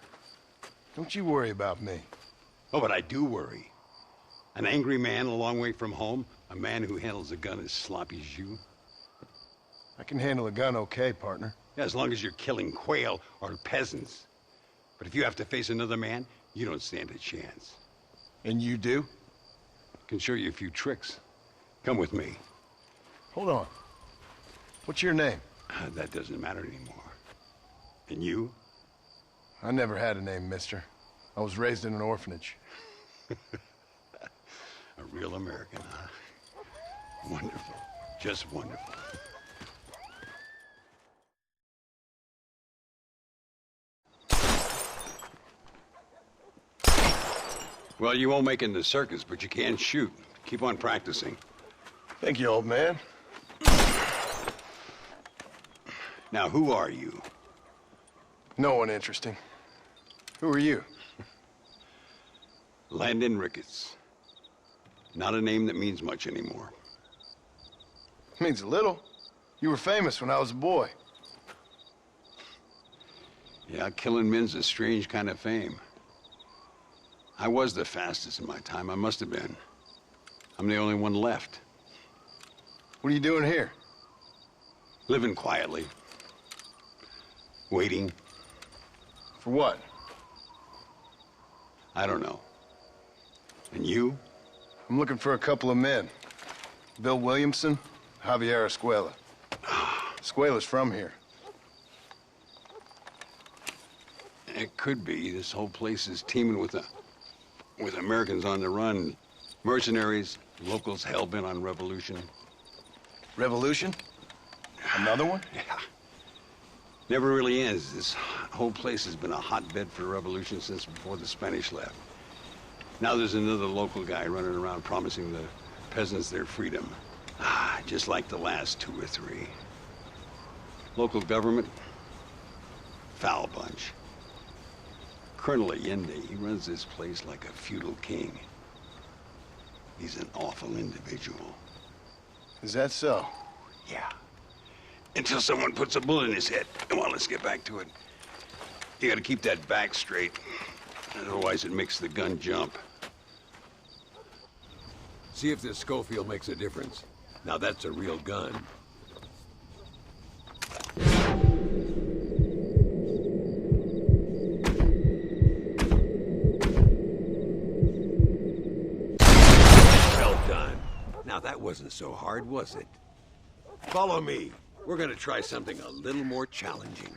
Don't you worry about me. Oh, but I do worry. An angry man a long way from home, a man who handles a gun as sloppy as you. I can handle a gun okay, partner. Yeah, as long as you're killing quail or peasants. But if you have to face another man, you don't stand a chance. And you do? Can show you a few tricks. Come with me. Hold on. What's your name? That doesn't matter anymore. And you? I never had a name, mister. I was raised in an orphanage. A real American, huh? Wonderful. Just wonderful. Well, you won't make it in the circus, but you can shoot. Keep on practicing. Thank you, old man. Now, who are you? No one interesting. Who are you? Landon Ricketts. Not a name that means much anymore. Means a little. You were famous when I was a boy. Yeah, killing men's a strange kind of fame. I was the fastest in my time. I must have been. I'm the only one left. What are you doing here? Living quietly. Waiting. For what? I don't know. And you? I'm looking for a couple of men. Bill Williamson, Javier Escuela. Escuela's from here. It could be. This whole place is teeming with Americans on the run. Mercenaries, locals hell-bent on revolution. Revolution? Another one? Yeah. Never really ends. This whole place has been a hotbed for revolution since before the Spanish left. Now there's another local guy running around promising the peasants their freedom. Just like the last 2 or 3. Local government, foul bunch. Colonel Allende, he runs this place like a feudal king. He's an awful individual. Is that so? Yeah. Until someone puts a bullet in his head. Come on, let's get back to it. You gotta keep that back straight. Otherwise it makes the gun jump. See if this Schofield makes a difference. Now that's a real gun. Well done. Now that wasn't so hard, was it? Follow me. We're gonna try something a little more challenging.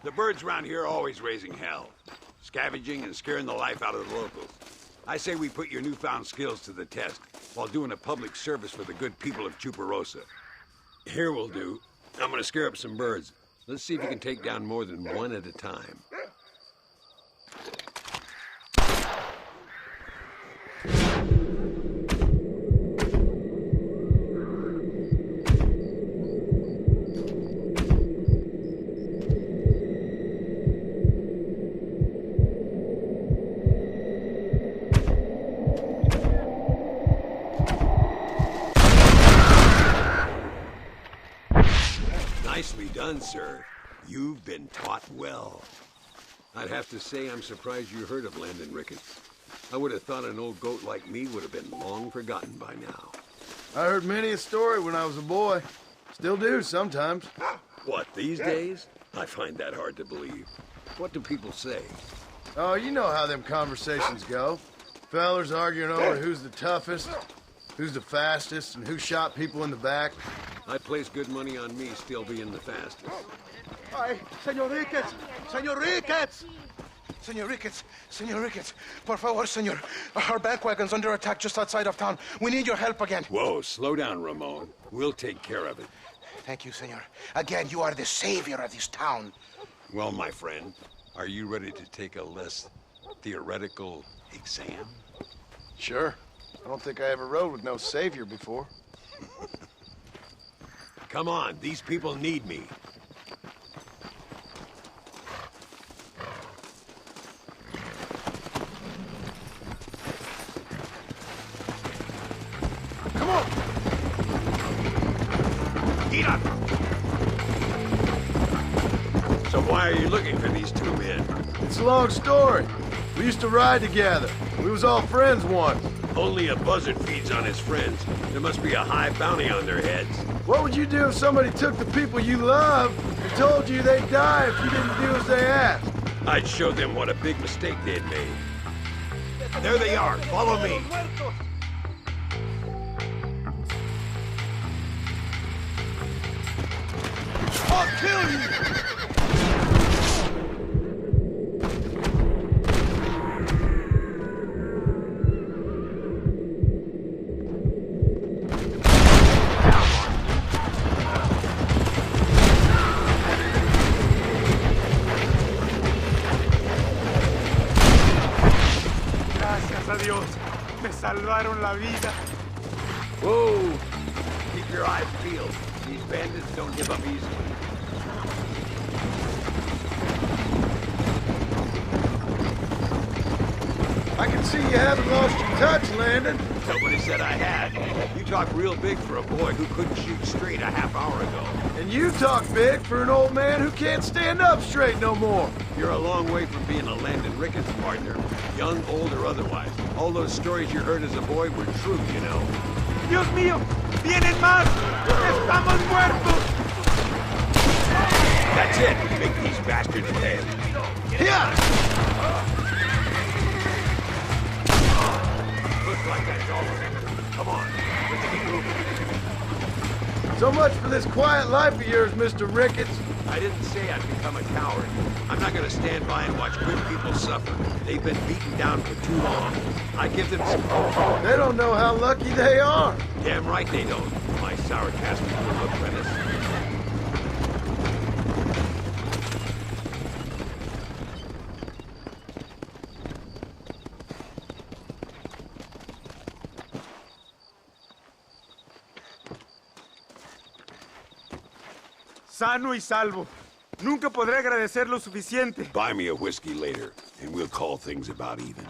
The birds around here are always raising hell, scavenging and scaring the life out of the locals. I say we put your newfound skills to the test while doing a public service for the good people of Chuparosa. Here we'll do. I'm gonna scare up some birds. Let's see if you can take down more than one at a time. Nicely done, sir. You've been taught well. I'd have to say I'm surprised you heard of Landon Ricketts. I would have thought an old goat like me would have been long forgotten by now. I heard many a story when I was a boy. Still do sometimes. What, these days? I find that hard to believe. What do people say? Oh, you know how them conversations go. Fellers arguing over who's the toughest, who's the fastest, and who shot people in the back. I'd place good money on me still being the fastest. Ay, Señor Ricketts! Señor Ricketts! Señor Ricketts, por favor, señor. Our bank wagon's under attack just outside of town. We need your help again. Whoa, slow down, Ramon. We'll take care of it. Thank you, senor. Again, you are the savior of this town. Well, my friend, are you ready to take a less theoretical exam? Sure. I don't think I ever rode with no savior before. Come on, these people need me. Come on! Get up! So why are you looking for these 2 men? It's a long story. We used to ride together. We was all friends once. Only a buzzard feeds on his friends. There must be a high bounty on their heads. What would you do if somebody took the people you love and told you they'd die if you didn't do as they asked? I'd show them what a big mistake they'd made. There they are. Follow me. I'll kill you! Salvaron la vida. Whoa! Keep your eyes peeled. These bandits don't give up easily. I can see you haven't lost your touch, Landon. Nobody said I had. You talk real big for a boy who couldn't shoot straight a half hour ago. And you talk big for an old man who can't stand up straight no more. You're a long way from being a Landon Ricketts partner, young, old, or otherwise. All those stories you heard as a boy were true, you know. Dios mío! ¡Vienen más! ¡Estamos muertos! That's it. Make these bastards pay. Yeah! Looks like that's all of them. Come on, let's keep moving. So much for this quiet life of yours, Mr. Ricketts. I didn't say I'd become a coward. I'm not gonna stand by and watch good people suffer. They've been beaten down for too long. I give them some hope. They don't know how lucky they are. Damn right they don't, my sour-casting little apprentice. Sano y salvo. Nunca podré agradecer lo suficiente. Buy me a whiskey later, and we'll call things about even.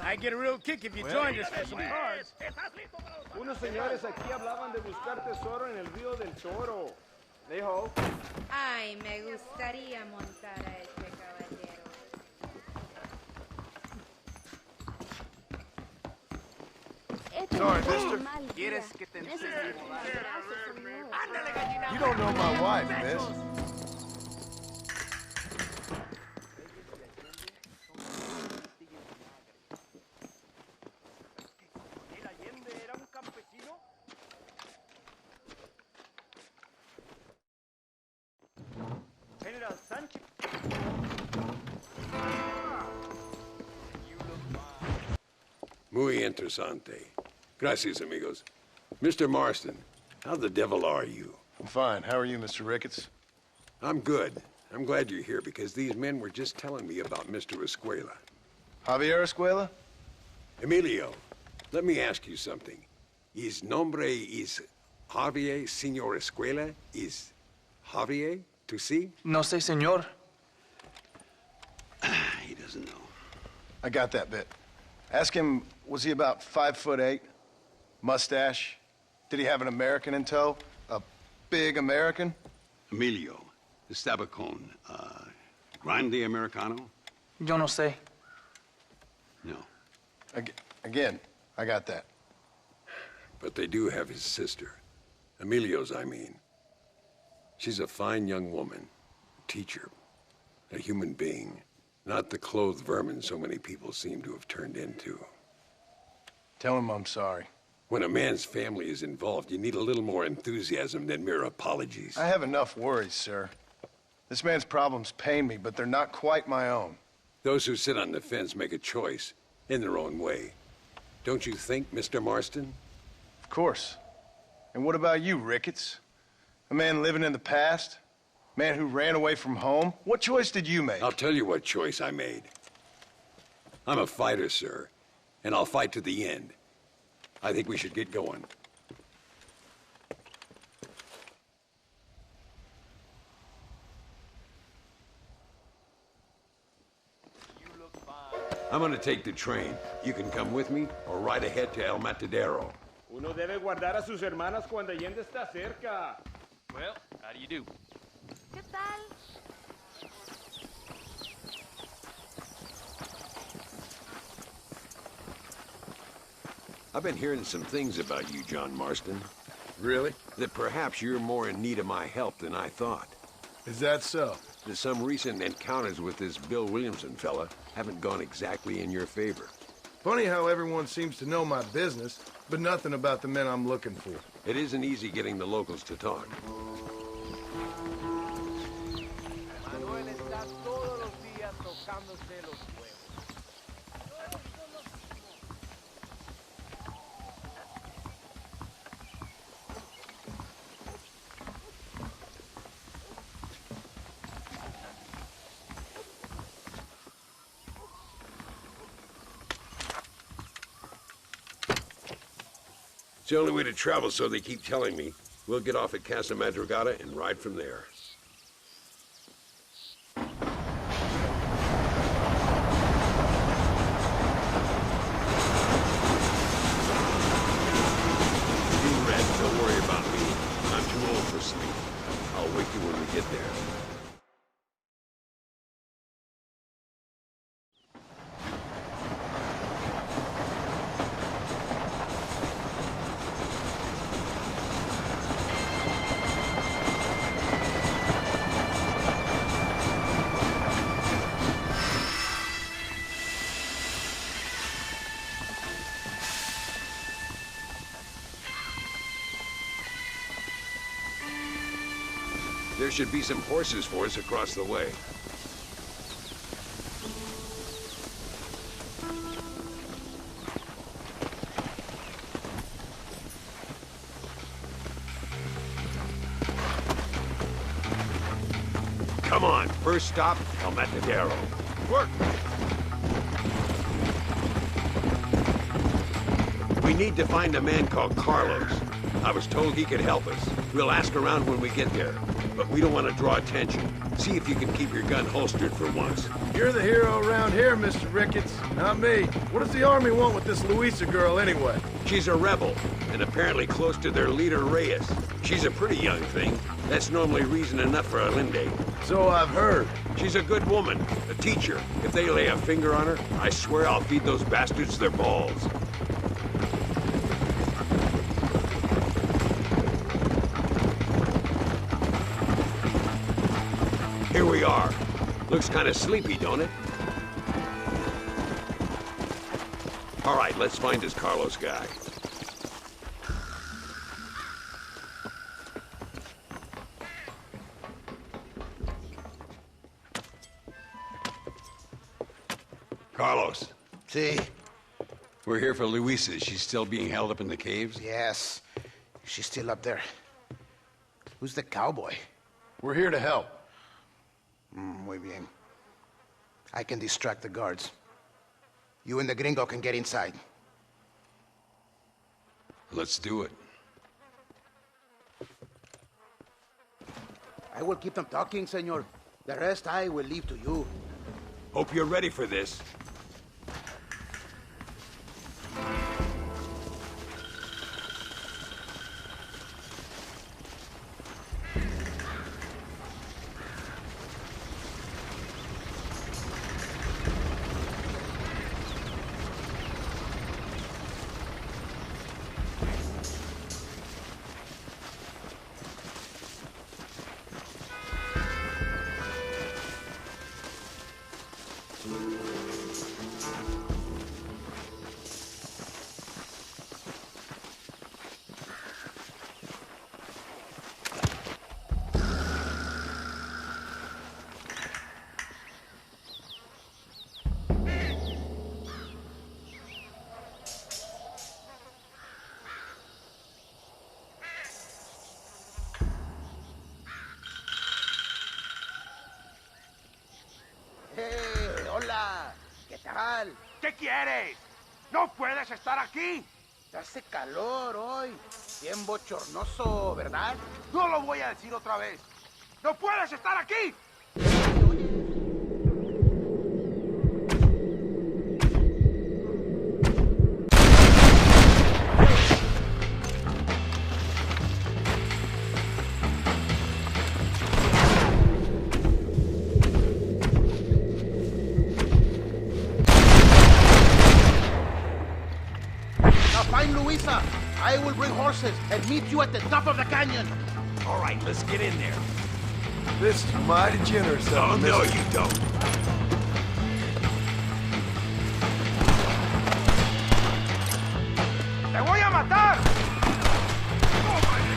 I get a real kick if you joined us for some cards. Unos señores aquí hablaban de buscar tesoro en el río del Toro. Dijo. Ay, me gustaría montar a ese caballero. Sorry, mister. ¿Quieres que te enseñe? You don't know my wife, miss. Muy interesante. Gracias, amigos. Mr. Marston, how the devil are you? I'm fine. How are you, Mr. Ricketts? I'm good. I'm glad you're here because these men were just telling me about Mr. Escuela. Javier Escuela? Emilio, let me ask you something. His nombre is Javier Señor Escuela? Is Javier, to see? No sé, señor. He doesn't know. I got that bit. Ask him, was he about 5'8"? Mustache? Did he have an American in tow? A big American? Emilio, estaba con, Grande Americano? Yo no sé. No. Again, I got that. But they do have his sister. Emilio's, I mean. She's a fine young woman, a teacher, a human being. Not the clothed vermin so many people seem to have turned into. Tell him I'm sorry. When a man's family is involved, you need a little more enthusiasm than mere apologies. I have enough worries, sir. This man's problems pain me, but they're not quite my own. Those who sit on the fence make a choice, in their own way. Don't you think, Mr. Marston? Of course. And what about you, Ricketts? A man living in the past? Man who ran away from home? What choice did you make? I'll tell you what choice I made. I'm a fighter, sir, and I'll fight to the end. I think we should get going. I'm gonna take the train. You can come with me or ride ahead to El Matadero. Uno debe guardar a sus hermanas cuando Allende está cerca. Well, how do you do? ¿Qué tal? I've been hearing some things about you, John Marston. Really? That perhaps you're more in need of my help than I thought. Is that so? That some recent encounters with this Bill Williamson fella haven't gone exactly in your favor. Funny how everyone seems to know my business, but nothing about the men I'm looking for. It isn't easy getting the locals to talk. Manuel está sacándose los huevos. It's the only way to travel, so they keep telling me. We'll get off at Casa Madrugada and ride from there. You, Red, don't worry about me. I'm too old for sleep. I'll wake you when we get there. There should be some horses for us across the way. Come on, first stop, El Matadero. Work! We need to find a man called Carlos. I was told he could help us. We'll ask around when we get there. But we don't want to draw attention. See if you can keep your gun holstered for once. You're the hero around here, Mr. Ricketts, not me. What does the army want with this Luisa girl anyway? She's a rebel, and apparently close to their leader, Reyes. She's a pretty young thing. That's normally reason enough for Allende. So I've heard. She's a good woman, a teacher. If they lay a finger on her, I swear I'll feed those bastards their balls. Here we are. Looks kind of sleepy, don't it? All right, let's find this Carlos guy. Carlos. See? We're here for Luisa. She's still being held up in the caves? Yes. She's still up there. Who's the cowboy? We're here to help. Muy bien. I can distract the guards. You and the gringo can get inside. Let's do it. I will keep them talking, senor. The rest I will leave to you. Hope you're ready for this. ¿Qué quieres? ¡No puedes estar aquí! Hace calor hoy. Bien bochornoso, ¿verdad? No lo voy a decir otra vez. ¡No puedes estar aquí! Luisa, I will bring horses and meet you at the top of the canyon. All right, let's get in there. This is mighty generous of you. Oh, no, you don't. ¡Te voy a matar!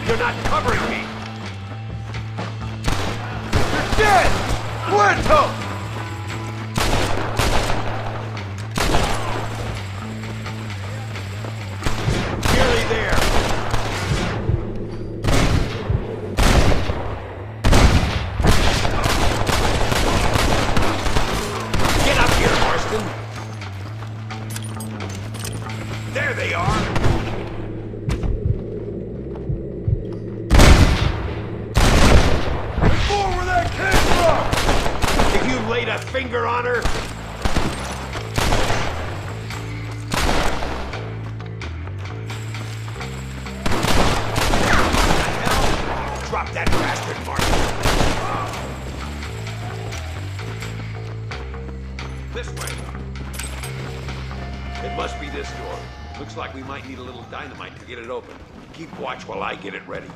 You're not covering me. You're dead! Muerto! There they are! More where that came from! If you laid a finger on her... Drop that bastard, Martin. This way. It must be this door. Looks like we might need a little dynamite to get it open. Keep watch while I get it ready.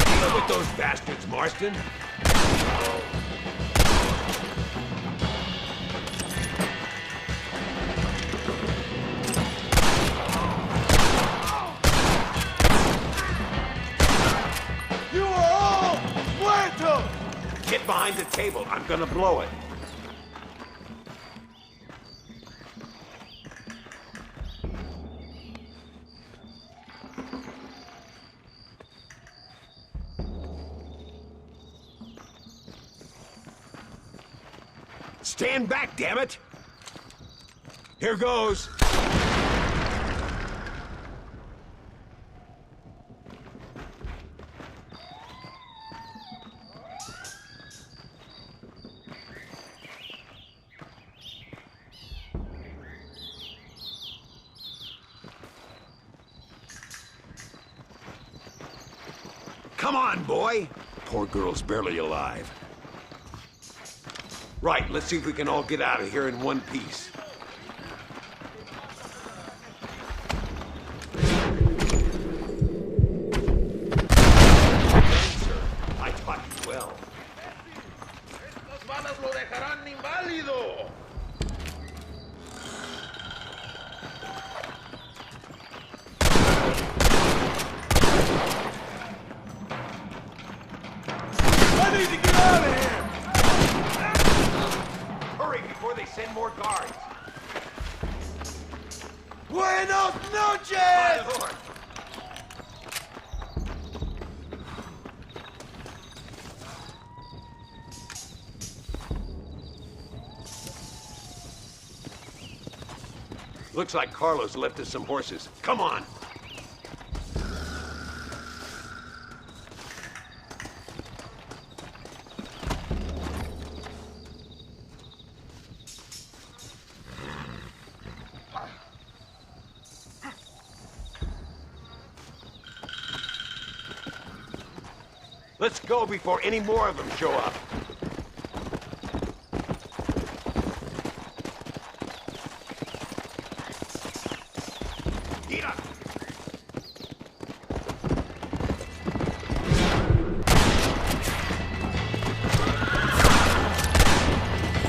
Deal with those bastards, Marston. Get behind the table. I'm gonna blow it. Stand back, damn it! Here goes. Come on, boy! Poor girl's barely alive. Right, let's see if we can all get out of here in one piece. Sir, I taught you well. Estas balas lo dejarán inválido. I need to get out of here! Hurry before they send more guards. Buenos noches! My lord. Looks like Carlos left us some horses. Come on! Let's go before any more of them show up. Get up!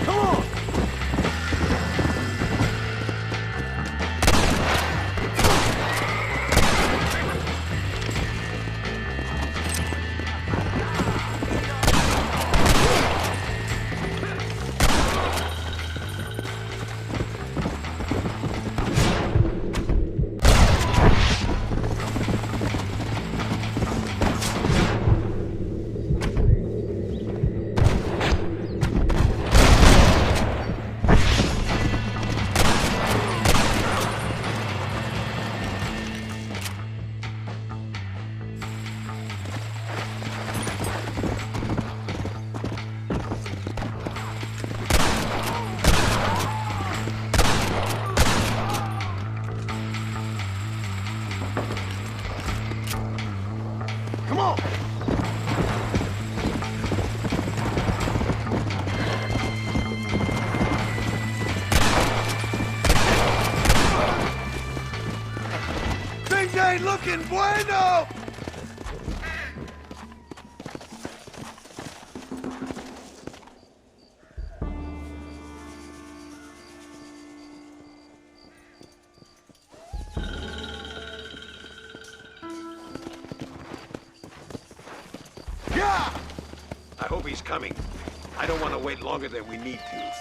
Come on! Come on! Things ain't looking bueno! Yeah! I hope he's coming. I don't want to wait longer than we need to.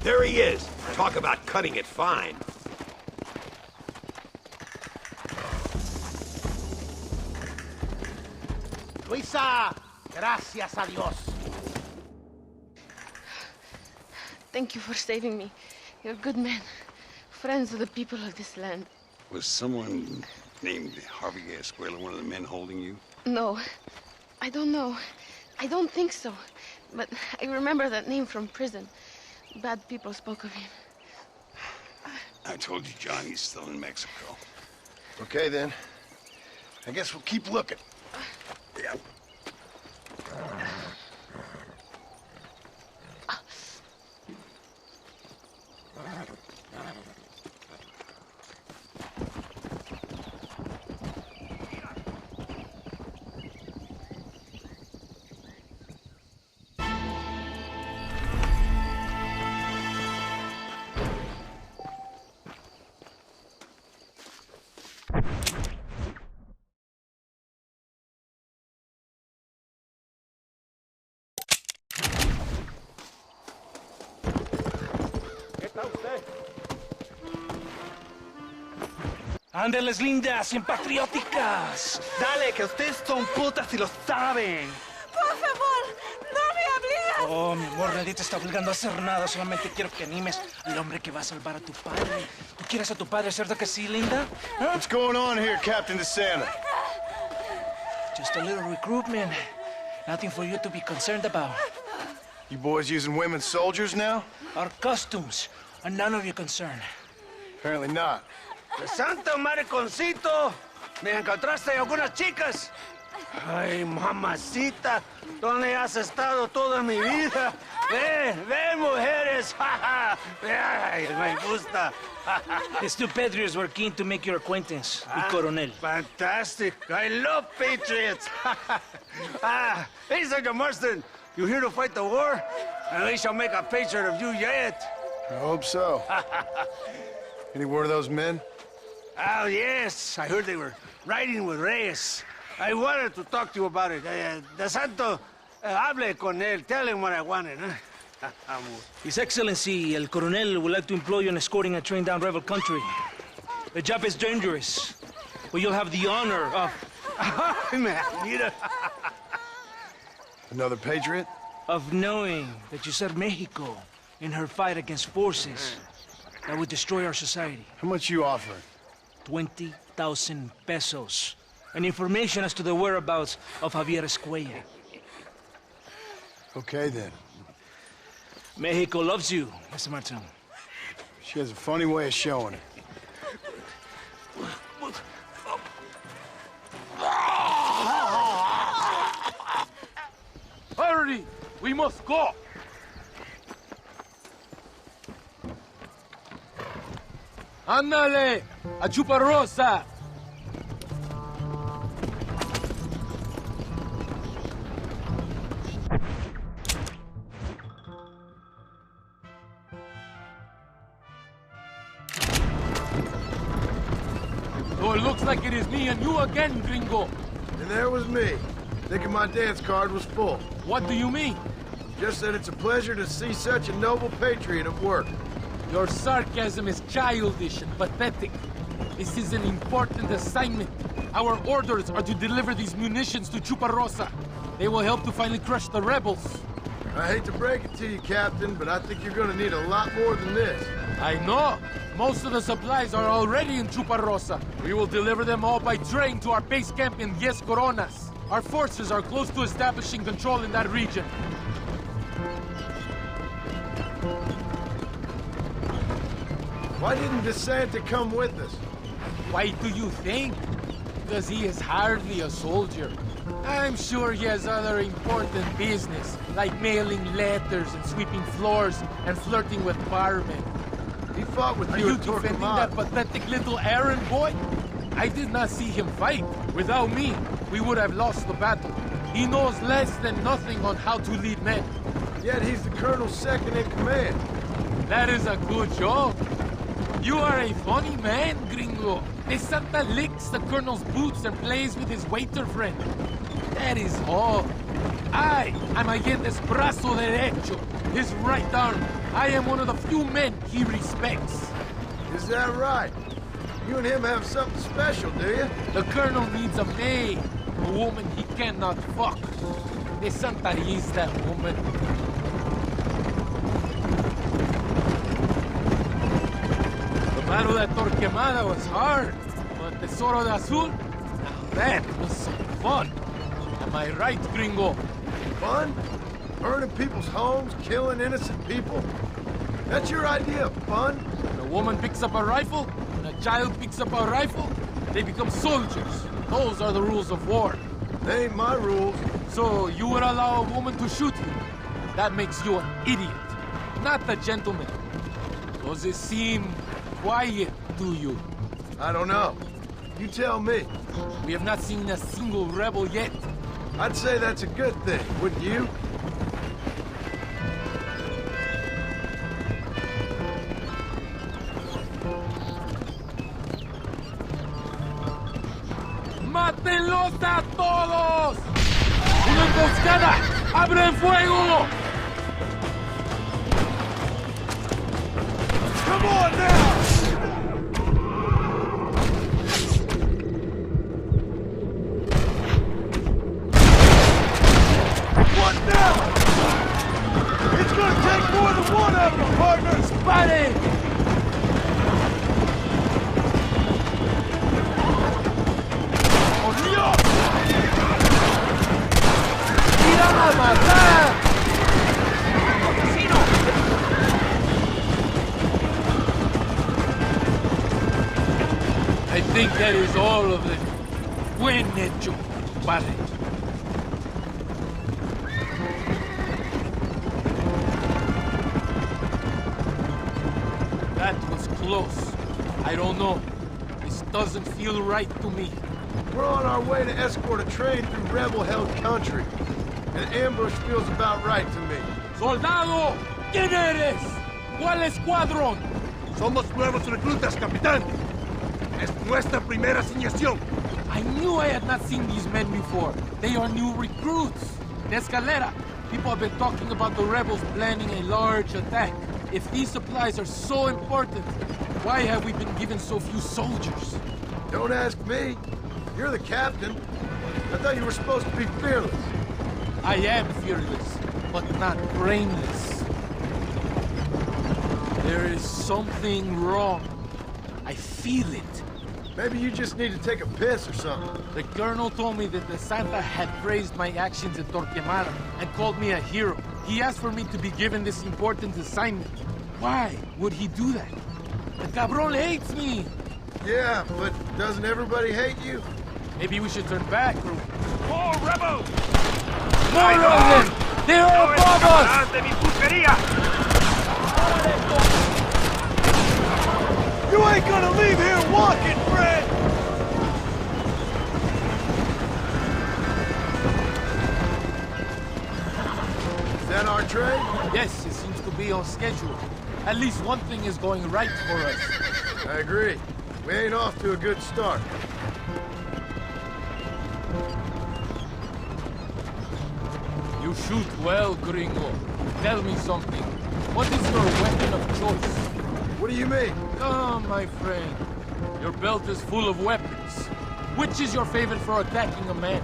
There he is. Talk about cutting it fine. Luisa, gracias a Dios. Thank you for saving me. You're good men. Friends of the people of this land. Was someone named Harvey Escuela one of the men holding you? No, I don't know. I don't think so. But I remember that name from prison. Bad people spoke of him. I told you, John, he's still in Mexico. Okay, then. I guess we'll keep looking. Yeah. Ándeles, lindas, bien patrióticas. Dale, que ustedes son putas y lo saben. Por favor, no me obligues. Oh, mi amor, nadie te está obligando a hacer nada. Solamente quiero que animes al hombre que va a salvar a tu padre. ¿Tú quieres a tu padre, cierto que sí, linda? Huh? What's going on here, Captain DeSanta? Just a little recruitment. Nothing for you to be concerned about. You boys using women soldiers now? Our costumes are none of your concern. Apparently not. ¡Santo mariconcito! ¿Me encontraste algunas chicas? Ay, mamacita, ¿dónde has estado toda mi vida? Ven, mujeres. Ay, me gusta. These two patriots were keen to make your acquaintance with Coronel. Fantastic. I love patriots. Hey, Sergeant Marston, you here to fight the war? And we shall make a patriot of you yet. I hope so. Any word of those men? Oh, yes. I heard they were riding with Reyes. I wanted to talk to you about it. DeSanto, hable con él. Tell him what I wanted. His Excellency, El Coronel, would like to employ you in escorting a train down rebel country. The job is dangerous, but you'll have the honor of... Another patriot? Of knowing that you served Mexico in her fight against forces that would destroy our society. How much you offering? 20,000 pesos. And information as to the whereabouts of Javier Escuella. Okay, then. Mexico loves you, Mr. Martin. She has a funny way of showing it. Hurry! We must go! Ándale! ¡A Chuparrosa! So it looks like it is me and you again, gringo. And there was me, thinking my dance card was full. What do you mean? Just that it's a pleasure to see such a noble patriot at work. Your sarcasm is childish and pathetic. This is an important assignment. Our orders are to deliver these munitions to Chuparrosa. They will help to finally crush the rebels. I hate to break it to you, Captain, but I think you're gonna need a lot more than this. I know. Most of the supplies are already in Chuparrosa. We will deliver them all by train to our base camp in Diez Coronas. Our forces are close to establishing control in that region. Why didn't DeSanta come with us? Why do you think? Because he is hardly a soldier. I'm sure he has other important business, like mailing letters and sweeping floors and flirting with barmen. He fought with Are you you at defending Torquemada. that pathetic little errand boy? I did not see him fight. Without me, we would have lost the battle. He knows less than nothing on how to lead men. Yet he's the colonel's second in command. That is a good joke. You are a funny man, gringo. DeSanta licks the colonel's boots and plays with his waiter friend. That is all. I'm Allendez brazo derecho, his right arm. I am one of the few men he respects. Is that right? You and him have something special, do you? The colonel needs a maid, a woman he cannot fuck. De Santa is that woman. The battle at Torquemada was hard, but Tesoro de Azul, now that was some fun. Am I right, gringo? Fun? Burning people's homes, killing innocent people? That's your idea of fun? When a woman picks up a rifle, when a child picks up a rifle, they become soldiers. Those are the rules of war. They ain't my rules. So you would allow a woman to shoot you? That makes you an idiot, not a gentleman. Does it seem quiet to you? I don't know. You tell me. We have not seen a single rebel yet. I'd say that's a good thing, wouldn't you? ¡Mátenlos a todos! ¡Una emboscada! ¡Abren fuego! Come on now! What now? It's gonna take more than one of them, partner! ¡Disparen! ¡Irán a matar! I think that is all of them. Buen hecho, padre. That was close. I don't know. This doesn't feel right to me. We're on our way to escort a train through rebel-held country. An ambush feels about right to me. ¡Soldado! ¿Quién eres? ¿Cuál escuadrón? Somos nuevos reclutas, capitán. Es nuestra primera asignación. I knew I had not seen these men before. They are new recruits. In Escalera, people have been talking about the rebels planning a large attack. If these supplies are so important, why have we been given so few soldiers? Don't ask me. You're the captain. I thought you were supposed to be fearless. I am fearless, but not brainless. There is something wrong. I feel it. Maybe you just need to take a piss or something. The colonel told me that the Santa had praised my actions at Torquemada and called me a hero. He asked for me to be given this important assignment. Why would he do that? The cabron hates me. Yeah, but doesn't everybody hate you? Maybe we should turn back or... More rebels! More of them! They're above us! You ain't gonna leave here walking, Fred! Is that our train? Yes, it seems to be on schedule. At least one thing is going right for us. I agree. We ain't off to a good start. You shoot well, gringo. Tell me something. What is your weapon of choice? What do you mean? Come, my friend. Your belt is full of weapons. Which is your favorite for attacking a man?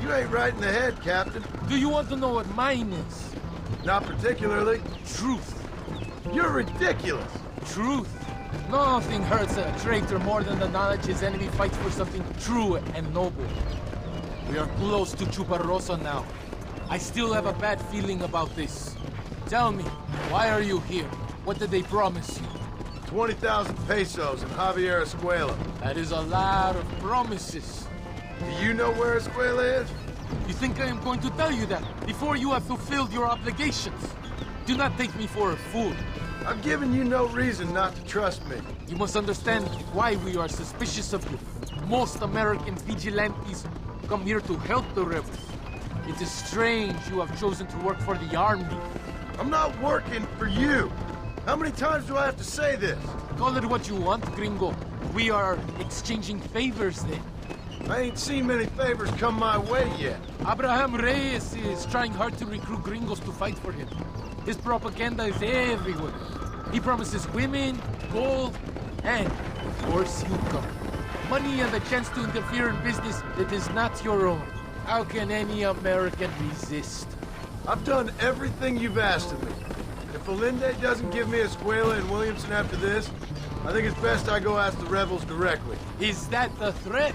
You ain't right in the head, Captain. Do you want to know what mine is? Not particularly. Truth. You're ridiculous. Truth. Nothing hurts a traitor more than the knowledge his enemy fights for something true and noble. We are close to Chuparosa now. I still have a bad feeling about this. Tell me, why are you here? What did they promise you? 20,000 pesos in Javier Escuela. That is a lot of promises. Do you know where Escuela is? You think I am going to tell you that before you have fulfilled your obligations? Do not take me for a fool. I've given you no reason not to trust me. You must understand why we are suspicious of you. Most American vigilantes come here to help the rebels. It is strange you have chosen to work for the army. I'm not working for you. How many times do I have to say this? Call it what you want, gringo. We are exchanging favors then. I ain't seen many favors come my way yet. Abraham Reyes is trying hard to recruit gringos to fight for him. His propaganda is everywhere. He promises women, gold, and, of course, you come. Money and the chance to interfere in business that is not your own. How can any American resist? I've done everything you've asked of me. If Allende doesn't give me Escuela and Williamson after this, I think it's best I go ask the rebels directly. Is that the threat?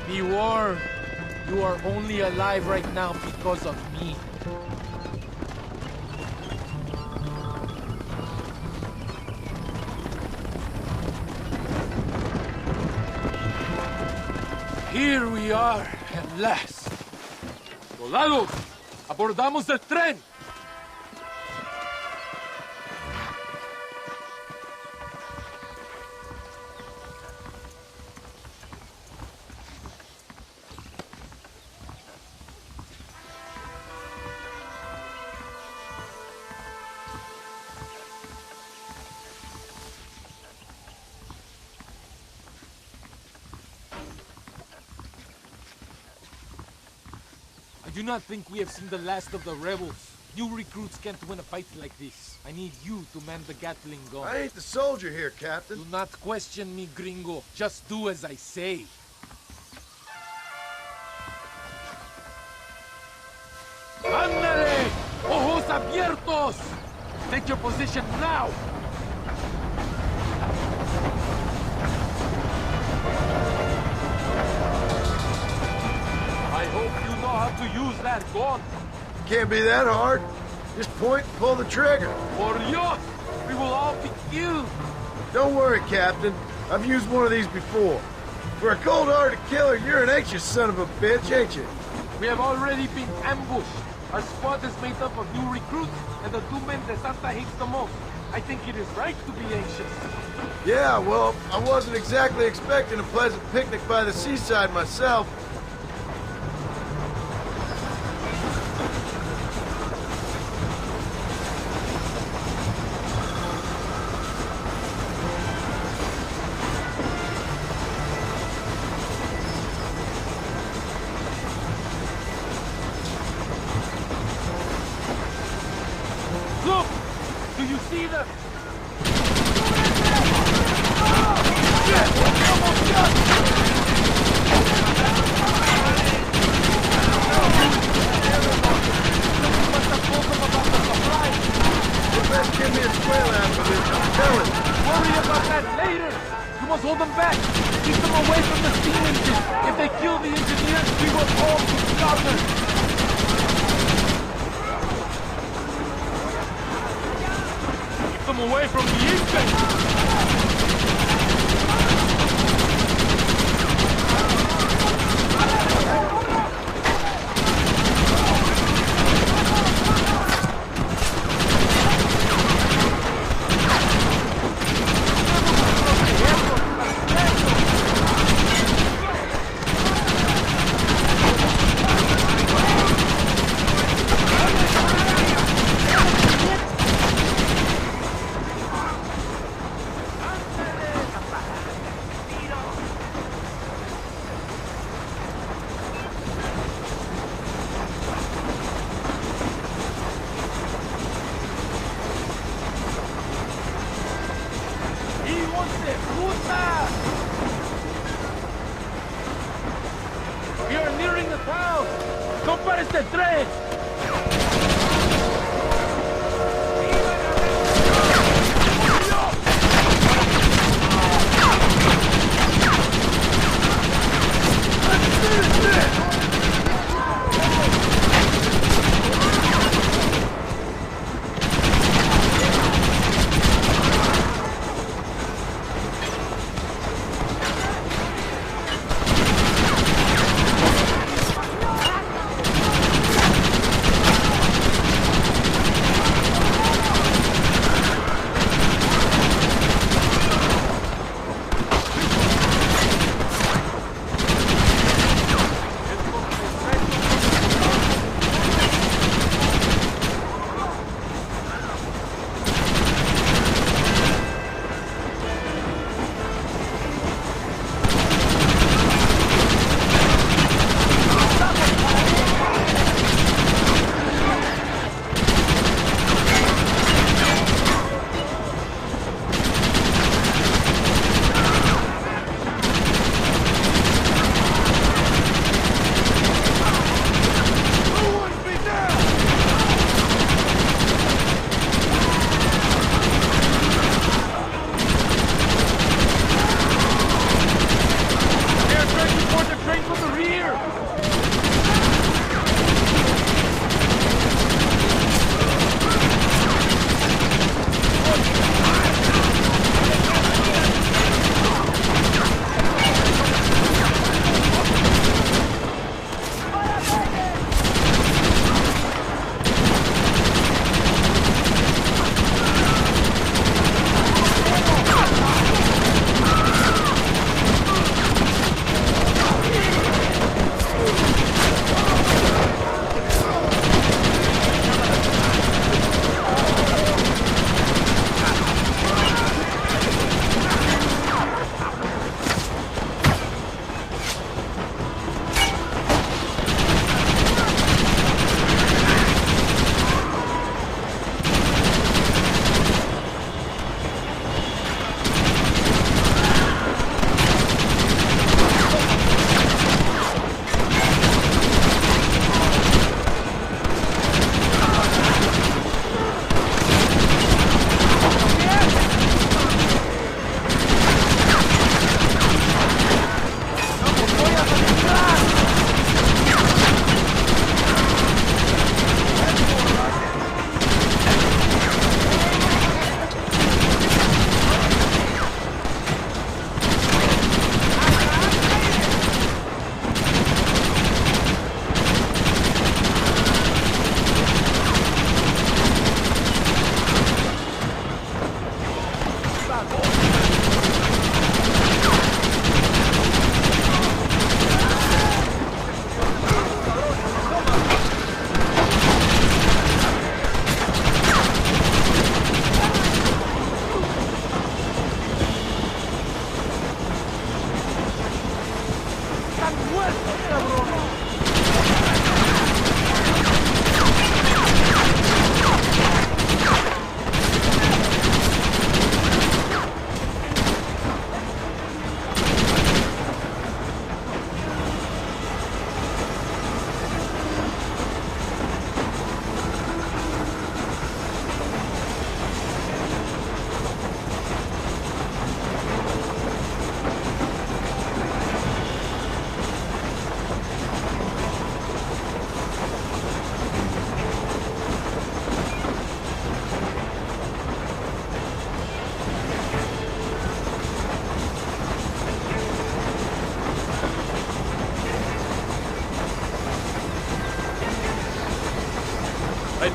Be warned. You are only alive right now because of me. Here we are, at last. Soldados, abordamos el tren. I do not think we have seen the last of the rebels. New recruits can't win a fight like this. I need you to man the Gatling gun. I ain't the soldier here, Captain. Do not question me, gringo. Just do as I say. ¡Ándale! ¡Ojos abiertos! Take your position now! I hope you know how to use that gun. Can't be that hard. Just point and pull the trigger. Por Dios! We will all be killed! Don't worry, Captain. I've used one of these before. For a cold-hearted killer, you're an anxious son of a bitch, ain't you? We have already been ambushed. Our squad is made up of new recruits, and the two men that Santa hates the most. I think it is right to be anxious. Yeah, well, I wasn't exactly expecting a pleasant picnic by the seaside myself. Look! Do you see them? Best give me a square after this, I'm telling you. Worry about that later! You must hold them back! Keep them away from the steam engine! If they kill the engineers, we will all be slaughtered! Keep them away from the engine! We are nearing the town! ¡No pares el tren!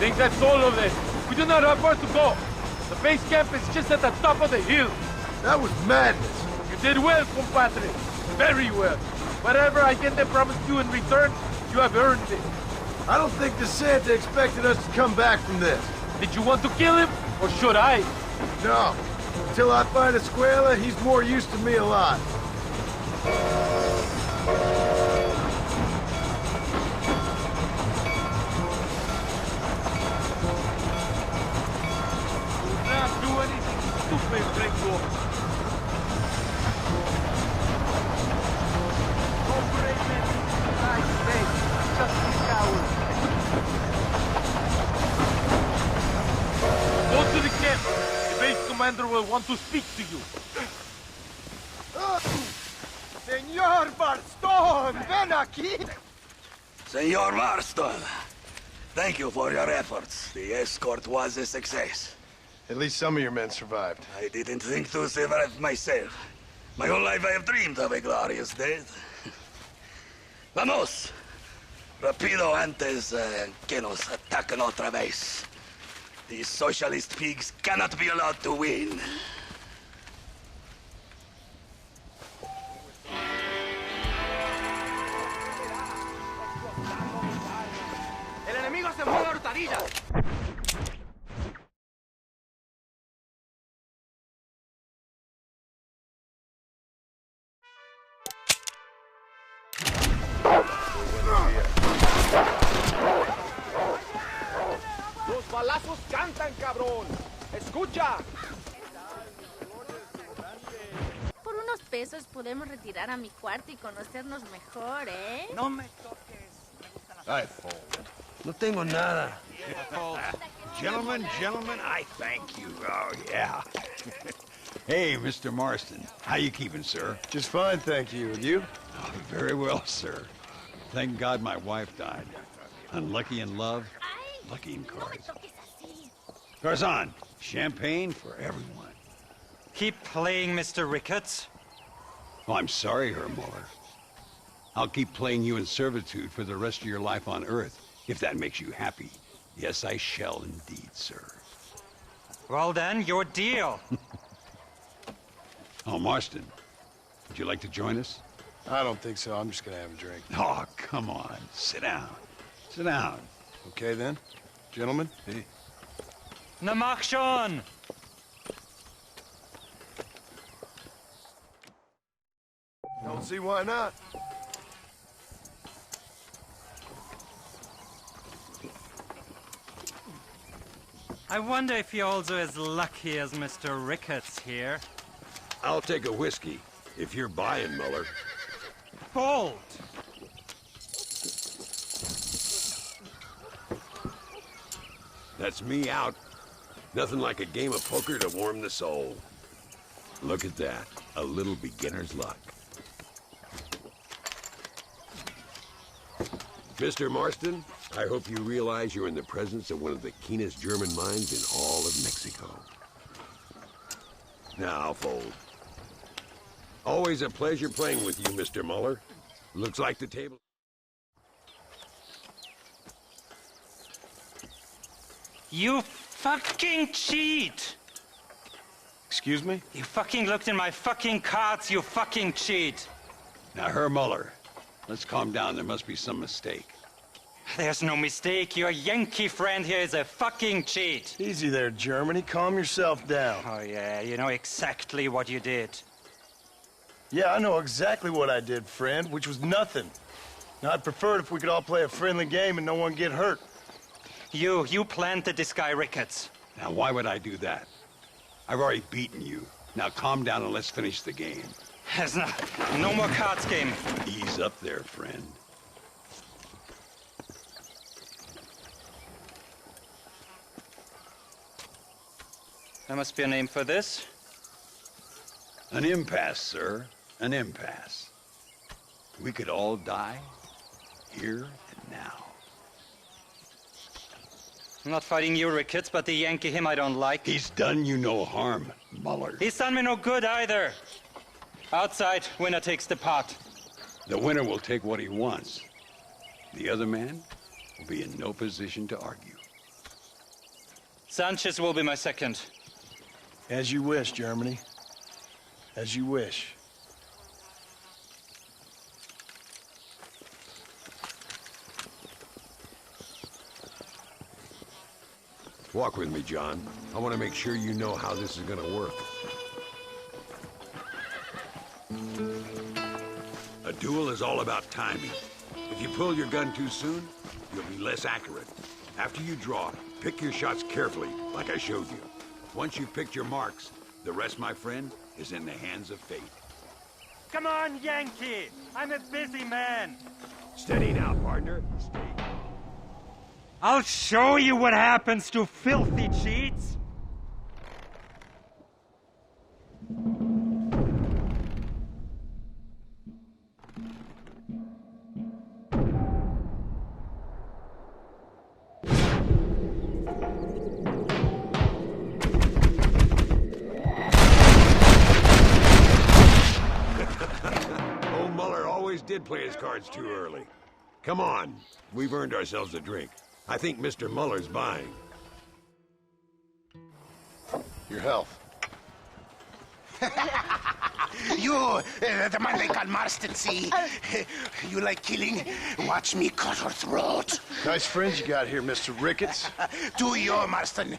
think that's all of it. We do not have far to go. The base camp is just at the top of the hill. That was madness. You did well, compadre. Very well. Whatever Allende promised you in return, you have earned it. I don't think the Santa expected us to come back from this. Did you want to kill him, or should I? No. Until I find Escuela, he's more used to me alive. Do not do anything stupid, Gringo. No brave men die today, just these cowards. Go to the camp. The base commander will want to speak to you. Senor Marston, ven aquí! Senor Marston, thank you for your efforts. The escort was a success. At least some of your men survived. I didn't think to survive myself. My whole life I have dreamed of a glorious death. Vamos! Rapido antes que nos ataquen otra vez. These socialist pigs cannot be allowed to win. El enemigo se mueve a Hortadilla. Los balazos cantan, cabrón. Escucha. Por unos pesos podemos retirar a mi cuarto y conocernos mejor, ¿eh? No me toques. Ay, Fold. No tengo nada. Gentlemen, I thank you. Oh, yeah. Hey, Mr. Marston. How you keeping, sir? Just fine, thank you. And you? Oh, very well, sir. Thank God my wife died. Unlucky in love, lucky in cards. Garzon, champagne for everyone. Keep playing, Mr. Ricketts. Oh, I'm sorry, Herr Muller. I'll keep playing you in servitude for the rest of your life on Earth, if that makes you happy. Yes, I shall indeed, sir. Well then, your deal. Oh, Marston, would you like to join us? I don't think so. I'm just gonna have a drink. Oh, come on. Sit down. Sit down. Okay, then. Gentlemen? Hey. Na mach schon! Don't see why not. I wonder if you're also as lucky as Mr. Ricketts here. I'll take a whiskey, if you're buying, Muller. Bold! That's me out. Nothing like a game of poker to warm the soul. Look at that. A little beginner's luck. Mr. Marston, I hope you realize you're in the presence of one of the keenest German minds in all of Mexico. Now, Fold. Always a pleasure playing with you, Mr. Muller. Looks like the table... You fucking cheat! Excuse me? You fucking looked in my fucking cards, you fucking cheat! Now, Herr Muller, let's calm down. There must be some mistake. There's no mistake. Your Yankee friend here is a fucking cheat. Easy there, Germany. Calm yourself down. Oh, yeah, you know exactly what you did. Yeah, I know exactly what I did, friend, which was nothing. Now, I'd prefer it if we could all play a friendly game and no one get hurt. You planted this guy Ricketts. Now, why would I do that? I've already beaten you. Now, calm down and let's finish the game. There's no more cards game. Ease up there, friend. There must be a name for this. An impasse, sir. An impasse. We could all die, here and now. I'm not fighting you, Ricketts, but the Yankee him I don't like. He's done you no harm, Muller. He's done me no good either. Outside, winner takes the pot. The winner will take what he wants. The other man will be in no position to argue. Sanchez will be my second. As you wish, Germany. As you wish. Walk with me, John. I want to make sure you know how this is gonna work. A duel is all about timing. If you pull your gun too soon, you'll be less accurate. After you draw, pick your shots carefully, like I showed you. Once you've picked your marks, the rest, my friend, is in the hands of fate. Come on, Yankee! I'm a busy man. Steady now, partner. Steady. I'll show you what happens to filthy cheats. Old Muller always did play his cards too early. Come on, we've earned ourselves a drink. I think Mr. Muller's buying. Your health. You, the man they call Marston, see? You like killing? Watch me cut her throat. Nice friends you got here, Mr. Ricketts. Tú y yo, Marston.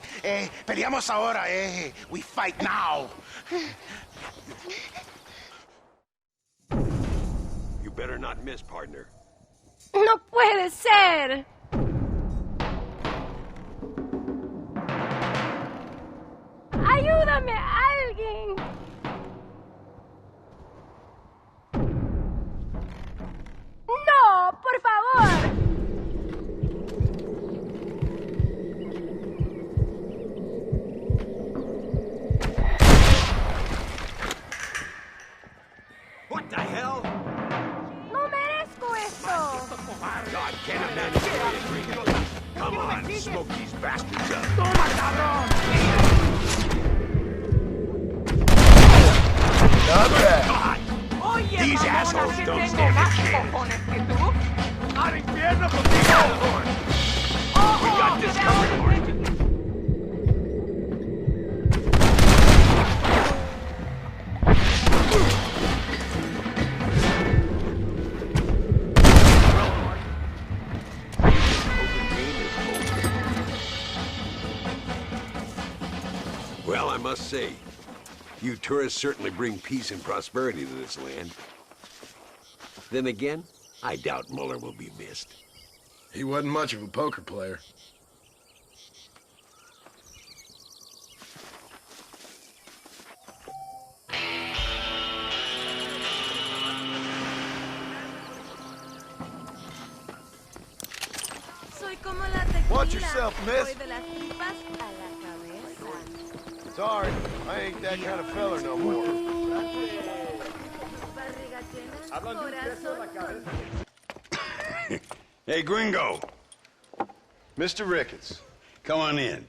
Peleamos ahora, We fight now. You better not miss, partner. No puede ser. ¡Ayúdame, alguien! ¡No, por favor! What the hell? ¡No merezco esto! God, can a man enjoy a drink? Come on, smoke these bastards up. ¡Toma, cabrón! These assholes don't stand a chance. ¡Al infierno contigo! We got this covered, Marston. Well, I must say, you tourists certainly bring peace and prosperity to this land. Then again, I doubt Muller will be missed. He wasn't much of a poker player. Soy como la tequila. Watch yourself, miss. Voy de las tripas a la cabeza. Sorry, I ain't that kind of fella no more. Hey, Gringo. Mr. Ricketts. Come on in.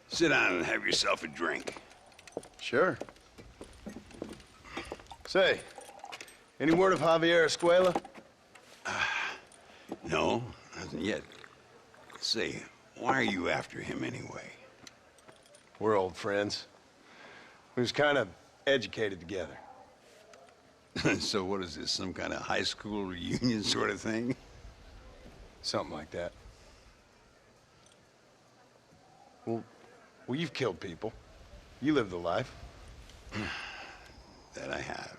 Sit down and have yourself a drink. Sure. Say, any word of Javier Escuela? No, nothing yet. Say, why are you after him anyway? We're old friends. We was kind of educated together. So what is this, some kind of high school reunion sort of thing? Something like that. Well, you've killed people. You lived the life. That I have.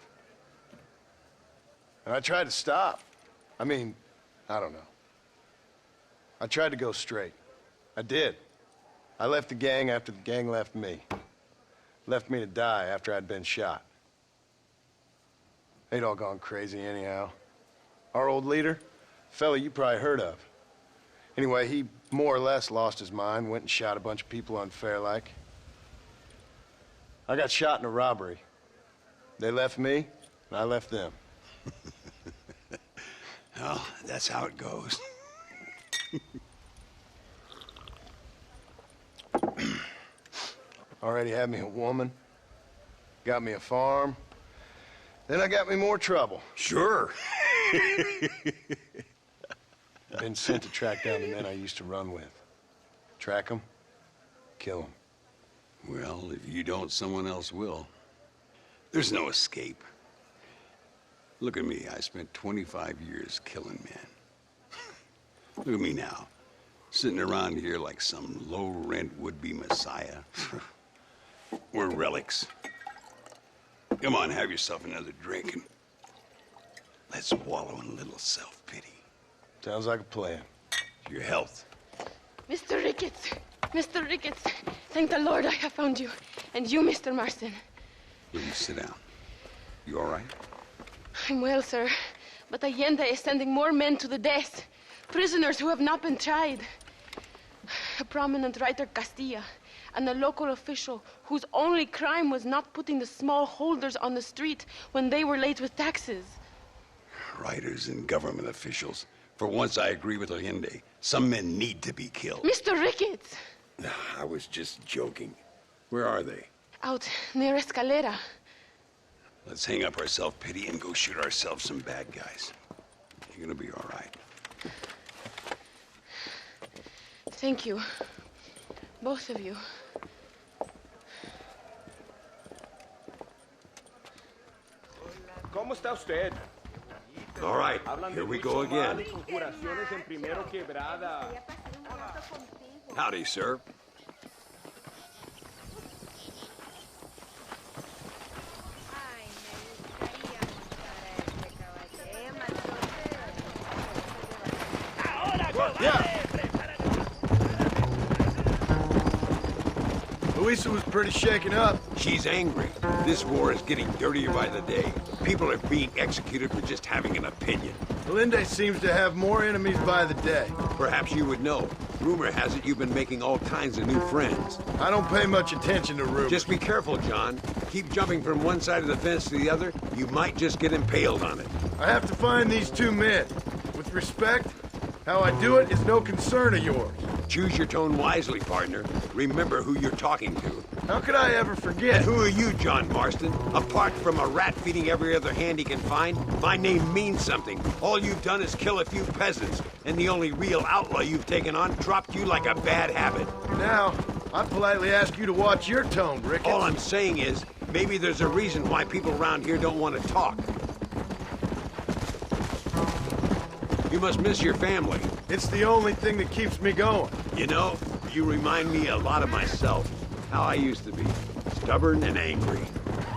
And I tried to stop. I mean, I don't know. I tried to go straight. I did. I left the gang after the gang left me. Left me to die after I'd been shot. They'd all gone crazy anyhow. Our old leader, fella you probably heard of. Anyway, he more or less lost his mind, went and shot a bunch of people unfair-like. I got shot in a robbery. They left me, and I left them. Well, that's how it goes. Already had me a woman, got me a farm, then I got me more trouble. Sure. Been sent to track down the men I used to run with. Track them, kill him. Well, if you don't, someone else will. There's no escape. Look at me. I spent 25 years killing men. Look at me now. Sitting around here like some low-rent would-be messiah. We're relics. Come on, have yourself another drink and let's wallow in a little self-pity. Sounds like a plan. Your health. Mr. Ricketts! Mr. Ricketts! Thank the Lord I have found you. And you, Mr. Marston. Will you sit down? You all right? I'm well, sir. But Allende is sending more men to the death. Prisoners who have not been tried. A prominent writer, Castilla, and a local official whose only crime was not putting the small holders on the street when they were late with taxes. Writers and government officials. For once, I agree with Allende. Some men need to be killed. Mr. Ricketts! I was just joking. Where are they? Out near Escalera. Let's hang up our self-pity and go shoot ourselves some bad guys. You're gonna be all right. Thank you. Both of you. ¿Cómo está usted? All right, here we go again. Howdy, sir. Yeah. Luisa was pretty shaken up. She's angry. This war is getting dirtier by the day. People are being executed for just having an opinion. Allende seems to have more enemies by the day. Perhaps you would know. Rumor has it you've been making all kinds of new friends. I don't pay much attention to rumors. Just be careful, John. Keep jumping from one side of the fence to the other. You might just get impaled on it. I have to find these two men. With respect, how I do it is no concern of yours. Choose your tone wisely, partner. Remember who you're talking to. How could I ever forget? And who are you, John Marston? Apart from a rat feeding every other hand he can find, my name means something. All you've done is kill a few peasants, and the only real outlaw you've taken on dropped you like a bad habit. Now, I politely ask you to watch your tone, Ricketts. All I'm saying is, maybe there's a reason why people around here don't want to talk. You must miss your family. It's the only thing that keeps me going. You know, you remind me a lot of myself. How I used to be. Stubborn and angry.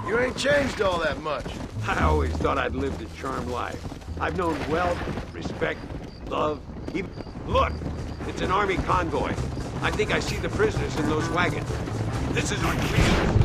You ain't changed all that much. I always thought I'd lived a charmed life. I've known wealth, respect, love, even... Look! It's an army convoy. I think I see the prisoners in those wagons. This is our chance.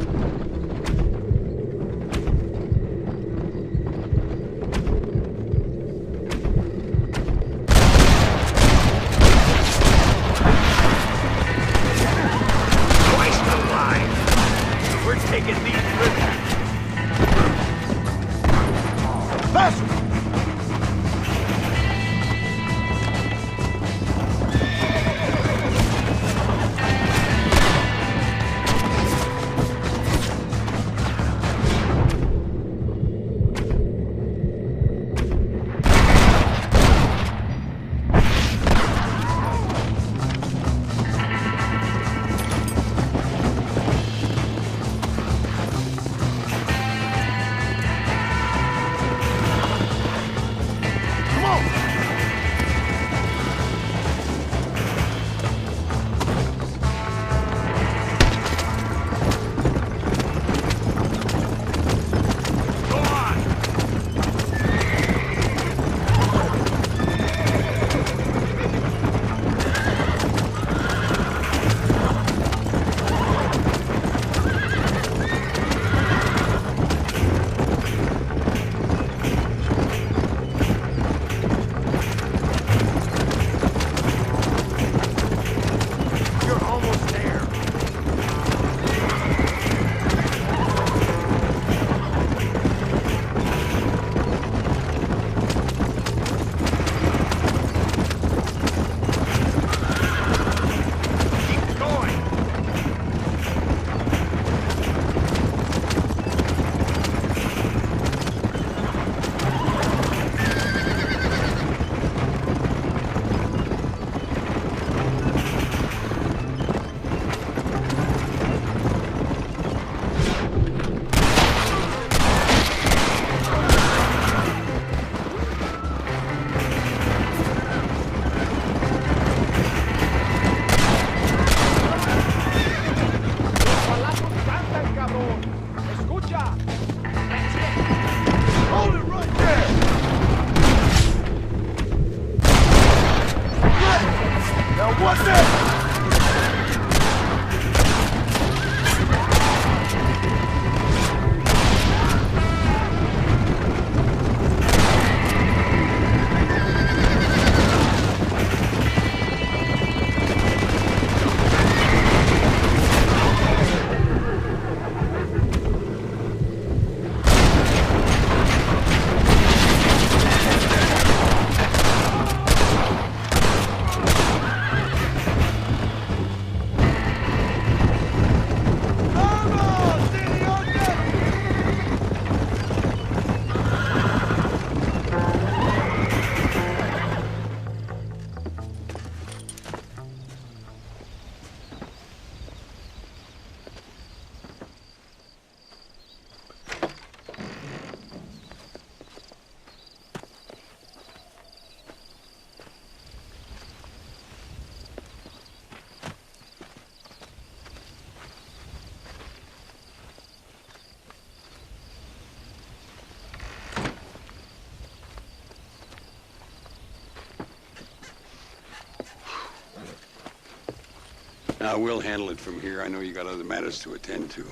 Now, we'll handle it from here. I know you got other matters to attend to.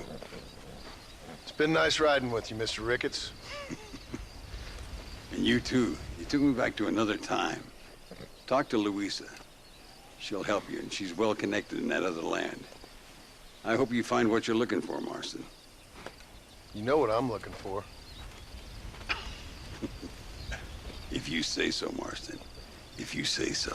It's been nice riding with you, Mr. Ricketts. And you too. You took me back to another time. Talk to Luisa. She'll help you, and she's well connected in that other land. I hope you find what you're looking for, Marston. You know what I'm looking for. If you say so, Marston. If you say so.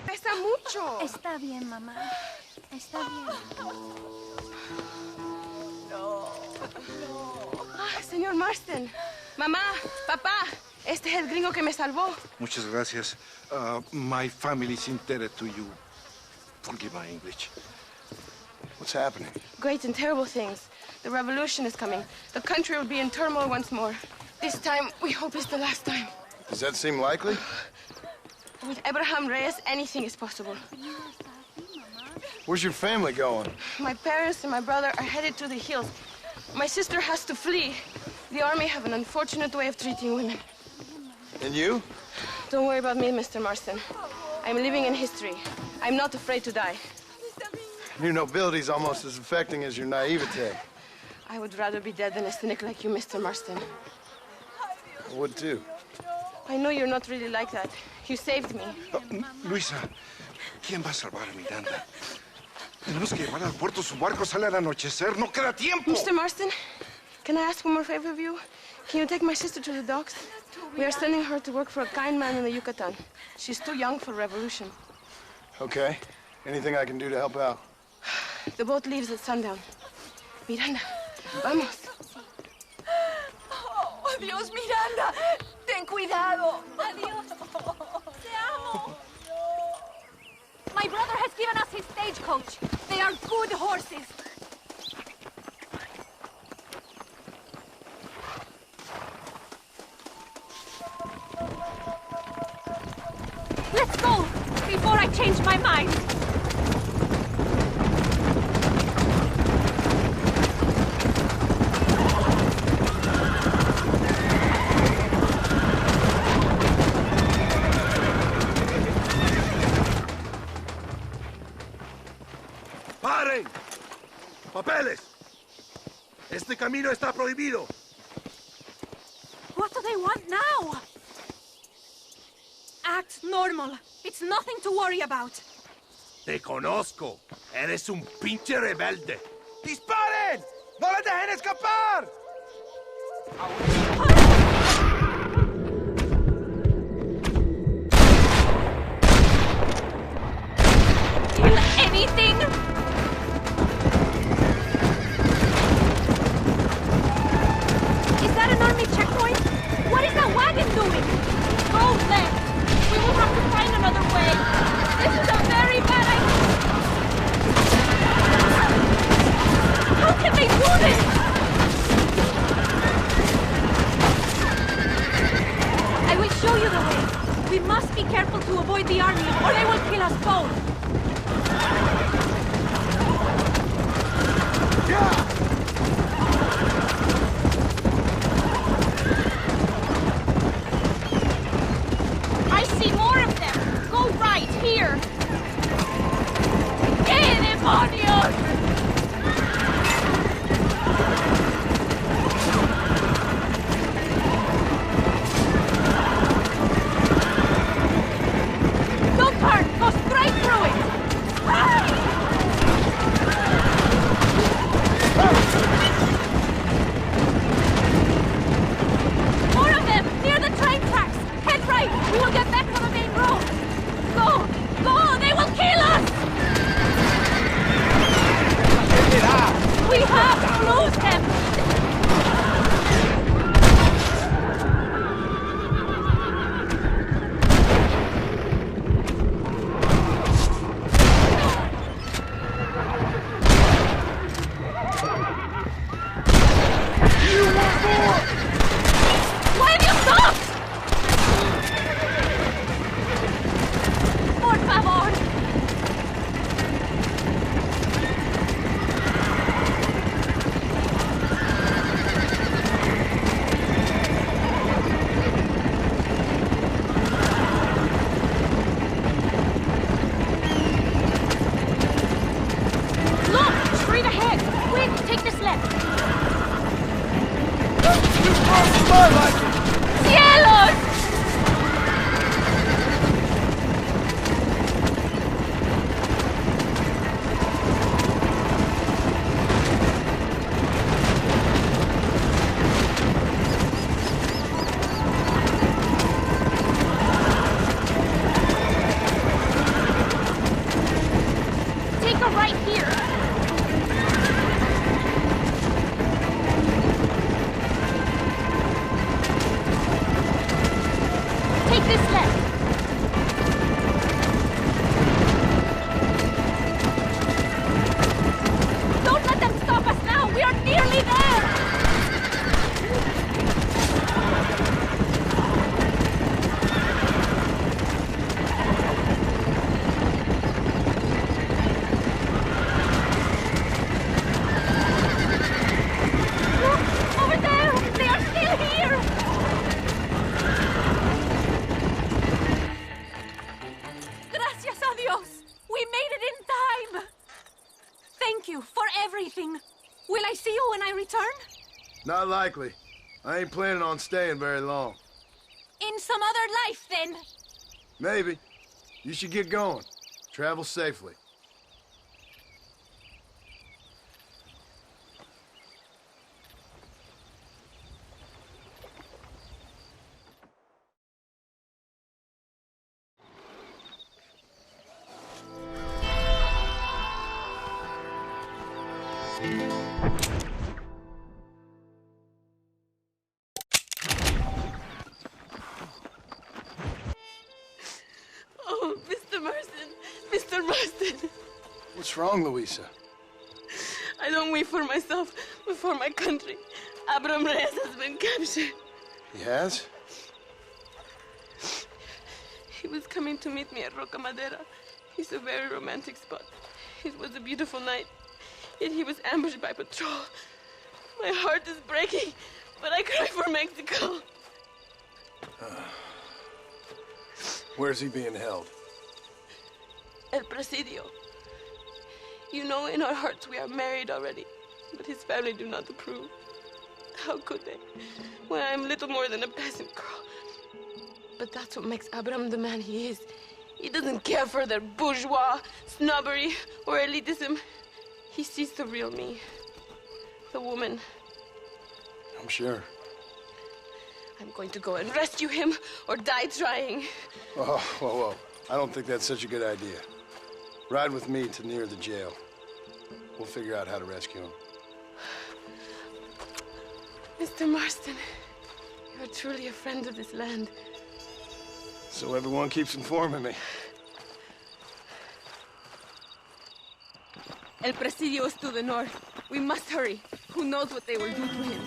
Pesa mucho. Está bien, mamá. Está bien. Señor Marston. Mamá, papá, este es el gringo que me salvó. Muchas gracias. My family's indebted to you. Forgive my English. What's happening? Great and terrible things. The revolution is coming. The country will be in turmoil once more. This time, we hope it's the last time. Does that seem likely? With Abraham Reyes, anything is possible. Where's your family going? My parents and my brother are headed to the hills. My sister has to flee. The army have an unfortunate way of treating women. And you? Don't worry about me, Mr. Marston. I'm living in history. I'm not afraid to die. Your nobility's almost as affecting as your naivete. I would rather be dead than a cynic like you, Mr. Marston. I would too. I know you're not really like that. You saved me. Luisa, ¿quién va a salvar a Miranda? Tenemos que llevar al puerto. Su barco sale al anochecer. No queda tiempo. Mr. Marston, can I ask one more favor of you? Can you take my sister to the docks? We are sending her to work for a kind man in the Yucatan. She's too young for revolution. Okay. Anything I can do to help out? The boat leaves at sundown. Miranda, vamos. Oh, Dios, Miranda. Ten cuidado. Adiós. Te amo. My brother has given us his stagecoach. They are good horses. Let's go, before I change my mind. ¡Paren! ¡Papeles! Este camino está prohibido. What do they want now? Act normal. It's nothing to worry about. Te conozco. Eres un pinche rebelde. ¡Disparen! ¡No les dejen escapar! Kill anything? Is that an army checkpoint? What is that wagon doing? Go left. We will have to find another way. This is a very bad idea. How can they do this? I will show you the way. We must be careful to avoid the army, or they will kill us both. I see more of them. Go right here. ¡Qué demonios! Don't turn. Go straight through it. More of them near the train tracks. Head right. We will get back on the main road. Go! Go! They will kill us! We have to lose them! Why have you stopped? left. Don't let them stop us now! We are nearly there! Look! Over there! They are still here! Gracias a Dios! We made it in time! Thank you for everything. Will I see you when I return? Not likely. I ain't planning on staying very long. In some other life, then. Maybe. You should get going. Travel safely. Oh, Mr. Marston. Mr. Marston. What's wrong, Luisa? I don't wait for myself, but for my country. Abraham Reyes has been captured. He has? He was coming to meet me at Roca Madera. It's a very romantic spot. It was a beautiful night, yet he was ambushed by patrol. My heart is breaking, but I cry for Mexico. Where's he being held? El Presidio. You know, in our hearts we are married already, but his family do not approve. How could they, when I am little more than a peasant girl? But that's what makes Abraham the man he is. He doesn't care for their bourgeois, snobbery, or elitism. He sees the real me, the woman. I'm sure. I'm going to go and rescue him or die trying. Oh, whoa. I don't think that's such a good idea. Ride with me to near the jail. We'll figure out how to rescue him. Mr. Marston, you're truly a friend of this land. So everyone keeps informing me. El Presidio is to the north. We must hurry. Who knows what they will do to him?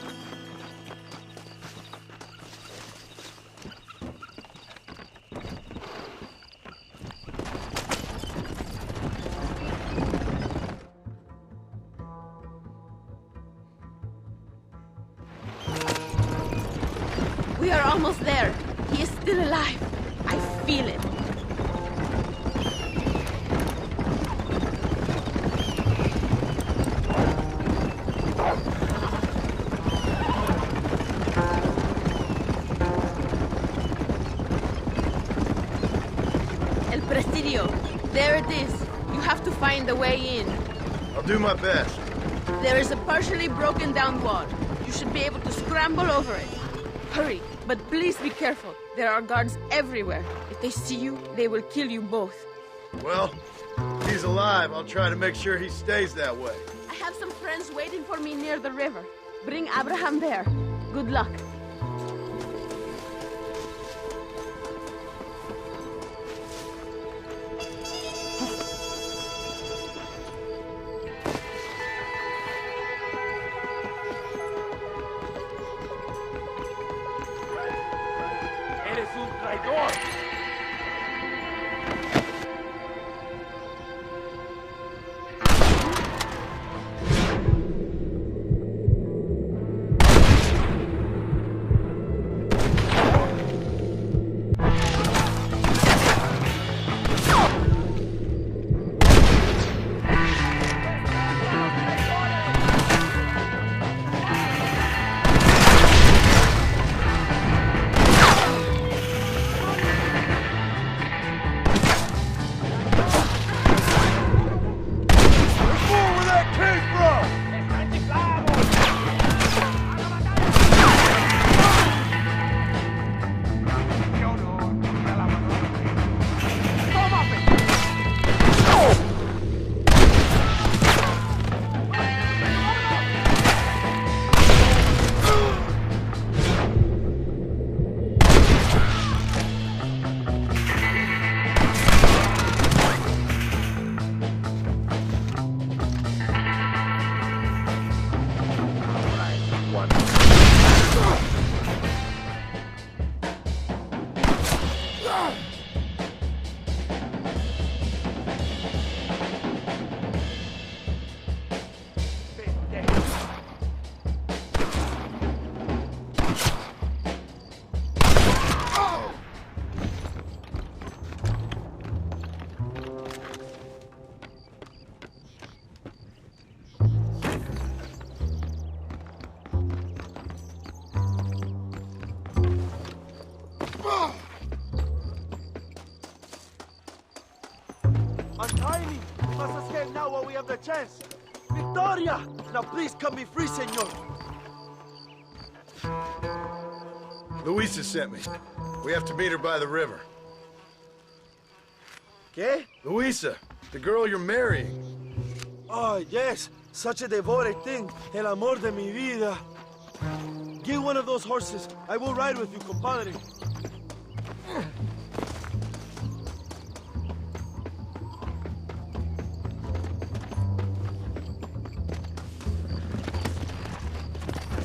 We are almost there. He is still alive. I feel it. El Presidio. There it is. You have to find a way in. I'll do my best. There is a partially broken down wall. You should be able to scramble over it. Hurry, but please be careful. There are guards everywhere. If they see you, they will kill you both. Well, if he's alive, I'll try to make sure he stays that way. I have some friends waiting for me near the river. Bring Abraham there. Good luck. ¡Eres un traidor! Untie me! We must escape now while we have the chance! Victoria! Now please cut me free, senor! Luisa sent me. We have to meet her by the river. ¿Qué? Luisa, the girl you're marrying. Oh, yes. Such a devoted thing. El amor de mi vida. Give one of those horses. I will ride with you, compadre.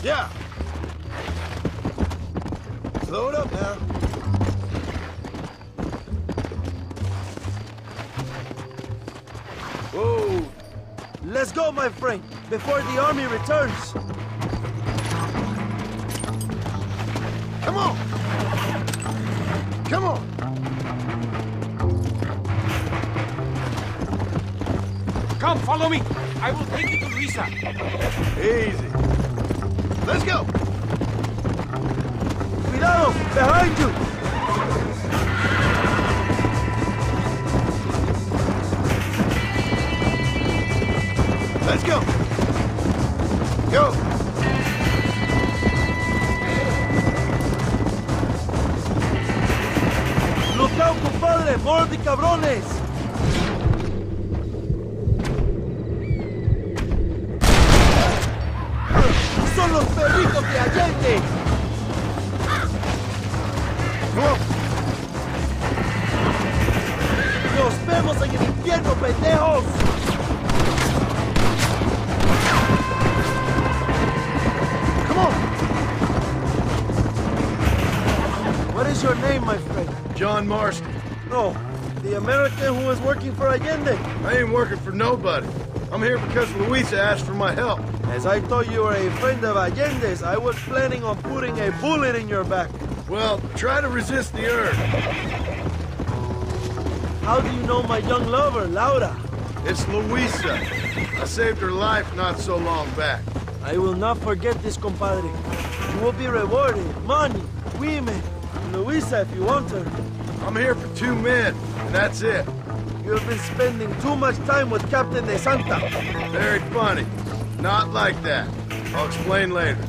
Yeah. Slow it up now. Whoa. Let's go, my friend, before the army returns. Come on. Come on. Come, follow me. I will take you to Luisa. Easy. Let's go. Cuidado, behind you. Let's go. Go. Look out, compadre. More of the cabrones. Son los perritos de Allende. No. Nos vemos en el infierno, pendejos. Come on. What is your name, my friend? John Marston. No, the American who is working for Allende. I ain't working for nobody. I'm here because Luisa asked for my help. As I thought you were a friend of Allende's, I was planning on putting a bullet in your back. Well, try to resist the urge. How do you know my young lover, Laura? It's Luisa. I saved her life not so long back. I will not forget this, compadre. You will be rewarded. Money, women, Luisa if you want her. I'm here for 2 men, and that's it. You have been spending too much time with Captain De Santa. Very funny. Not like that. I'll explain later.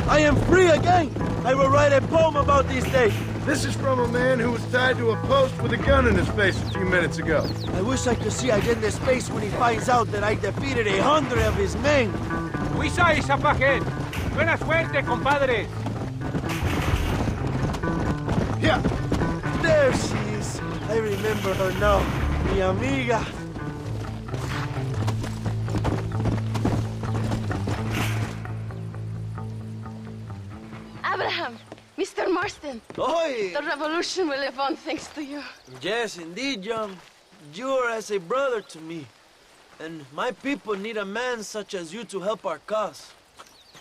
I am free again! I will write a poem about this day. This is from a man who was tied to a post with a gun in his face a few minutes ago. I wish I could see Allende's face when he finds out that I defeated 100 of his men. Luisa y Zapajet. Buena suerte, compadre. Yeah, there she is. I remember her now. Mi amiga. Abraham, Mr. Marston. Oi! The revolution will live on thanks to you. Yes, indeed, John. You are as a brother to me. And my people need a man such as you to help our cause.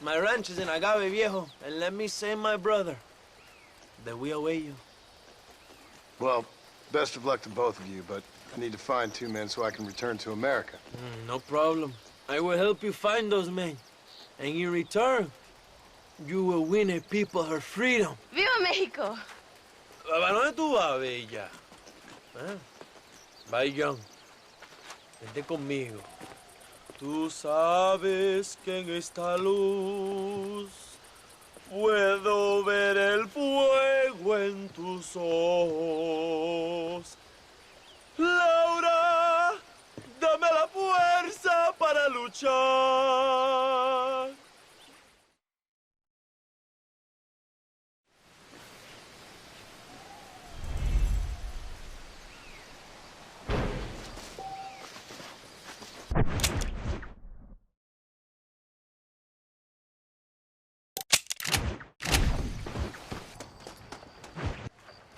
My ranch is in Agave Viejo, and let me say, my brother, that we await you. Well, best of luck to both of you, but I need to find 2 men so I can return to America. No problem. I will help you find those men. And in return, you will win a people her freedom. ¡Viva México! ¿A dónde tú vas, bella? ¿Eh? Bye, John. Vente conmigo. Tú sabes que en esta luz puedo ver el fuego en tus ojos. Laura, dame la fuerza para luchar.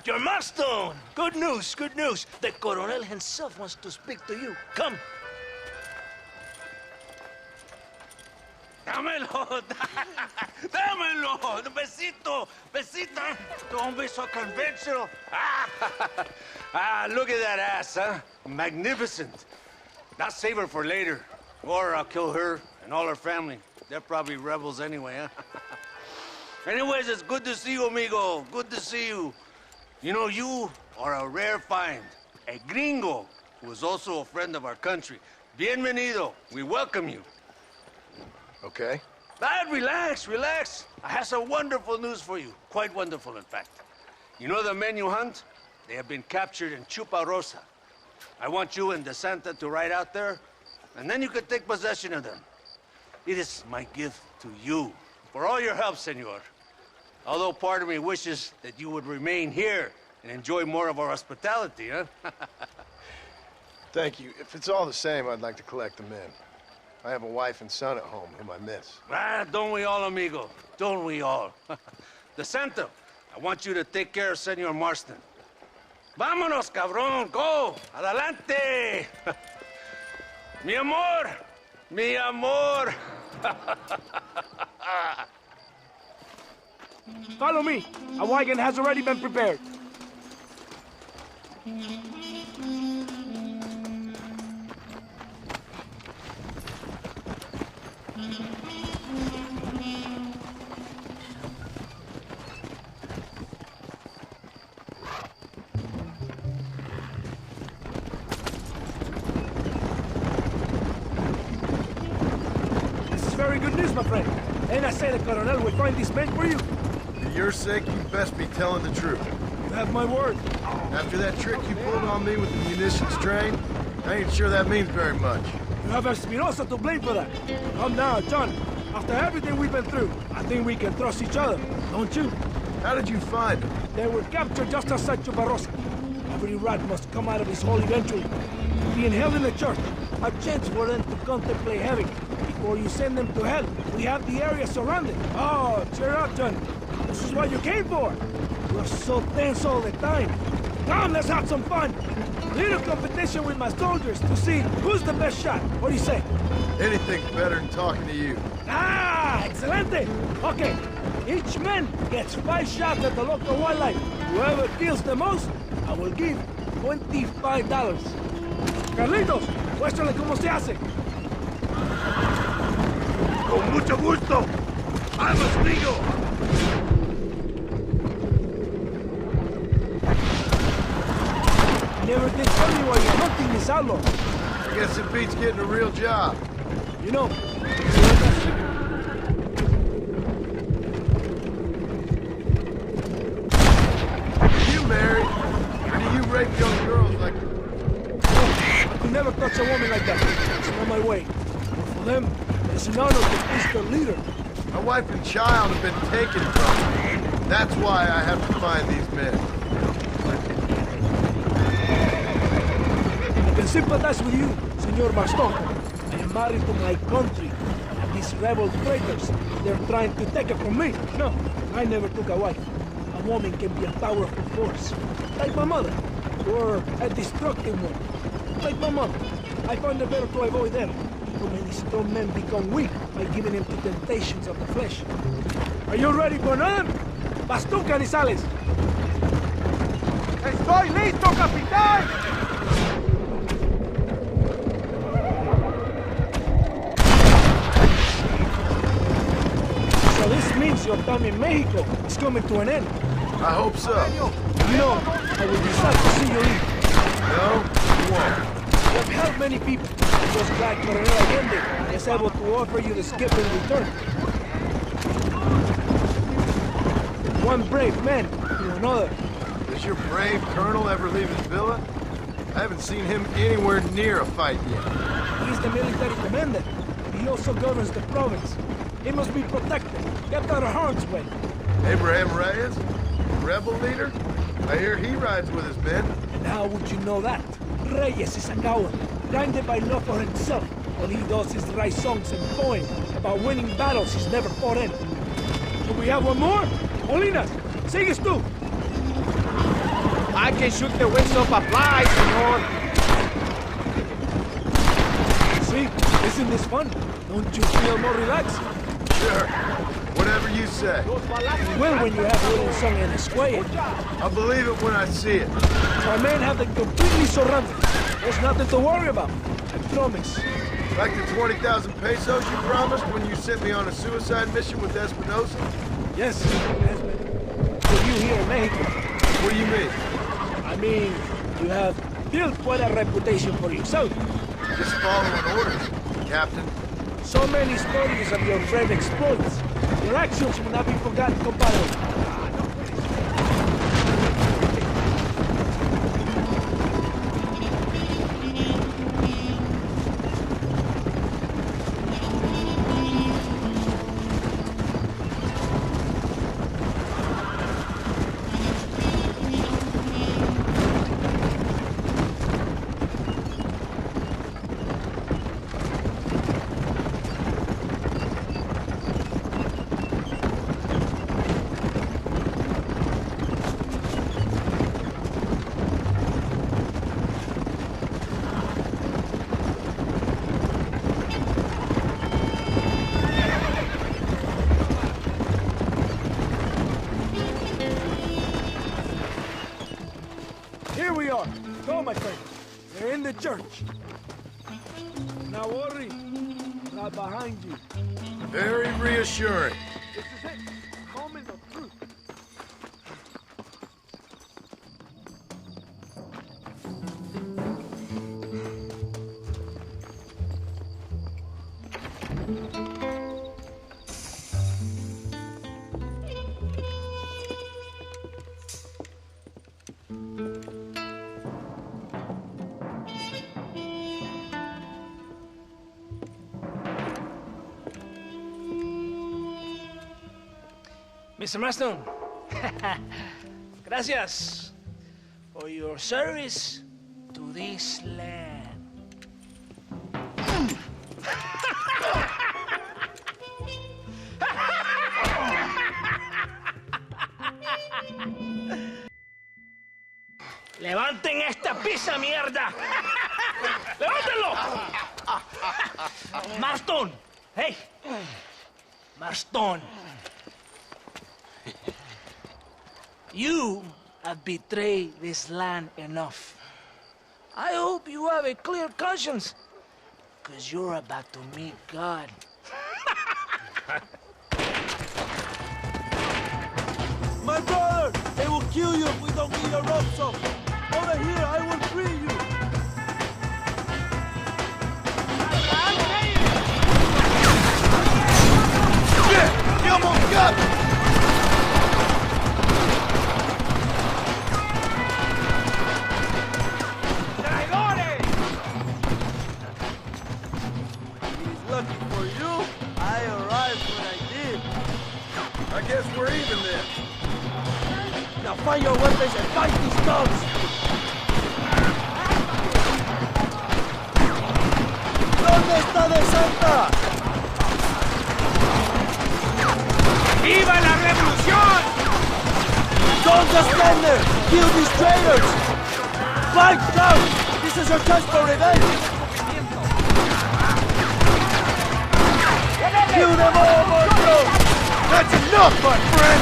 Your Marston! Good news, good news. The Coronel himself wants to speak to you. Come. Dámelo, dámelo, besito, besita. Don't be so conventional. Look at that ass, huh? Magnificent. Now save her for later, or I'll kill her and all her family. They're probably rebels anyway, huh? Anyways, it's good to see you, amigo. Good to see you. You know, you are a rare find. a gringo, who is also a friend of our country. Bienvenido. We welcome you. Okay. Lad, relax, relax. I have some wonderful news for you. Quite wonderful, in fact. You know the men you hunt? They have been captured in Chuparosa. I want you and DeSanta to ride out there, and then you can take possession of them. It is my gift to you for all your help, senor. Although part of me wishes that you would remain here and enjoy more of our hospitality, huh? Thank you. If it's all the same, I'd like to collect them in. I have a wife and son at home whom I miss. Ah, don't we all, amigo? Don't we all? DeSanta, I want you to take care of Senor Marston. Vámonos, cabrón, go! Adelante! Mi amor! Mi amor! Follow me. A wagon has already been prepared. Very good news, my friend. And I say the Colonel will find these men for you. For your sake, you best be telling the truth. You have my word. After that trick you pulled on me with the munitions train, I ain't sure that means very much. You have Espinosa to blame for that. Come now, John. After everything we've been through, I think we can trust each other, don't you? How did you find them? They were captured just outside Chuparosa. Every rat must come out of his hole eventually. Being held in the church, a chance for them to contemplate heaven. Before you send them to hell, we have the area surrounded. Oh, cheer up, John. This is what you came for. You're so tense all the time. Come, let's have some fun. Little competition with my soldiers to see who's the best shot. What do you say? Anything's better than talking to you. Ah, excelente. Okay, each man gets 5 shots at the local wildlife. Whoever kills the most, I will give $25. Carlitos, muéstrale cómo se hace. Con mucho gusto. ¡Vamos, amigo! Never did tell me why you're hunting this outlaw. I guess it beats getting a real job. You know, you married? Or do you rape young girls like... I could never touch a woman like that. It's not my way. But for them, it's an honor to face their leader. My wife and child have been taken from me. That's why I have to find these men. I can sympathize with you, Senor Baston. I am married to my country. And these rebel traitors, they're trying to take it from me. No, I never took a wife. A woman can be a powerful force. Like my mother. Or a destructive one. Like my mother. I find it better to avoid them. Too many strong men become weak by giving in to temptations of the flesh. Are you ready for another? Bastón Canizales! ¡Estoy listo, capitán! So this means your time in Mexico is coming to an end. I hope so. No, I will be sad to see you leave. No, you won't. You have helped many people. Just like Coronel Allende is able to offer you the skip in return. One brave man to another. Does your brave colonel ever leave his villa? I haven't seen him anywhere near a fight yet. He's the military commander, but he also governs the province. He must be protected, kept out of harm's way. Abraham Reyes? Rebel leader? I hear he rides with his men. And how would you know that? Reyes is a coward, blinded by love for himself. All he does is write songs and poems about winning battles he's never fought in. Do we have one more? Molinas, sigues tú! I can shoot the wings off a fly, senor. See, isn't this fun? Don't you feel more relaxed? Sure. Whatever you say. You will when you have a little song in a square. I'll believe it when I see it. Our men have them completely surrounded. There's nothing to worry about. I promise. Like the 20,000 pesos you promised when you sent me on a suicide mission with Espinosa? Yes, for you here in Mexico. What do you mean? I mean, You have built quite a reputation for yourself. Just following orders, Captain. So many stories of your brave exploits. Your actions will not be forgotten, compadre. Here we are. Go, my friend. We're in the church. Now worry. Right behind you. Very reassuring. This is it. Moment of truth. Mr. Marston, gracias for your service to this land. ¡Levanten esta pizza, mierda! ¡Levántenlo! Marston, hey, Marston. You have betrayed this land enough. I hope you have a clear conscience, because you're about to meet God. My brother! They will kill you if we don't get your ropes up. Over here, I will free you. Shit! You almost got me! Lucky for you, I arrived when I did. I guess we're even then. Now find your weapons and fight these dogs! ¿Dónde está De Santa? ¡Viva la revolución! Don't just stand there! Kill these traitors! Fight down! This is your chance for revenge! Kill them all, Marco! That's enough, my friend!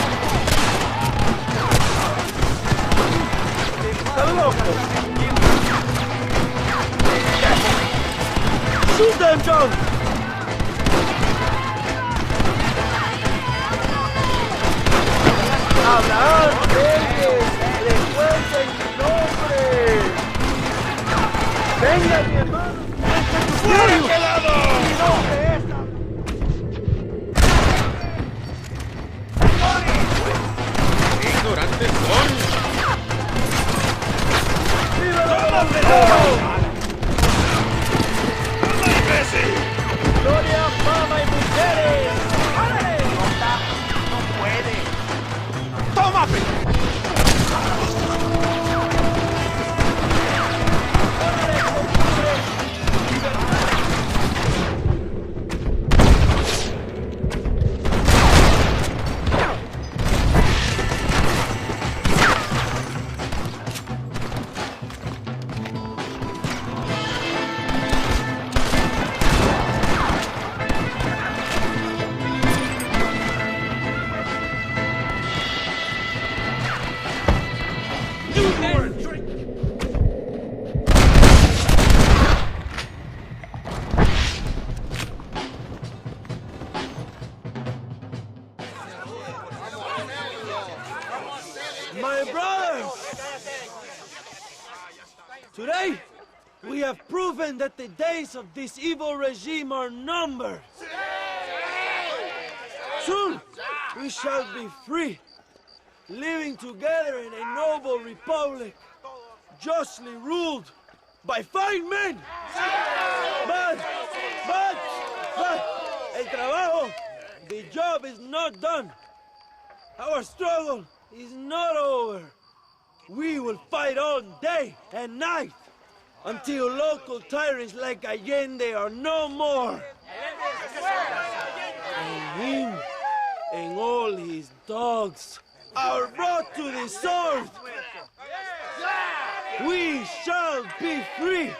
Está loco! Shoot them, John! ¡Hablan! ¡Recuerden mi nombre! ¡Venga, mi hermano! ¡Fuera, pelado! ¡Mi nombre es... ¡Ignorantes son! ¡Toma, pelado! ¡Toma, imbécil! ¡Gloria, fama y mujeres! ¡Árale! No puede. ¡Toma, pelado! My brothers! Today, we have proven that the days of this evil regime are numbered. Soon, we shall be free, living together in a noble republic, justly ruled by fine men. But, el trabajo, the job is not done. Our struggle is not over. We will fight all day and night until local tyrants like Allende are no more. And him and all his dogs are brought to the sword. We shall be free.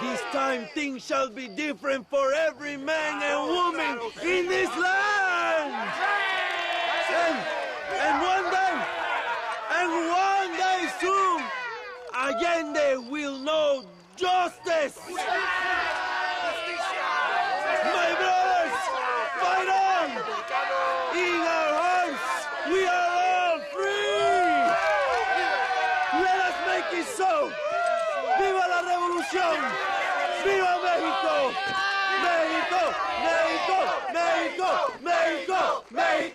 This time things shall be different for every man and woman in this land. And one day soon, Allende will know justice. My brothers, fight on! In our hearts, we are all free! Let us make it so! ¡Viva la revolución! ¡Viva México! ¡México! ¡México! ¡México! ¡México! ¡México!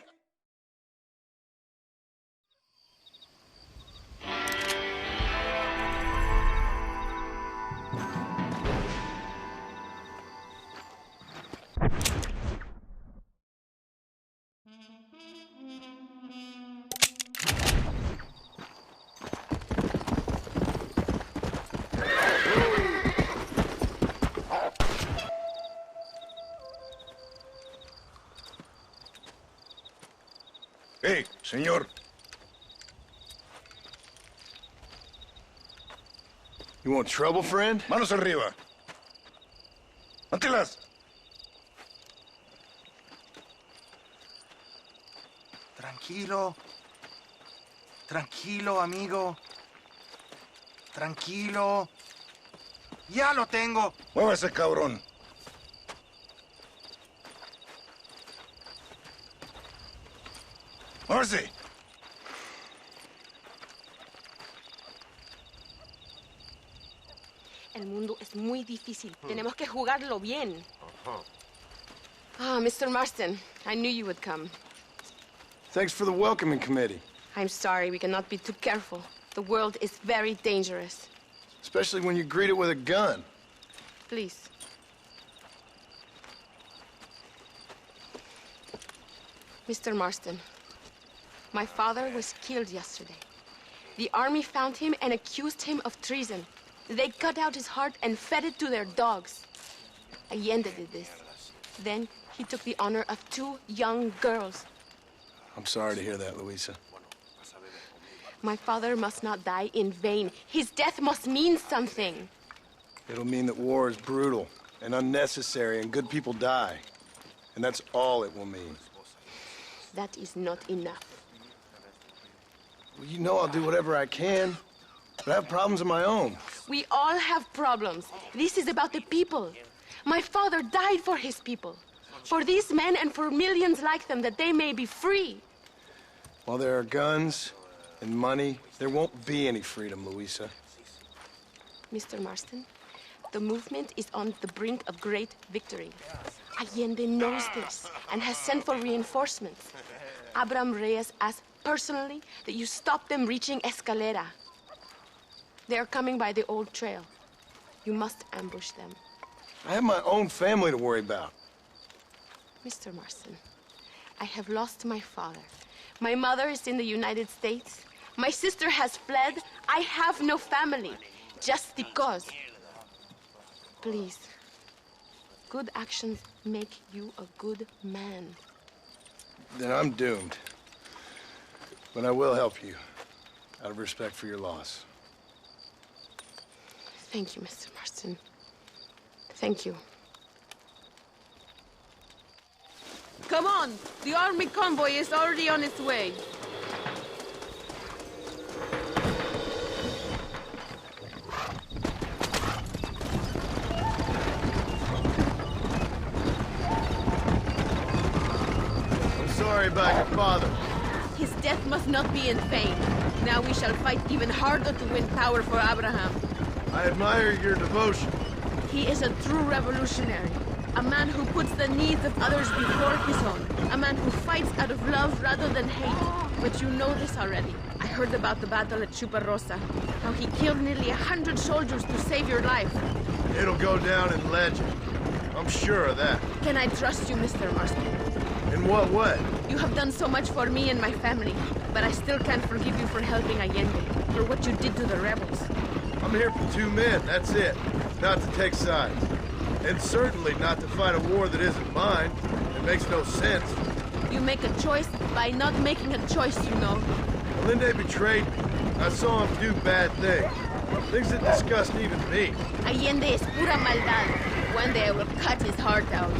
Hey, señor. You want trouble, friend? Manos arriba. ¡Mántelas! Tranquilo. Tranquilo, amigo. Tranquilo. Ya lo tengo. Muévase, cabrón. ¡Muévase! El mundo es muy difícil. Tenemos que jugarlo bien. Ah, Mr. Marston, I knew you would come. Thanks for the welcoming committee. I'm sorry, we cannot be too careful. The world is very dangerous. Especially when you greet it with a gun. Please. Mr. Marston, my father was killed yesterday. The army found him and accused him of treason. They cut out his heart and fed it to their dogs. Allende did this. Then he took the honor of 2 young girls. I'm sorry to hear that, Luisa. My father must not die in vain. His death must mean something. It'll mean that war is brutal and unnecessary and good people die. And that's all it will mean. That is not enough. Well, you know I'll do whatever I can, but I have problems of my own. We all have problems. This is about the people. My father died for his people. For these men and for millions like them, that they may be free. While there are guns and money, there won't be any freedom, Luisa. Mr. Marston, the movement is on the brink of great victory. Allende knows this and has sent for reinforcements. Abraham Reyes asked personally that you stop them reaching Escalera. They are coming by the old trail. You must ambush them. I have my own family to worry about. Mr. Marston, I have lost my father. My mother is in the United States. My sister has fled. I have no family. Just because. Please. Good actions make you a good man. Then I'm doomed. But I will help you, out of respect for your loss. Thank you, Mr. Marston. Thank you. Come on! The army convoy is already on its way. I'm sorry about your father. His death must not be in vain. Now we shall fight even harder to win power for Abraham. I admire your devotion. He is a true revolutionary. A man who puts the needs of others before his own. A man who fights out of love rather than hate. But you know this already. I heard about the battle at Chuparosa. How he killed nearly 100 soldiers to save your life. It'll go down in legend. I'm sure of that. Can I trust you, Mr. Marston? In what way? You have done so much for me and my family, but I still can't forgive you for helping Allende, for what you did to the rebels. I'm here for 2 men, that's it. Not to take sides. And certainly not to fight a war that isn't mine. It makes no sense. You make a choice by not making a choice, you know. Allende betrayed me. I saw him do bad things. Things that disgust even me. Allende es pura maldad. One day I will cut his heart out.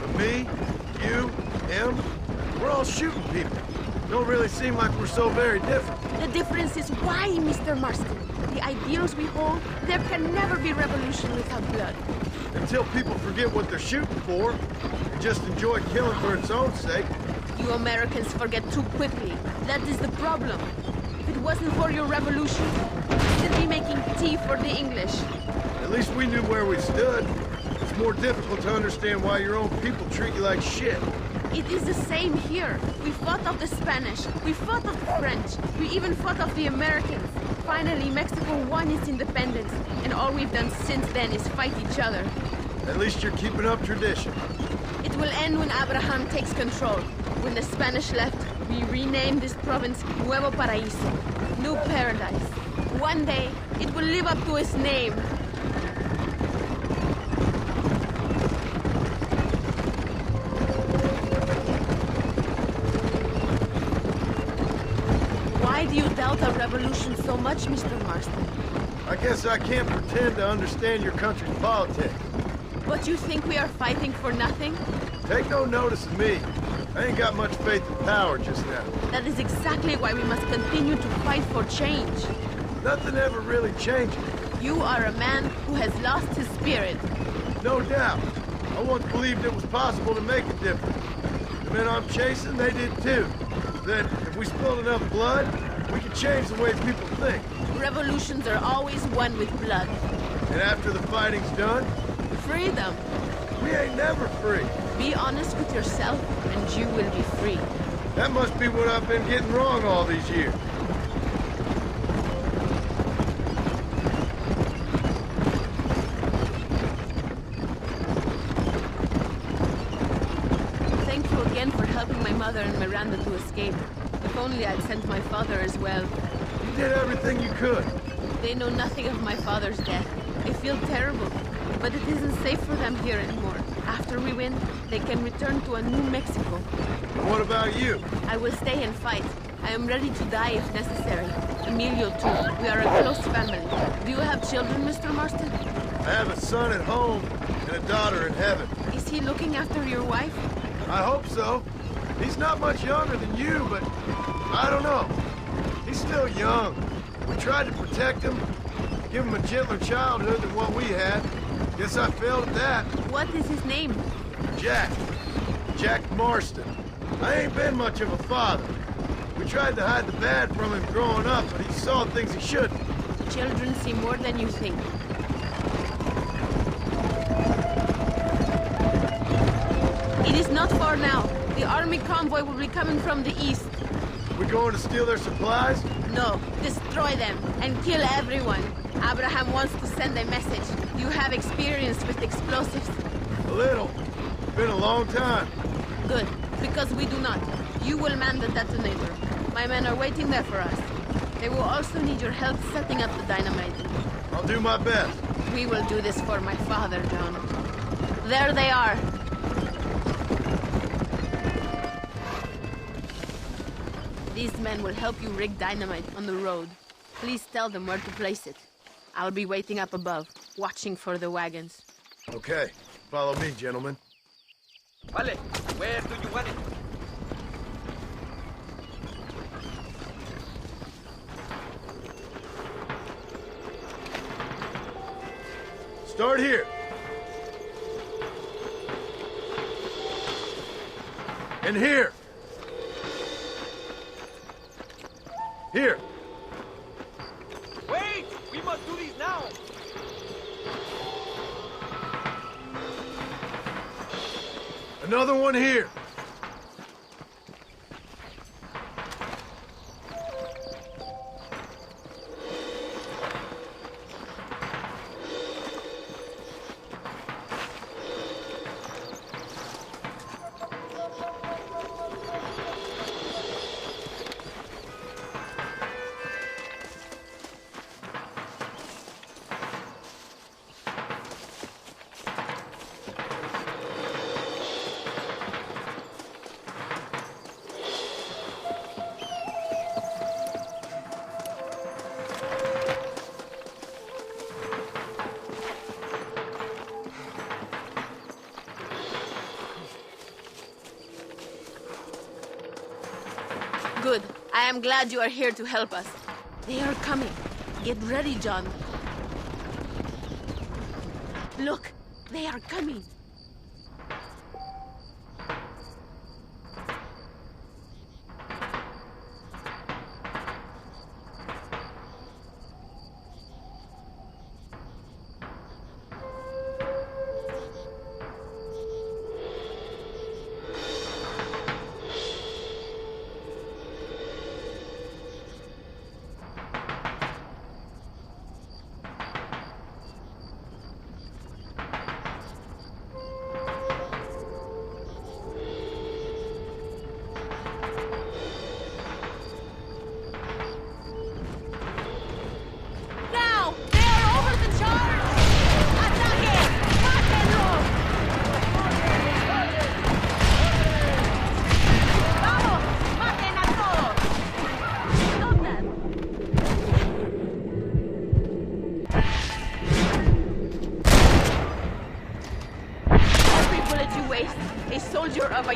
But me, you, him, we're all shooting people. Don't really seem like we're so very different. The difference is why, Mr. Marston. The ideals we hold, there can never be revolution without blood. Until people forget what they're shooting for, and just enjoy killing for its own sake. You Americans forget too quickly. That is the problem. If it wasn't for your revolution, you'd be making tea for the English. At least we knew where we stood. It's more difficult to understand why your own people treat you like shit. It is the same here. We fought off the Spanish. We fought off the French. We even fought off the Americans. Finally, Mexico won its independence, and all we've done since then is fight each other. At least you're keeping up tradition. It will end when Abraham takes control. When the Spanish left, we renamed this province Nuevo Paraíso, New Paradise. One day, it will live up to its name. Why do you doubt our revolution so much, Mr. Marston? I guess I can't pretend to understand your country's politics. But you think we are fighting for nothing? Take no notice of me. I ain't got much faith in power just now. That is exactly why we must continue to fight for change. Nothing ever really changes. You are a man who has lost his spirit. No doubt. I once believed it was possible to make a difference. The men I'm chasing, they did too. That if we spilled enough blood, we could change the way people think. Revolutions are always won with blood. And after the fighting's done? Freedom. We ain't never free. Be honest with yourself, and you will be free. That must be what I've been getting wrong all these years. Thank you again for helping my mother and Miranda to escape. If only I'd sent my father as well. You did everything you could. They know nothing of my father's death. They feel terrible. But it isn't safe for them here anymore. After we win, they can return to a new Mexico. And what about you? I will stay and fight. I am ready to die if necessary. Emilio, too. We are a close family. Do you have children, Mr. Marston? I have a son at home and a daughter in heaven. Is he looking after your wife? I hope so. He's not much younger than you, but I don't know. He's still young. We tried to protect him, give him a gentler childhood than what we had. Guess I failed at that. What is his name? Jack. Jack Marston. I ain't been much of a father. We tried to hide the bad from him growing up, but he saw things he shouldn't. Children see more than you think. It is not far now. The army convoy will be coming from the east. We going to steal their supplies? No, destroy them and kill everyone. Abraham wants to send a message. You have experience with explosives. A little. Been a long time. Good, because we do not. You will man the detonator. My men are waiting there for us. They will also need your help setting up the dynamite. I'll do my best. We will do this for my father, John. There they are. These men will help you rig dynamite on the road. Please tell them where to place it. I'll be waiting up above, watching for the wagons. Okay. Follow me, gentlemen. Vale, where do you want it? Start here. And here. Here. Wait! We must do this now! Another one here. Good. I am glad you are here to help us. They are coming. Get ready, John. Look, they are coming.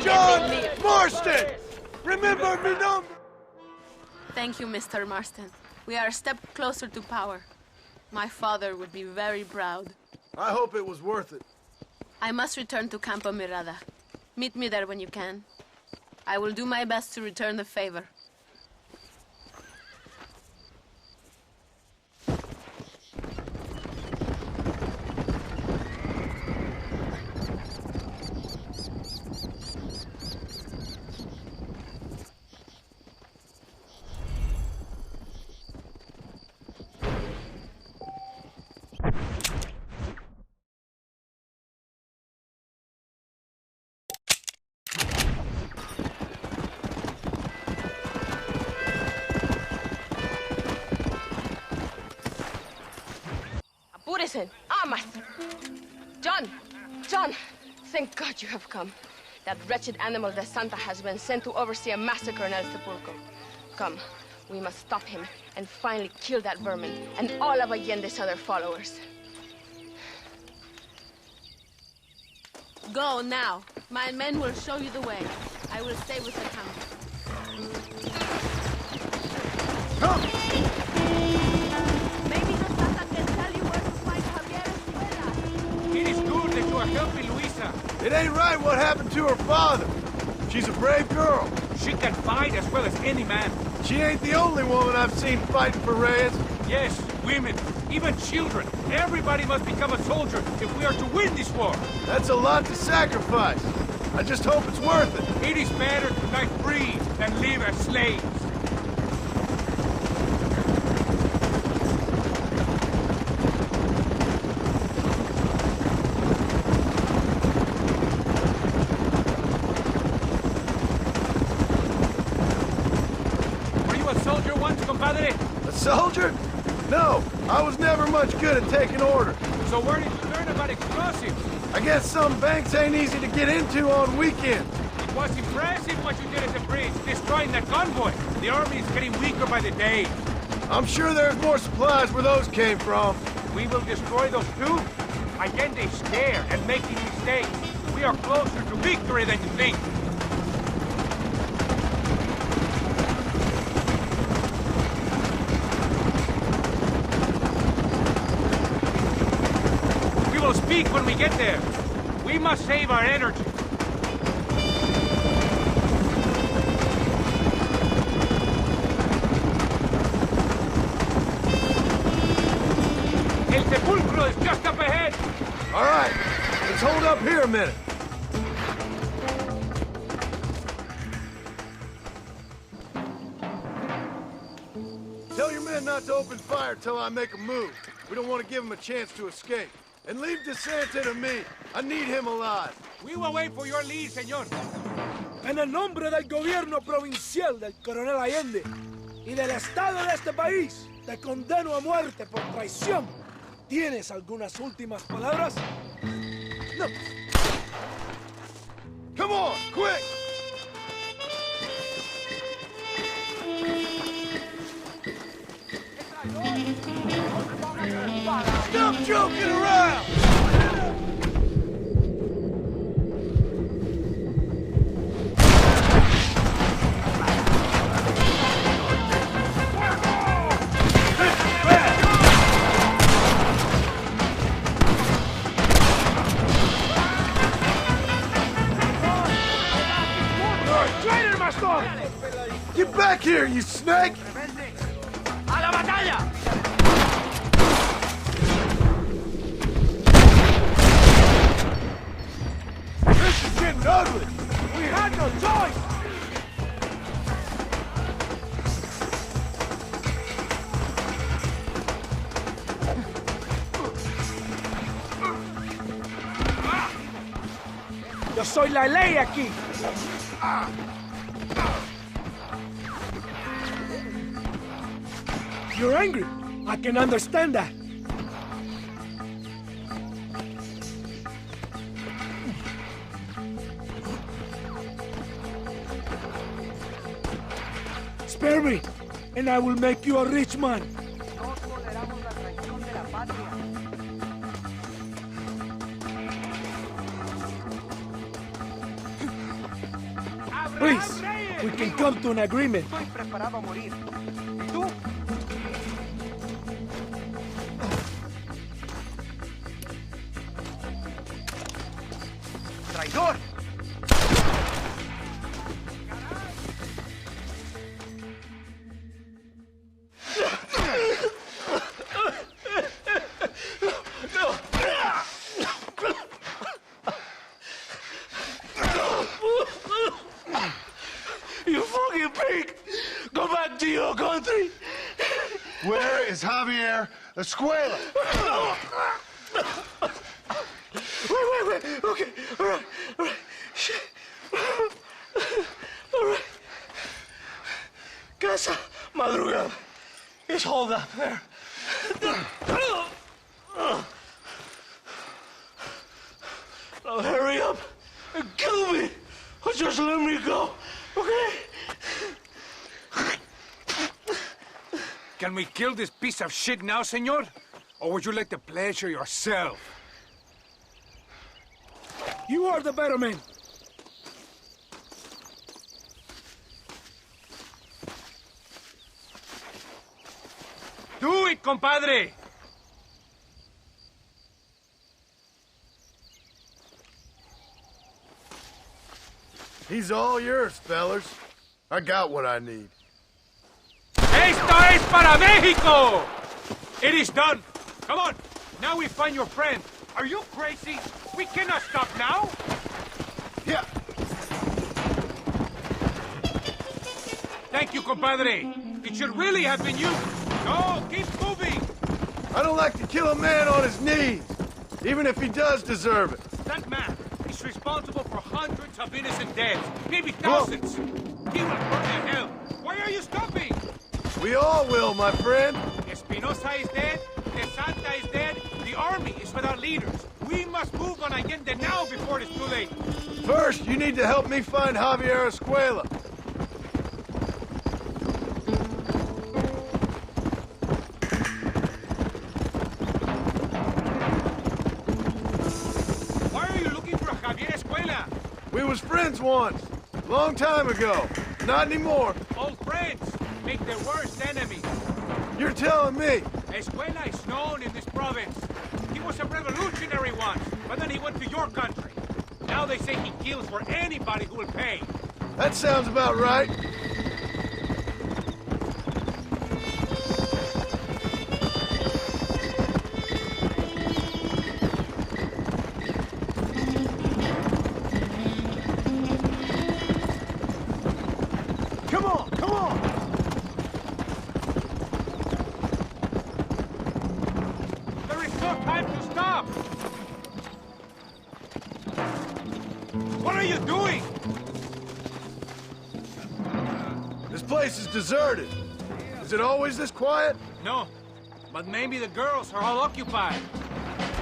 John Marston! Remember me number! Thank you, Mr. Marston. We are a step closer to power. My father would be very proud. I hope it was worth it. I must return to Campo Mirada. Meet me there when you can. I will do my best to return the favor. Apúrese. Amas. John, thank God you have come. That wretched animal de Santa has been sent to oversee a massacre in El Sepulcro. Come, we must stop him and finally kill that vermin and all of Allende's other followers. Go now. My men will show you the way. I will stay with the count. Come! Maybe the Santa can tell you where to find Javier Escuela. It is good that you are helping Luisa. It ain't right what happened to her father. She's a brave girl. She can fight as well as any man. She ain't the only woman I've seen fighting for Reyes. Yes, women, even children. Everybody must become a soldier if we are to win this war. That's a lot to sacrifice. I just hope it's worth it. It is better to die free than live as slaves. Were you a soldier once, compadre? A soldier? No, I was never much good at taking orders. So where did you learn about explosives? I guess some banks ain't easy to get into on weekends. It was impressive what you did at the bridge, destroying that convoy. The army is getting weaker by the day. I'm sure there's more supplies where those came from. We will destroy those too. Allende is scared and making mistakes. We are closer to victory than you think. We will speak when we get there. We must save our energy. El Sepulcro is just up ahead. All right, let's hold up here a minute. Tell your men not to open fire till I make a move. We don't want to give them a chance to escape. And leave DeSanta to me. I need him alive. We will wait for your lead, señor. En el nombre del gobierno provincial del coronel Allende y del estado de este país, te condeno a muerte por traición. ¿Tienes algunas últimas palabras? No. Come on, quick! Stop joking around! Get back here, you snake! ¡A la batalla! This is getting ugly! We had no choice! Yo soy la ley aquí. You're angry. I can understand that. Spare me, and I will make you a rich man. Please, we can come to an agreement. Estoy preparado a morir. ¿Y tú? ¡Traidor! You fucking pig! Go back to your country! Where is Javier Escuela? Wait. Okay, all right. Shit. All right. Casa Madrugada. It's hold up there. Now hurry up and kill me, or just let me go, okay? Can we kill this piece of shit now, senor? Or would you like the pleasure yourself? You are the better man. Do it, compadre! He's all yours, fellas. I got what I need. ¡Esto es para México! It is done. Come on. Now we find your friend. Are you crazy? We cannot stop now. Yeah. Thank you, compadre. It should really have been you. No, keep moving. I don't like to kill a man on his knees, even if he does deserve it. That man is responsible for hundreds of innocent deaths, maybe thousands. He will burn in hell. Why are you stopping? We all will, my friend. Espinosa is dead. De Santa is dead. The army is without leaders. We must move on Allende now before it's too late. First, you need to help me find Javier Escuela. Why are you looking for Javier Escuela? We was friends once, long time ago. Not anymore. Old friends make their worst enemies. You're telling me. Escuela is known in this province. He was a revolutionary once, but then he went to your country. Now they say he kills for anybody who will pay. That sounds about right. no time to stop! What are you doing? This place is deserted. Is it always this quiet? No, but maybe the girls are all occupied.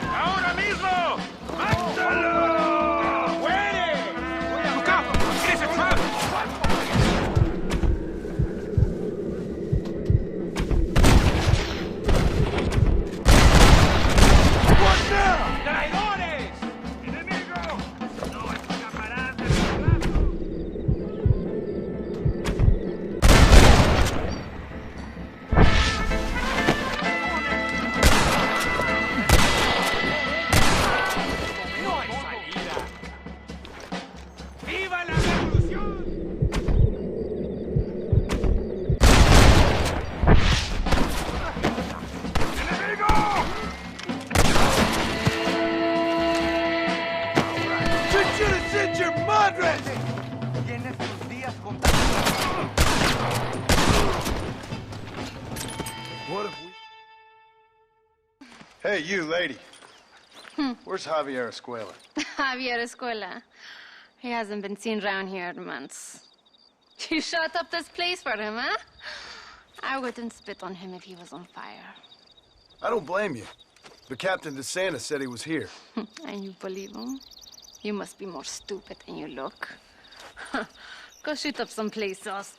¡Ahora mismo! ¡Mátalo! ¡Muere! Look out! It is a trap! What now? ¡Traidores! ¡Enemigo! ¡No escaparás de mi brazo! ¡No hay salida! ¡Viva la revolución! Your madre! Tienes tus días What if we... Hey, you, lady. Where's Javier Escuela? Javier Escuela. He hasn't been seen around here in months. You shut up this place for him, huh? I wouldn't spit on him if he was on fire. I don't blame you. But Captain DeSantis said he was here. And you believe him? You must be more stupid than you look. Go shoot up some places.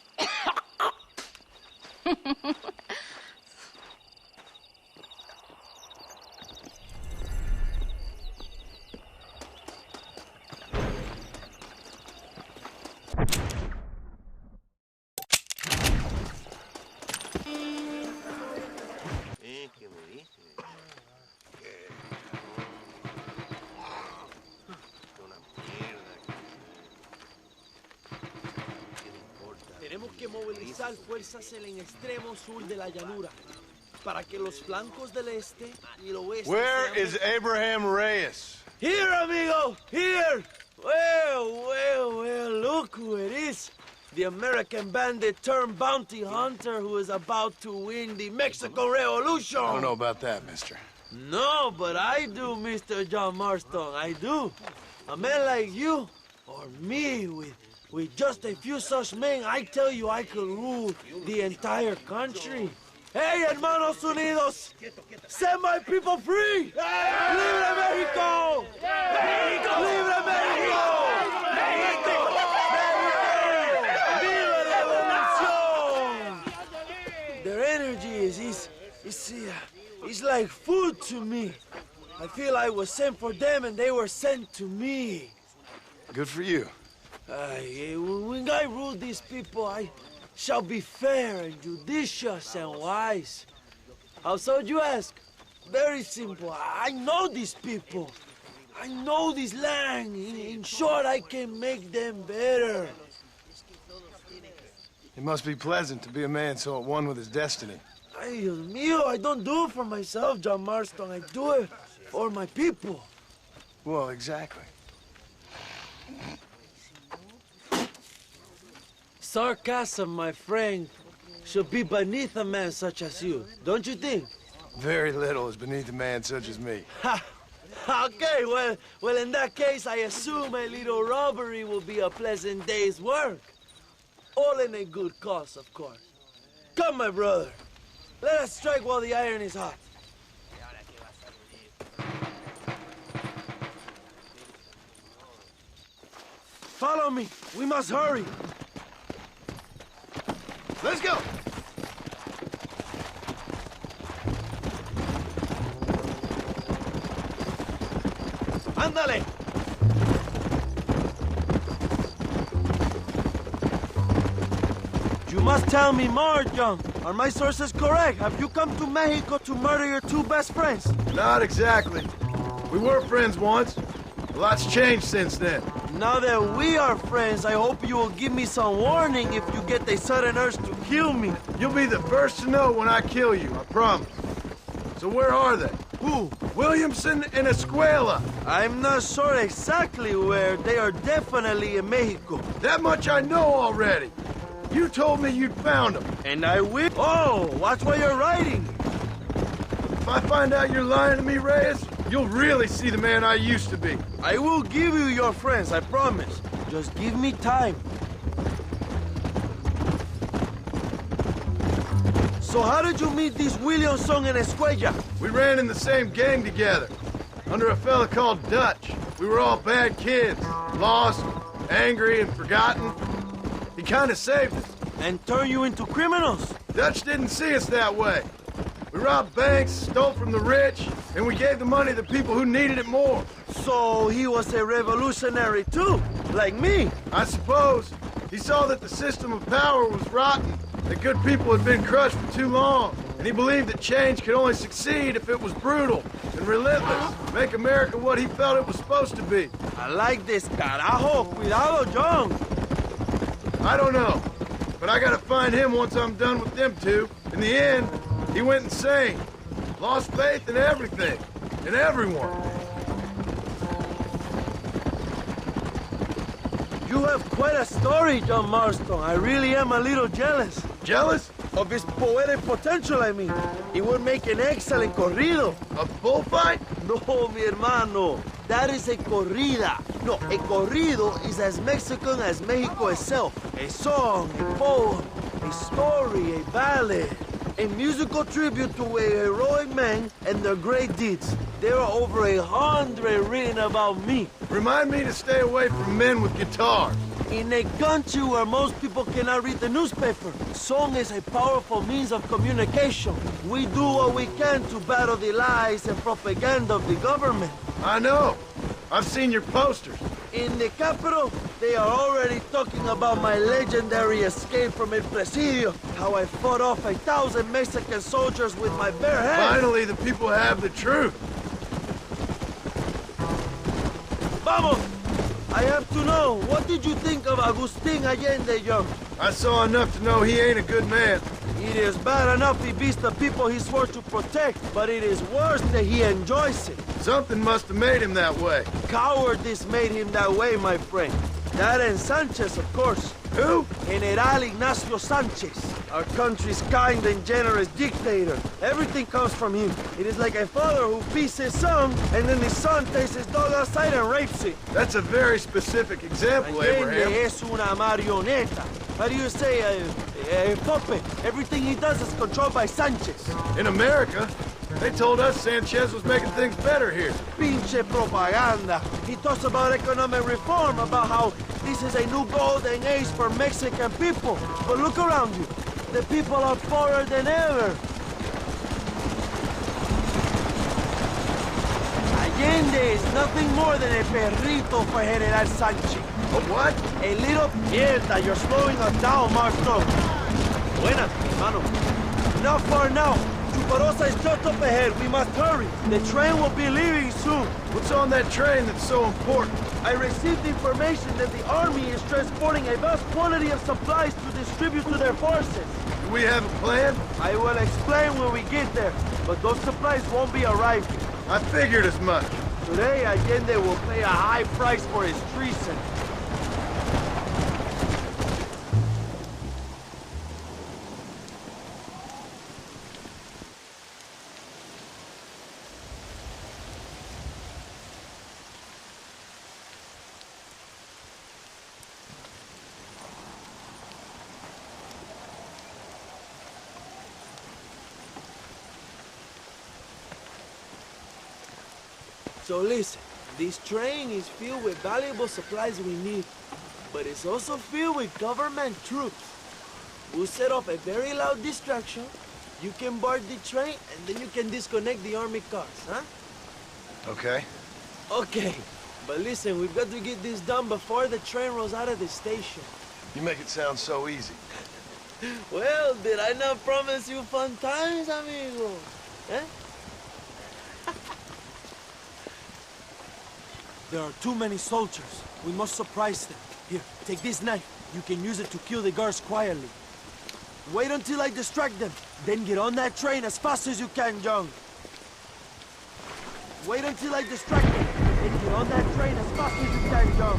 Tenemos que movilizar fuerzas en el extremo sur de la llanura para que los flancos del este y el oeste. Where is Abraham Reyes? Here, amigo! Here! Well, look who it is. The American bandit turned bounty hunter who is about to win the Mexican Revolution. I don't know about that, mister. No, but I do, Mr. John Marston, I do. A man like you, or me, with just a few such men, I tell you I could rule the entire country. Hey, hermanos unidos! Set my people free! Libre Mexico! Mexico! Libre Mexico! Mexico! Viva la revolución! Their energy is like food to me. I feel I was sent for them and they were sent to me. Good for you. When I rule these people, I shall be fair and judicious and wise. How so, you ask? Very simple. I know these people. I know this land. In short, I can make them better. It must be pleasant to be a man so at one with his destiny. Ay, Dios mío, I don't do it for myself, John Marston. I do it for my people. Well, exactly. Sarcasm, my friend, should be beneath a man such as you, don't you think? Very little is beneath a man such as me. Ha! Okay, well, in that case, I assume a little robbery will be a pleasant day's work. All in a good cause, of course. Come, my brother. Let us strike while the iron is hot. Follow me. We must hurry. Let's go! Ándale! You must tell me more, John. Are my sources correct? Have you come to Mexico to murder your two best friends? Not exactly. We were friends once. A lot's changed since then. Now that we are friends, I hope you will give me some warning if you get a sudden urge to kill me. You'll be the first to know when I kill you, I promise. So where are they? Who? Williamson and Escuela. I'm not sure exactly where. They are definitely in Mexico. That much I know already. You told me you'd found them. And I will. Oh, watch what you're writing. If I find out you're lying to me, Reyes, you'll really see the man I used to be. I will give you your friends, I promise. Just give me time. So how did you meet these Williamson and Escuella? We ran in the same gang together, under a fella called Dutch. We were all bad kids, lost, angry, and forgotten. He kind of saved us. And turned you into criminals? Dutch didn't see us that way. We robbed banks, stole from the rich, and we gave the money to people who needed it more. So he was a revolutionary too, like me? I suppose. He saw that the system of power was rotten, that good people had been crushed for too long, and he believed that change could only succeed if it was brutal and relentless, make America what he felt it was supposed to be. I like this, carajo. Cuidado, John. I don't know, but I gotta find him once I'm done with them two. In the end, he went insane. Lost faith in everything, in everyone. You have quite a story, John Marston. I really am a little jealous. Jealous? Of his poetic potential, I mean. He would make an excellent corrido. A bullfight? No, mi hermano. That is a corrida. No, a corrido is as Mexican as Mexico itself. A song, a poem, a story, a ballad. A musical tribute to a heroic man and their great deeds. There are over 100 written about me. Remind me to stay away from men with guitars. In a country where most people cannot read the newspaper, song is a powerful means of communication. We do what we can to battle the lies and propaganda of the government. I know. I've seen your posters. In the capital, they are already talking about my legendary escape from El Presidio, how I fought off 1,000 Mexican soldiers with my bare hands. Finally, the people have the truth. Vamos! I have to know, what did you think of Agustin Allende, Young? I saw enough to know he ain't a good man. It is bad enough he beats the people he swore to protect, but it is worse that he enjoys it. Something must have made him that way. Cowardice made him that way, my friend. That and Sanchez, of course. Who? General Ignacio Sanchez, our country's kind and generous dictator. Everything comes from him. It is like a father who beats his son, and then the son takes his dog outside and rapes it. That's a very specific example, Abraham. Allende es una marioneta. How do you say, a puppet? Everything he does is controlled by Sanchez. In America, they told us Sanchez was making things better here. Pinche propaganda. He talks about economic reform, about how this is a new golden age for Mexican people. But look around you. The people are poorer than ever. Allende is nothing more than a perrito for General Sanchez. A what? A little mierda. You're slowing us down, Marston. Buenas, hermano. Not far now. Chuparosa is just up ahead. We must hurry. The train will be leaving soon. What's on that train that's so important? I received information that the army is transporting a vast quantity of supplies to distribute to their forces. Do we have a plan? I will explain when we get there, but those supplies won't be arriving. I figured as much. Today, Allende will pay a high price for his treason. So listen, this train is filled with valuable supplies we need, but it's also filled with government troops. We'll set off a very loud distraction. You can board the train, and then you can disconnect the army cars, huh? Okay. Okay, but listen, we've got to get this done before the train rolls out of the station. You make it sound so easy. Well, did I not promise you fun times, amigo? Eh? There are too many soldiers. We must surprise them. Here, take this knife. You can use it to kill the guards quietly. Wait until I distract them. Then get on that train as fast as you can, John. Wait until I distract them. Then get on that train as fast as you can, John.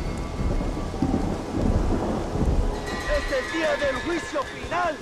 Es el día del juicio final.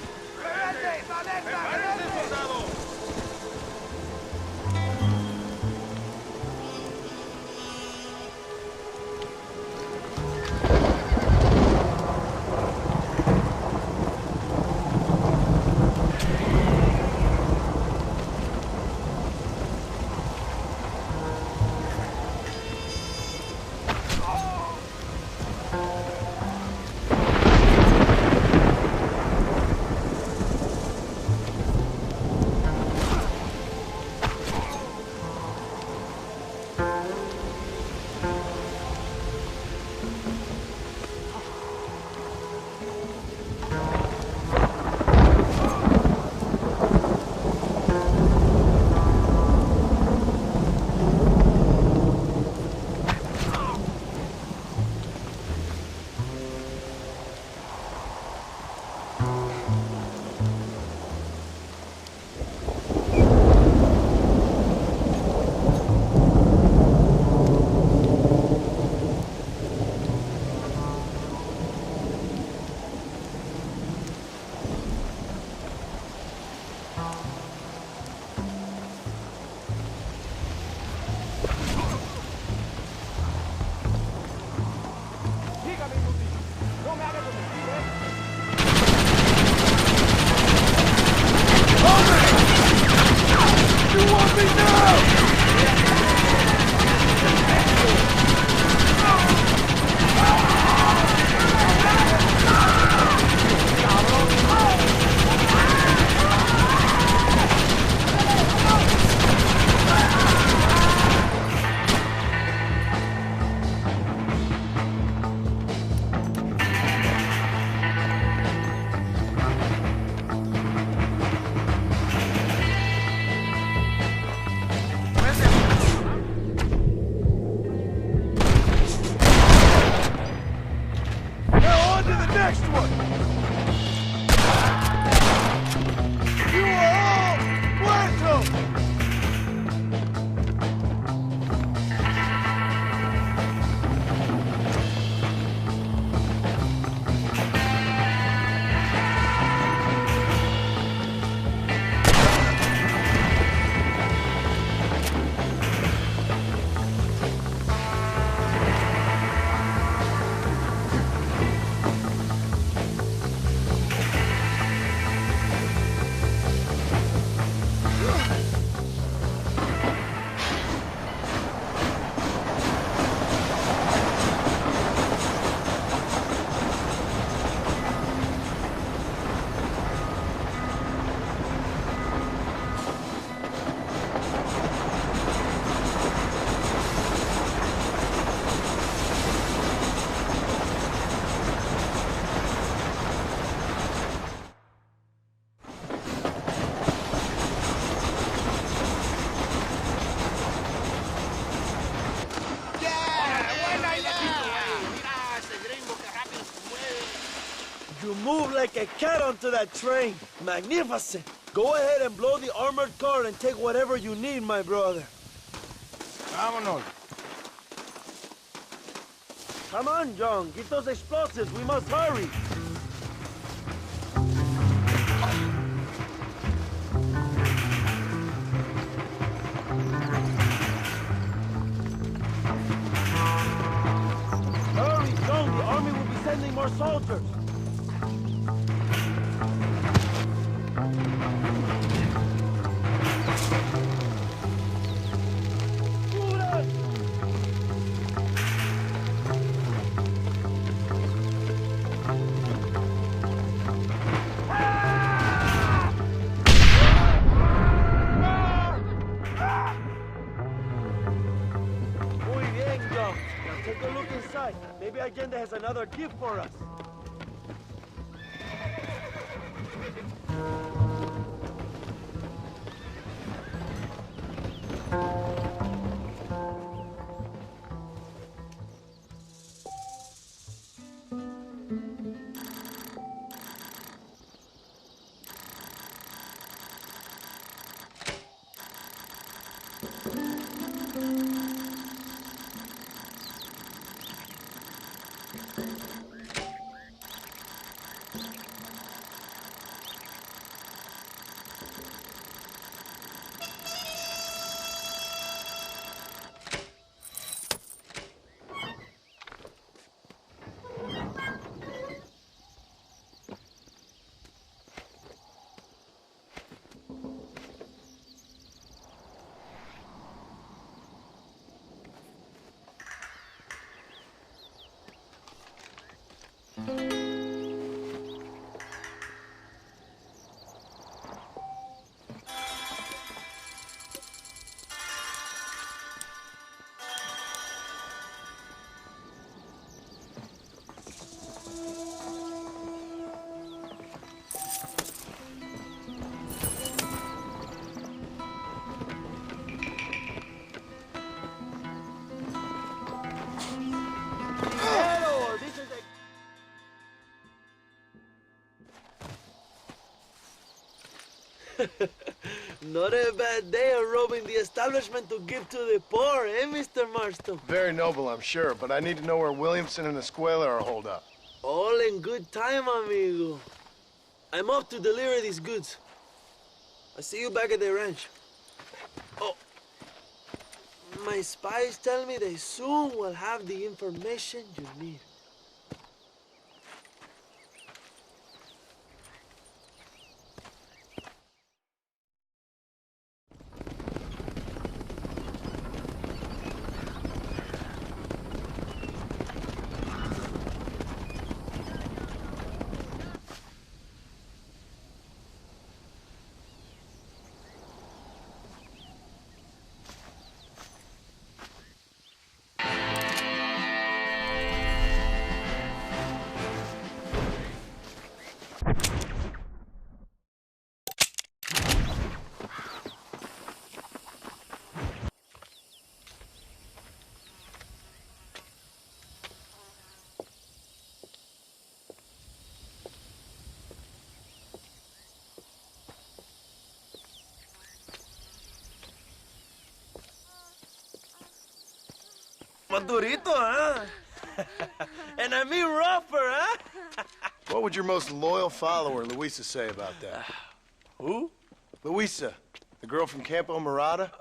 You move like a cat onto that train. Magnificent. Go ahead and blow the armored car and take whatever you need, my brother. Vámonos. Come on, John. Get those explosives. We must hurry. Hurry, John. The army will be sending more soldiers. Take a look inside. Maybe Allende has another gift for us. Not a bad day of robbing the establishment to give to the poor, eh, Mr. Marston? Very noble, I'm sure, but I need to know where Williamson and Escuela are holed up. All in good time, amigo. I'm off to deliver these goods. I'll see you back at the ranch. Oh, my spies tell me they soon will have the information you need. Madurito, huh? And I mean rougher, huh? What would your most loyal follower, Luisa, say about that? Who? Luisa, the girl from Campo Murata?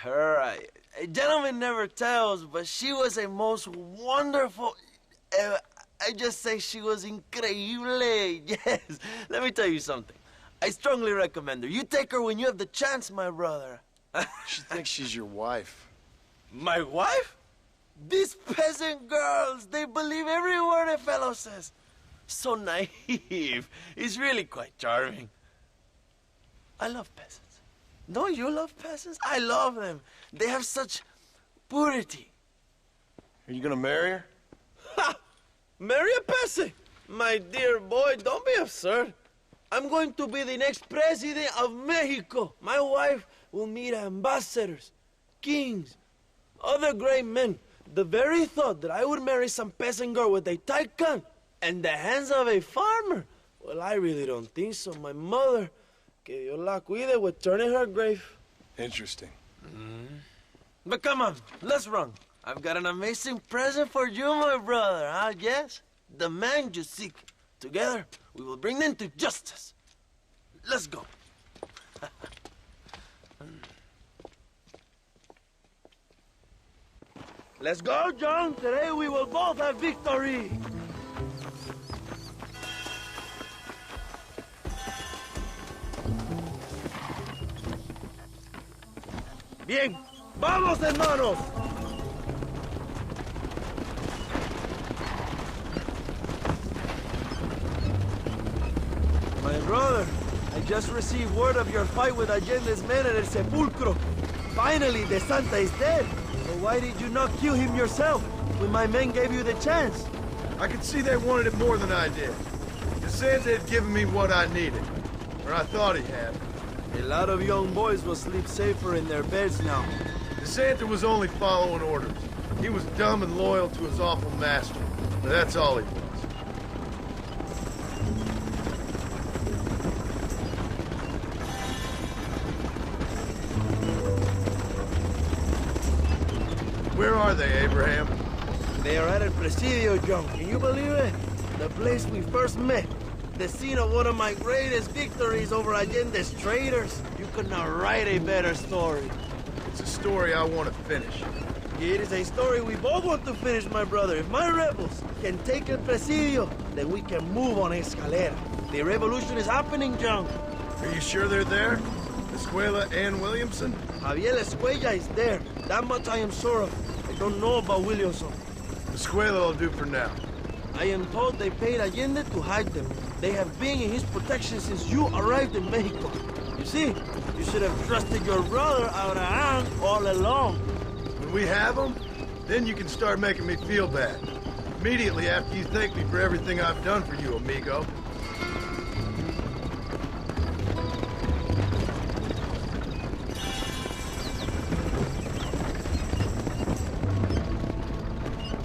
Her, a gentleman never tells, but she was a most wonderful... I just say she was increíble, yes. Let me tell you something. I strongly recommend her. You take her when you have the chance, my brother. She thinks she's your wife. My wife? These peasant girls, they believe every word a fellow says. So naive. It's really quite charming. I love peasants. Don't you love peasants? I love them. They have such purity. Are you gonna marry her? Ha! Marry a peasant? My dear boy, don't be absurd. I'm going to be the next president of Mexico. My wife will meet ambassadors, kings, other great men. The very thought that I would marry some peasant girl with a tight gun and the hands of a farmer, well, I really don't think so. My mother, que Dios la cuide, would turn in her grave. Interesting. But come on, let's run. I've got an amazing present for you, my brother, huh? Yes, the man you seek. Together, we will bring them to justice. Let's go. Let's go, John. Today we will both have victory. Bien, vamos, hermanos. My brother, I just received word of your fight with Allende's men at El Sepulcro. Finally, De Santa is dead. So why did you not kill him yourself when my men gave you the chance? I could see they wanted it more than I did. De Santa had given me what I needed. Or I thought he had. A lot of young boys will sleep safer in their beds now. De Santa was only following orders. He was dumb and loyal to his awful master. But that's all he was. Where are they, Abraham? They are at El Presidio, John. Can you believe it? The place we first met. The scene of one of my greatest victories over Allende's traitors. You could not write a better story. It's a story I want to finish. It is a story we both want to finish, my brother. If my rebels can take El Presidio, then we can move on Escalera. The revolution is happening, John. Are you sure they're there? Escuela and Williamson? Javier Escuella is there. That much I am sure of. I don't know about Williamson. Escuela will do for now. I am told they paid Allende to hide them. They have been in his protection since you arrived in Mexico. You see, you should have trusted your brother Abraham all along. When we have them, then you can start making me feel bad. Immediately after you thank me for everything I've done for you, amigo.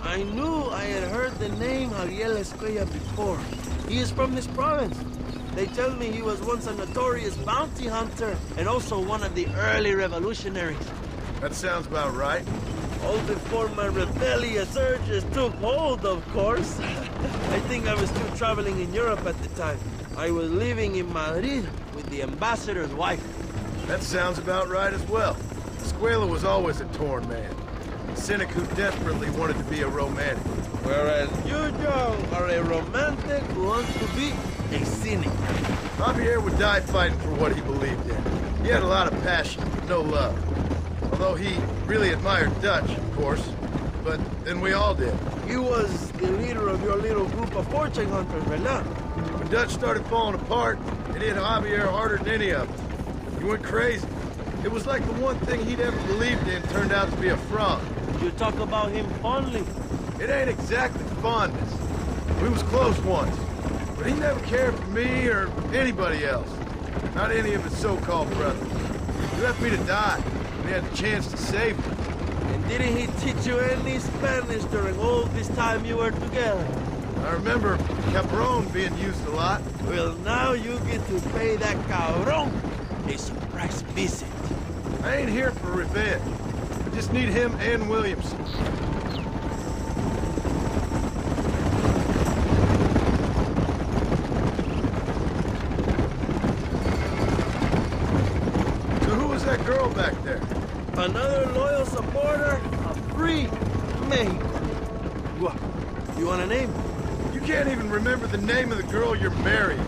I knew I had heard the name Javier Escuella before. He is from this province. They tell me he was once a notorious bounty hunter and also one of the early revolutionaries. That sounds about right. All before my rebellious urges took hold, of course. I think I was still traveling in Europe at the time. I was living in Madrid with the ambassador's wife. That sounds about right as well. Escuela was always a torn man. A cynic who desperately wanted to be a romantic. Whereas you, John, are a romantic who wants to be a cynic. Javier would die fighting for what he believed in. He had a lot of passion, but no love. Although he really admired Dutch, of course. But then we all did. He was the leader of your little group of fortune hunters, ¿verdad? When Dutch started falling apart, it hit Javier harder than any of them. He went crazy. It was like the one thing he'd ever believed in turned out to be a fraud. You talk about him fondly. It ain't exactly fondness. We was close once. But he never cared for me or anybody else. Not any of his so-called brothers. He left me to die when he had the chance to save me. And didn't he teach you any Spanish during all this time you were together? I remember Cabron being used a lot. Well, now you get to pay that Cabron a surprise visit. I ain't here for revenge. Just need him and Williamson. So who was that girl back there? Another loyal supporter of free Mexico. What? You want a name? You can't even remember the name of the girl you're marrying.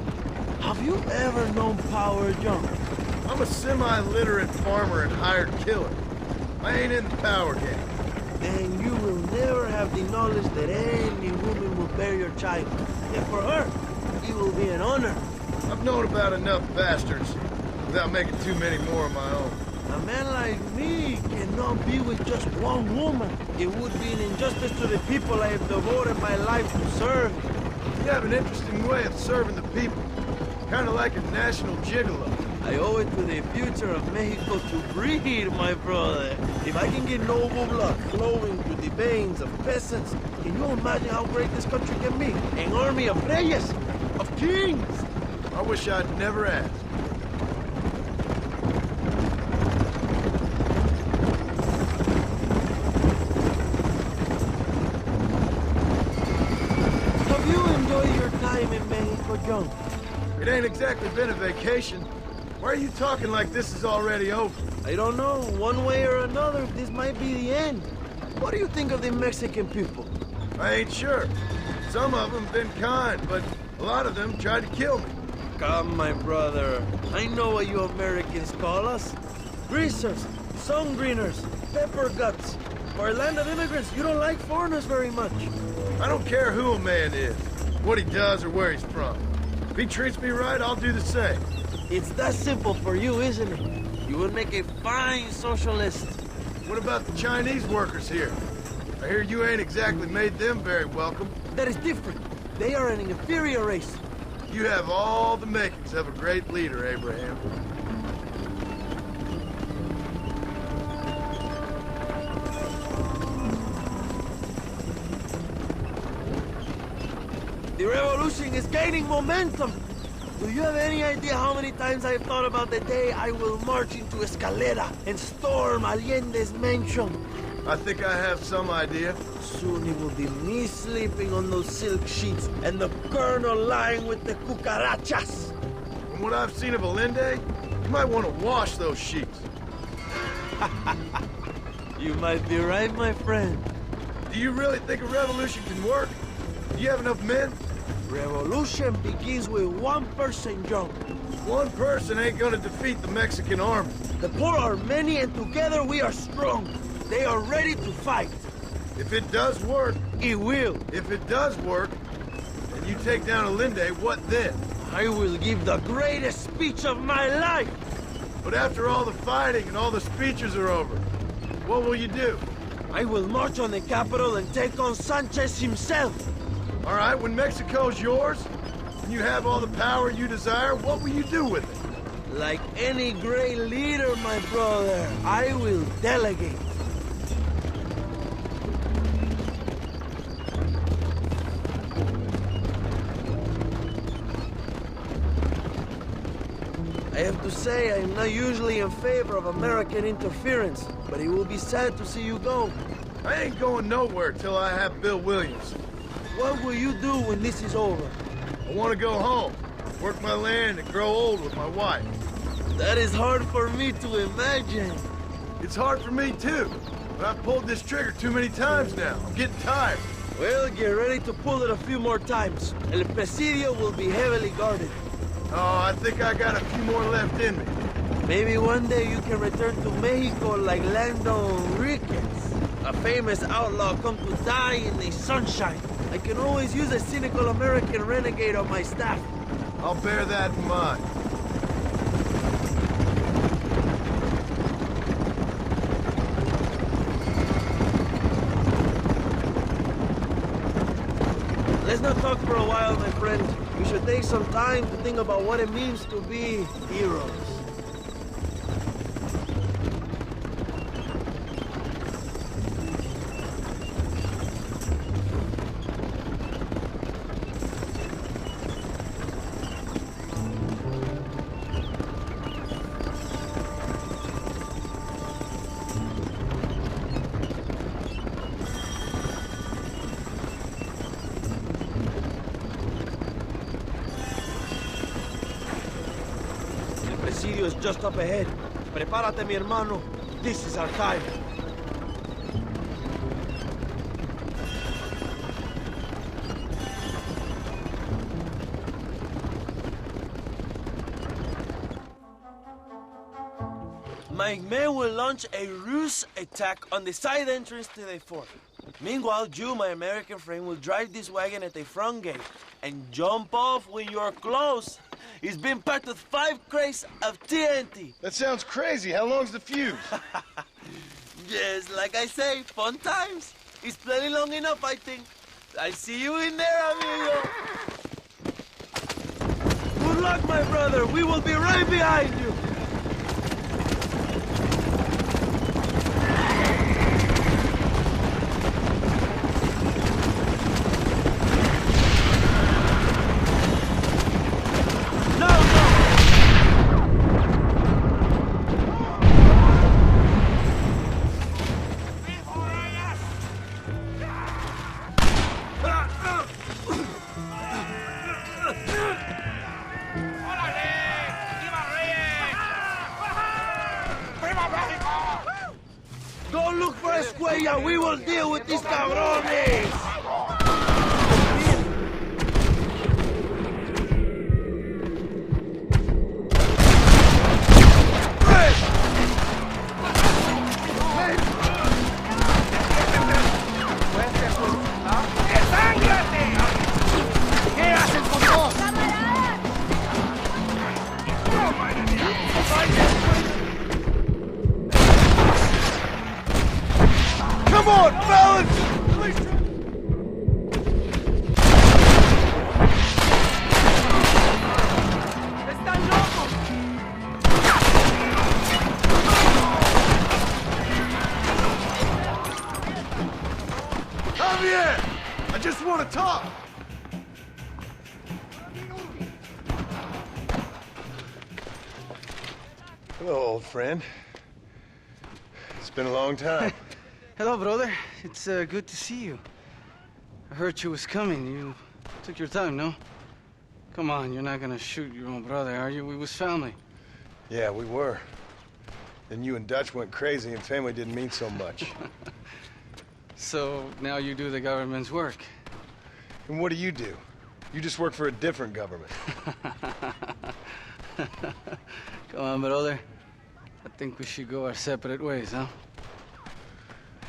Have you ever known Power Young? I'm a semi-literate farmer and hired killer. I ain't in the power game. Then you will never have the knowledge that any woman will bear your child. And for her, it will be an honor. I've known about enough bastards without making too many more of my own. A man like me cannot be with just one woman. It would be an injustice to the people I have devoted my life to serve. You have an interesting way of serving the people. Kind of like a national gigolo. I owe it to the future of Mexico to breed, my brother. If I can get noble blood flowing through the veins of peasants, can you imagine how great this country can be? An army of reyes, of kings. I wish I'd never asked. Have you enjoyed your time in Mexico, John? It ain't exactly been a vacation. Why are you talking like this is already over? I don't know. One way or another, this might be the end. What do you think of the Mexican people? I ain't sure. Some of them been kind, but a lot of them tried to kill me. Come, my brother. I know what you Americans call us. Greasers, sun greeners, pepper guts. For a land of immigrants, you don't like foreigners very much. I don't care who a man is, what he does or where he's from. If he treats me right, I'll do the same. It's that simple for you, isn't it? You would make a fine socialist. What about the Chinese workers here? I hear you ain't exactly made them very welcome. That is different. They are an inferior race. You have all the makings of a great leader, Abraham. The revolution is gaining momentum. Do you have any idea how many times I've thought about the day I will march into Escalera and storm Allende's mansion? I think I have some idea. Soon it will be me sleeping on those silk sheets and the colonel lying with the cucarachas. From what I've seen of Allende, you might want to wash those sheets. You might be right, my friend. Do you really think a revolution can work? Do you have enough men? Revolution begins with one person, John. One person ain't gonna defeat the Mexican army. The poor are many and together we are strong. They are ready to fight. If it does work... It will. If it does work, and you take down Allende, what then? I will give the greatest speech of my life. But after all the fighting and all the speeches are over, what will you do? I will march on the capital and take on Sanchez himself. All right, when Mexico's yours, and you have all the power you desire, what will you do with it? Like any great leader, my brother, I will delegate. I have to say, I am not usually in favor of American interference, but it will be sad to see you go. I ain't going nowhere till I have Bill Williams. What will you do when this is over? I want to go home, work my land, and grow old with my wife. That is hard for me to imagine. It's hard for me, too. But I've pulled this trigger too many times now. I'm getting tired. Well, get ready to pull it a few more times. El Presidio will be heavily guarded. Oh, I think I got a few more left in me. Maybe one day you can return to Mexico like Lando Enriquez. A famous outlaw come to die in the sunshine. I can always use a cynical American renegade on my staff. I'll bear that in mind. Let's not talk for a while, my friend. We should take some time to think about what it means to be heroes. Castillo is just up ahead. Prepárate, mi hermano. This is our time. My men will launch a ruse attack on the side entrance to the fort. Meanwhile, you, my American friend, will drive this wagon at the front gate and jump off when you're close. It's been packed with 5 crates of TNT. That sounds crazy. How long's the fuse? Yes, like I say, fun times. It's plenty long enough, I think. I see you in there, amigo. Good luck, my brother. We will be right behind you. Don't look for Escuella. We will deal with these cabrones. Come on, fellas! ¡Están locos! Javier! I just want to talk! Hello, old friend. It's been a long time. Hello, brother. It's good to see you. I heard you was coming. You took your time, no? Come on, you're not gonna shoot your own brother, are you? We was family. Yeah, we were. Then you and Dutch went crazy and family didn't mean so much. So now you do the government's work. And what do? You just work for a different government. Come on, brother. I think we should go our separate ways, huh?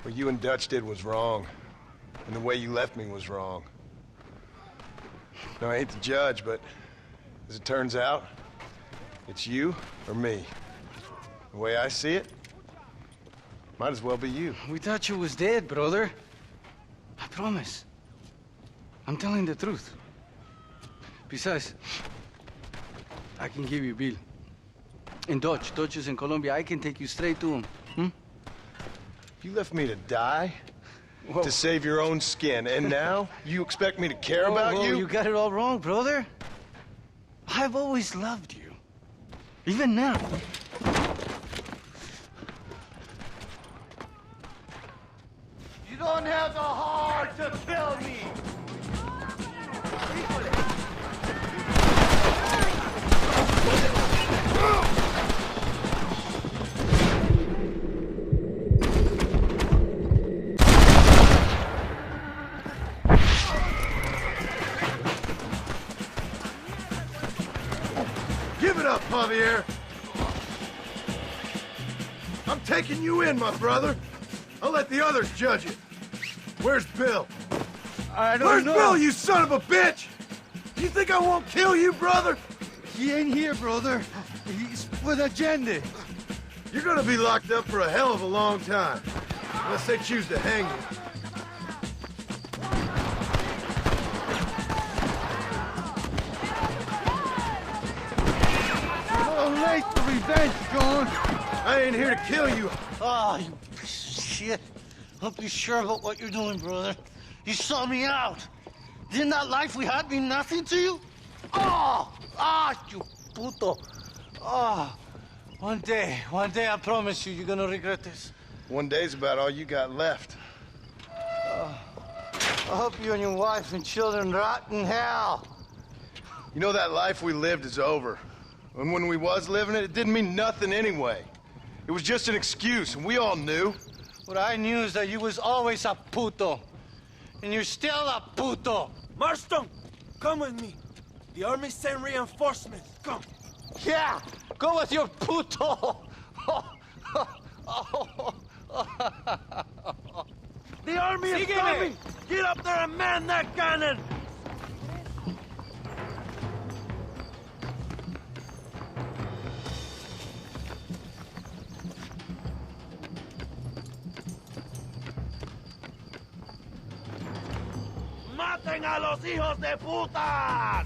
What you and Dutch did was wrong. And the way you left me was wrong. Now, I hate to judge, but as it turns out, it's you or me. The way I see it, might as well be you. We thought you was dead, brother. I promise. I'm telling the truth. Besides, I can give you Bill. And Dutch is in Colombia. I can take you straight to him. You left me to die? Whoa. To save your own skin, and now you expect me to care about you? You got it all wrong, brother. I've always loved you. Even now. You don't have the heart to kill me! Give it up, Javier! I'm taking you in, my brother. I'll let the others judge it. Where's Bill? I don't Where's know. Bill, you son of a bitch? You think I won't kill you, brother? He ain't here, brother. He's with Allende. You're gonna be locked up for a hell of a long time. Unless they choose to hang you. Late for revenge, John. I ain't here to kill you. Oh, you piece of shit. Don't be sure about what you're doing, brother. You saw me out. Didn't that life we had mean nothing to you? Oh, you puto. Oh, one day, I promise you, you're gonna regret this. One day's about all you got left. I hope you and your wife and children rot in hell. You know that life we lived is over. And when we was living it didn't mean nothing anyway. It was just an excuse, and we all knew. What I knew is that you was always a puto. And you're still a puto. Marston, come with me. The army sent reinforcements. Come. Yeah, go with your puto. The army is coming! Get up there and man that cannon! ¡Maten a los hijos de putas!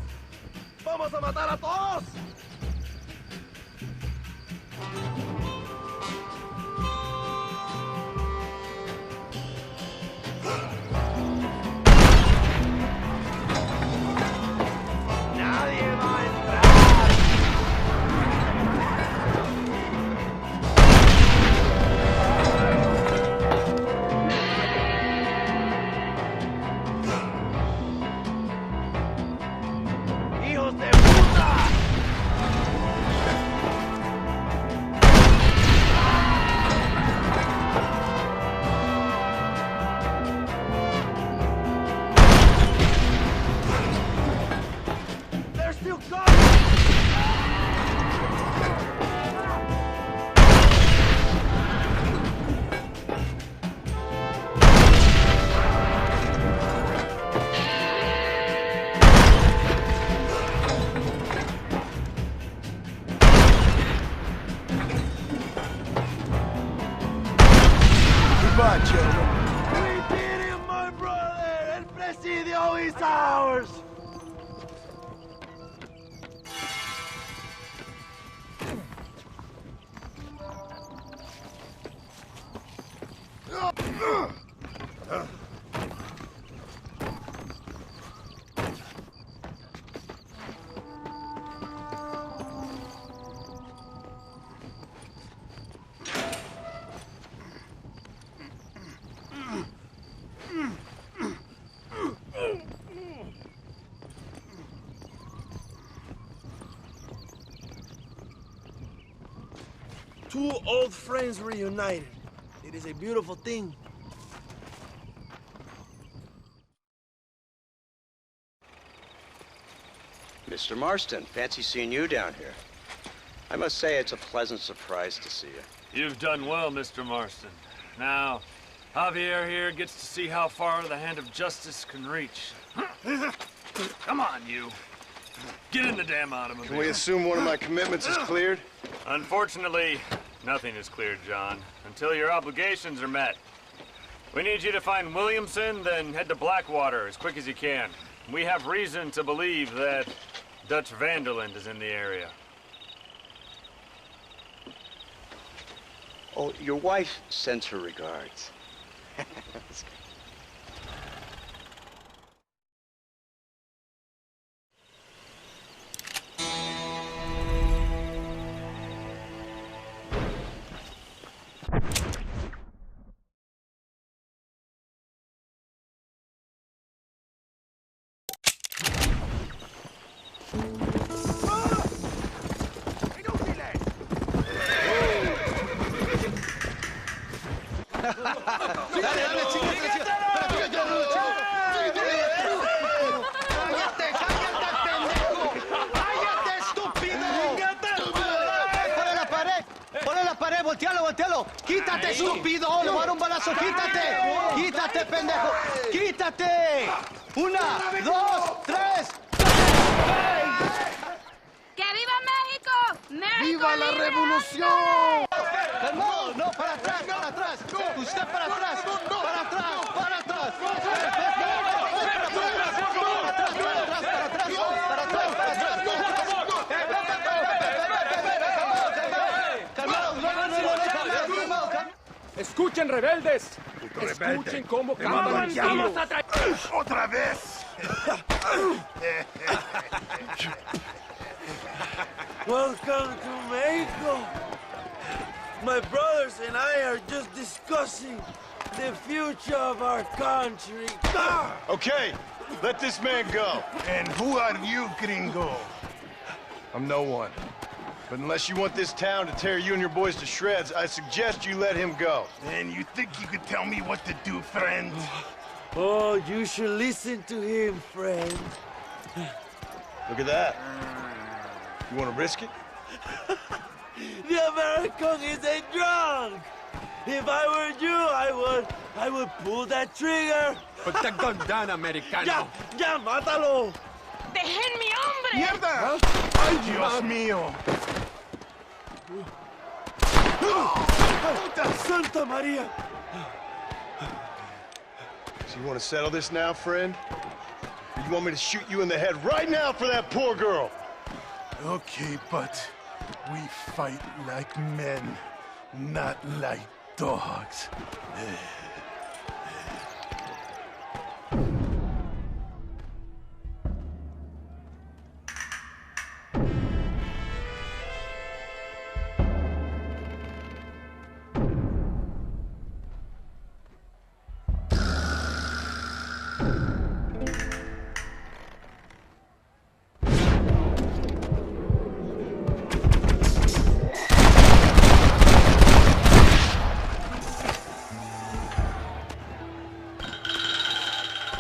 ¡Vamos a matar a todos! ¡Nadie va a entrar! ¡Hijos de puta! They're still coming! Goodbye, children. We did it, my brother! El Presidio is ours! Two old friends reunited. It is a beautiful thing. Mr. Marston, fancy seeing you down here. I must say it's a pleasant surprise to see you. You've done well, Mr. Marston. Now, Javier here gets to see how far the hand of justice can reach. Come on, you. Get in the damn automobile. Can we assume one of my commitments is cleared? Unfortunately, nothing is cleared, John, until your obligations are met. We need you to find Williamson, then head to Blackwater as quick as you can. We have reason to believe that Dutch Vanderland is in the area. Oh, your wife sends her regards. Voltealo. Quítate, estúpido. Le voy a dar un balazo. Quítate. Quítate, pendejo. Quítate. 1, 2, 3. ¡Que viva México! ¡México ¡Viva la libre! revolución! No, para atrás. Usted para atrás. Para atrás. Escuchen, rebeldes. Escuchen cómo cantan. ¡Vamos a traer! ¡Otra vez! Welcome to Mexico. My brothers and I are just discussing the future of our country. Okay, let this man go. And who are you, gringo? I'm no one. But unless you want this town to tear you and your boys to shreds, I suggest you let him go. And you think you could tell me what to do, friend? Oh, you should listen to him, friend. Look at that. You want to risk it? The American is a drunk. If I were you, I would pull that trigger. Put the gun down, Americano. Ya, mátalo. ¡Dejen mi hombre! ¡Mierda! ¡Ay, Dios mío! Santa Maria! So you want to settle this now, friend? Or you want me to shoot you in the head right now for that poor girl? Okay, but we fight like men, not like dogs.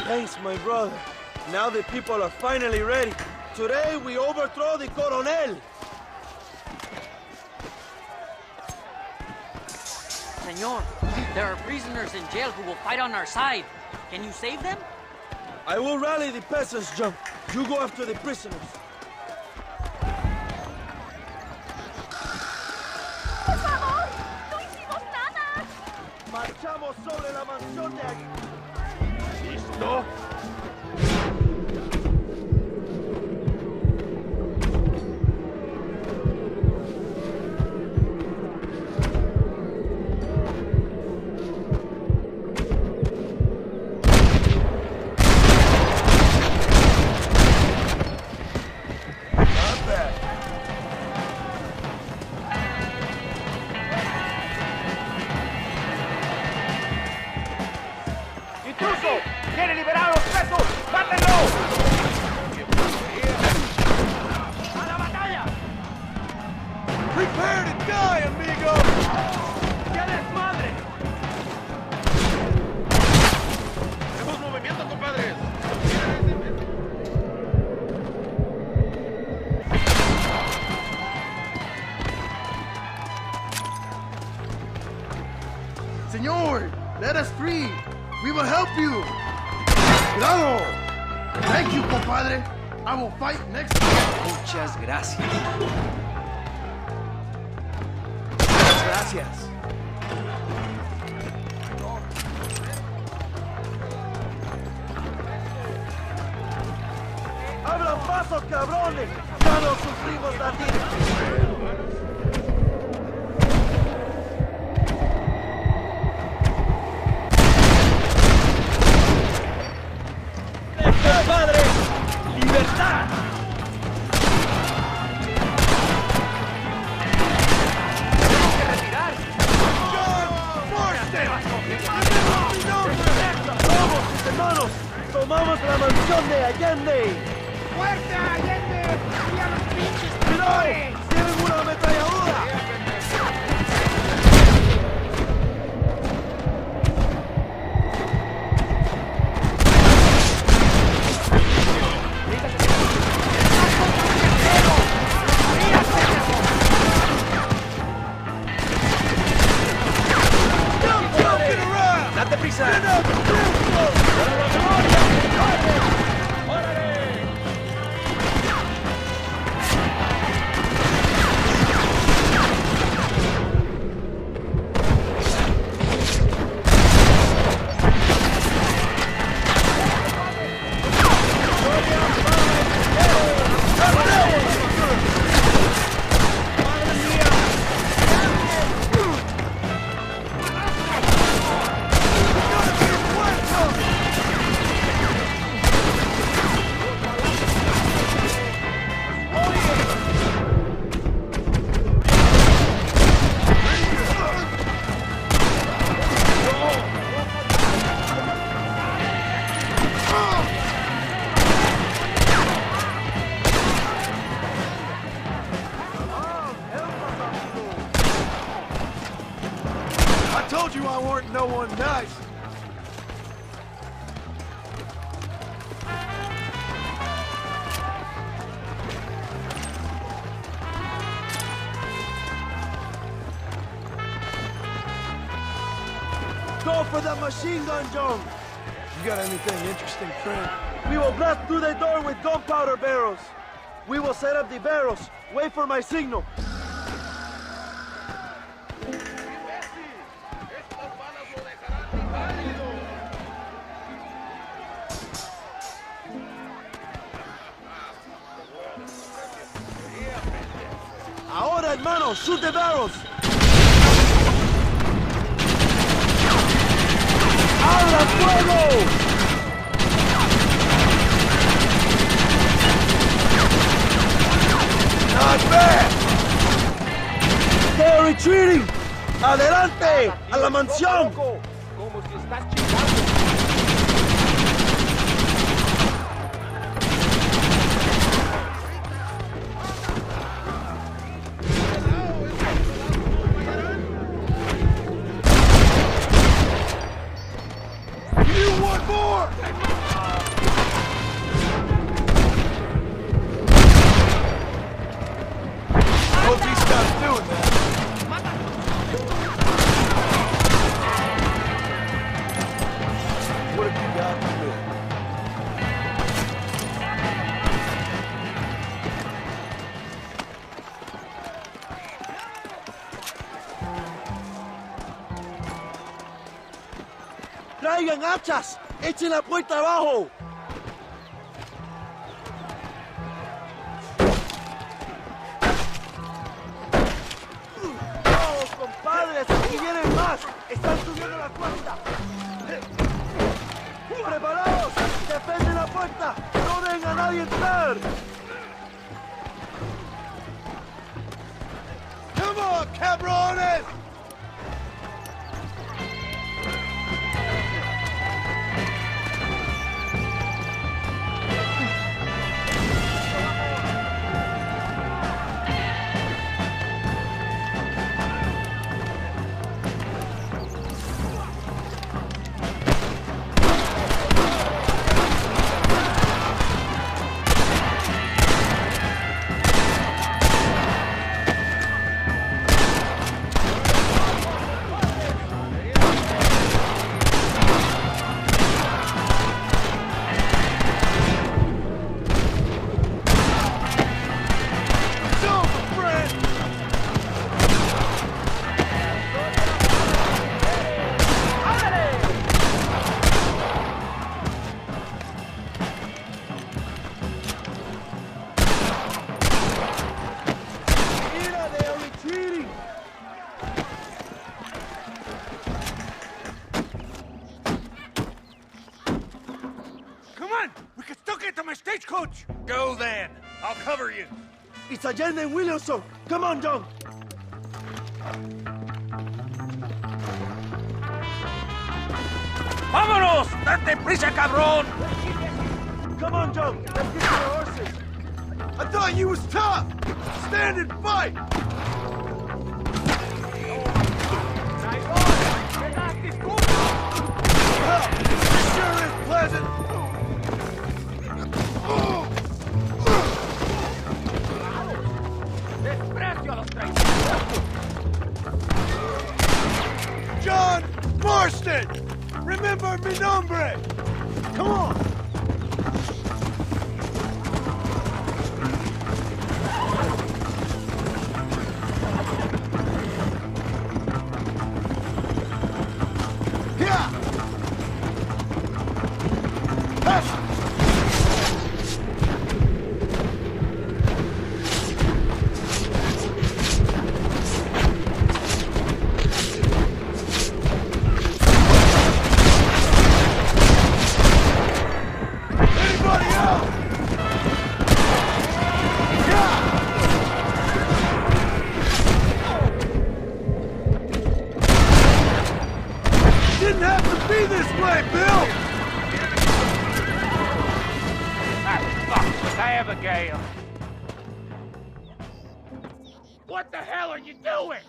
Thanks, my brother. Now the people are finally ready. Today we overthrow the Coronel. Senor, there are prisoners in jail who will fight on our side. Can you save them? I will rally the peasants, John. You go after the prisoners. ¡Por favor! ¡No hicimos nada! Marchamos sobre la mansión de aquí. ¿Listo? ¡Quiere liberar a los presos! ¡Mátenlo! ¡A la batalla! Prepare to die, amigo! ¡Qué desmadre! ¡Tenemos movimiento, compadres! Senor, let us free. We will help you. Cuidado. Thank you, compadre. I will fight next time. Muchas gracias. Muchas gracias. ¡Abran paso, cabrones! ¡Ya no sufrimos la vida! ¡Padre! ¡Libertad! ¡Tenemos que retirar! ¡John Marston! ¡Vamos, mis hermanos! ¡Tomamos la mansión de Allende! ¡Fuerte, Allende! ¡Y a los pinches ¡Cuidado! traidores! ¡Tienen una ametralladora! ¡Date prisa! told you I weren't no one nice. Go for the machine gun, John. You got anything interesting, friend? We will blast through the door with gunpowder barrels. We will set up the barrels. Wait for my signal. Ahora, hermano, shoot the barrels. ¡Abra fuego! Not bad. They're retreating. Adelante, a la mansión. Como si estás chingando. ¡Traigan hachas! ¡Echen la puerta abajo! ¡Vamos, compadres! ¡Aquí vienen más! ¡Están subiendo la cuesta! ¡Preparados! ¡Defienden la puerta! ¡No dejen a nadie entrar! Come on, cabrones! Stagecoach! Go then. I'll cover you. It's Allende and Williamson. Come on, John. ¡Vámonos! ¡Date prisa, cabrón! Come on, John. Let's get to the horses. I thought you was tough. Stand and fight. This sure is pleasant. John Marston! Remember mi nombre! Come on! Yeah! Didn't have to be this way, Bill! Fuck with Abigail! What the hell are you doing?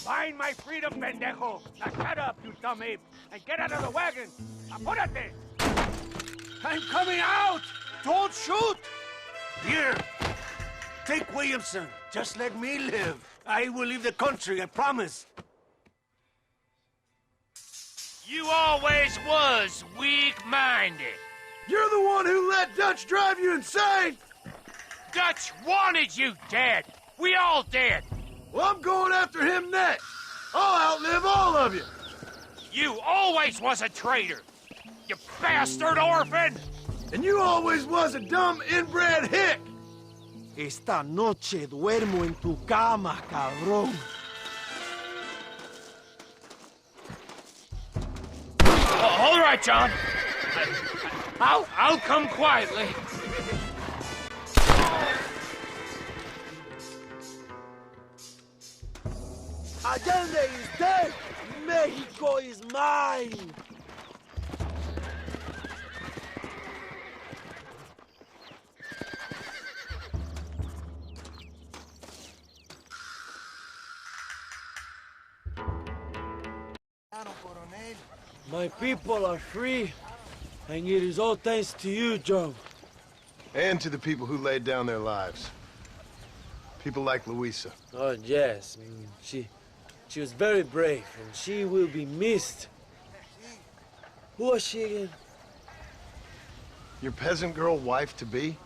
Find my freedom, pendejo. Now shut up, you dumb ape, and get out of the wagon. Apúrate. I'm coming out! Don't shoot! Here, take Williamson. Just let me live. I will leave the country, I promise. You always was weak-minded. You're the one who let Dutch drive you insane! Dutch wanted you dead. We all did. Well, I'm going after him next. I'll outlive all of you. You always was a traitor. You bastard orphan! And you always was a dumb inbred hick! Esta noche duermo en tu cama, cabrón. All right, John. I'll come quietly. Allende is dead! Mexico is mine! My people are free, and it is all thanks to you, Joe. And to the people who laid down their lives. People like Luisa. Oh, yes. She was very brave, and she will be missed. Who was she again? Your peasant girl wife-to-be?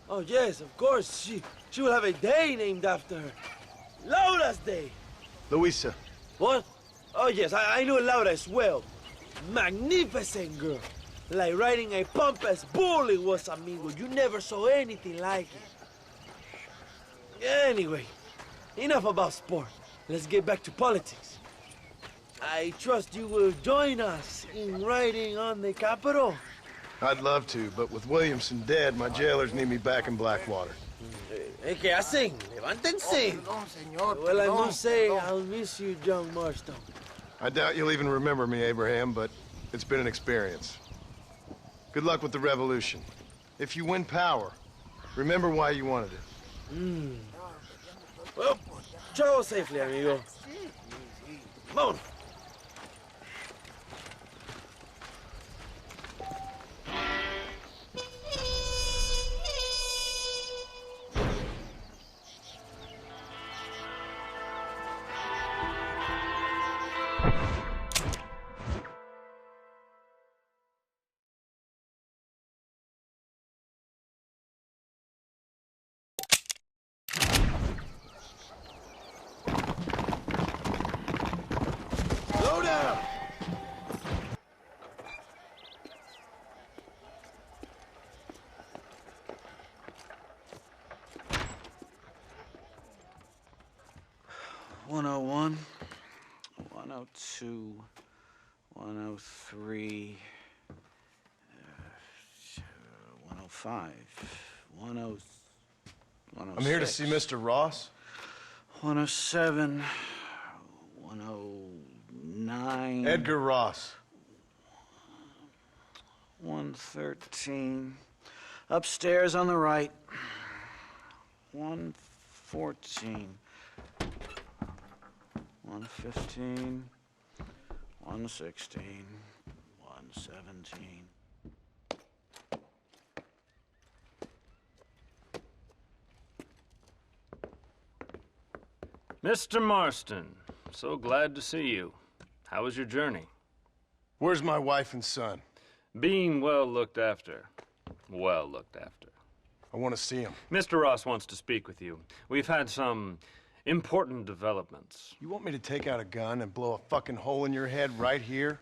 Oh, yes, of course. She will have a day named after her. Laura's Day. Luisa. What? Oh, yes, I know Laura as well. Magnificent girl. Like riding a pompous bull it was, amigo. You never saw anything like it. Anyway, enough about sport. Let's get back to politics. I trust you will join us in riding on the Capitol. I'd love to, but with Williamson dead, my jailers need me back in Blackwater. ¿Qué hacen? Levántense. Well, I must say, I'll miss you, John Marston. I doubt you'll even remember me, Abraham, but it's been an experience. Good luck with the revolution. If you win power, remember why you wanted it. Well, travel safely, amigo. Vámonos. Slow down! $101, $102, $103, $105, $106. I'm here to see Mr. Ross. 107, 109. Edgar Ross. 113. Upstairs on the right. 114. 115. 116. 117. Mr. Marston, so glad to see you. How was your journey? Where's my wife and son? Being well looked after. Well looked after. I want to see him. Mr. Ross wants to speak with you. We've had some important developments. You want me to take out a gun and blow a fucking hole in your head right here?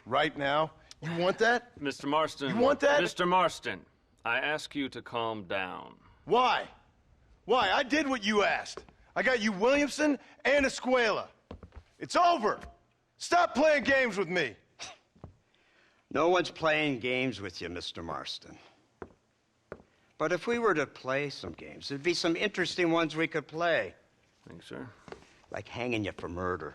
Right now? You want that? Mr. Marston. You want that? Mr. Marston, I ask you to calm down. Why? Why? I did what you asked. I got you Williamson and Escuela. It's over. Stop playing games with me. No one's playing games with you, Mr. Marston. But if we were to play some games, there'd be some interesting ones we could play. Think so? Like hanging you for murder,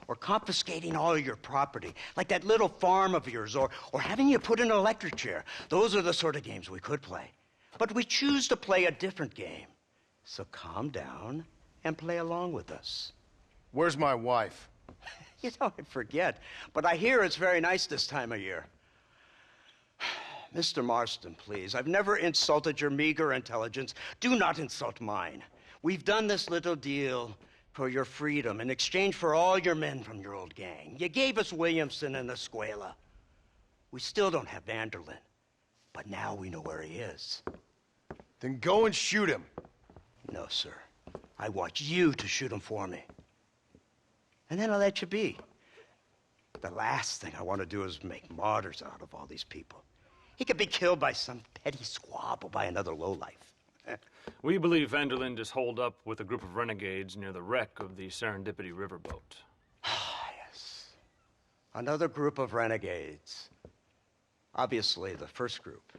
or confiscating all of your property, like that little farm of yours, or having you put in an electric chair. Those are the sort of games we could play. But we choose to play a different game. So calm down and play along with us. Where's my wife? You know, I forget, but I hear it's very nice this time of year. Mr. Marston, please. I've never insulted your meager intelligence. Do not insult mine. We've done this little deal for your freedom in exchange for all your men from your old gang. You gave us Williamson and Escuela. We still don't have Vanderlyn, but now we know where he is. Then go and shoot him. No, sir. I want you to shoot him for me. And then I'll let you be. The last thing I want to do is make martyrs out of all these people. He could be killed by some petty squabble by another lowlife. We believe Vanderlyn is holed up with a group of renegades near the wreck of the Serendipity riverboat. Yes. Another group of renegades. Obviously, the first group,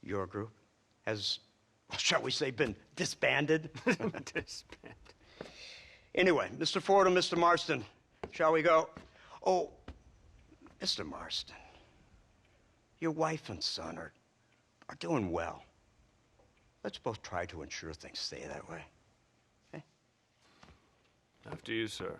your group, has, shall we say, been disbanded? Disbanded. Anyway, Mr. Ford and Mr. Marston, shall we go? Oh, Mr. Marston, your wife and son are doing well. Let's both try to ensure things stay that way. Okay? After you, sir.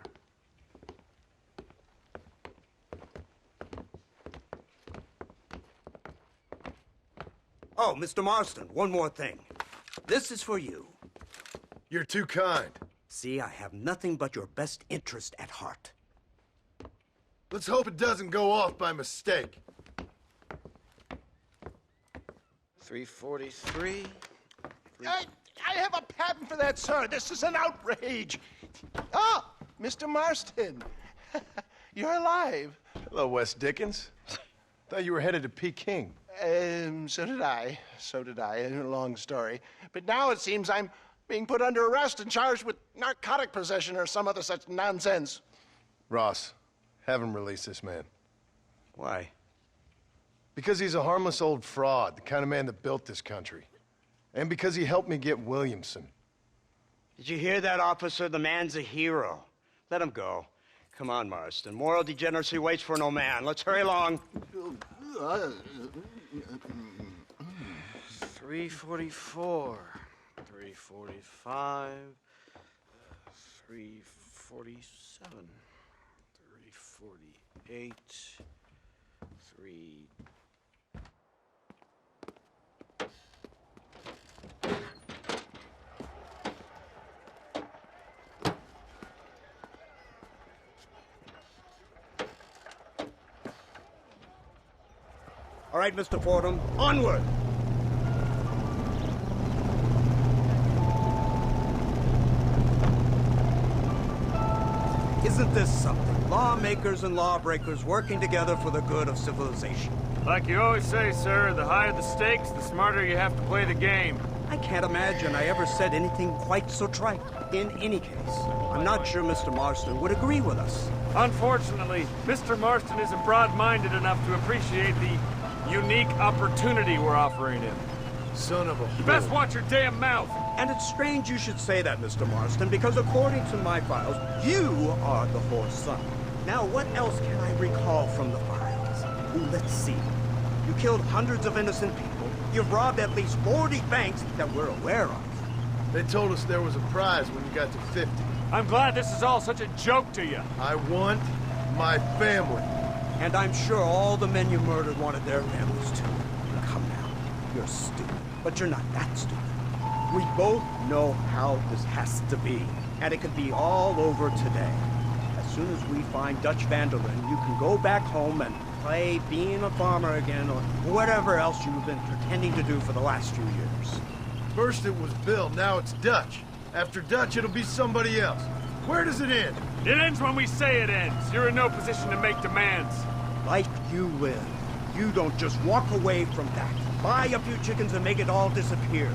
Oh, Mr. Marston, one more thing. This is for you. You're too kind. See, I have nothing but your best interest at heart. Let's hope it doesn't go off by mistake. 343. I have a patent for that, sir. This is an outrage. Ah, Mr. Marston. You're alive. Hello, Wes Dickens. Thought you were headed to Peking. So did I. So did I. A long story. But now it seems I'm being put under arrest and charged with narcotic possession or some other such nonsense. Ross, have him release this man. Why? Because he's a harmless old fraud, the kind of man that built this country. And because he helped me get Williamson. Did you hear that, officer? The man's a hero. Let him go. Come on, Marston. Moral degeneracy waits for no man. Let's hurry along. 344. 345. 347. 348. 3... All right, Mr. Fordham, onward! Isn't this something? Lawmakers and lawbreakers working together for the good of civilization. Like you always say, sir, the higher the stakes, the smarter you have to play the game. I can't imagine I ever said anything quite so trite. In any case, I'm not sure Mr. Marston would agree with us. Unfortunately, Mr. Marston isn't broad-minded enough to appreciate the unique opportunity we're offering him. Son of a You best watch your damn mouth. And it's strange you should say that, Mr. Marston, because according to my files, you are the whore's son. Now, what else can I recall from the files? Ooh, let's see. You killed hundreds of innocent people. You've robbed at least 40 banks that we're aware of. They told us there was a prize when you got to 50. I'm glad this is all such a joke to you. I want my family. And I'm sure all the men you murdered wanted their families too. Come now, you're stupid, but you're not that stupid. We both know how this has to be, and it could be all over today. As soon as we find Dutch Vanderlyn, you can go back home and play being a farmer again, or whatever else you've been pretending to do for the last few years. First it was Bill, now it's Dutch. After Dutch, it'll be somebody else. Where does it end? It ends when we say it ends. You're in no position to make demands. Life you live. You don't just walk away from that. Buy a few chickens and make it all disappear.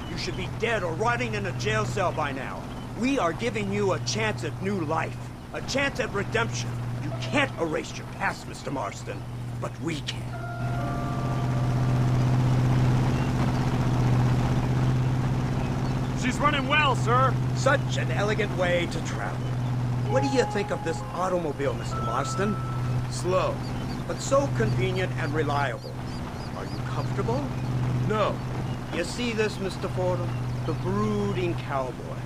You should be dead or rotting in a jail cell by now. We are giving you a chance at new life. A chance at redemption. You can't erase your past, Mr. Marston. But we can. She's running well, sir. Such an elegant way to travel. What do you think of this automobile, Mr. Marston? Slow. But so convenient and reliable. Are you comfortable? No. You see this, Mr. Fordham? The brooding cowboy.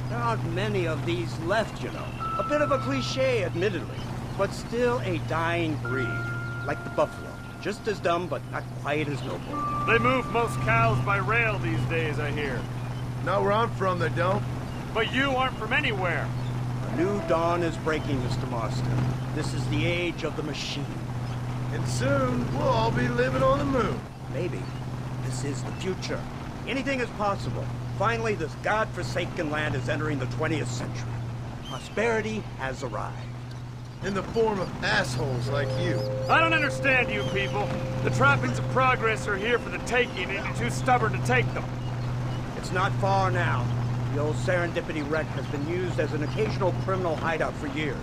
There aren't many of these left, you know. A bit of a cliche, admittedly, but still a dying breed, like the buffalo. Just as dumb, but not quite as noble. They move most cows by rail these days, I hear. Not where I'm from, they don't. But you aren't from anywhere. A new dawn is breaking, Mr. Marston. This is the age of the machine. And soon, we'll all be living on the moon. Maybe. This is the future. Anything is possible. Finally, this godforsaken land is entering the 20th century. Prosperity has arrived. In the form of assholes like you. I don't understand you people. The trappings of progress are here for the taking, and you're too stubborn to take them. It's not far now. The old Serendipity wreck has been used as an occasional criminal hideout for years.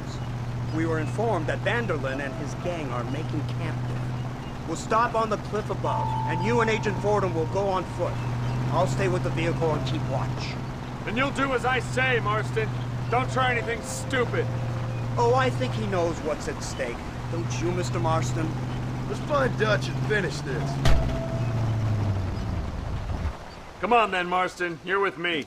We were informed that Vanderlyn and his gang are making camp there. We'll stop on the cliff above, and you and Agent Fordham will go on foot. I'll stay with the vehicle and keep watch. And you'll do as I say, Marston. Don't try anything stupid. Oh, I think he knows what's at stake. Don't you, Mr. Marston? Let's find Dutch and finish this. Come on then, Marston. You're with me.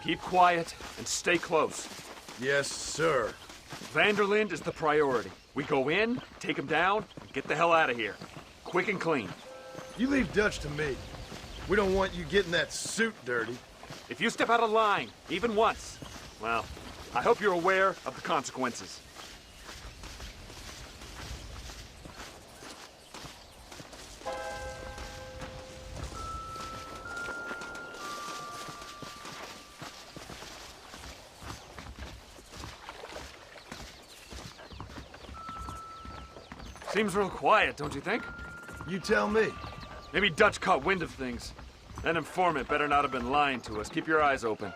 Keep quiet and stay close. Yes, sir. Vanderlyn is the priority. We go in, take him down, and get the hell out of here. Quick and clean. You leave Dutch to me. We don't want you getting that suit dirty. If you step out of line, even once, well, I hope you're aware of the consequences. Seems real quiet, don't you think? You tell me. Maybe Dutch caught wind of things. That informant better not have been lying to us. Keep your eyes open.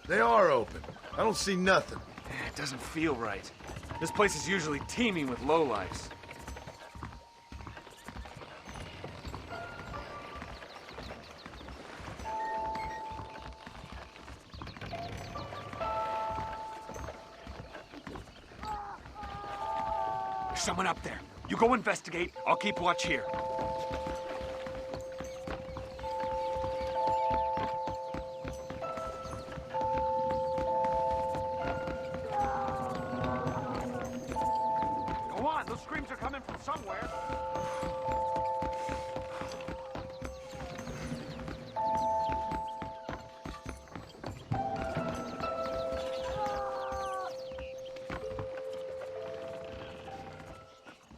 They are open. I don't see nothing. It doesn't feel right. This place is usually teeming with lowlifes. There's someone up there. You go investigate. I'll keep watch here. Go on. Those screams are coming from somewhere.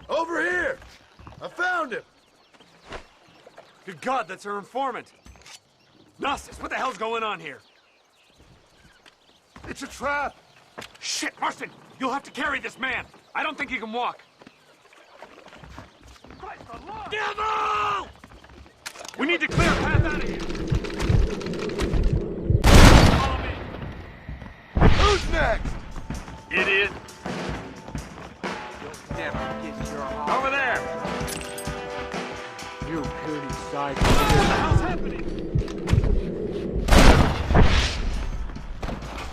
Over here! I found him! Good God, that's our informant. Gnostus, what the hell's going on here? It's a trap! Shit, Marston! You'll have to carry this man! I don't think he can walk. Devil! We need to clear a path out of here. Follow me. Who's next? Idiot. Over there! You puny side. What the hell's happening?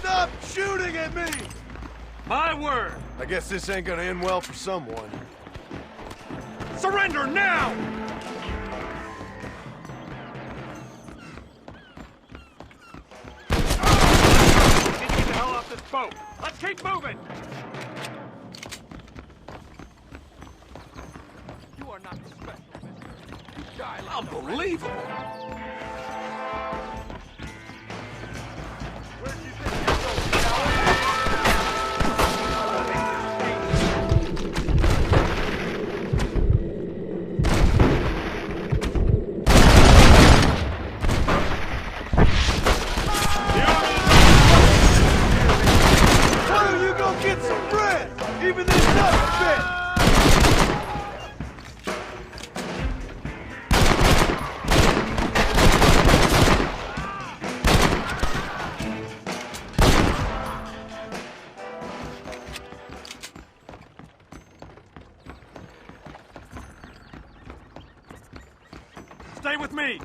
Stop shooting at me! My word! I guess this ain't gonna end well for someone. Surrender now! We need to get the hell off this boat. Let's keep moving! You are not special, mister. You die like Unbelievable! Where do you think you're going, coward? Why don't you go get some bread? Even this doesn't fit! Stay with me!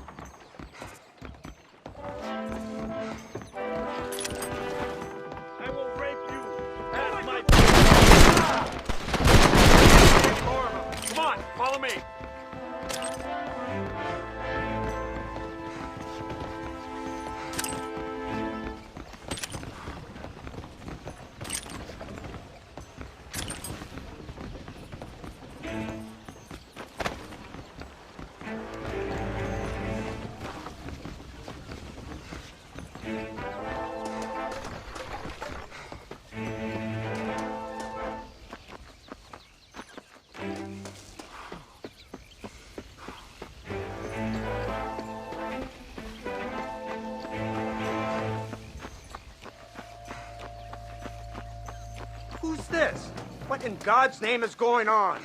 What in God's name is going on?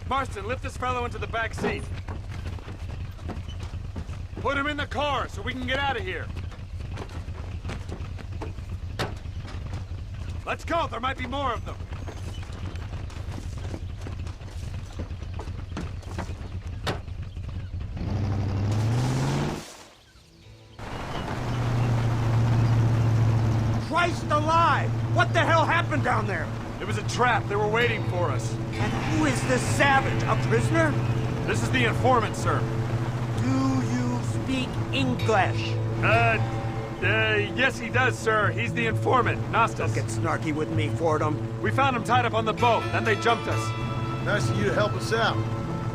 Marston, lift this fellow into the back seat. Put him in the car so we can get out of here. Let's go, there might be more of them. Christ alive! What the hell happened down there? It was a trap. They were waiting for us. And who is this savage? A prisoner? This is the informant, sir. Do you speak English? Yes he does, sir. He's the informant, Nastas. Don't get snarky with me, Fordham. We found him tied up on the boat, then they jumped us. Nice of you to help us out.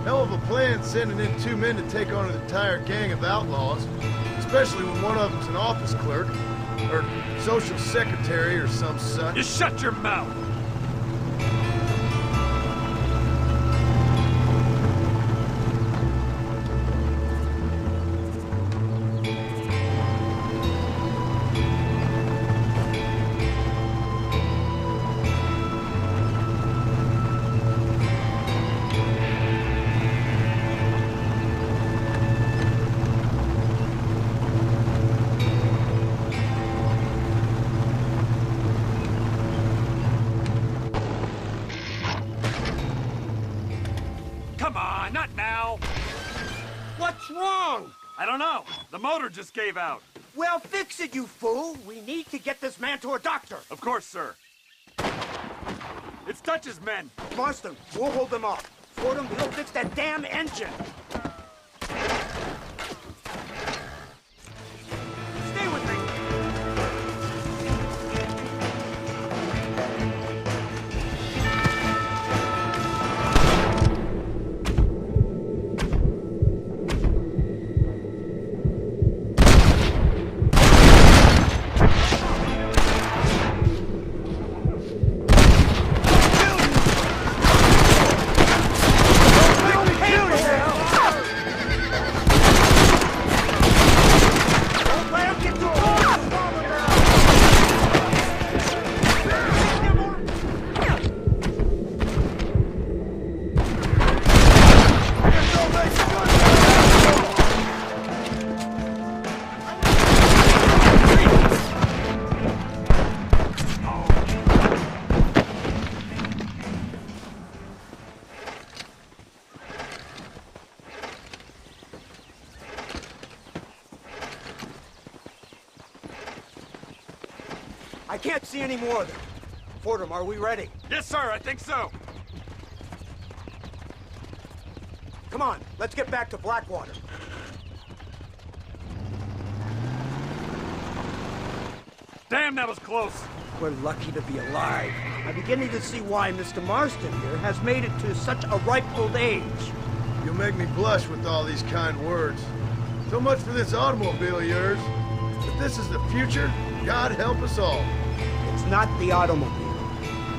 Hell of a plan sending in 2 men to take on an entire gang of outlaws, especially when one of them's an office clerk, or social secretary, or some such. You shut your mouth! Come on, not now! What's wrong? I don't know. The motor just gave out. Well, fix it, you fool! We need to get this man to a doctor! Of course, sir. It's Dutch's men. Marston, we'll hold them off. Fordham, we'll fix that damn engine! Stay with me! I can't see any more of them. Fordham, are we ready? Yes, sir, I think so. Come on, let's get back to Blackwater. Damn, that was close. We're lucky to be alive. I'm beginning to see why Mr. Marston here has made it to such a ripe old age. You'll make me blush with all these kind words. So much for this automobile of yours. If this is the future, God help us all. It's not the automobile.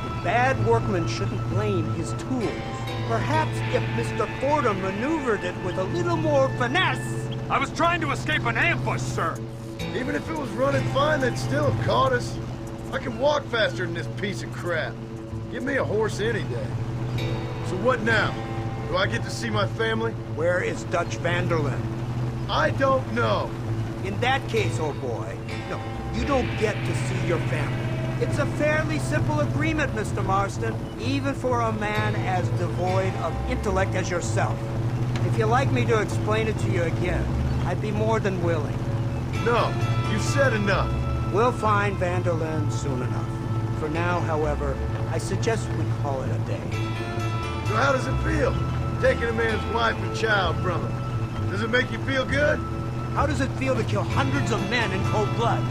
The bad workman shouldn't blame his tools. Perhaps if Mr. Fordham maneuvered it with a little more finesse. I was trying to escape an ambush, sir. Even if it was running fine, they'd still have caught us. I can walk faster than this piece of crap. Give me a horse any day. So what now? Do I get to see my family? Where is Dutch van der Linde? I don't know. In that case, old boy, no, you don't get to see your family. It's a fairly simple agreement, Mr. Marston, even for a man as devoid of intellect as yourself. If you'd like me to explain it to you again, I'd be more than willing. No, you've said enough. We'll find van der Linde soon enough. For now, however, I suggest we call it a day. So how does it feel, taking a man's wife and child from him? Does it make you feel good? How does it feel to kill hundreds of men in cold blood?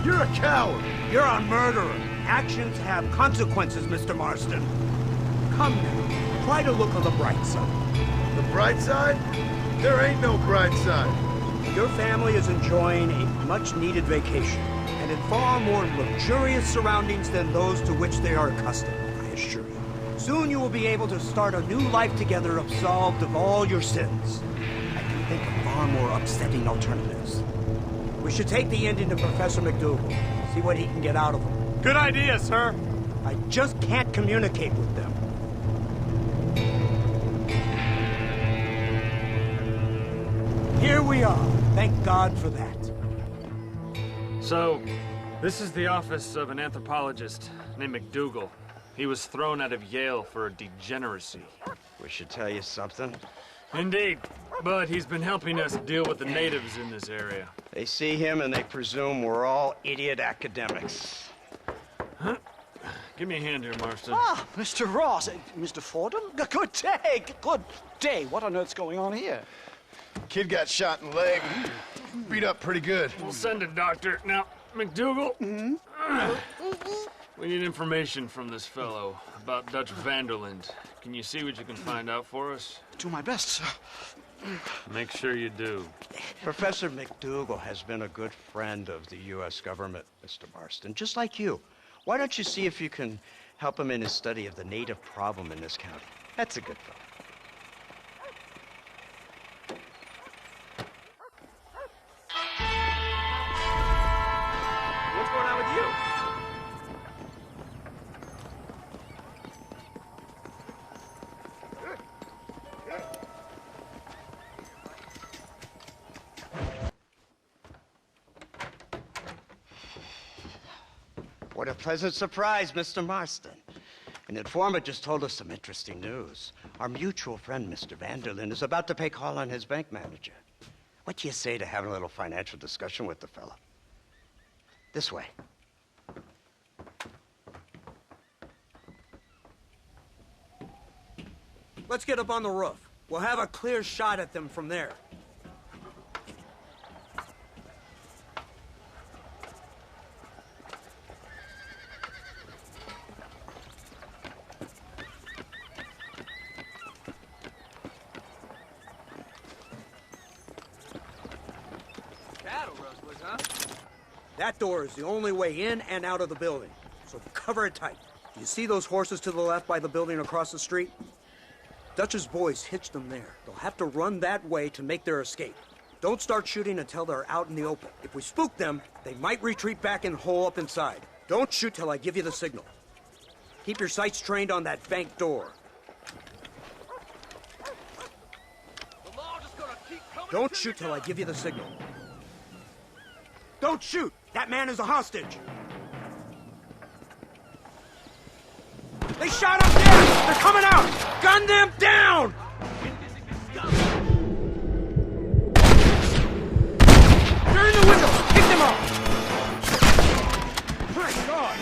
You're a coward. You're a murderer. Actions have consequences, Mr. Marston. Come now, try to look on the bright side. The bright side? There ain't no bright side. Your family is enjoying a much-needed vacation, and in far more luxurious surroundings than those to which they are accustomed, I assure you. Soon you will be able to start a new life together absolved of all your sins. I can think of far more upsetting alternatives. We should take the Indian to Professor McDougal. See what he can get out of him. Good idea, sir. I just can't communicate with them. Here we are. Thank God for that. So, this is the office of an anthropologist named McDougal. He was thrown out of Yale for a degeneracy. We should tell you something. Indeed, but he's been helping us deal with the natives in this area. They see him and they presume we're all idiot academics. Huh? Give me a hand here, Marston. Ah, Mr. Ross. Mr. Fordham? Good day. Good day. What on earth's going on here? Kid got shot in the leg. Beat up pretty good. We'll send a doctor. Now, McDougal, we need information from this fellow about Dutch Vanderland. Can you see what you can find out for us? Do my best, sir. Make sure you do. Professor McDougal has been a good friend of the U.S. government, Mr. Marston, just like you. Why don't you see if you can help him in his study of the native problem in this county? That's a good fellow. What's going on with you? What a pleasant surprise, Mr. Marston. An informant just told us some interesting news. Our mutual friend, Mr. Vanderlyn, is about to pay call on his bank manager. What do you say to having a little financial discussion with the fella? This way. Let's get up on the roof. We'll have a clear shot at them from there. That door is the only way in and out of the building, so cover it tight. Do you see those horses to the left by the building across the street? Dutch's boys hitched them there. They'll have to run that way to make their escape. Don't start shooting until they're out in the open. If we spook them, they might retreat back and hole up inside. Don't shoot till I give you the signal. Keep your sights trained on that bank door. Don't shoot till I give you the signal. Don't shoot! That man is a hostage! They shot up there! They're coming out! Gun them down! They're in the window! Pick them up! My God!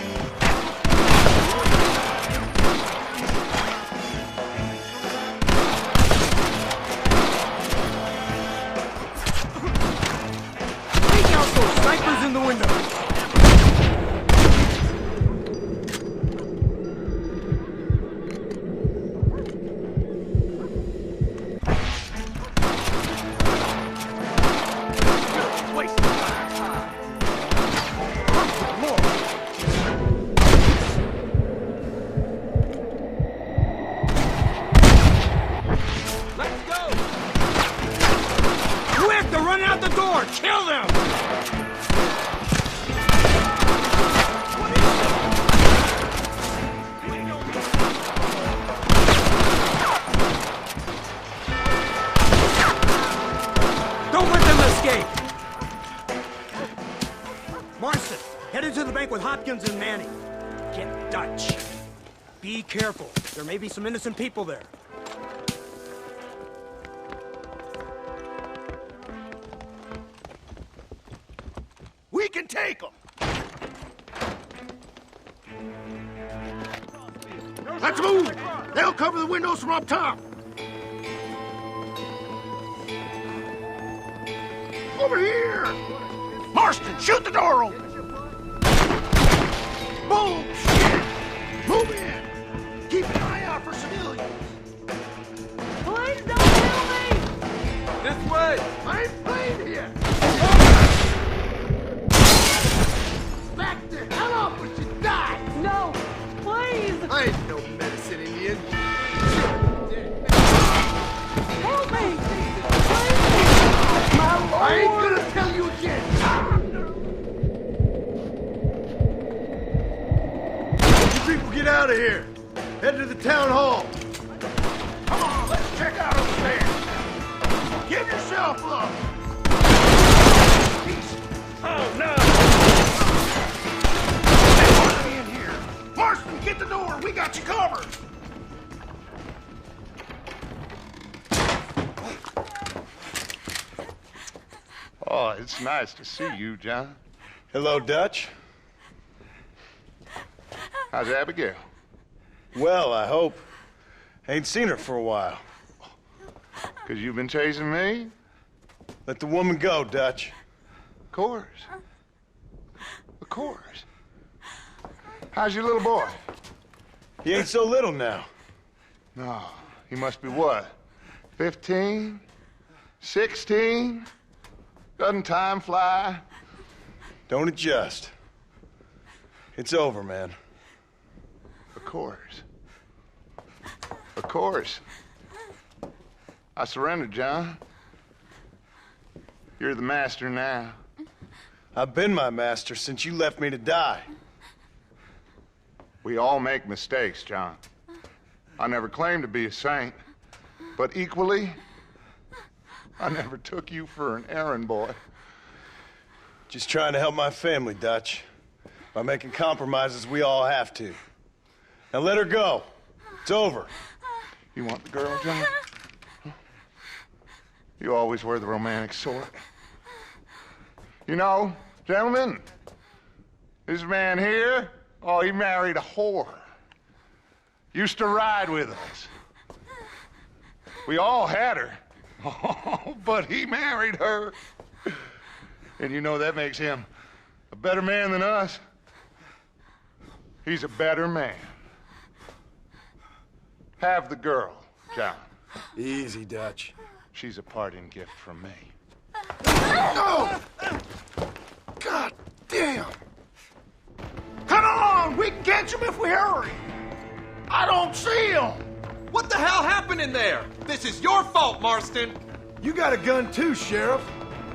Take out those snipers in the window! Kill them! Don't let them escape! Marston, head into the bank with Hopkins and Manning. Get Dutch. Be careful. There may be some innocent people there. We can take them! Let's move! They'll cover the windows from up top! Over here! Marston, shoot the door open! Bullshit! Move in! Keep an eye out for civilians! Please don't kill me! This way! I ain't playing here! Back the hell up or you die! No! Please! I ain't no medicine Indian. Help me! I ain't gonna tell you again! get out of here. Head to the town hall. Come on, let's check out upstairs. Give yourself up. Oh, no! Hey, in here. Marston, get the door. We got you covered. Oh, it's nice to see you, John. Hello, Dutch. How's Abigail? Well, I hope. Ain't seen her for a while. 'Cause you've been chasing me? Let the woman go, Dutch. Of course. Of course. How's your little boy? He ain't so little now. No, he must be what? 15? 16? Doesn't time fly? Don't adjust. It's over, man. Of course. Of course. I surrendered, John. You're the master now. I've been my master since you left me to die. We all make mistakes, John. I never claimed to be a saint, but equally, I never took you for an errand boy. Just trying to help my family, Dutch. By making compromises we all have to. Now let her go. It's over. You want the girl, John? You always were the romantic sort. You know, gentlemen, this man here, oh, he married a whore. Used to ride with us. We all had her. Oh, but he married her. And you know that makes him a better man than us. He's a better man. Have the girl, John. Easy, Dutch. She's a parting gift from me. No! God damn! Come on! We can catch him if we hurry! I don't see him! What the hell happened in there? This is your fault, Marston. You got a gun too, Sheriff.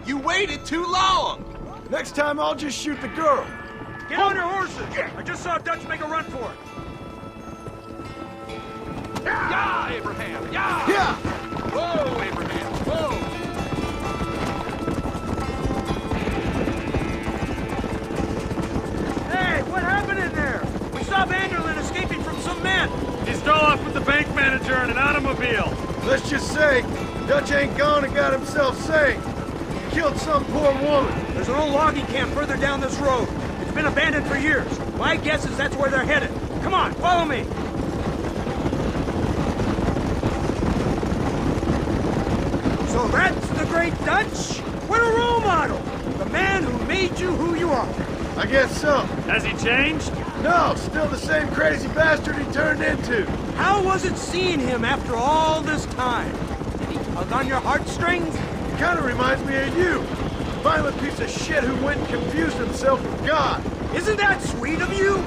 You waited too long. Next time I'll just shoot the girl. Get on your horses! I just saw Dutch make a run for it. Yeah, Abraham! Yeah! Yeah! Whoa, Abraham! Whoa! Hey, what happened in there? We saw Vanderlyn escaping from some men. He stole off with the bank manager in an automobile. Let's just say, Dutch ain't gone and got himself saved. He killed some poor woman. There's an old logging camp further down this road. It's been abandoned for years. My guess is that's where they're headed. Come on, follow me. So that's the great Dutch? What a role model! The man who made you who you are. I guess so. Has he changed? No, still the same crazy bastard he turned into. How was it seeing him after all this time? Did he tug on your heartstrings? He kind of reminds me of you. A violent piece of shit who went and confused himself with God. Isn't that sweet of you?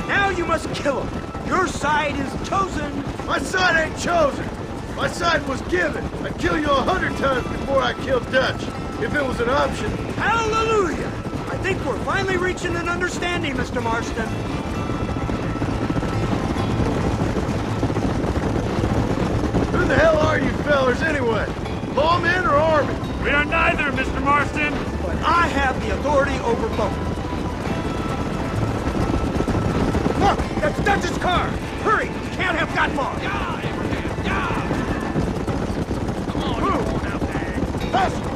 Now you must kill him. Your side is chosen. My side ain't chosen. My side was given. I'd kill you 100 times before I killed Dutch, if it was an option. Hallelujah! I think we're finally reaching an understanding, Mr. Marston. Who the hell are you fellers anyway? Lawmen or army? We are neither, Mr. Marston. But I have the authority over both. Look, that's Dutch's car. Hurry, we can't have got far. Yeah, Abraham! Yeah! Come on, move out there. Hustle.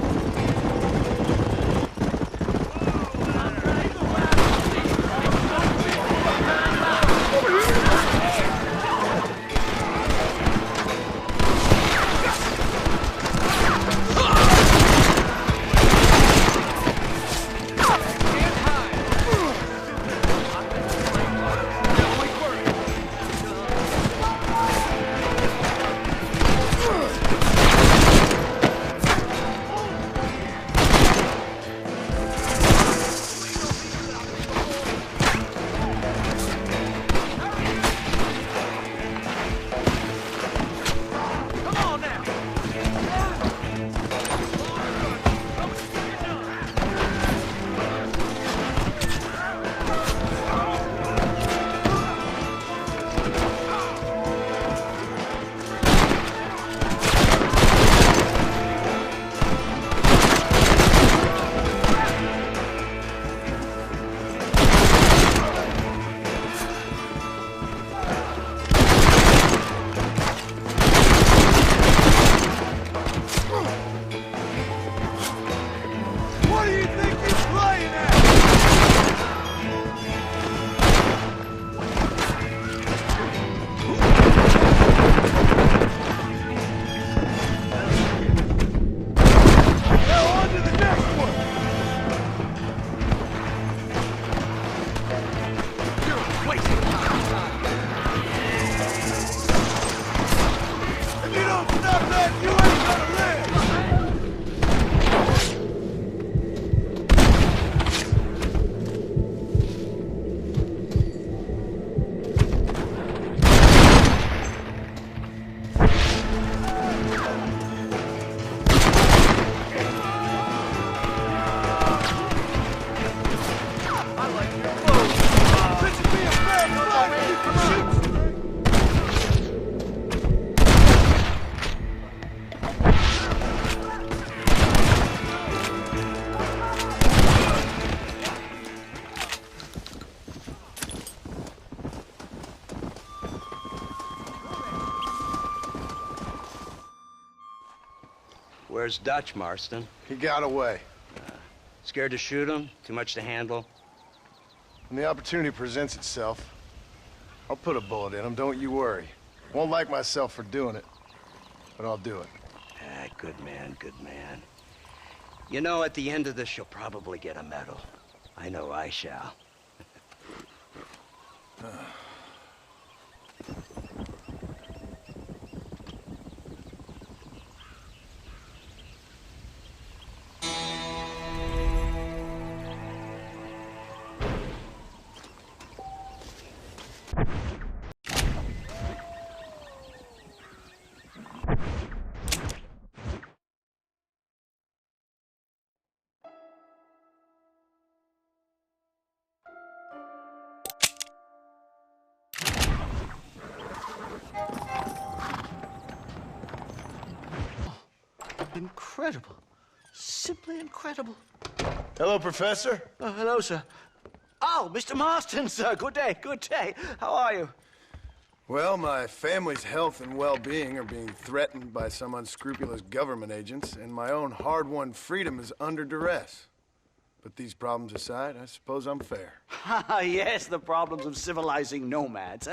Where's Dutch, Marston? He got away. Scared to shoot him? Too much to handle? When the opportunity presents itself, I'll put a bullet in him, don't you worry. Won't like myself for doing it, but I'll do it. Good man, good man. You know, at the end of this, you'll probably get a medal. I know I shall. Incredible. Simply incredible. Hello, Professor. Hello, sir. Oh, Mr. Marston, sir. Good day, good day. How are you? Well, my family's health and well-being are being threatened by some unscrupulous government agents, and my own hard-won freedom is under duress. But these problems aside, I suppose I'm fair. Yes, the problems of civilizing nomads.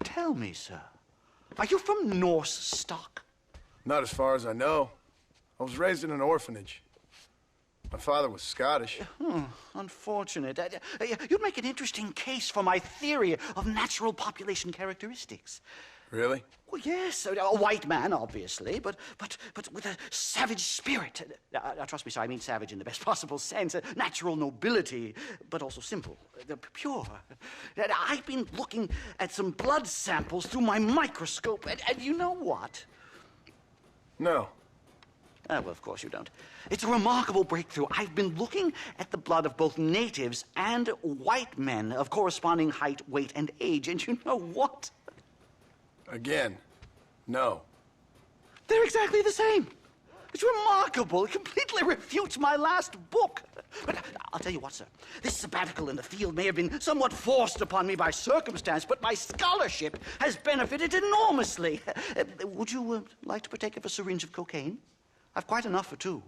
Tell me, sir, are you from Norse stock? Not as far as I know. I was raised in an orphanage. My father was Scottish. Unfortunate. You'd make an interesting case for my theory of natural population characteristics. Really? Well, yes, a white man, obviously, but with a savage spirit. Trust me, sir, I mean savage in the best possible sense. Natural nobility, but also simple, pure. I've been looking at some blood samples through my microscope, and you know what? No. Well, of course you don't. It's a remarkable breakthrough. I've been looking at the blood of both natives and white men of corresponding height, weight, and age, and you know what? Again, no. They're exactly the same. It's remarkable. It completely refutes my last book. But I'll tell you what, sir. This sabbatical in the field may have been somewhat forced upon me by circumstance, but my scholarship has benefited enormously. Would you like to partake of a syringe of cocaine? I've quite enough for two.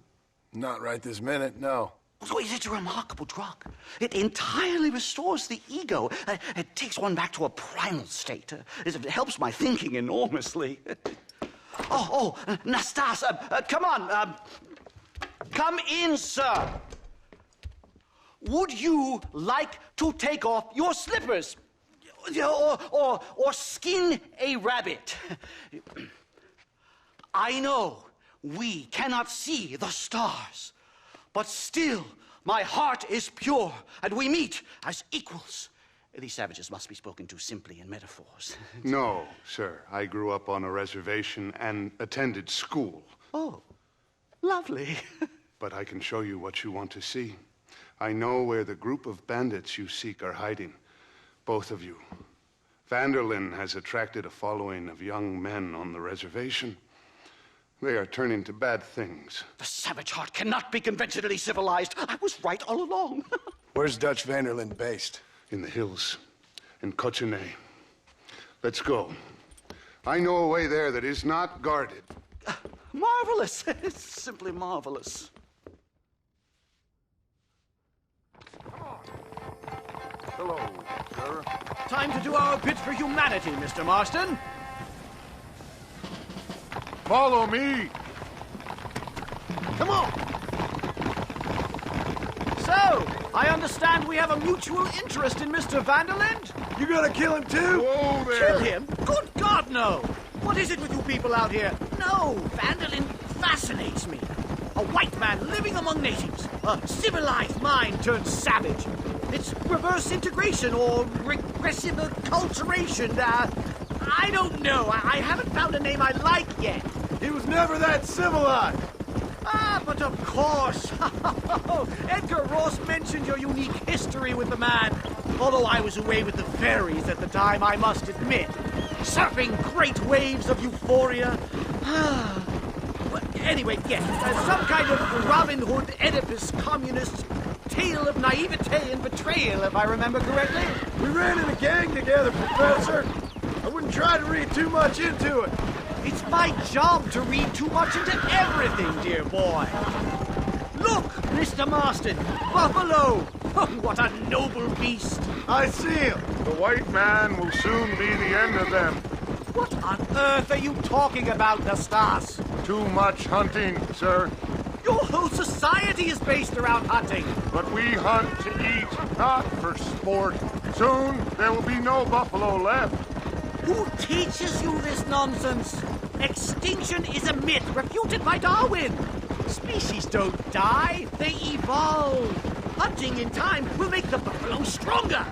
Not right this minute, no. So it's a remarkable drug. It entirely restores the ego. It takes one back to a primal state. It helps my thinking enormously. Nastas, come on. Come in, sir. Would you like to take off your slippers? Or skin a rabbit? I know we cannot see the stars, but still my heart is pure, and we meet as equals. These savages must be spoken to simply in metaphors. No, sir. I grew up on a reservation and attended school. Oh, lovely. But I can show you what you want to see. I know where the group of bandits you seek are hiding. Both of you. Vanderlyn has attracted a following of young men on the reservation. They are turning to bad things. The savage heart cannot be conventionally civilized. I was right all along. Where's Dutch Vanderlyn based? In the hills, in Cochene. Let's go. I know a way there that is not guarded. Marvelous. It's simply marvelous. Hello, sir. Time to do our bit for humanity, Mr. Marston. Follow me. Come on. So, I understand we have a mutual interest in Mr. Vanderlyn? You gonna kill him too? Whoa there. Kill him? Good God, no! What is it with you people out here? No, Vanderlyn fascinates me. A white man living among natives. A civilized mind turned savage. It's reverse integration or regressive acculturation. I don't know. I haven't found a name I like yet. He was never that civilized. But of course. Edgar Ross mentioned your unique history with the man. Although I was away with the fairies at the time, I must admit. Surfing great waves of euphoria. Anyway, yes, some kind of Robin Hood, Oedipus, communist tale of naivete and betrayal, if I remember correctly. We ran in a gang together, Professor. I wouldn't try to read too much into it. It's my job to read too much into everything, dear boy. Look, Mr. Marston, buffalo! What a noble beast! I see him. The white man will soon be the end of them. What on earth are you talking about, Nastas? Too much hunting, sir. Your whole society is based around hunting. But we hunt to eat, not for sport. Soon, there will be no buffalo left. Who teaches you this nonsense? Extinction is a myth refuted by Darwin. Species don't die, they evolve. Hunting in time will make the buffalo stronger.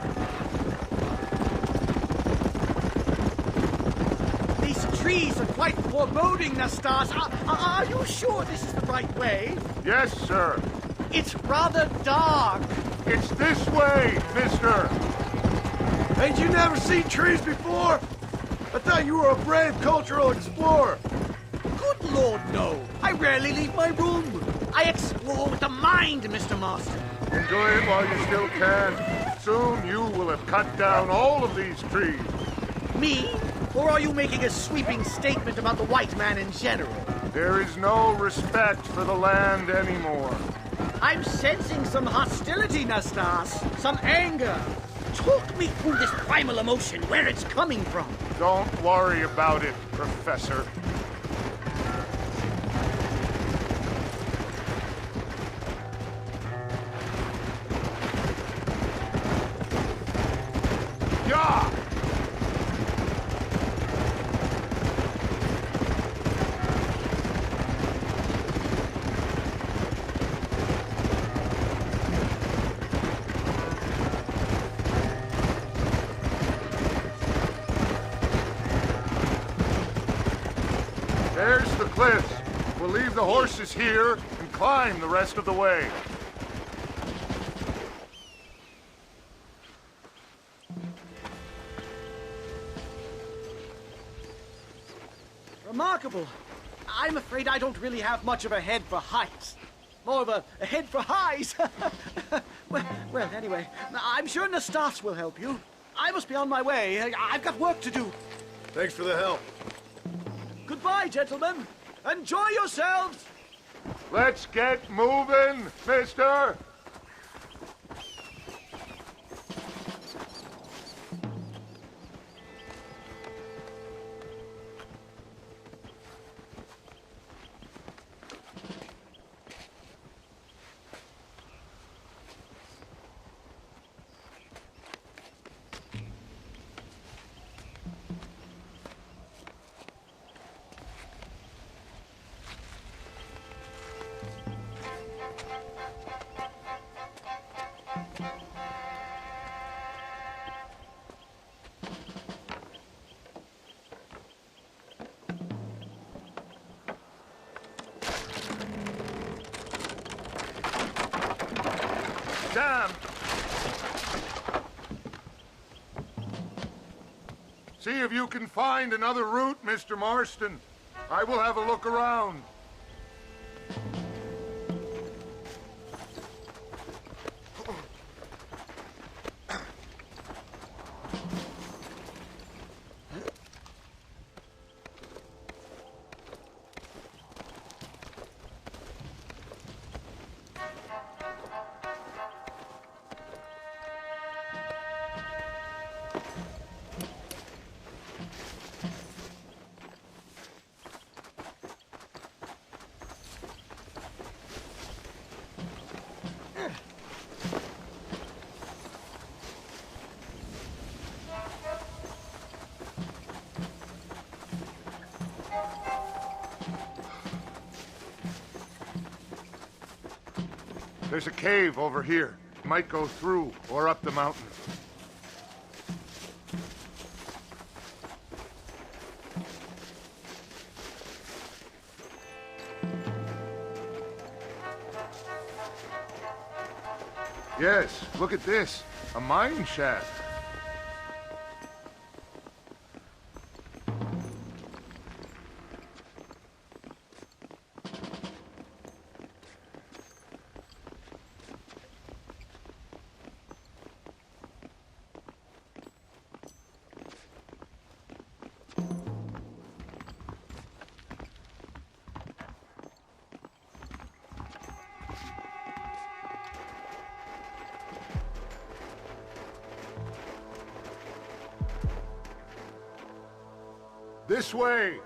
These trees are quite foreboding, Nastas. Are you sure this is the right way? Yes, sir. It's rather dark. It's this way, mister. Ain't you never seen trees before? I thought you were a brave cultural explorer. Good Lord, no. I rarely leave my room. I explore with the mind, Mr. Marston. Enjoy it while you still can. Soon you will have cut down all of these trees. Me? Or are you making a sweeping statement about the white man in general? There is no respect for the land anymore. I'm sensing some hostility, Nastas. Some anger. Talk me through this primal emotion, where it's coming from. Don't worry about it, Professor. Yeah! There's the cliffs. We'll leave the horses here and climb the rest of the way. Remarkable. I'm afraid I don't really have much of a head for heights. More of a head for highs. well, anyway, I'm sure Nastas will help you. I must be on my way. I've got work to do. Thanks for the help. Goodbye, gentlemen. Enjoy yourselves. Let's get moving, mister. Damn! See if you can find another route, Mr. Marston. I will have a look around. There's a cave over here. Might go through or up the mountain. Yes, look at this. A mine shaft. This way!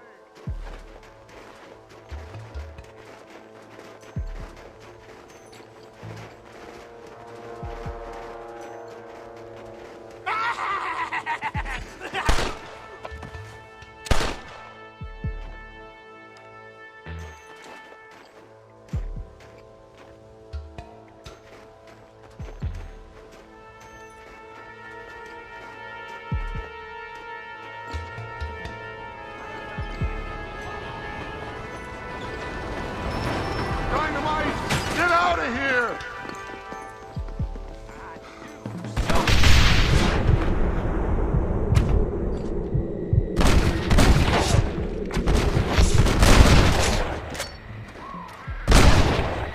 Get out of here!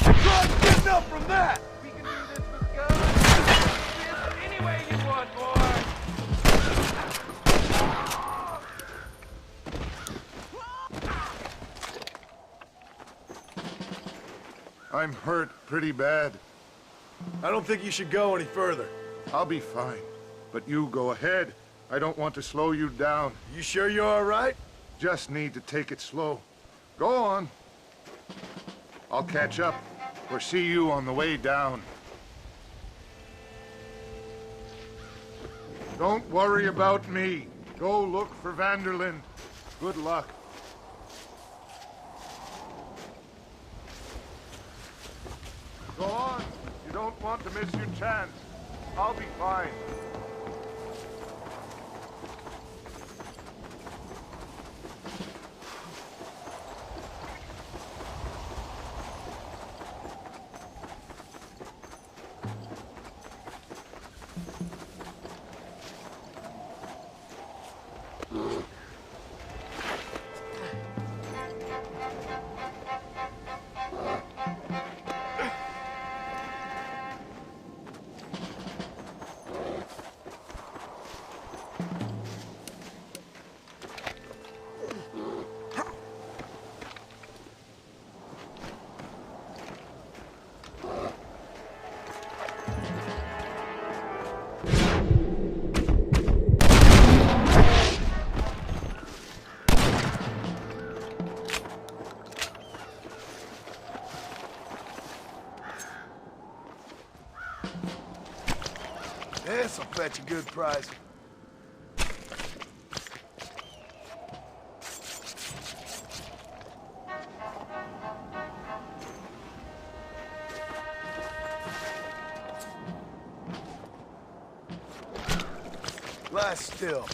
Good, get enough from that! We can do this with guns. Any way you want, boy. I'm hurt pretty bad. I don't think you should go any further. I'll be fine. But you go ahead. I don't want to slow you down. You sure you're all right? Just need to take it slow. Go on. I'll catch up or see you on the way down. Don't worry about me. Go look for Van der Linde. Good luck. Go on. You don't want to miss your chance. I'll be fine. This'll fetch a good price. Lie still.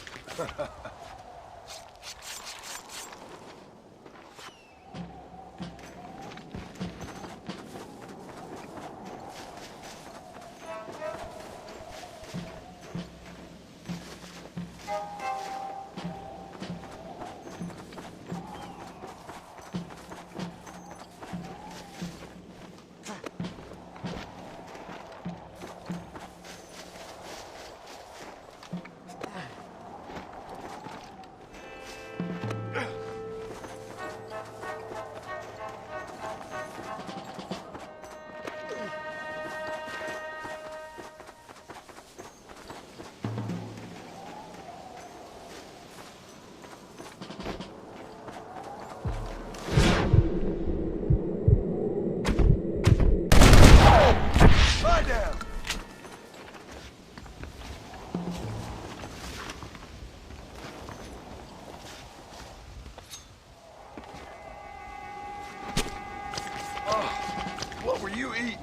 Lie down. Oh, what were you eating?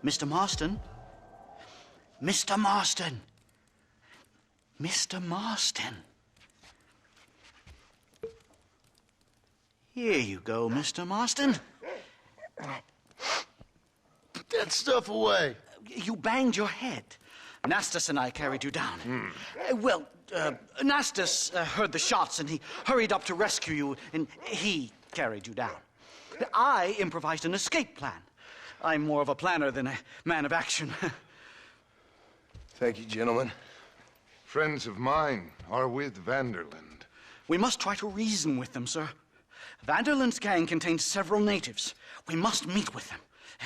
Mr. Marston? Mr. Marston! Mr. Marston! Here you go, Mr. Marston. Put that stuff away. You banged your head. Nastas and I carried you down. Nastas heard the shots and he hurried up to rescue you, and he carried you down. I improvised an escape plan. I'm more of a planner than a man of action. Thank you, gentlemen. Friends of mine are with Vanderland. We must try to reason with them, sir. Vanderland's gang contains several natives. We must meet with them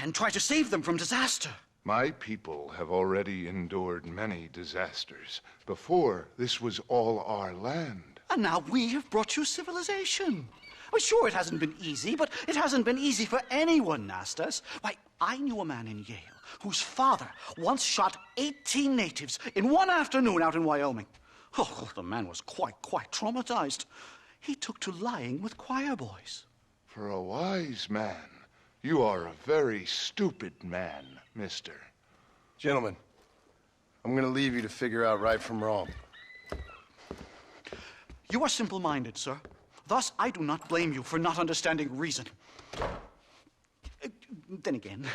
and try to save them from disaster. My people have already endured many disasters. Before, this was all our land. And now we have brought you civilization. Well, sure, it hasn't been easy, but it hasn't been easy for anyone, Nastas. Why, I knew a man in Yale whose father once shot 18 natives in one afternoon out in Wyoming. Oh, the man was quite traumatized. He took to lying with choir boys. For a wise man, you are a very stupid man, mister. Gentlemen, I'm gonna leave you to figure out right from wrong. You are simple-minded, sir. Thus, I do not blame you for not understanding reason. Then again...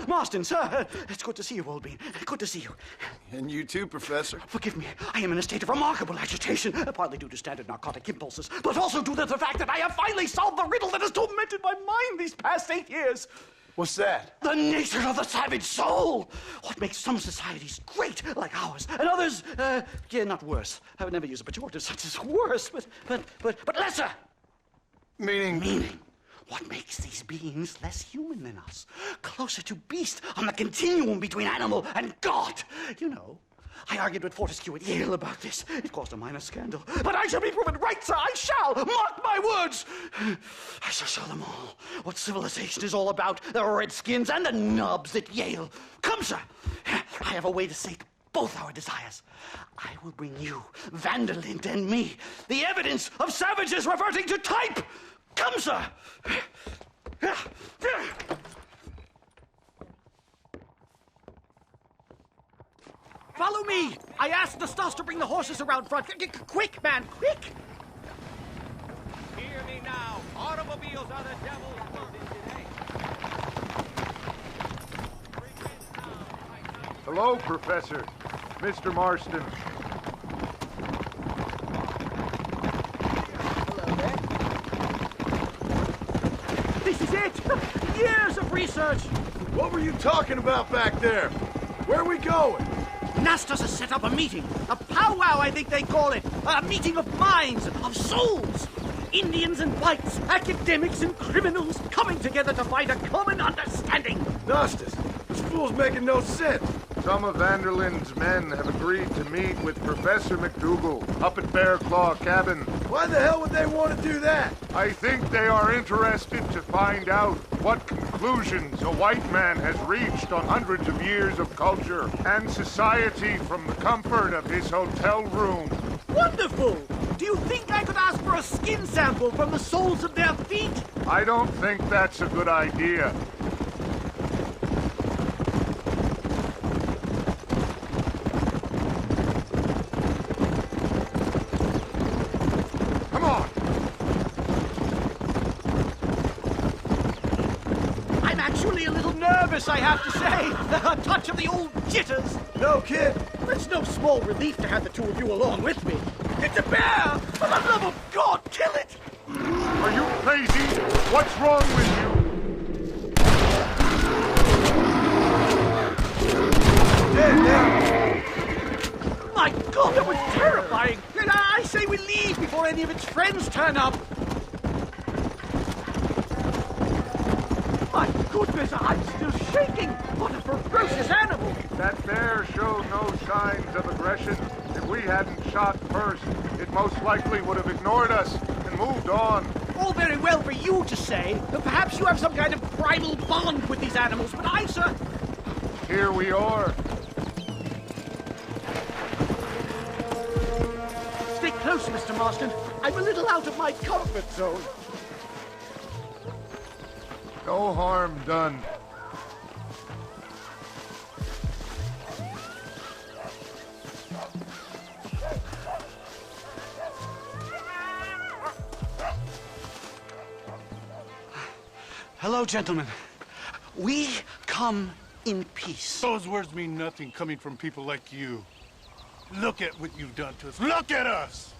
Marston, sir! It's good to see you, old bean. Good to see you. And you too, Professor. Forgive me. I am in a state of remarkable agitation, partly due to standard narcotic impulses, but also due to the fact that I have finally solved the riddle that has tormented my mind these past 8 years. What's that? The nature of the savage soul! What makes some societies great, like ours, and others, not worse. I would never use a pejorative such as worse, but lesser! Meaning? What makes these beings less human than us? Closer to beast on the continuum between animal and God. You know, I argued with Fortescue at Yale about this. It caused a minor scandal. But I shall be proven right, sir. I shall. Mark my words. I shall show them all what civilization is all about. The redskins and the nubs at Yale. Come, sir. I have a way to sate both our desires. I will bring you, Vanderland and me, the evidence of savages reverting to type. Come, sir! Follow me! I asked the Stoss to bring the horses around front. Quick, man, quick! Hear me now. Automobiles are the devil's work today. Hello, Professor. Mr. Marston. This is it! Years of research! What were you talking about back there? Where are we going? Nastas has set up a meeting. A powwow, I think they call it. A meeting of minds, of souls. Indians and whites, academics and criminals coming together to find a common understanding. Nastas, this fool's making no sense. Some of Vanderland's men have agreed to meet with Professor McDougal up at Bear Claw Cabin. Why the hell would they want to do that? I think they are interested to find out what conclusions a white man has reached on hundreds of years of culture and society from the comfort of his hotel room. Wonderful! Do you think I could ask for a skin sample from the soles of their feet? I don't think that's a good idea. I have to say. A touch of the old jitters. No, kid. It's no small relief to have the two of you along with me. It's a bear! For the love of God, kill it! Are you crazy? What's wrong with you? Dead now. My God, that was terrifying. And I say we leave before any of its friends turn up. My goodness, I'm still shaking! What a ferocious animal! That bear showed no signs of aggression. If we hadn't shot first, it most likely would have ignored us and moved on. all very well for you to say. Perhaps you have some kind of primal bond with these animals, but I, sir... Here we are. Stay close, Mr. Marston. I'm a little out of my comfort zone. No harm done. Hello, gentlemen. We come in peace. Those words mean nothing coming from people like you. Look at what you've done to us. Look at us!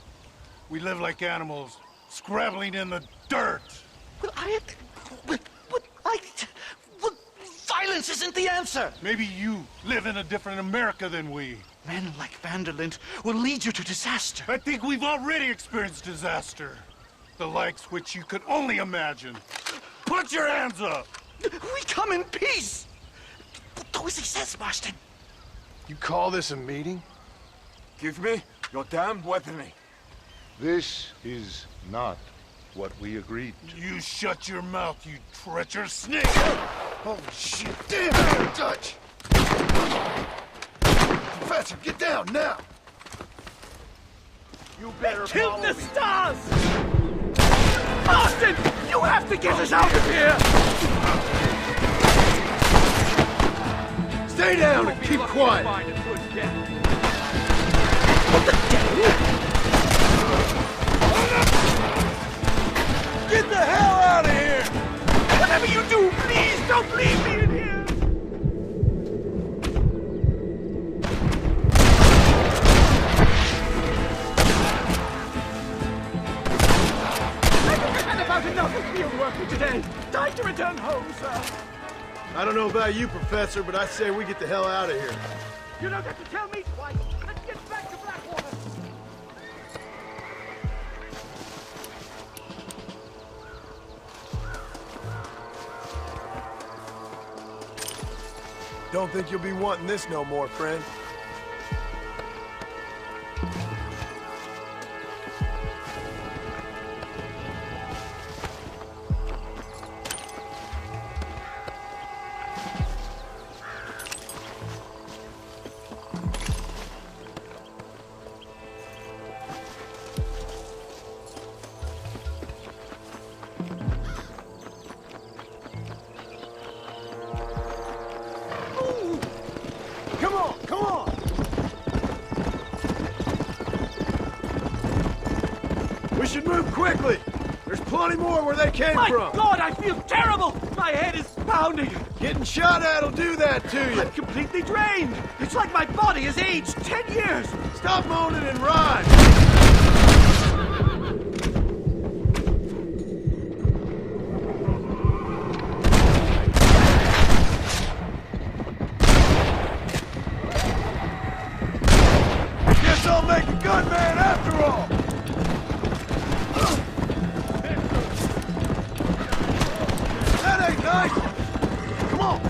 We live like animals, scrabbling in the dirt. Well, violence isn't the answer. Maybe you live in a different America than we. Men like Van der Linde will lead you to disaster. I think we've already experienced disaster. The likes which you could only imagine. Put your hands up! We come in peace! Do as he says, Marston. You call this a meeting? Give me your damn weaponry. This is not what we agreed to. You shut your mouth, you treacherous snake! Holy shit! Damn, Dutch! Professor, get down now! You better kill the stars! Marston! You have to get us out of here! Stay down and keep quiet! What the devil? Get the hell out of here! Whatever you do, please don't leave me in here! I've had about enough of field work for today. Time to return home, sir. I don't know about you, Professor, but I say we get the hell out of here. You don't have to tell me twice. Let's get back to Blackwater. Don't think you'll be wanting this no more, friend. We should move quickly! There's plenty more where they came from! My God, I feel terrible! My head is pounding! Getting shot at'll do that to you! I'm completely drained! It's like my body has aged 10 years! Stop moaning and ride! Guess I'll make a good man after all! That ain't nice! Come on!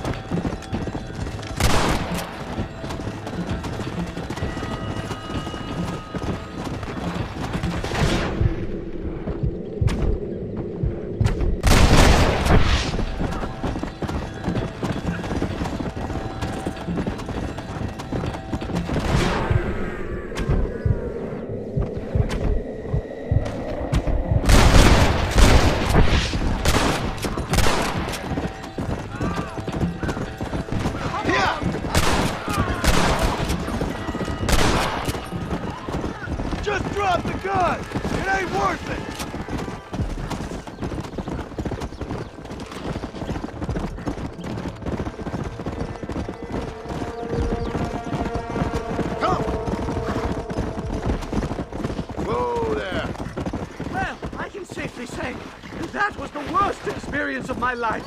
Just drop the gun! It ain't worth it! Come! Whoa there! Well, I can safely say that was the worst experience of my life.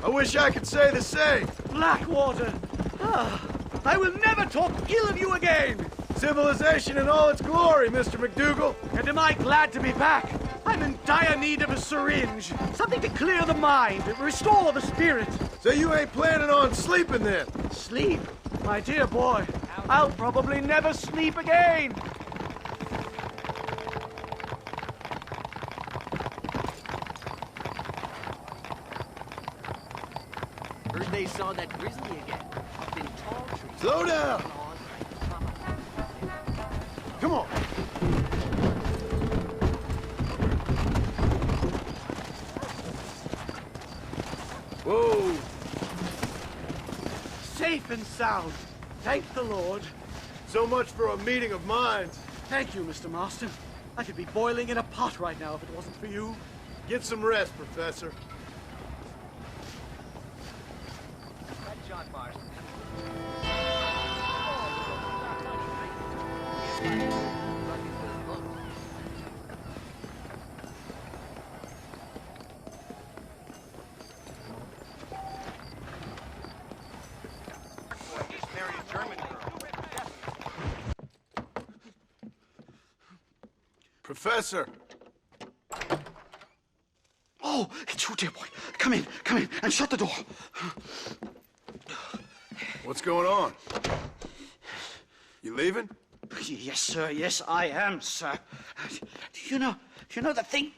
I wish I could say the same. Blackwater! Ah, I will never talk ill of you again! Civilization in all its glory, Mr. McDougal. And am I glad to be back? I'm in dire need of a syringe. Something to clear the mind, restore the spirit. So you ain't planning on sleeping then? Sleep? My dear boy, I'll probably never sleep again. saw that grizzly again. Up in tall trees. Slow down! Come on. Whoa! Safe and sound. Thank the Lord. So much for a meeting of minds. Thank you, Mr. Marston. I could be boiling in a pot right now if it wasn't for you. Get some rest, Professor. That's John Marston. Professor! Oh, it's you, dear boy. Come in, and shut the door. What's going on? You leaving? Yes, sir. Yes, I am, sir. You know the thing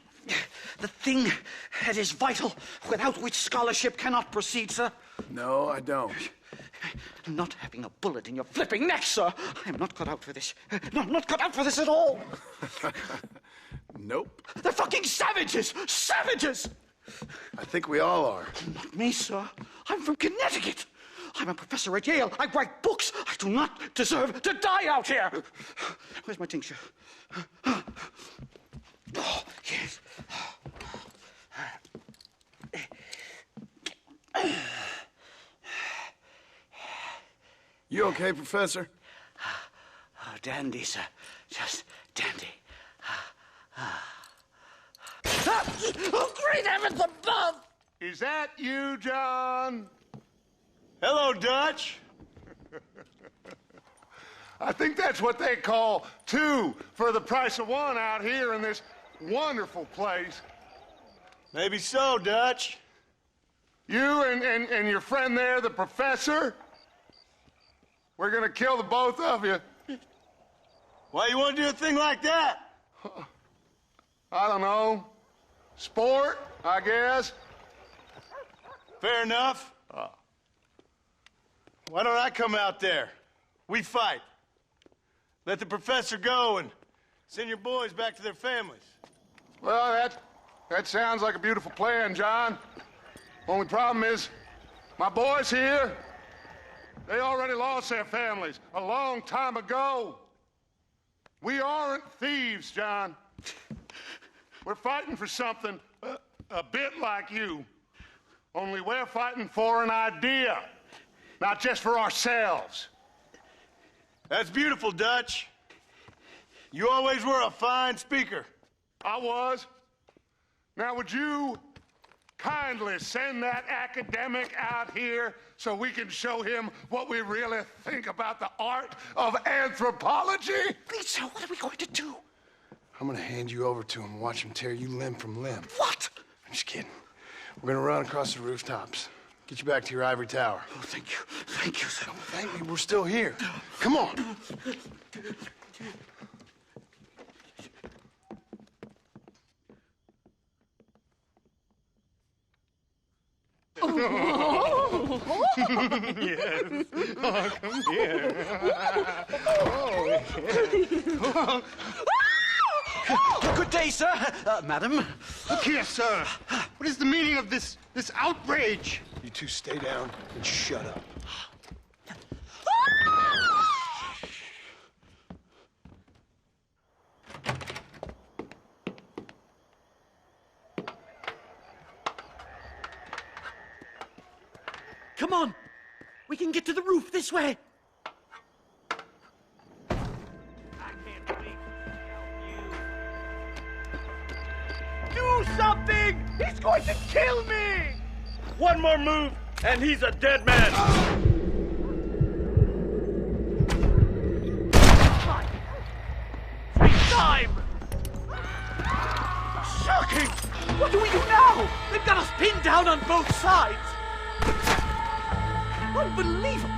that is vital, without which scholarship cannot proceed, sir? No, I don't. Not having a bullet in your flipping neck, sir. I am not cut out for this. No, I'm not cut out for this at all. Nope. They're fucking savages! Savages! I think we all are. Not me, sir. I'm from Connecticut. I'm a professor at Yale. I write books. I do not deserve to die out here. Where's my tincture? Oh, yes. You okay, Professor? Oh, dandy, sir. Just dandy. Oh, great heavens above! Is that you, John? Hello, Dutch. I think that's what they call two for the price of one out here in this wonderful place. Maybe so, Dutch. You and your friend there, the professor, we're gonna kill the both of you. Why you want to do a thing like that? I don't know. Sport, I guess. Fair enough. Why don't I come out there? We fight. Let the professor go and send your boys back to their families. Well, that sounds like a beautiful plan, John. Only problem is, my boys here, they already lost their families a long time ago. We aren't thieves, John. We're fighting for something a bit like you. Only we're fighting for an idea, not just for ourselves. That's beautiful, Dutch. You always were a fine speaker. I was. Now, would you kindly send that academic out here so we can show him what we really think about the art of anthropology? Lisa, what are we going to do? I'm gonna hand you over to him and watch him tear you limb from limb. What? I'm just kidding. We're gonna run across the rooftops. Get you back to your ivory tower. Oh, thank you. Thank you, sir. Don't thank me. We're still here. Come on. Yes. Oh, come here. Oh. Good day, sir. Madam. Look here, sir. What is the meaning of this outrage? You two stay down and shut up. Come on. We can get to the roof this way. Do something! He's going to kill me! One more move, and he's a dead man! Time! Shocking! What do we do now? They've got us pinned down on both sides. Unbelievable!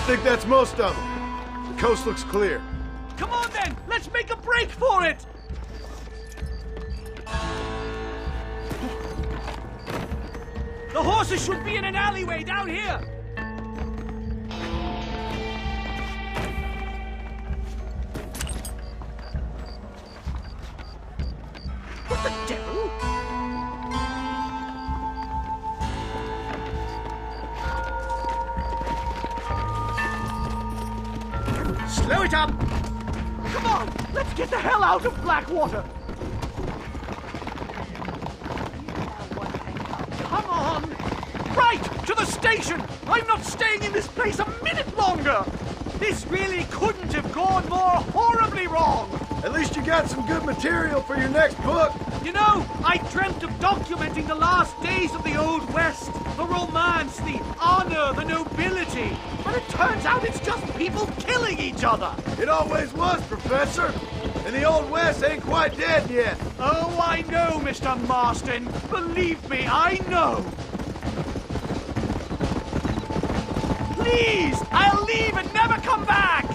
think that's most of them. The coast looks clear. Come on then, let's make a break for it! The horses should be in an alleyway down here! What the devil? Slow it up! Come on, let's get the hell out of Blackwater! Come on! Right, to the station! I'm not staying in this place a minute longer! This really couldn't have gone more horribly wrong! At least you got some good material for your next book. You know, I dreamt of documenting the last days of the Old West. The romance, the honor, the nobility. But it turns out it's just people killing each other. It always was, Professor. And the Old West ain't quite dead yet. Oh, I know, Mr. Marston. Believe me, I know. Please, I'll leave and never come back.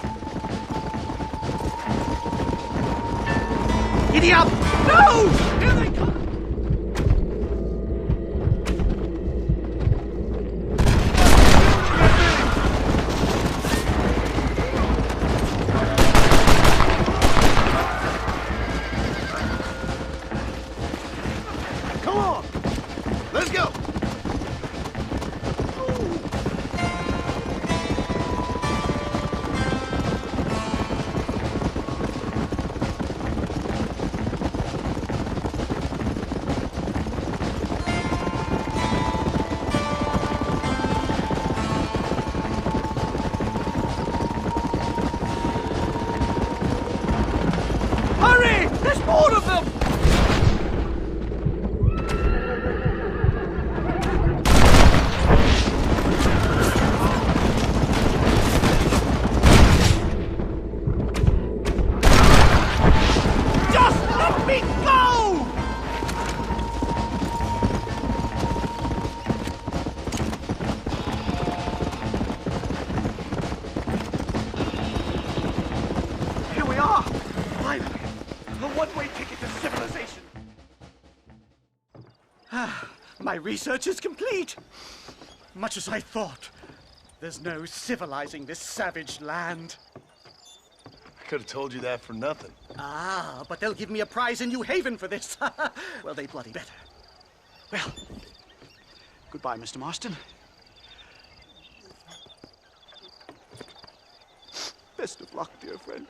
Giddy up! No! Here they come! Come on! Let's go! Hurry! There's more of them! Just let me go! Here we are! Finally! The one-way ticket to civilization! My research is complete! Much as I thought. There's no civilizing this savage land. I could have told you that for nothing. Ah, but they'll give me a prize in New Haven for this. Well, they bloody better. Well, goodbye, Mr. Marston. Best of luck, dear friend.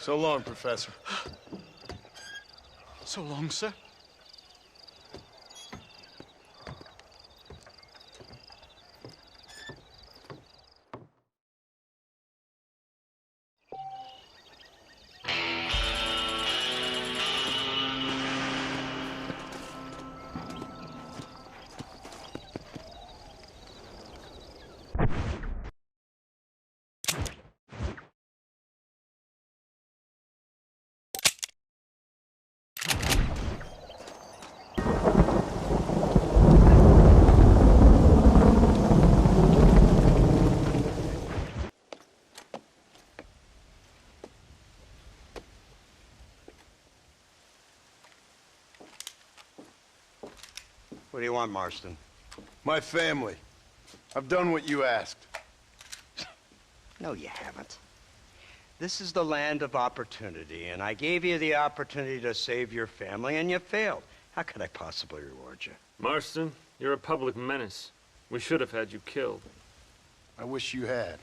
So long, Professor. So long, sir. What do you want, Marston? My family. I've done what you asked. No, you haven't. This is the land of opportunity, and I gave you the opportunity to save your family, and you failed. How could I possibly reward you? Marston, you're a public menace. We should have had you killed. I wish you had.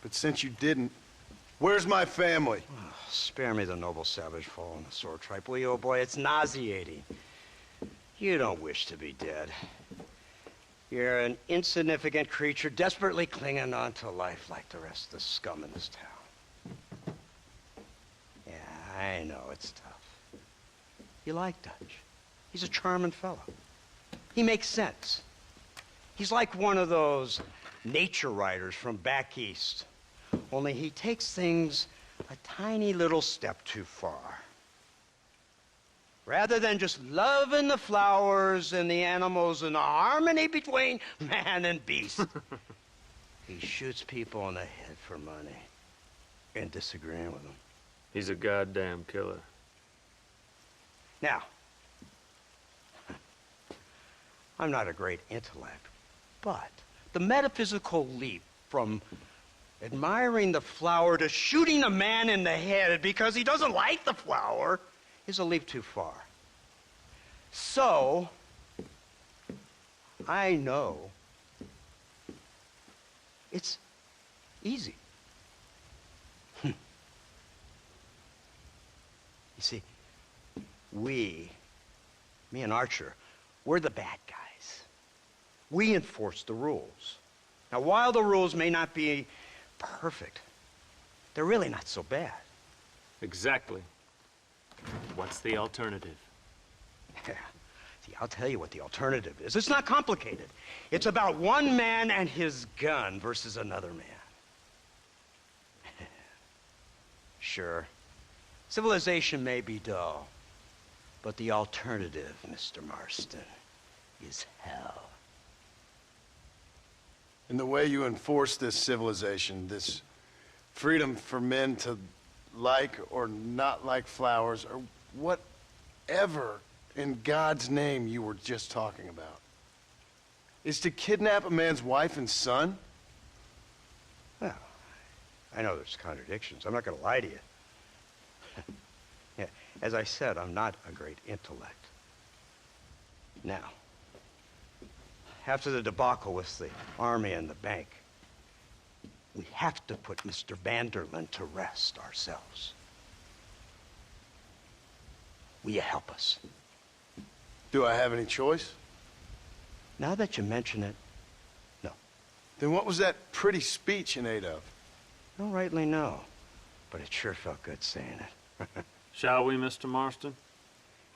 But since you didn't, where's my family? Oh, spare me the noble savage fall on the sword tripe, will you, old boy? It's nauseating. You don't wish to be dead. You're an insignificant creature desperately clinging on to life like the rest of the scum in this town. Yeah, I know it's tough. You like Dutch. He's a charming fellow. He makes sense. He's like one of those nature writers from back east. Only he takes things a tiny little step too far. Rather than just loving the flowers and the animals and the harmony between man and beast. He shoots people in the head for money and disagreeing with them. He's a goddamn killer. Now, I'm not a great intellect, but the metaphysical leap from admiring the flower to shooting a man in the head because he doesn't like the flower is a leap too far. So, I know it's easy. You see, me and Archer, we're the bad guys. We enforce the rules. Now, while the rules may not be perfect, they're really not so bad. Exactly. What's the alternative? Yeah. See, I'll tell you what the alternative is. It's not complicated. It's about one man and his gun versus another man. Sure, civilization may be dull, but the alternative, Mr. Marston, is hell. And the way you enforce this civilization, this freedom for men to like or not like flowers, or whatever in God's name you were just talking about, is to kidnap a man's wife and son? Well, I know there's contradictions. I'm not going to lie to you. Yeah, as I said, I'm not a great intellect. Now, after the debacle with the army and the bank, we have to put Mr. Vanderlyn to rest ourselves. Will you help us? Do I have any choice? Now that you mention it, no. Then what was that pretty speech in aid of? Don't rightly know, but it sure felt good saying it. Shall we, Mr. Marston?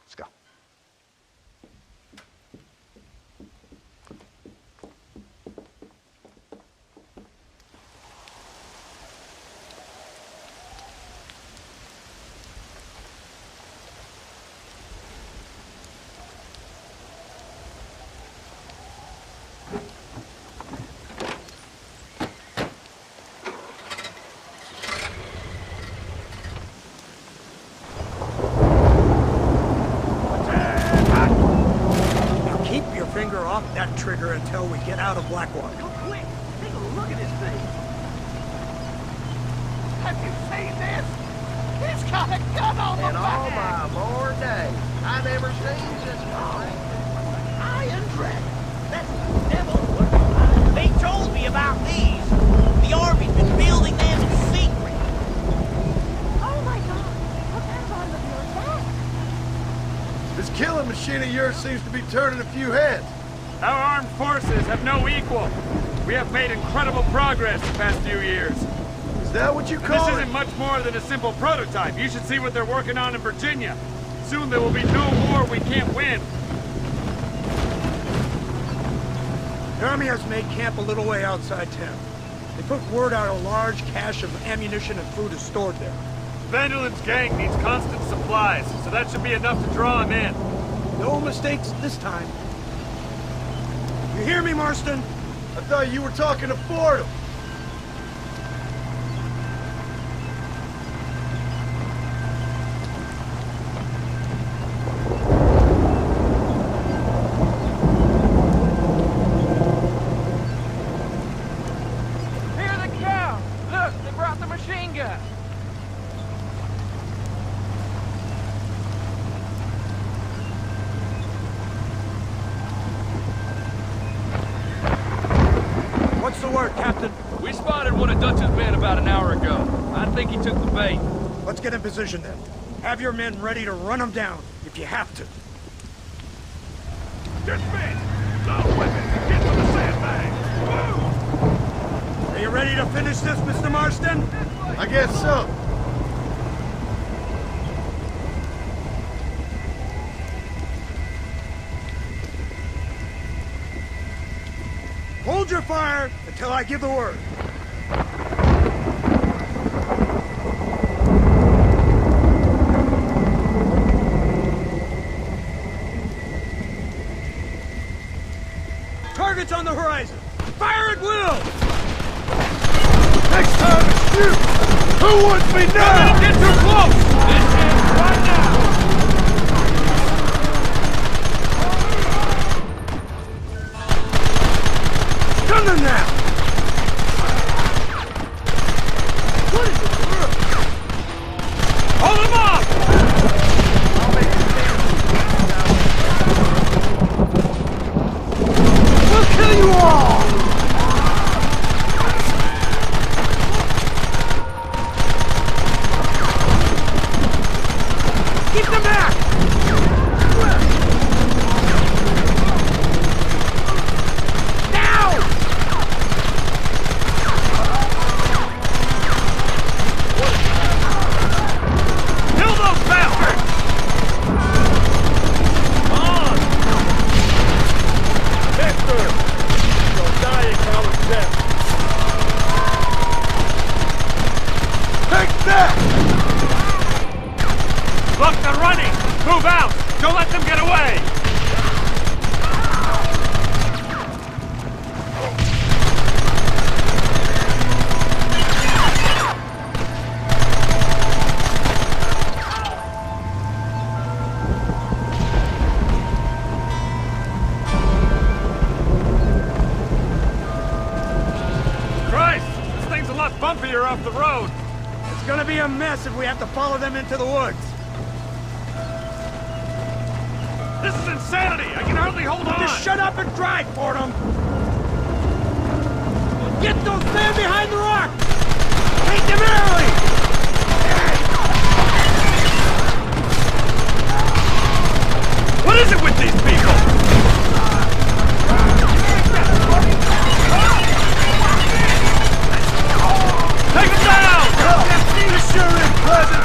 Let's go. That trigger until we get out of Blackwater. Come quick! Take a look at this thing! Have you seen this? He's got a gun on the back! In all my Lord days, I never seen this thing. Iron Dragon! That's the devil! They told me about these. The Army's been building them in secret. Oh my God! Put that on the your back! This killing machine of yours seems to be turning a few heads. Our armed forces have no equal. We have made incredible progress the past few years. Is that what you call it? This isn't much more than a simple prototype. You should see what they're working on in Virginia. Soon there will be no war we can't win. The Army has made camp a little way outside town. They put word out a large cache of ammunition and food is stored there. Vanderlyn's gang needs constant supplies, so that should be enough to draw him in. No mistakes this time. You hear me, Marston? I thought you were talking to Fordham. Hear the cow! Look, they brought the machine gun! What's the word, Captain? We spotted one of Dutch's men about an hour ago. I think he took the bait. Let's get in position then. Have your men ready to run them down, if you have to. Dismiss! Load weapons and get to the sandbags! Move! Are you ready to finish this, Mr. Marston? I guess so. Hold your fire until I give the word. targets on the horizon! Fire at will! Next time it's you! Who wants me now? Don't get too close! This ends right now! Come them now! What is the world? Hold him up! We'll kill you all! Keep them back! Now! Kill those bastards! On! Hector! You'll die in Carlos' death. Take that! Look, they're running! Move out! Don't let them get away! Christ! This thing's a lot bumpier off the road! It's gonna be a mess if we have to follow them into the woods. This is insanity! I can hardly hold on! Just shut up and drive, Fordham! Get those men behind the rock! Take them early! What is it with these people? Take them down! This sure is pleasant!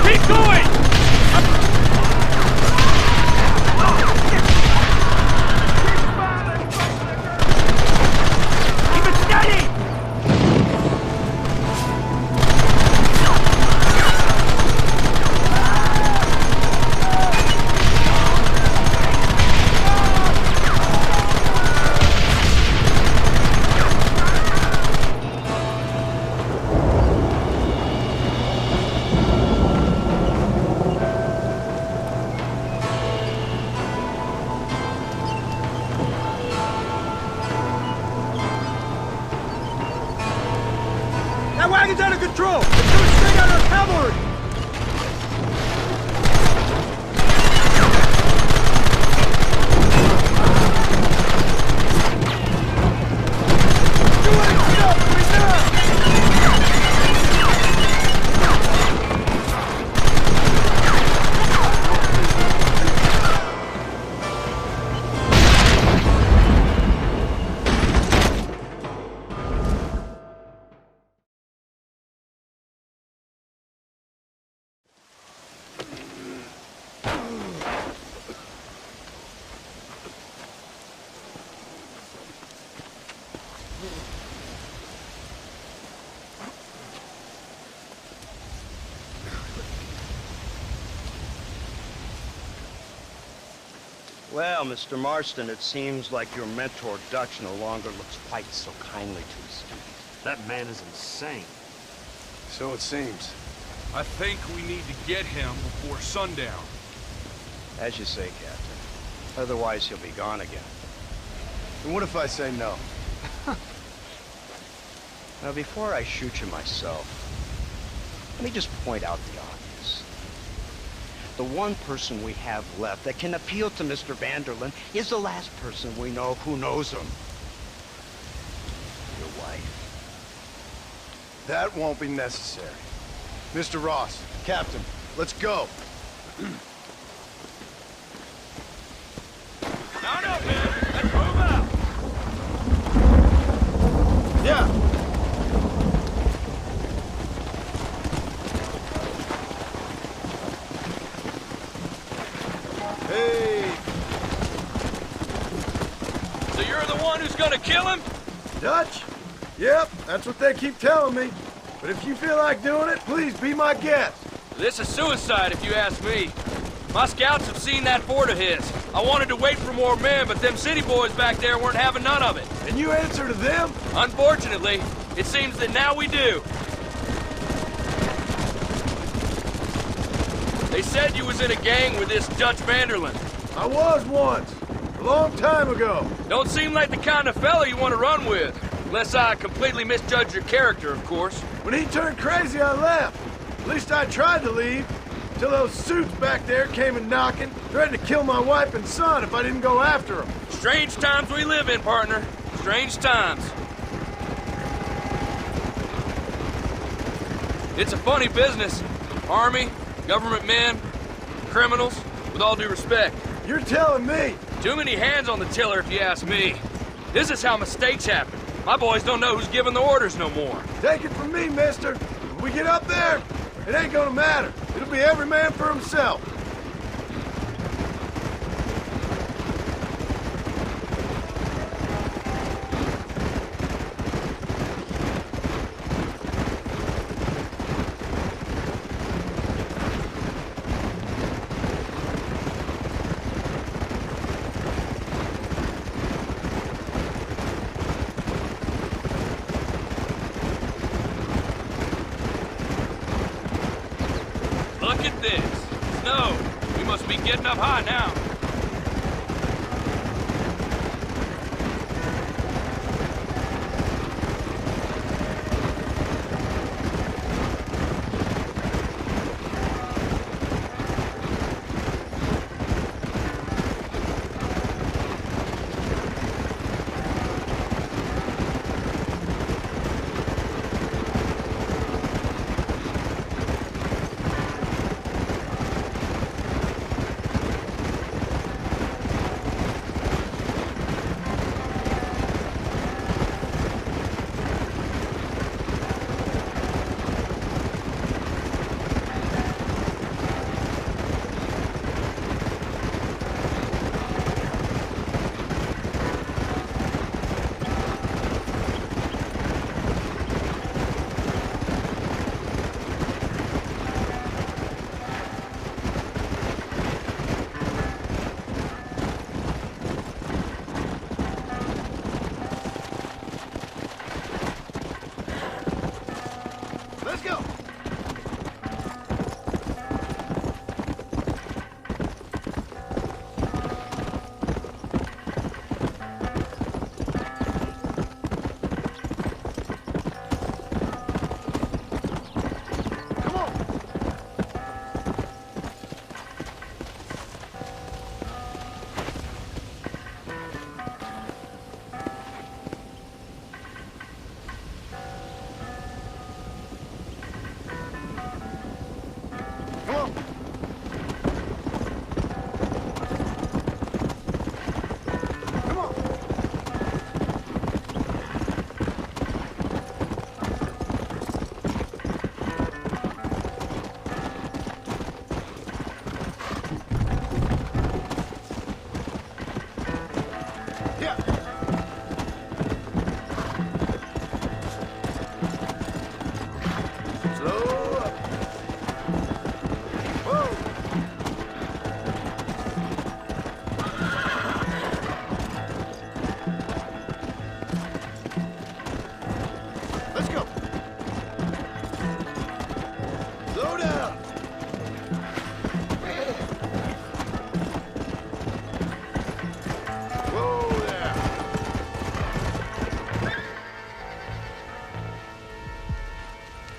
Keep going! Keep it steady! That wagon's out of control! It's coming straight out of cavalry! Well, Mr. Marston, it seems like your mentor Dutch no longer looks quite so kindly to his student. That man is insane. So it seems. I think we need to get him before sundown. As you say, Captain. Otherwise, he'll be gone again. And what if I say no? Now, before I shoot you myself, let me just point out the obvious. The one person we have left that can appeal to Mr. Vanderlyn is the last person we know who knows him. Your wife. That won't be necessary. Mr. Ross, Captain, let's go. Mount up, man! Let's move out! Yeah. Hey! So you're the one who's gonna kill him? Dutch? Yep, that's what they keep telling me. But if you feel like doing it, please be my guest. This is suicide, if you ask me. My scouts have seen that fort of his. I wanted to wait for more men, but them city boys back there weren't having none of it. And you answer to them? Unfortunately, it seems that now we do. They said you was in a gang with this Dutch Vanderlyn. I was once. A long time ago. Don't seem like the kind of fella you want to run with. Unless I completely misjudged your character, of course. When he turned crazy, I left. At least I tried to leave. Till those suits back there came and knocking, threatened to kill my wife and son if I didn't go after them. Strange times we live in, partner. Strange times. It's a funny business. Army, government men, criminals, with all due respect. You're telling me? Too many hands on the tiller, if you ask me. This is how mistakes happen. My boys don't know who's giving the orders no more. Take it from me, mister. When we get up there, it ain't gonna matter. It'll be every man for himself. Look at this. Snow. We must be getting up high now. Let's go.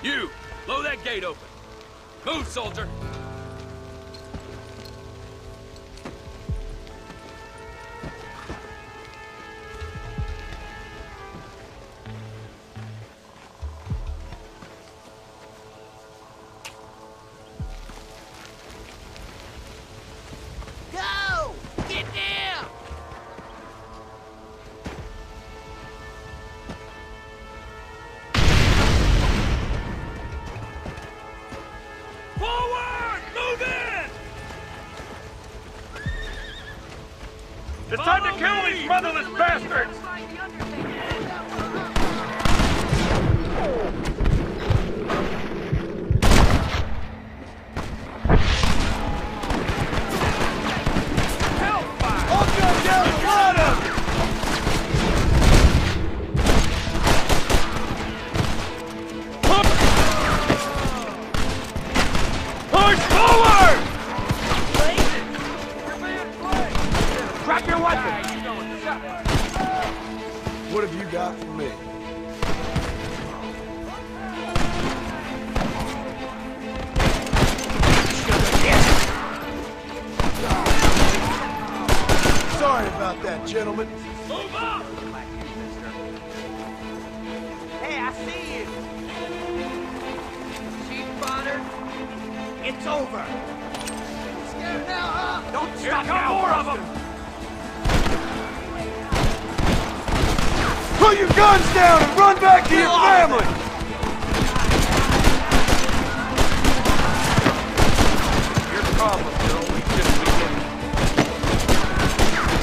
You, blow that gate open. Move, soldier. Go! Get down! Forward! Move in! It's time to kill these motherless bastards! gentlemen. Move up! Hey, I see you. Chief Bonner, it's over. Scared now, huh? Don't Here stop come now, more of Buster. them! Put your guns down and run back to your family! Your problem, Joe. We just beginning.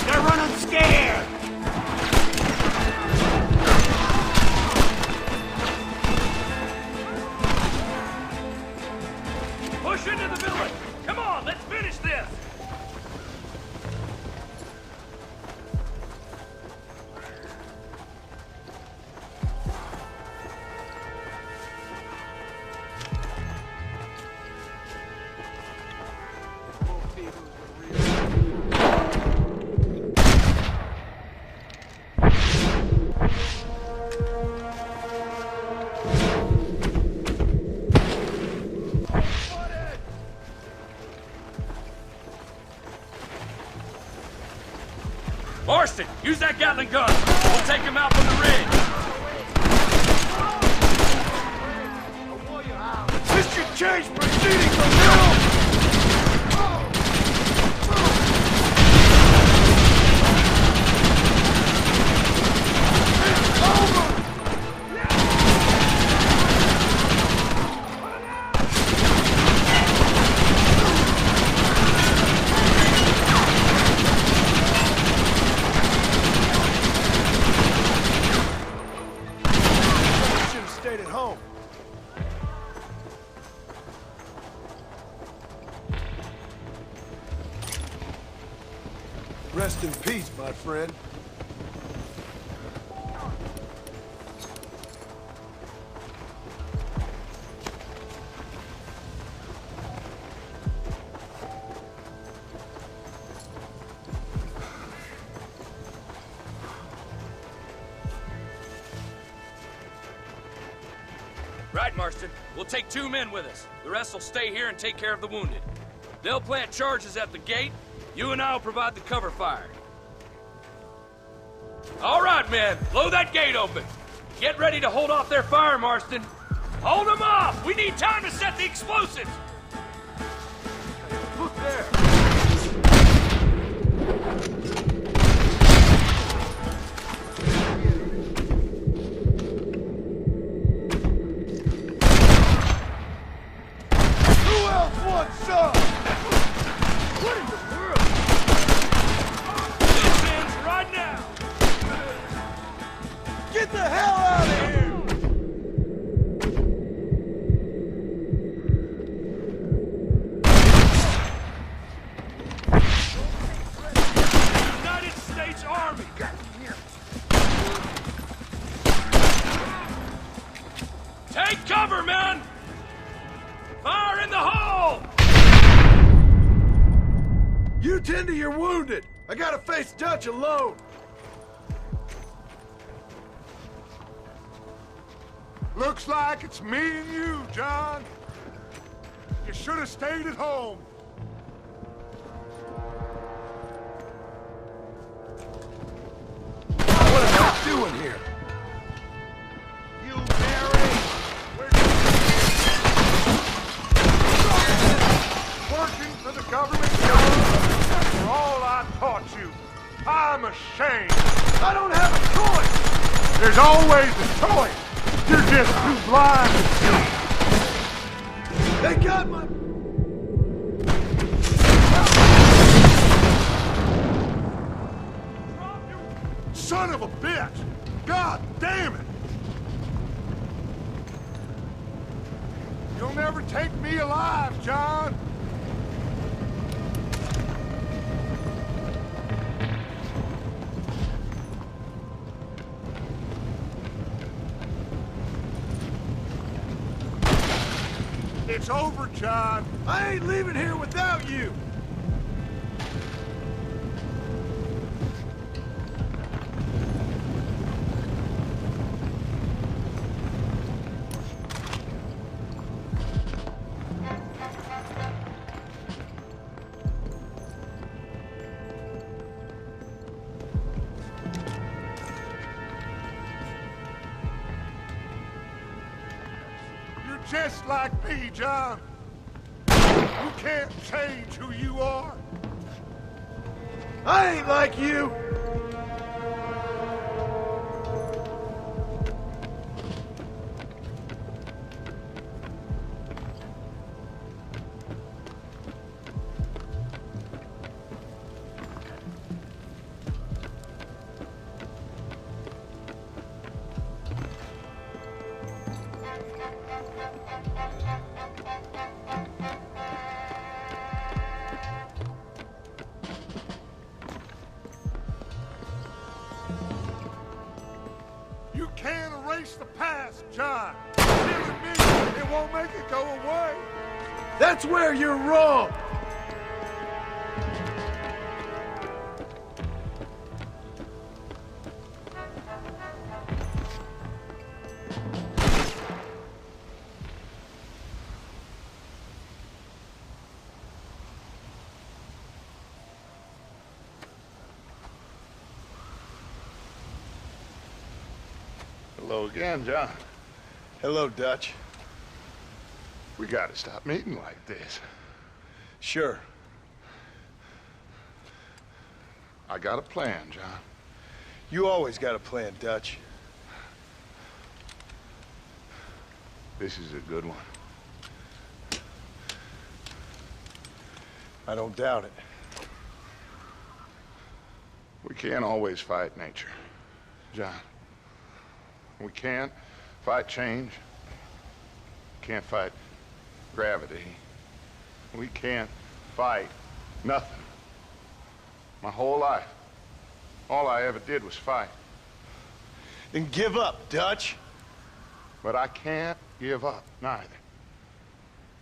They're running scared. Push into the village! Come on, let's finish this! Marston, use that Gatling gun! We'll take him out from the ridge! This should change proceedings a little! It's over! Should have stayed at home. Rest in peace, my friend. Right, Marston. We'll take 2 men with us. The rest will stay here and take care of the wounded. They'll plant charges at the gate. You and I will provide the cover fire. All right, men. Blow that gate open. Get ready to hold off their fire, Marston. Hold them off! We need time to set the explosives! Look there! Who else wants some? What in the world? This ends right now! Get the hell out of here! United States Army! Take cover, men! Fire in the hole! You tend to your wounded. I gotta face Dutch alone. Looks like it's me and you, John. You should have stayed at home. What am I doing here? You Mary! Working for the government, John? For all I taught you. I'm ashamed. I don't have a choice. There's always a choice. You're just too blind to see. They got my... Son of a bitch! God damn it! You'll never take me alive, John! It's over, John. I ain't leaving here without you. just like me, John. You can't change who you are. I ain't like you. You can't erase the past, John. Killing me, it won't make it go away. That's where you're wrong. Hello again, John. Hello, Dutch. We gotta stop meeting like this. Sure. I got a plan, John. You always got a plan, Dutch. This is a good one. I don't doubt it. We can't always fight nature, John. We can't fight change. Can't fight gravity. We can't fight nothing. My whole life, all I ever did was fight. Then give up, Dutch. But I can't give up, neither.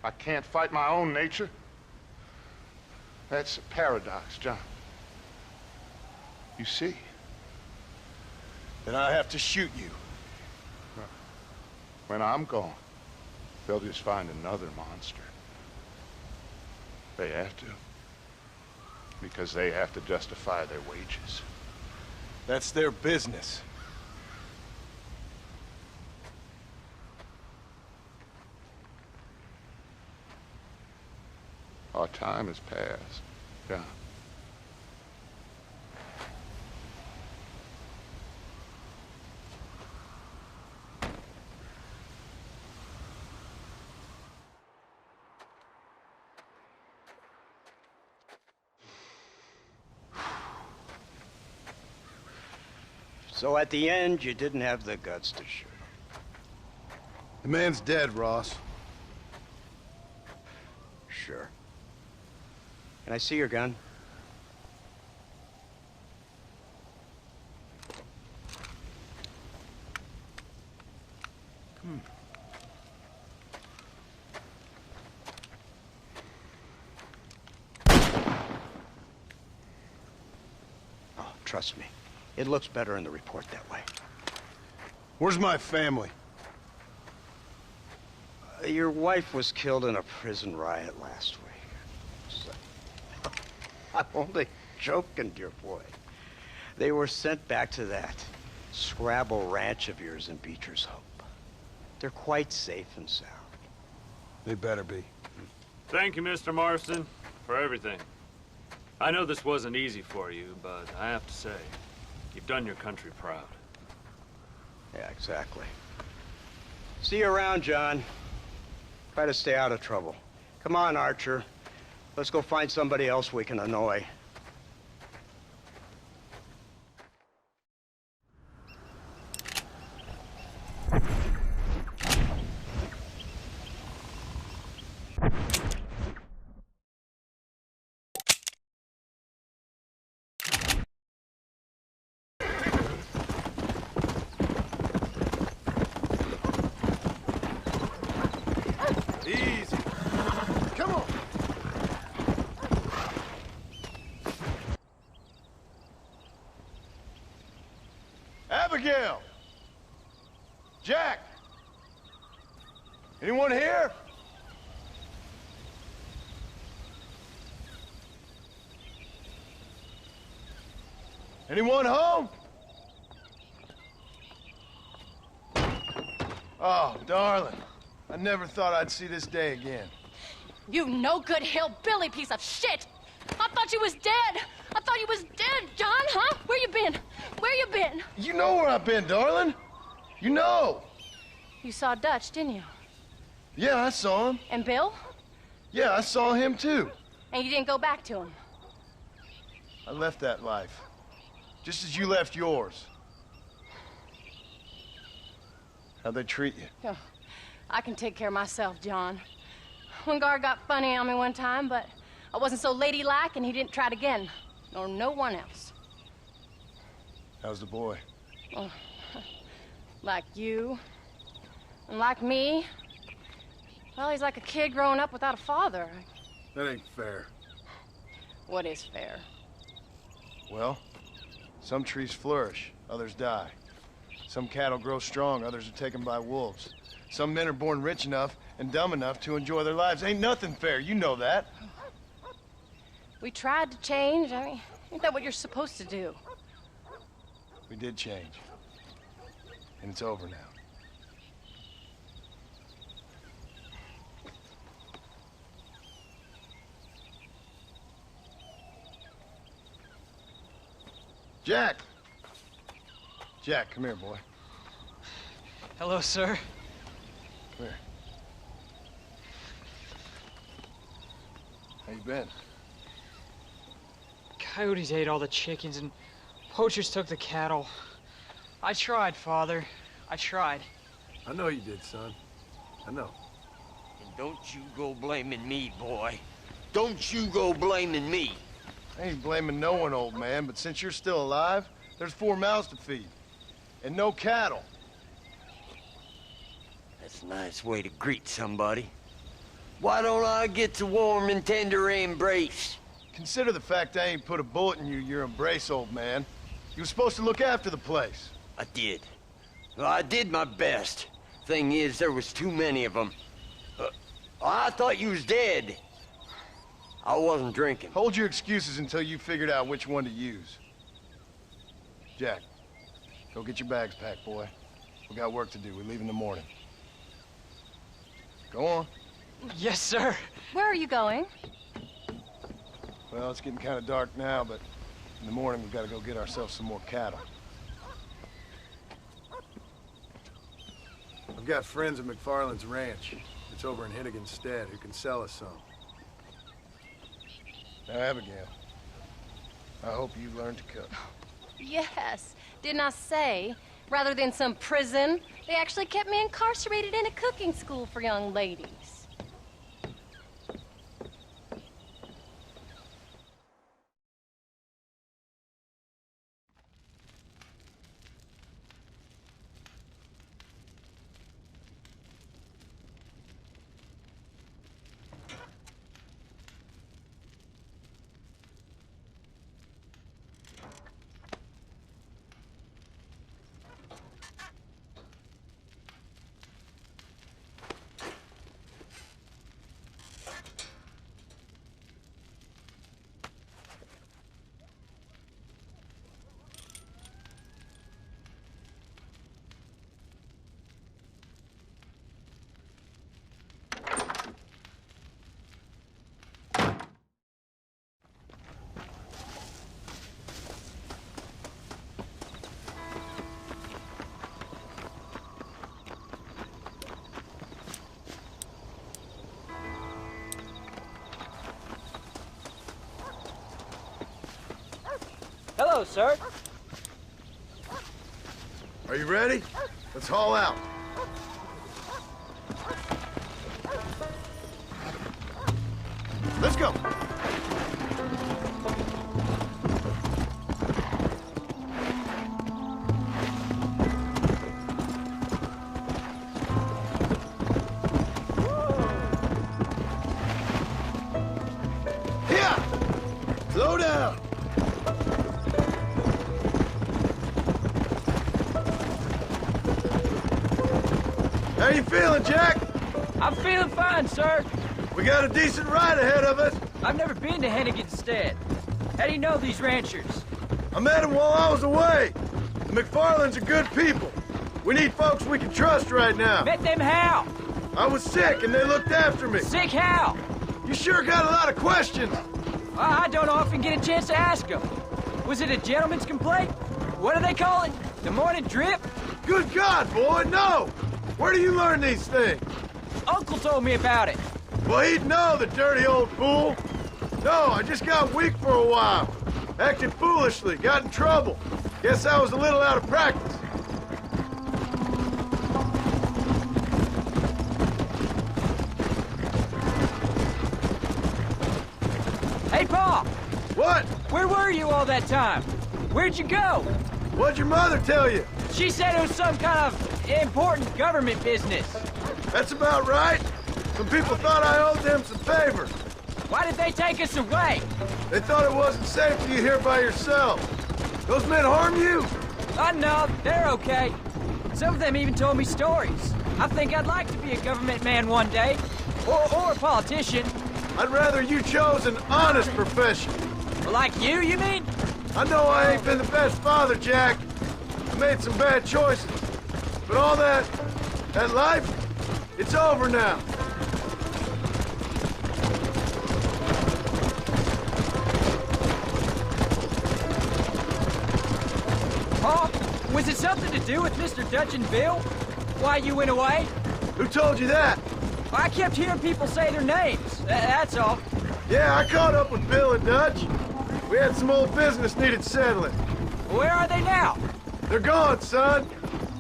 I can't fight my own nature. That's a paradox, John. You see? Then I have to shoot you. When I'm gone, they'll just find another monster. They have to. Because they have to justify their wages. That's their business. Our time has passed, John. So at the end, you didn't have the guts to shoot. The man's dead, Ross. Sure. Can I see your gun? Oh, trust me. It looks better in the report that way. Where's my family? Your wife was killed in a prison riot last week. So, I'm only joking, dear boy. They were sent back to that Scrabble ranch of yours in Beecher's Hope. They're quite safe and sound. They better be. Thank you, Mr. Marston, for everything. I know this wasn't easy for you, but I have to say, you've done your country proud. Yeah, exactly. See you around, John. Try to stay out of trouble. Come on, Archer. Let's go find somebody else we can annoy. Easy. Come on. Abigail. Jack. Anyone here? Anyone home? Oh, darling. I never thought I'd see this day again. You no-good hillbilly piece of shit! I thought you was dead! I thought you was dead, John, huh? Where you been? Where you been? You know where I've been, darling. You know. You saw Dutch, didn't you? Yeah, I saw him. And Bill? Yeah, I saw him too. And you didn't go back to him? I left that life. Just as you left yours. How'd they treat you? Oh, I can take care of myself, John. One guard got funny on me one time, but I wasn't so ladylike and he didn't try it again. Nor no one else. How's the boy? Oh, like you. And like me. Well, he's like a kid growing up without a father. That ain't fair. What is fair? Well, some trees flourish, others die. Some cattle grow strong, others are taken by wolves. Some men are born rich enough and dumb enough to enjoy their lives. Ain't nothing fair, you know that. We tried to change. I mean, ain't that what you're supposed to do? We did change. And it's over now. Jack! Jack, come here, boy. Hello, sir. Come here. How you been? Coyotes ate all the chickens and poachers took the cattle. I tried, Father. I tried. I know you did, son. I know. And don't you go blaming me, boy. Don't you go blaming me. I ain't blaming no one, old man, but since you're still alive, there's 4 mouths to feed. And no cattle. That's a nice way to greet somebody. Why don't I get the warm and tender embrace? Consider the fact I ain't put a bullet in your embrace, old man. You were supposed to look after the place. I did. Well, I did my best. Thing is, there was too many of them. I thought you was dead. I wasn't drinking. Hold your excuses until you figured out which one to use. Jack, go get your bags packed, boy. We got work to do. We leave in the morning. Go on. Yes, sir. Where are you going? Well, it's getting kind of dark now, but in the morning we've got to go get ourselves some more cattle. I've got friends at McFarland's ranch. It's over in Hennigan's stead who can sell us some. Now, Abigail, I hope you learned to cook. Yes. Didn't I say, rather than some prison, they actually kept me incarcerated in a cooking school for young ladies. Hello, sir. Are you ready? Let's haul out. Let's go. Here! Slow down. How you feeling, Jack? I'm feeling fine, sir. We got a decent ride ahead of us. I've never been to Hennigan's stead. How do you know these ranchers? I met them while I was away. The McFarlands are good people. We need folks we can trust right now. Met them how? I was sick and they looked after me. Sick how? You sure got a lot of questions. I don't often get a chance to ask them. Was it a gentleman's complaint? What do they call it? The morning drip? Good God, boy, no! Where do you learn these things? Uncle told me about it. Well, he'd know, the dirty old fool. No, I just got weak for a while. Acted foolishly, got in trouble. Guess I was a little out of practice. Hey, Pa! What? Where were you all that time? Where'd you go? What'd your mother tell you? She said it was some kind of important government business. That's about right. Some people thought I owed them some favors. Why did they take us away? They thought it wasn't safe for you here by yourself. Those men harm you? No, they're okay. Some of them even told me stories. I think I'd like to be a government man one day. Or a politician. I'd rather you chose an honest profession. Like you mean? I know I ain't been the best father, Jack. I made some bad choices. But all that life, it's over now. Pa, was it something to do with Mr. Dutch and Bill? Why you went away? Who told you that? I kept hearing people say their names. That's all. Yeah, I caught up with Bill and Dutch. We had some old business needed settling. Where are they now? They're gone, son.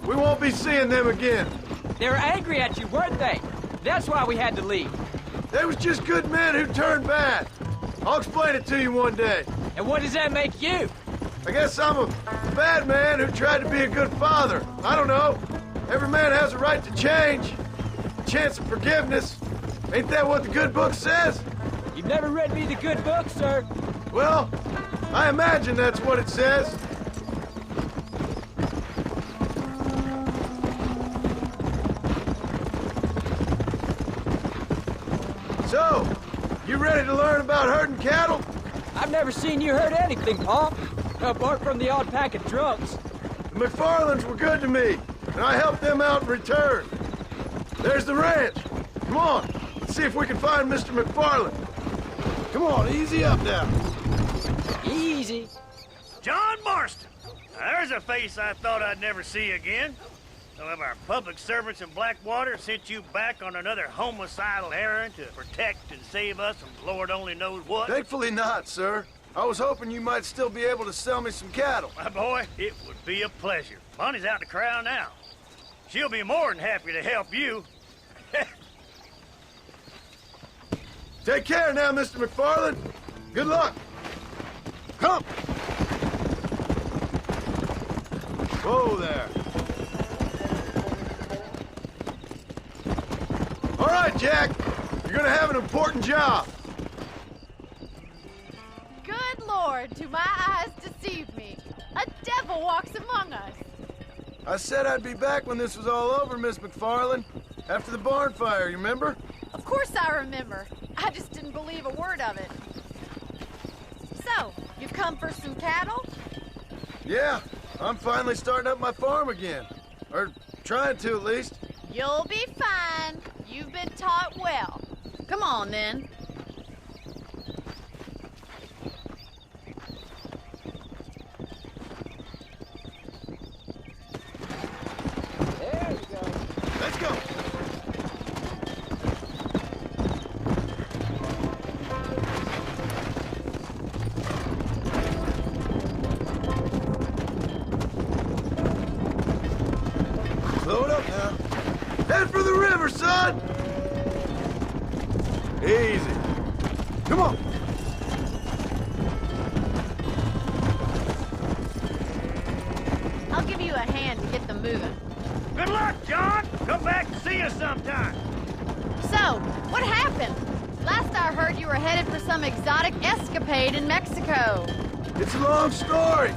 We won't be seeing them again. They were angry at you, weren't they? That's why we had to leave. They was just good men who turned bad. I'll explain it to you one day. And what does that make you? I guess I'm a bad man who tried to be a good father. I don't know. Every man has a right to change. A chance of forgiveness. Ain't that what the good book says? You've never read me the good book, sir. Well, I imagine that's what it says. So, you ready to learn about herding cattle? I've never seen you herd anything, Pa. Apart from the odd pack of drunks. The McFarlands were good to me, and I helped them out in return. There's the ranch. Come on, let's see if we can find Mr. McFarland. Come on, easy up now. Easy. John Marston. Now, there's a face I thought I'd never see again. Some of our public servants in Blackwater sent you back on another homicidal errand to protect and save us from Lord only knows what. Thankfully not, sir. I was hoping you might still be able to sell me some cattle. My boy, it would be a pleasure. Bonnie's out to corral now. She'll be more than happy to help you. Take care now, Mr. McFarland. Good luck. Come. Whoa there. All right, Jack. You're gonna have an important job. Good Lord, do my eyes deceive me? A devil walks among us. I said I'd be back when this was all over, Miss McFarland. After the barn fire, you remember? Of course I remember. I just didn't believe a word of it. So, you've come for some cattle? Yeah, I'm finally starting up my farm again. Or trying to, at least. You'll be fine. You've been taught well. Come on, then. There you go. Let's go. Slow it up now. Head for the river, son! Easy. Come on. I'll give you a hand to get them moving. Good luck, John. Come back and see us sometime. So, what happened? Last I heard you were headed for some exotic escapade in Mexico. It's a long story.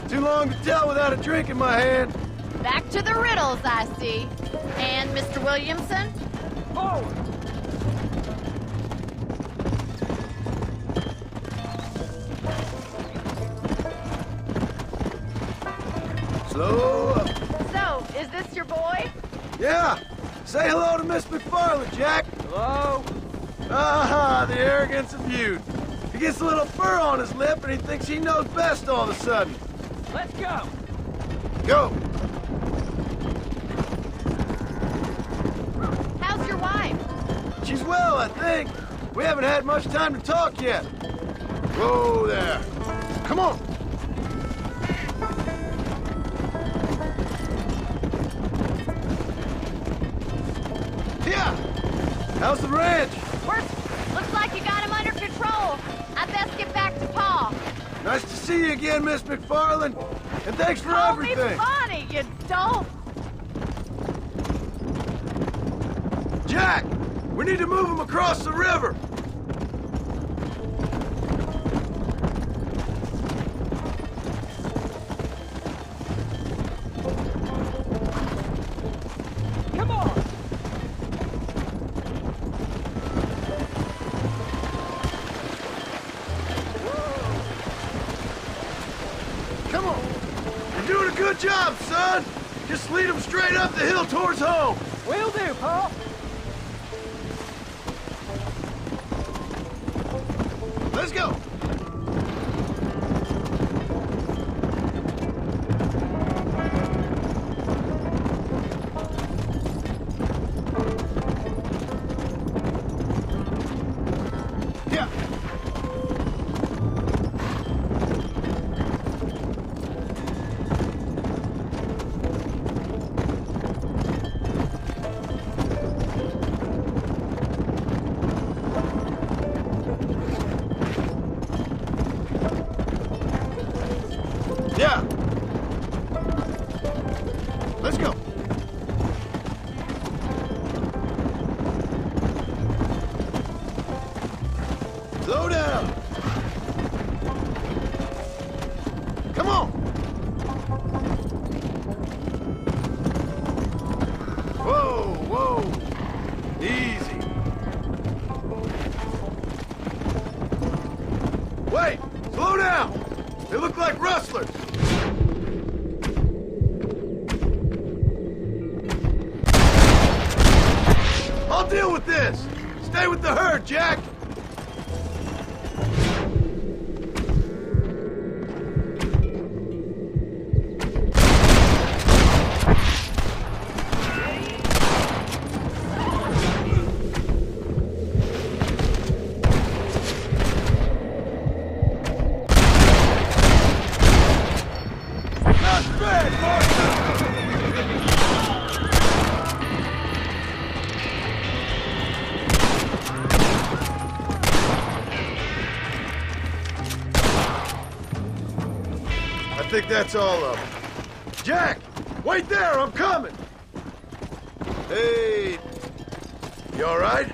Too long to tell without a drink in my hand. Back to the riddles, I see. And Mr. Williamson? Forward! Slow up. So, is this your boy? Yeah, Say hello to Miss McFarland, Jack. Hello? Ah, the arrogance of youth. He gets a little fur on his lip and he thinks he knows best all of a sudden. Let's go. Go. How's your wife? She's well, I think. We haven't had much time to talk yet. Whoa there. Come on. Yeah. How's the ranch? Looks like you got him under control. I best get back to Pa. Nice to see you again, Miss McFarland. And thanks for Call everything. me Bonnie, you dope. Jack, we need to move him across the river. Come on. Come on. You're doing a good job, son. Just lead him straight up the hill towards home. Will do, Pa. Let's go. Yeah. Yeah. Let's go. Slow down. Come on. Whoa, whoa. Easy. Wait, slow down. They look like rustlers. I'll deal with this. Stay with the herd, Jack. Not bad, I think that's all of them. Jack, wait there, I'm coming. Hey, you all right?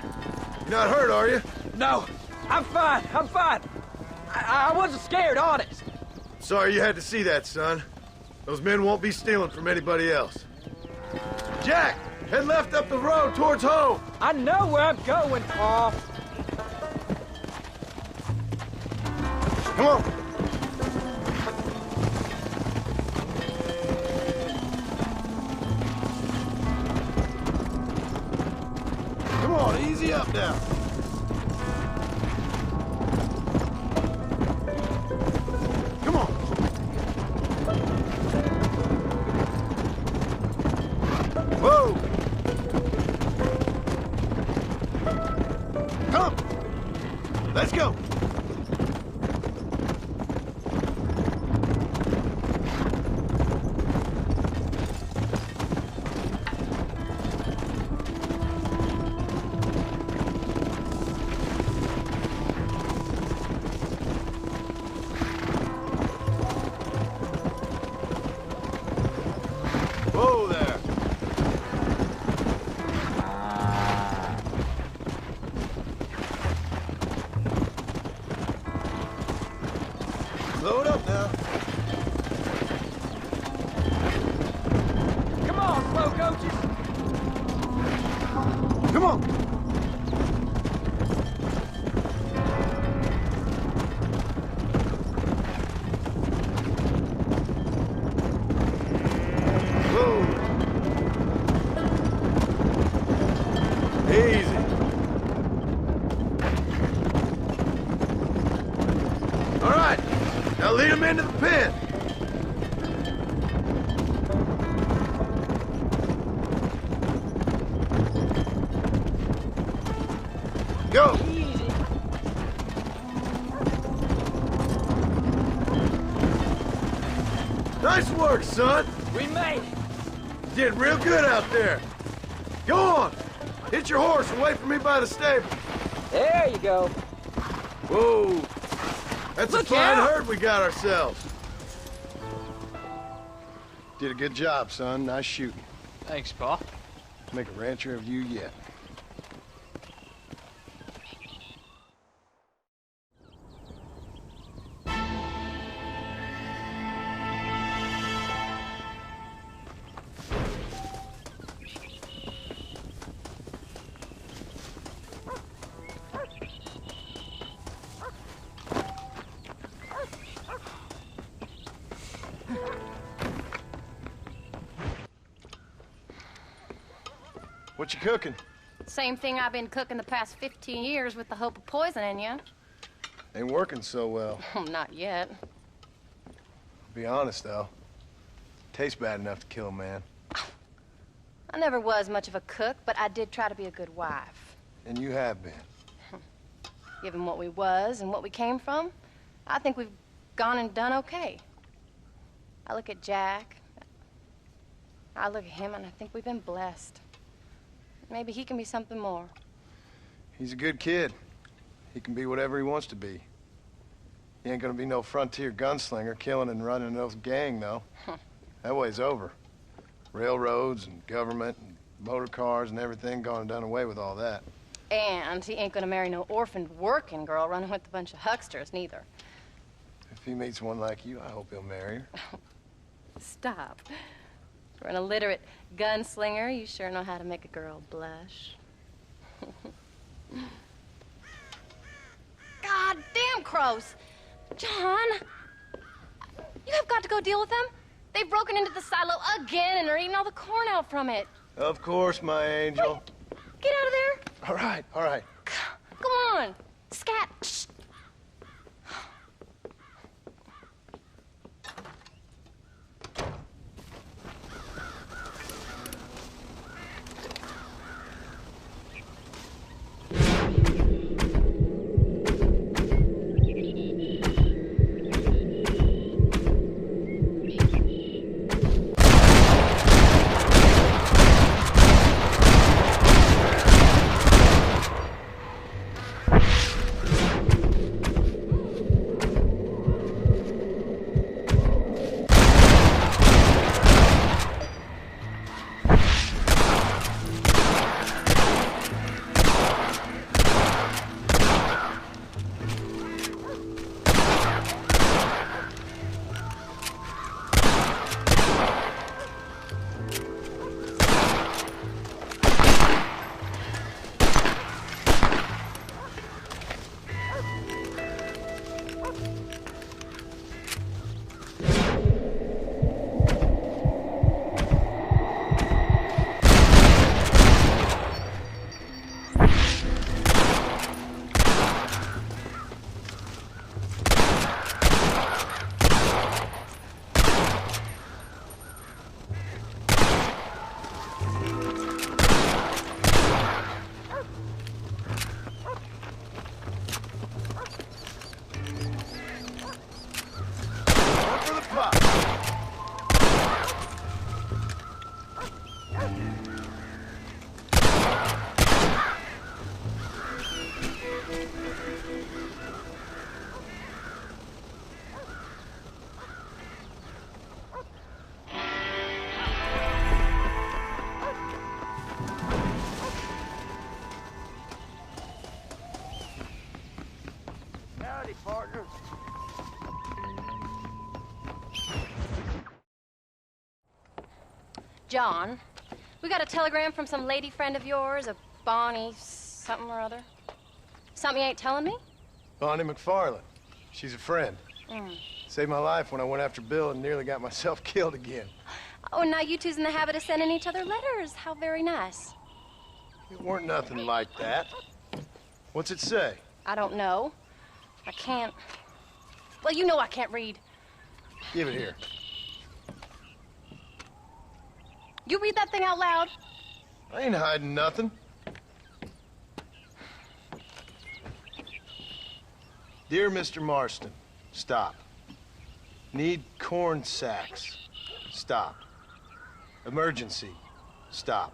You're not hurt, are you? No, I'm fine. I'm fine. I wasn't scared, honest. Sorry you had to see that, son. Those men won't be stealing from anybody else. Jack, head left up the road towards home. I know where I'm going, Pa. Come on. Come on, easy up now. Come on. Whoa. Come. Let's go. Whoa there. Slow it up now. Come on, slow coaches. Come on. Whoa. Easy. All right, now lead him into the pen. Go. Nice work, son. We made it. Did real good out there. Go on. Hit your horse and wait for me by the stable. There you go. Whoa. That's Look a fine out. herd we got ourselves. Did a good job, son. Nice shooting. Thanks, Pa. Make a rancher of you yet. What you cooking? Same thing I've been cooking the past 15 years with the hope of poisoning you. Ain't working so well. Not yet. Be honest, though. Tastes bad enough to kill a man. I never was much of a cook, but I did try to be a good wife. And you have been. Given what we was and what we came from, I think we've gone and done okay. I look at Jack. I look at him, and I think we've been blessed. Maybe he can be something more. He's a good kid. He can be whatever he wants to be. He ain't gonna be no frontier gunslinger killing and running no gang, though. That way's over. Railroads and government and motor cars and everything gone and done away with all that. And he ain't gonna marry no orphaned working girl running with a bunch of hucksters, neither. If he meets one like you, I hope he'll marry her. Stop. For an illiterate gunslinger, you sure know how to make a girl blush. God damn crows! John! You have got to go deal with them. They've broken into the silo again and are eating all the corn out from it. Of course, my angel. Get out of there. All right, all right. Come on. Scat. Shh. Partner. John, we got a telegram from some lady friend of yours, a Bonnie something or other. Something you ain't telling me? Bonnie McFarland. She's a friend. Mm. Saved my life when I went after Bill and nearly got myself killed again. Oh, and now you two's in the habit of sending each other letters. How very nice. It weren't nothing like that. What's it say? I don't know. I can't... Well, you know I can't read. Give it here. You read that thing out loud? I ain't hiding nothing. Dear Mr. Marston, stop. Need corn sacks. Stop. Emergency. Stop.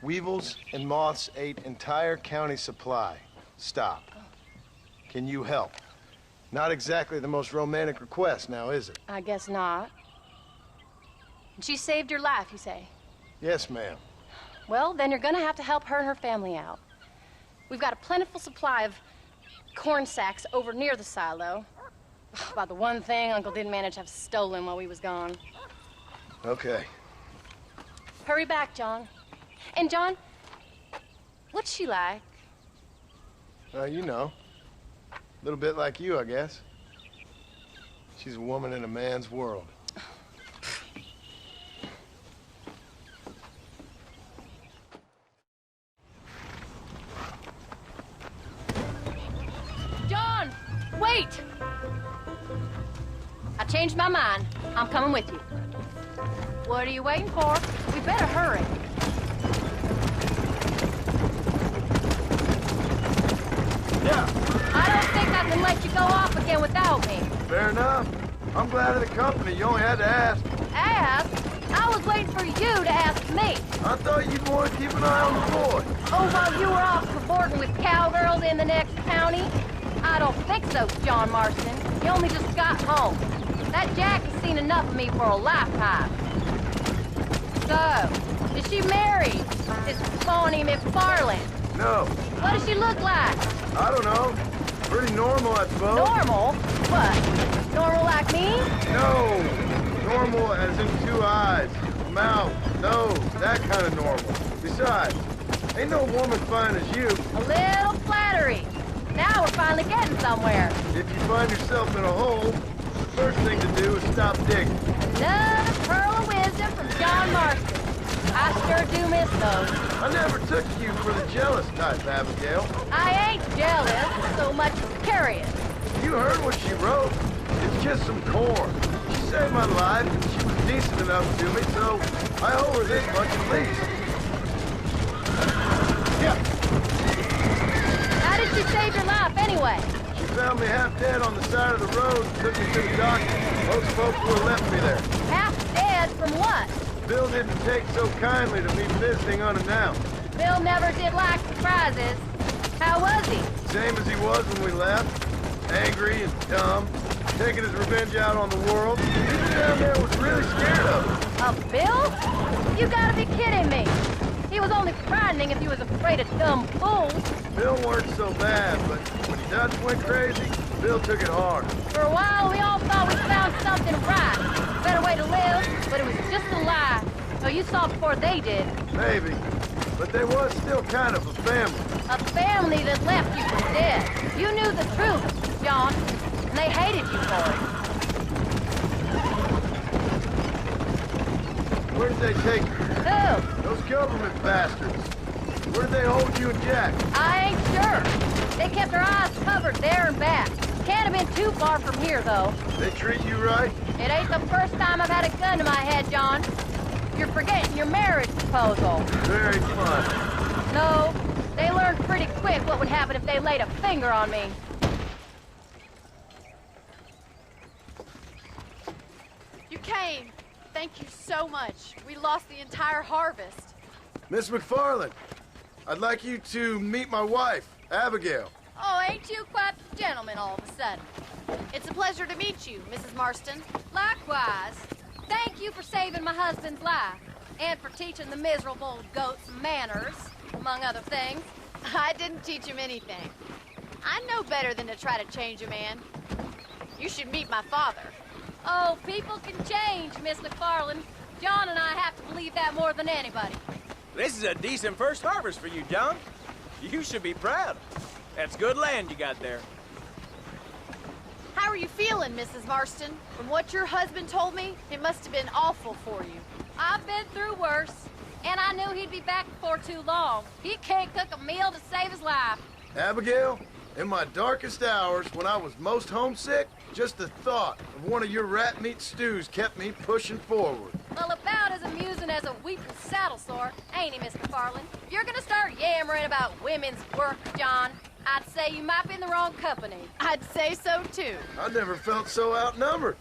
Weevils and moths ate entire county supply. Stop. Can you help? Not exactly the most romantic request now, is it? I guess not. She saved your life, you say? Yes, ma'am. Well, then you're gonna have to help her and her family out. We've got a plentiful supply of corn sacks over near the silo. About the one thing Uncle didn't manage to have stolen while we was gone. Okay. Hurry back, John. And John, what's she like? You know. A little bit like you, I guess. She's a woman in a man's world. John, wait! I changed my mind. I'm coming with you. What are you waiting for? We better hurry. Yeah. I don't think I can let you go off again without me. Fair enough. I'm glad of the company. You only had to ask. Ask? I was waiting for you to ask me. I thought you'd want to keep an eye on the boy. Oh, while you were off cavorting with cowgirls in the next county? I don't think so, John Marston. You only just got home. That Jack has seen enough of me for a lifetime. So, is she married? This phony McFarland? No. What does she look like? I don't know. Pretty normal, I suppose. Normal? What? Normal like me? No. Normal as in 2 eyes, mouth, nose, that kind of normal. Besides, ain't no woman fine as you. A little flattery. Now we're finally getting somewhere. If you find yourself in a hole, the first thing to do is stop digging. Another pearl of wisdom from John Marston. I sure do miss those. I never took you for the jealous type, Abigail. I ain't jealous so much as curious. You heard what she wrote. It's just some corn. She saved my life, and she was decent enough to me, so I owe her this much at least. Yeah. How did she save your life, anyway? She found me half dead on the side of the road and took me to the doctor. Most folks would have left me there. Half dead from what? Bill didn't take so kindly to me visiting unannounced. Bill never did like surprises. How was he? Same as he was when we left. Angry and dumb. Taking his revenge out on the world. People down there was really scared of him. Of Bill? You gotta be kidding me. He was only frightening if he was afraid of dumb fools. Bill weren't so bad, but when he Dutch went crazy, Bill took it hard. For a while, we all thought we found something right. Better way to live, but it was just a lie. So you saw before they did. Maybe. But they was still kind of a family. A family that left you for dead. You knew the truth, John, and they hated you for it. Where did they take you? Who? Those government bastards. Where did they hold you and Jack? I ain't sure. They kept their eyes covered there and back. Can't have been too far from here, though. They treat you right? It ain't the first time I've had a gun to my head, John. You're forgetting your marriage proposal. Very fun. No, they learned pretty quick what would happen if they laid a finger on me. You came. Thank you so much. We lost the entire harvest. Miss McFarland, I'd like you to meet my wife, Abigail. Oh, ain't you quite the gentleman all of a sudden? It's a pleasure to meet you, Mrs. Marston. Likewise. Thank you for saving my husband's life, and for teaching the miserable goats manners, among other things. I didn't teach him anything. I know better than to try to change a man. You should meet my father. Oh, people can change, Miss McFarland. John and I have to believe that more than anybody. This is a decent first harvest for you, John. You should be proud. That's good land you got there. How are you feeling, Mrs. Marston? From what your husband told me, it must have been awful for you. I've been through worse. And I knew he'd be back before too long. He can't cook a meal to save his life. Abigail, in my darkest hours, when I was most homesick, just the thought of one of your rat meat stews kept me pushing forward. Well, about as amusing as a weeping saddle sore, ain't he, Miss McFarland? If you're gonna start yammering about women's work, John, I'd say you might be in the wrong company. I'd say so, too. I never felt so outnumbered.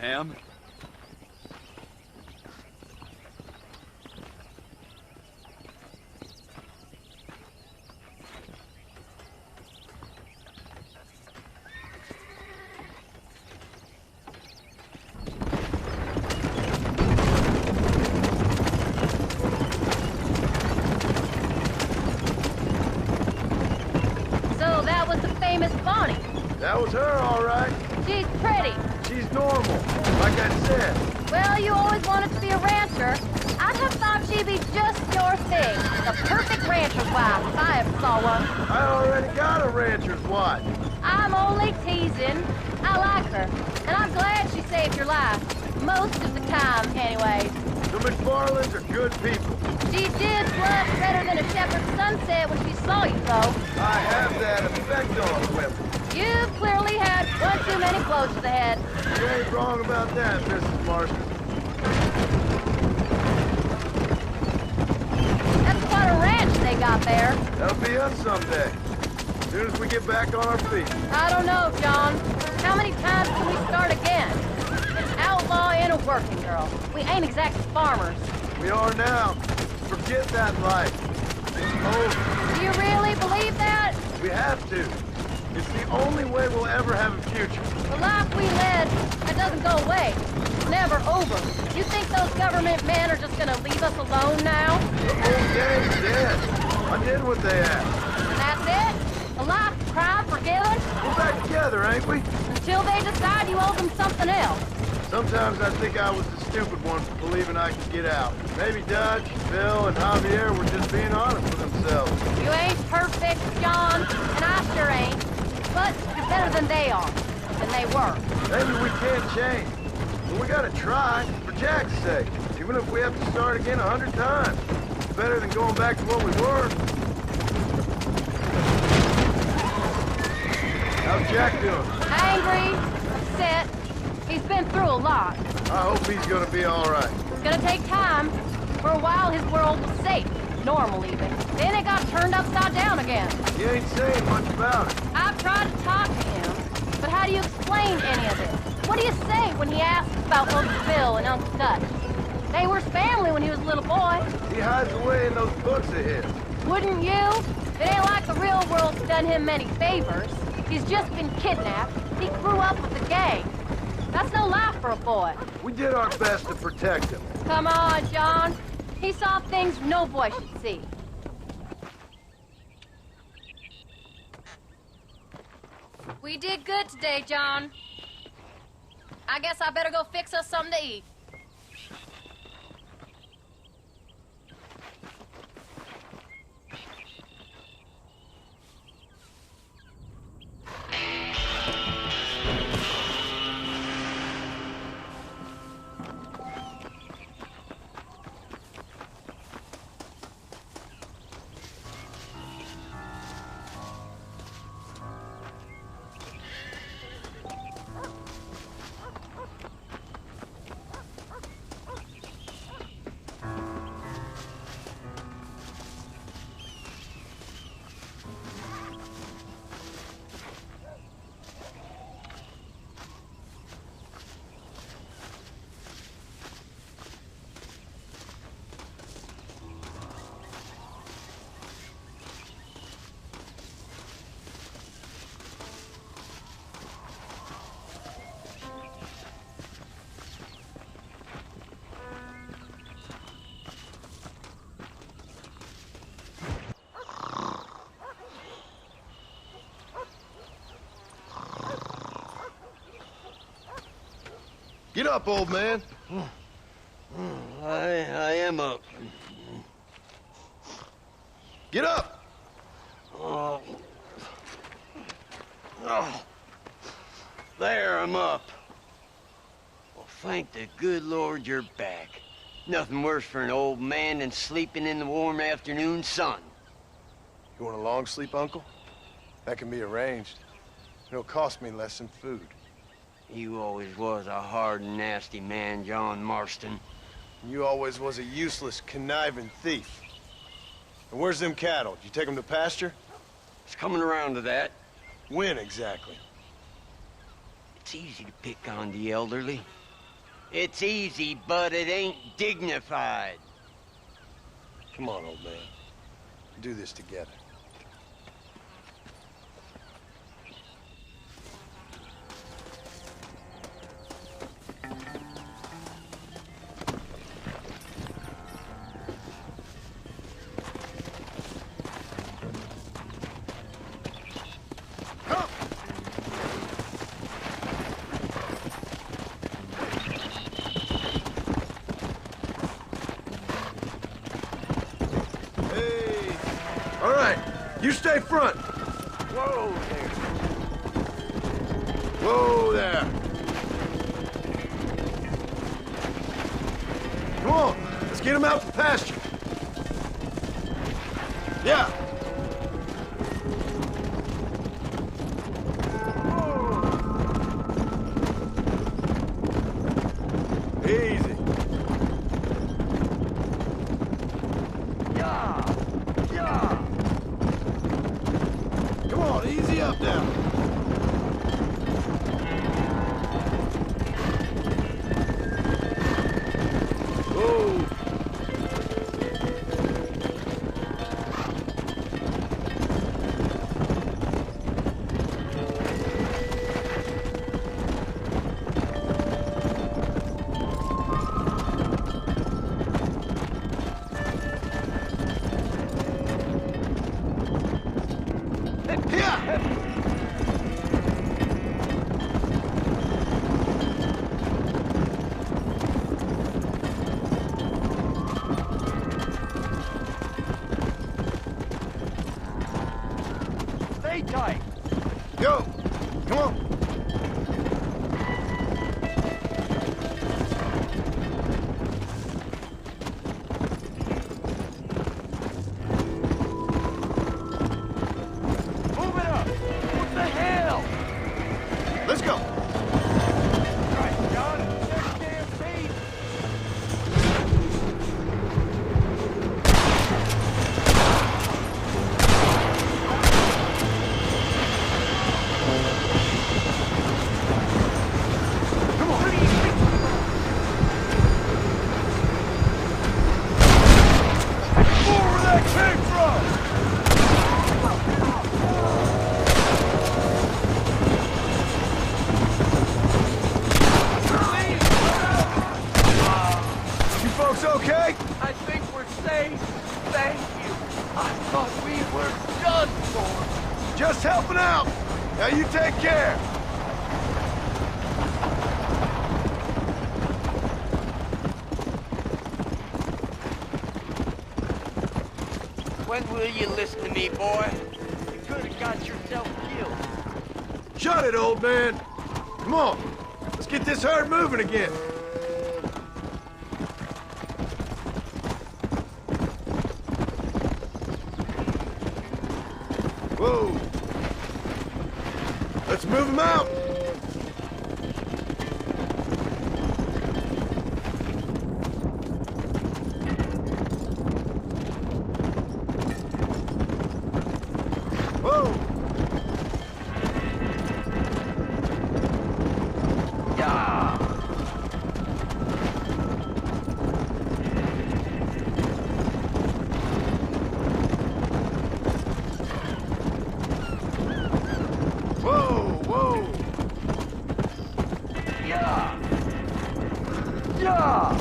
Ma'am? So that was the famous Bonnie. That was her, all right. She's pretty. She's normal, like I said. Well, you always wanted to be a rancher. I'd have thought she'd be just your thing. The perfect rancher's wife, if I ever saw one. I already got a rancher's wife. I'm only teasing. I like her, and I'm glad she saved your life. Most of the time, anyways. The McFarlands are good people. She did blush better than a shepherd's sunset when she saw you, though. I have that effect on women. You clearly had one too many blows to the head. You ain't wrong about that, Mrs. Marston. That's quite a ranch they got there. That'll be us someday. As soon as we get back on our feet. I don't know, John. How many times can we start again? An outlaw and a working girl. We ain't exactly farmers. We are now. Forget that life. It's over. Do you really believe that? We have to. It's the only way we'll ever have a future. The life we led, that doesn't go away. It's never over. You think those government men are just gonna leave us alone now? The whole gang's dead. I did what they asked. And that's it? A life, crime, forgiven? We're back together, ain't we? Until they decide you owe them something else. Sometimes I think I was the stupid one for believing I could get out. Maybe Dutch, Bill, and Javier were just being honest with themselves. You ain't perfect, John, and I sure ain't. But you're better than they are. Than they were. Maybe we can't change. But we gotta try, for Jack's sake. Even if we have to start again 100 times. It's better than going back to what we were. How's Jack doing? Angry, upset. He's been through a lot. I hope he's gonna be all right. It's gonna take time. For a while, his world was safe. Normal, even. Then it got turned upside down again. He ain't saying much about it. I've tried to talk to him, but how do you explain any of this? What do you say when he asks about Uncle Bill and Uncle Dutch? They were his family when he was a little boy. He hides away in those books of his. Wouldn't you? It ain't like the real world's done him many favors. He's just been kidnapped. He grew up with the gang. That's no life for a boy. We did our best to protect him. Come on, John. He saw things no boy should see. We did good today, John. I guess I better go fix us something to eat. Get up, old man. I am up. Get up! Oh. There, I'm up. Well, thank the good Lord you're back. Nothing worse for an old man than sleeping in the warm afternoon sun. You want a long sleep, Uncle? That can be arranged. It'll cost me less than food. You always was a hard and nasty man, John Marston. You always was a useless, conniving thief. And where's them cattle? Did you take them to pasture? It's coming around to that. When exactly? It's easy to pick on the elderly. It's easy, but it ain't dignified. Come on, old man. Do this together. You stay front. Whoa there. Whoa there. Come on, let's get him out to pasture. Yeah. Easy. Yeah. Yeah. Come on, easy up now. Oh. Stay tight. Go. Come on. Move it up. What the hell? Let's go. All right, John. Next damn feet. Okay? I think we're safe. Thank you. I thought we were done for. Just helping out. Now you take care. When will you listen to me, boy? You could have got yourself killed. Shut it, old man. Come on. Let's get this herd moving again. Whoa. Let's move them out. Whoa. Yeah. Whoa, whoa. Yeah. Yeah.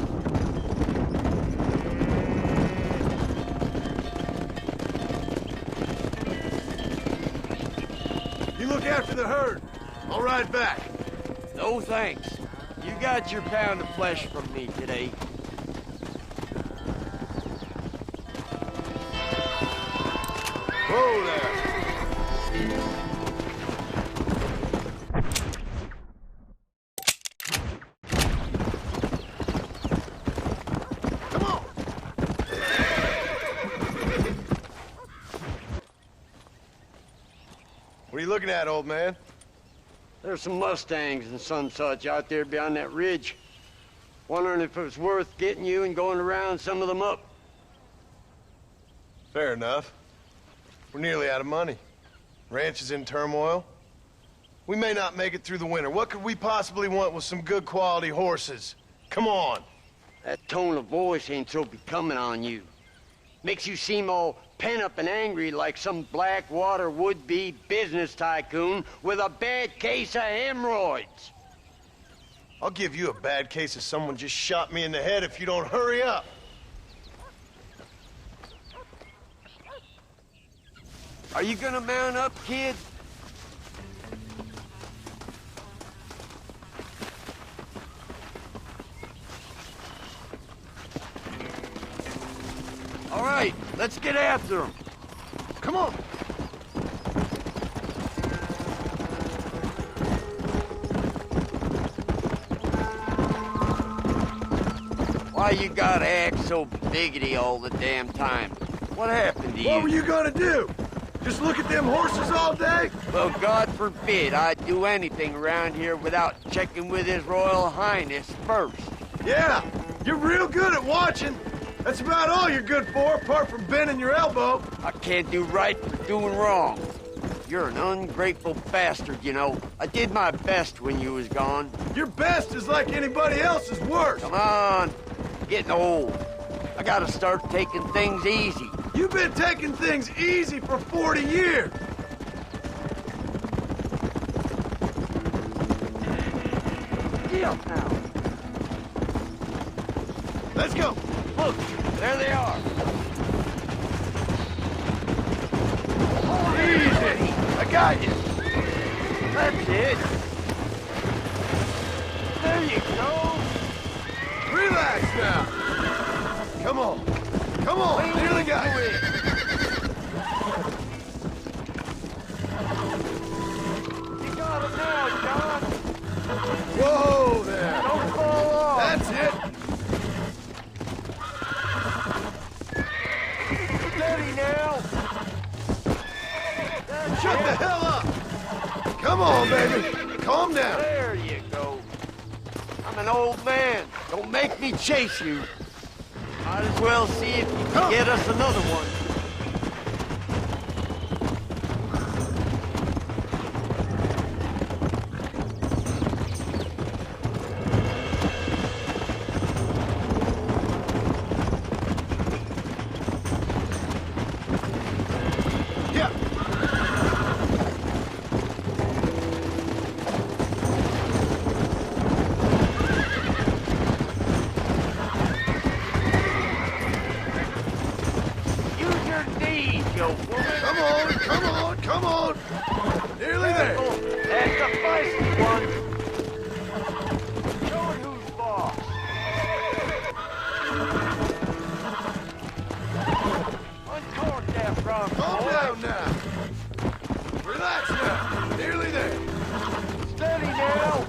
You look after the herd. I'll ride back. No thanks. You got your pound of flesh from me today. Whoa there. What are you looking at, old man? There's some Mustangs and some such out there beyond that ridge. Wondering if it was worth getting you and going around some of them up. Fair enough. We're nearly out of money. Ranch is in turmoil. We may not make it through the winter. What could we possibly want with some good quality horses? Come on. That tone of voice ain't so becoming on you. Makes you seem all pent up and angry like some Blackwater would-be business tycoon with a bad case of hemorrhoids. I'll give you a bad case of someone just shot me in the head if you don't hurry up. Are you gonna mount up, kid? All right, let's get after him. Come on. Why you gotta act so biggity all the damn time? What happened to you? What were you gonna do? Just look at them horses all day? Well, God forbid I'd do anything around here without checking with His Royal Highness first. Yeah, you're real good at watching. That's about all you're good for, apart from bending your elbow. I can't do right for doing wrong. You're an ungrateful bastard, you know. I did my best when you was gone. Your best is like anybody else's worst. Come on. Getting old. I gotta start taking things easy. You've been taking things easy for 40 years. Deal now. Let's go. Look, there they are. Easy. I got you. That's it. There you go. Relax now. Come on. Come on. Nearly got you. You got him now, John. Whoa there. Don't fall off. That's it. Steady now. Shut the hell up. Come on, baby. Calm down. There you go. I'm an old man. Don't make me chase you. Might as well see if you can get us another one. Come on. Nearly there. That's the feisty one. Showing who's boss. Uncork that from. Calm down now. Relax now. Nearly there. Steady now.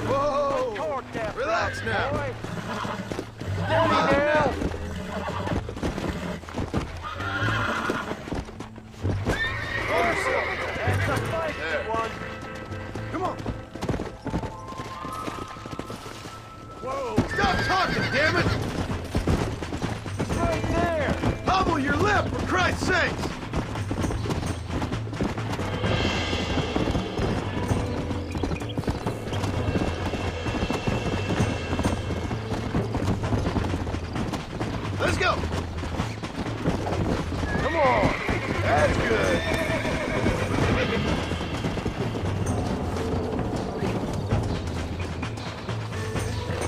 Whoa. Uncork that Relax from, now. boy. Steady now. That's the feisty one. Come on. Whoa. Stop talking, damn it. It's right there. Hobble your lip, for Christ's sakes. Let's go. Come on. That's good.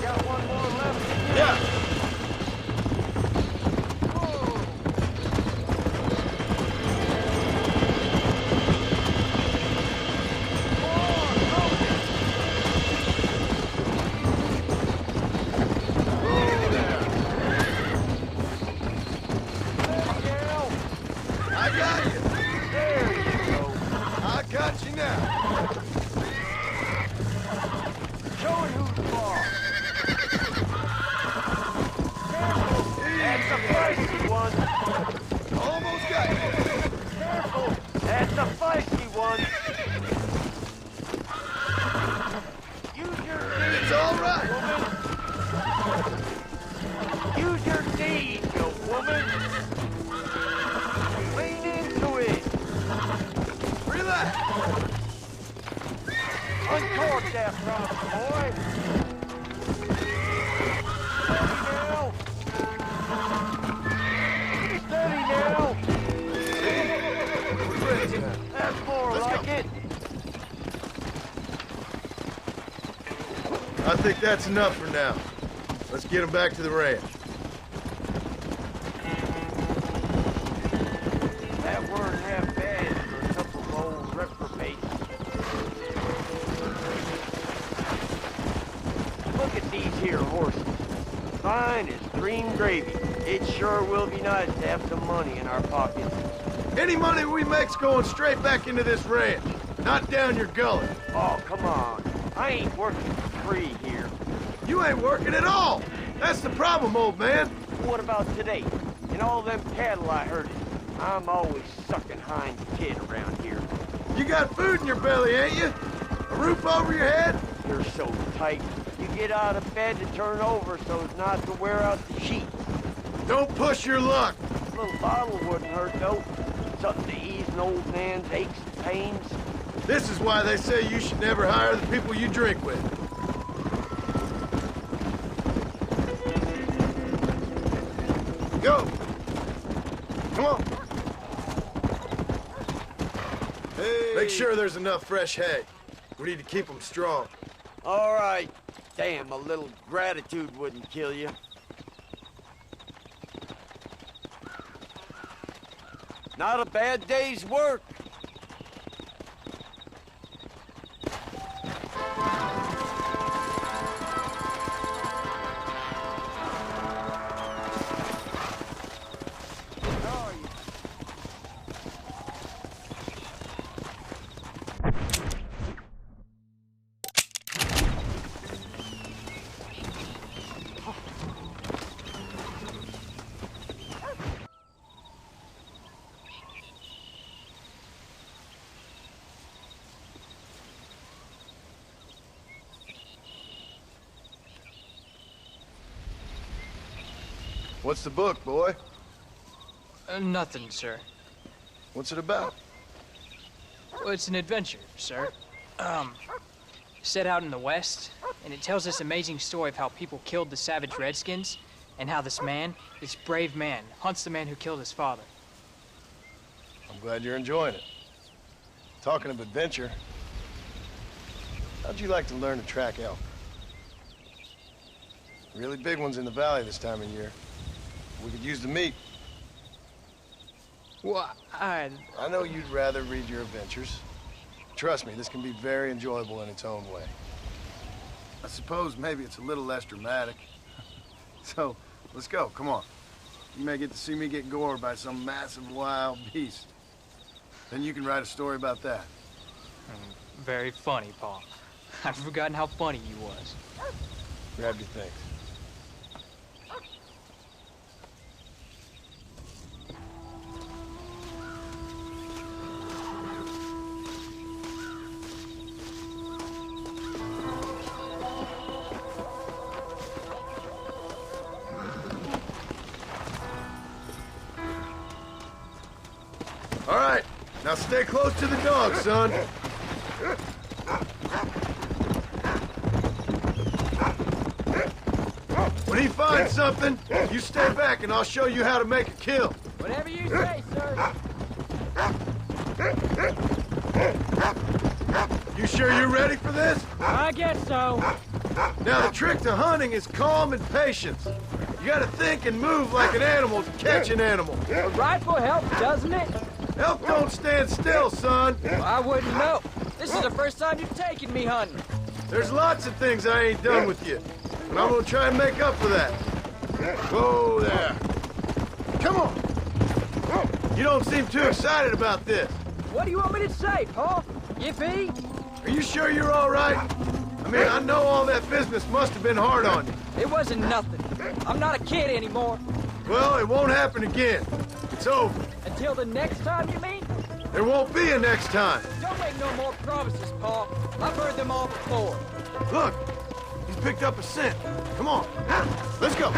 Got one more left. Yeah. think that's enough for now. Let's get them back to the ranch. That weren't half bad for a couple of old reprobates. Look at these here horses. Fine as green gravy. It sure will be nice to have some money in our pockets. Any money we make's going straight back into this ranch, not down your gullet. Oh, come on. I ain't working for free here. You ain't working at all. That's the problem, old man. What about today? And all them cattle I herded. I'm always sucking hind kid around here. You got food in your belly, ain't you? A roof over your head? You're so tight. You get out of bed to turn over so as not to wear out the sheets. Don't push your luck. A little bottle wouldn't hurt, though. Something to ease an old man's aches and pains. This is why they say you should never hire the people you drink with. Go! Come on! Hey. Make sure there's enough fresh hay. We need to keep them strong. All right. Damn, a little gratitude wouldn't kill you. Not a bad day's work. What's the book, boy? Nothing, sir. What's it about? Well, it's an adventure, sir. Set out in the West, and it tells this amazing story of how people killed the savage Redskins, and how this man, this brave man, hunts the man who killed his father. I'm glad you're enjoying it. Talking of adventure, how'd you like to learn to track elk? Really big ones in the valley this time of year. We could use the meat. Well, I know you'd rather read your adventures. Trust me, this can be very enjoyable in its own way. I suppose maybe it's a little less dramatic. So, let's go, come on. You may get to see me get gored by some massive wild beast. Then you can write a story about that. Very funny, Paul. I've forgotten how funny you was. Grab your things. All right, now stay close to the dog, son. When he finds something, you stay back and I'll show you how to make a kill. Whatever you say, sir. You sure you're ready for this? I guess so. Now, the trick to hunting is calm and patience. You gotta think and move like an animal to catch an animal. A rifle helps, doesn't it? Elk don't stand still, son. Well, I wouldn't know. This is the first time you've taken me hunting. There's lots of things I ain't done with you, and I'm gonna try and make up for that. Whoa there. Come on. You don't seem too excited about this. What do you want me to say, Paul? Yippee? Are you sure you're all right? I mean, I know all that business must have been hard on you. It wasn't nothing. I'm not a kid anymore. Well, it won't happen again. It's over. Until the next time, you mean? There won't be a next time. Don't make no more promises, Paul. I've heard them all before. Look, he's picked up a scent. Come on, let's go.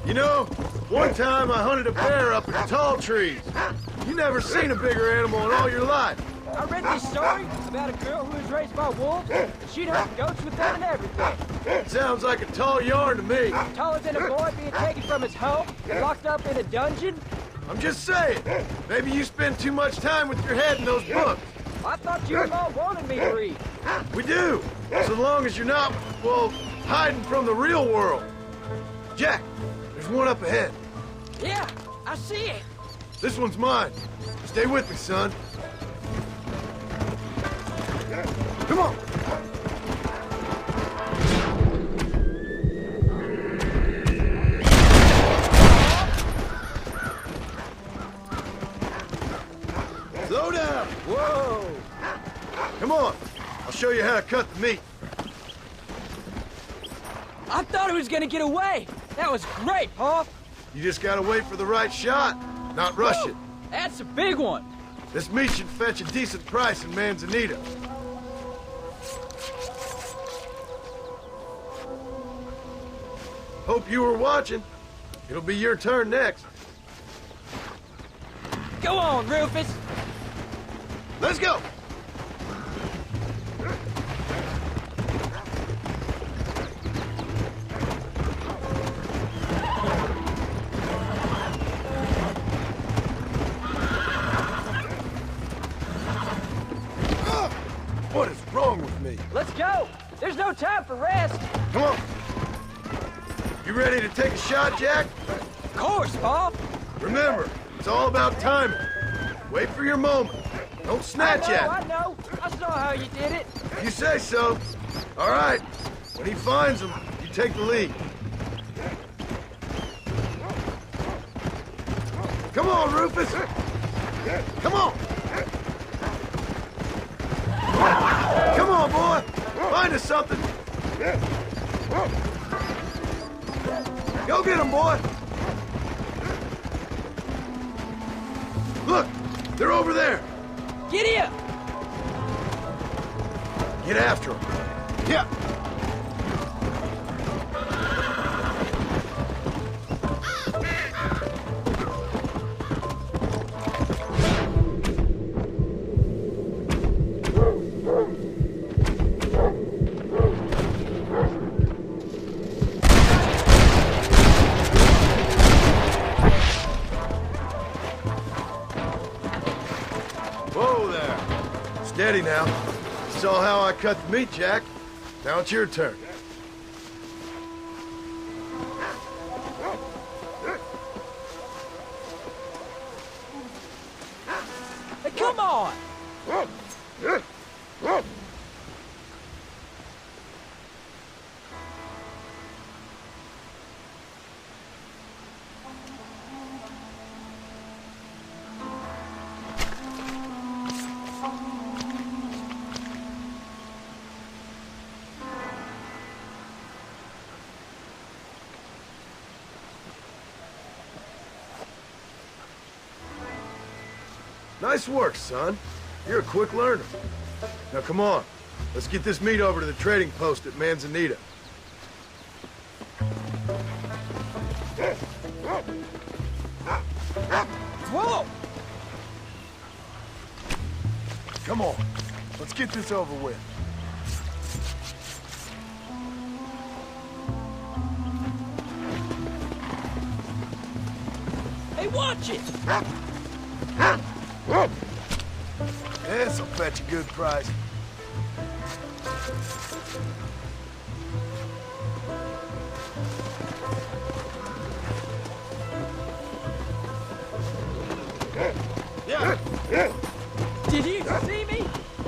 You know, one time I hunted a bear up in the tall trees. You never seen a bigger animal in all your life. I read this story about a girl who was raised by wolves, and she'd hunt goats with them and everything. Sounds like a tall yarn to me. Taller than a boy being taken from his home and locked up in a dungeon? I'm just saying, maybe you spend too much time with your head in those books. I thought you all wanted me to read. We do, so long as you're not, well, hiding from the real world. Jack, there's one up ahead. Yeah, I see it. This one's mine. Stay with me, son. Come on. Slow down. Whoa. Come on. I'll show you how to cut the meat. I thought he was gonna get away. That was great, Paul. You just gotta wait for the right shot, not rush it. That's a big one. This meat should fetch a decent price in Manzanita. Hope you were watching. It'll be your turn next. Go on, Rufus. Let's go. What is wrong with me? Let's go. There's no time for rest. Come on. You ready to take a shot, Jack? Of course, Paul. Remember, it's all about timing. Wait for your moment. Don't snatch at it. I know. I saw how you did it. You say so. All right. When he finds them, you take the lead. Come on, Rufus. Come on. Come on, boy. Find us something. Go get him, boy. Look, they're over there. Giddy up. Get after him. Yeah. Whoa there. Steady now. You saw how I cut the meat, Jack. Now it's your turn. Hey, come on. Nice work, son. You're a quick learner. Now come on. Let's get this meat over to the trading post at Manzanita. Whoa! Come on. Let's get this over with. Hey, watch it! This'll fetch a good price. Did you see me?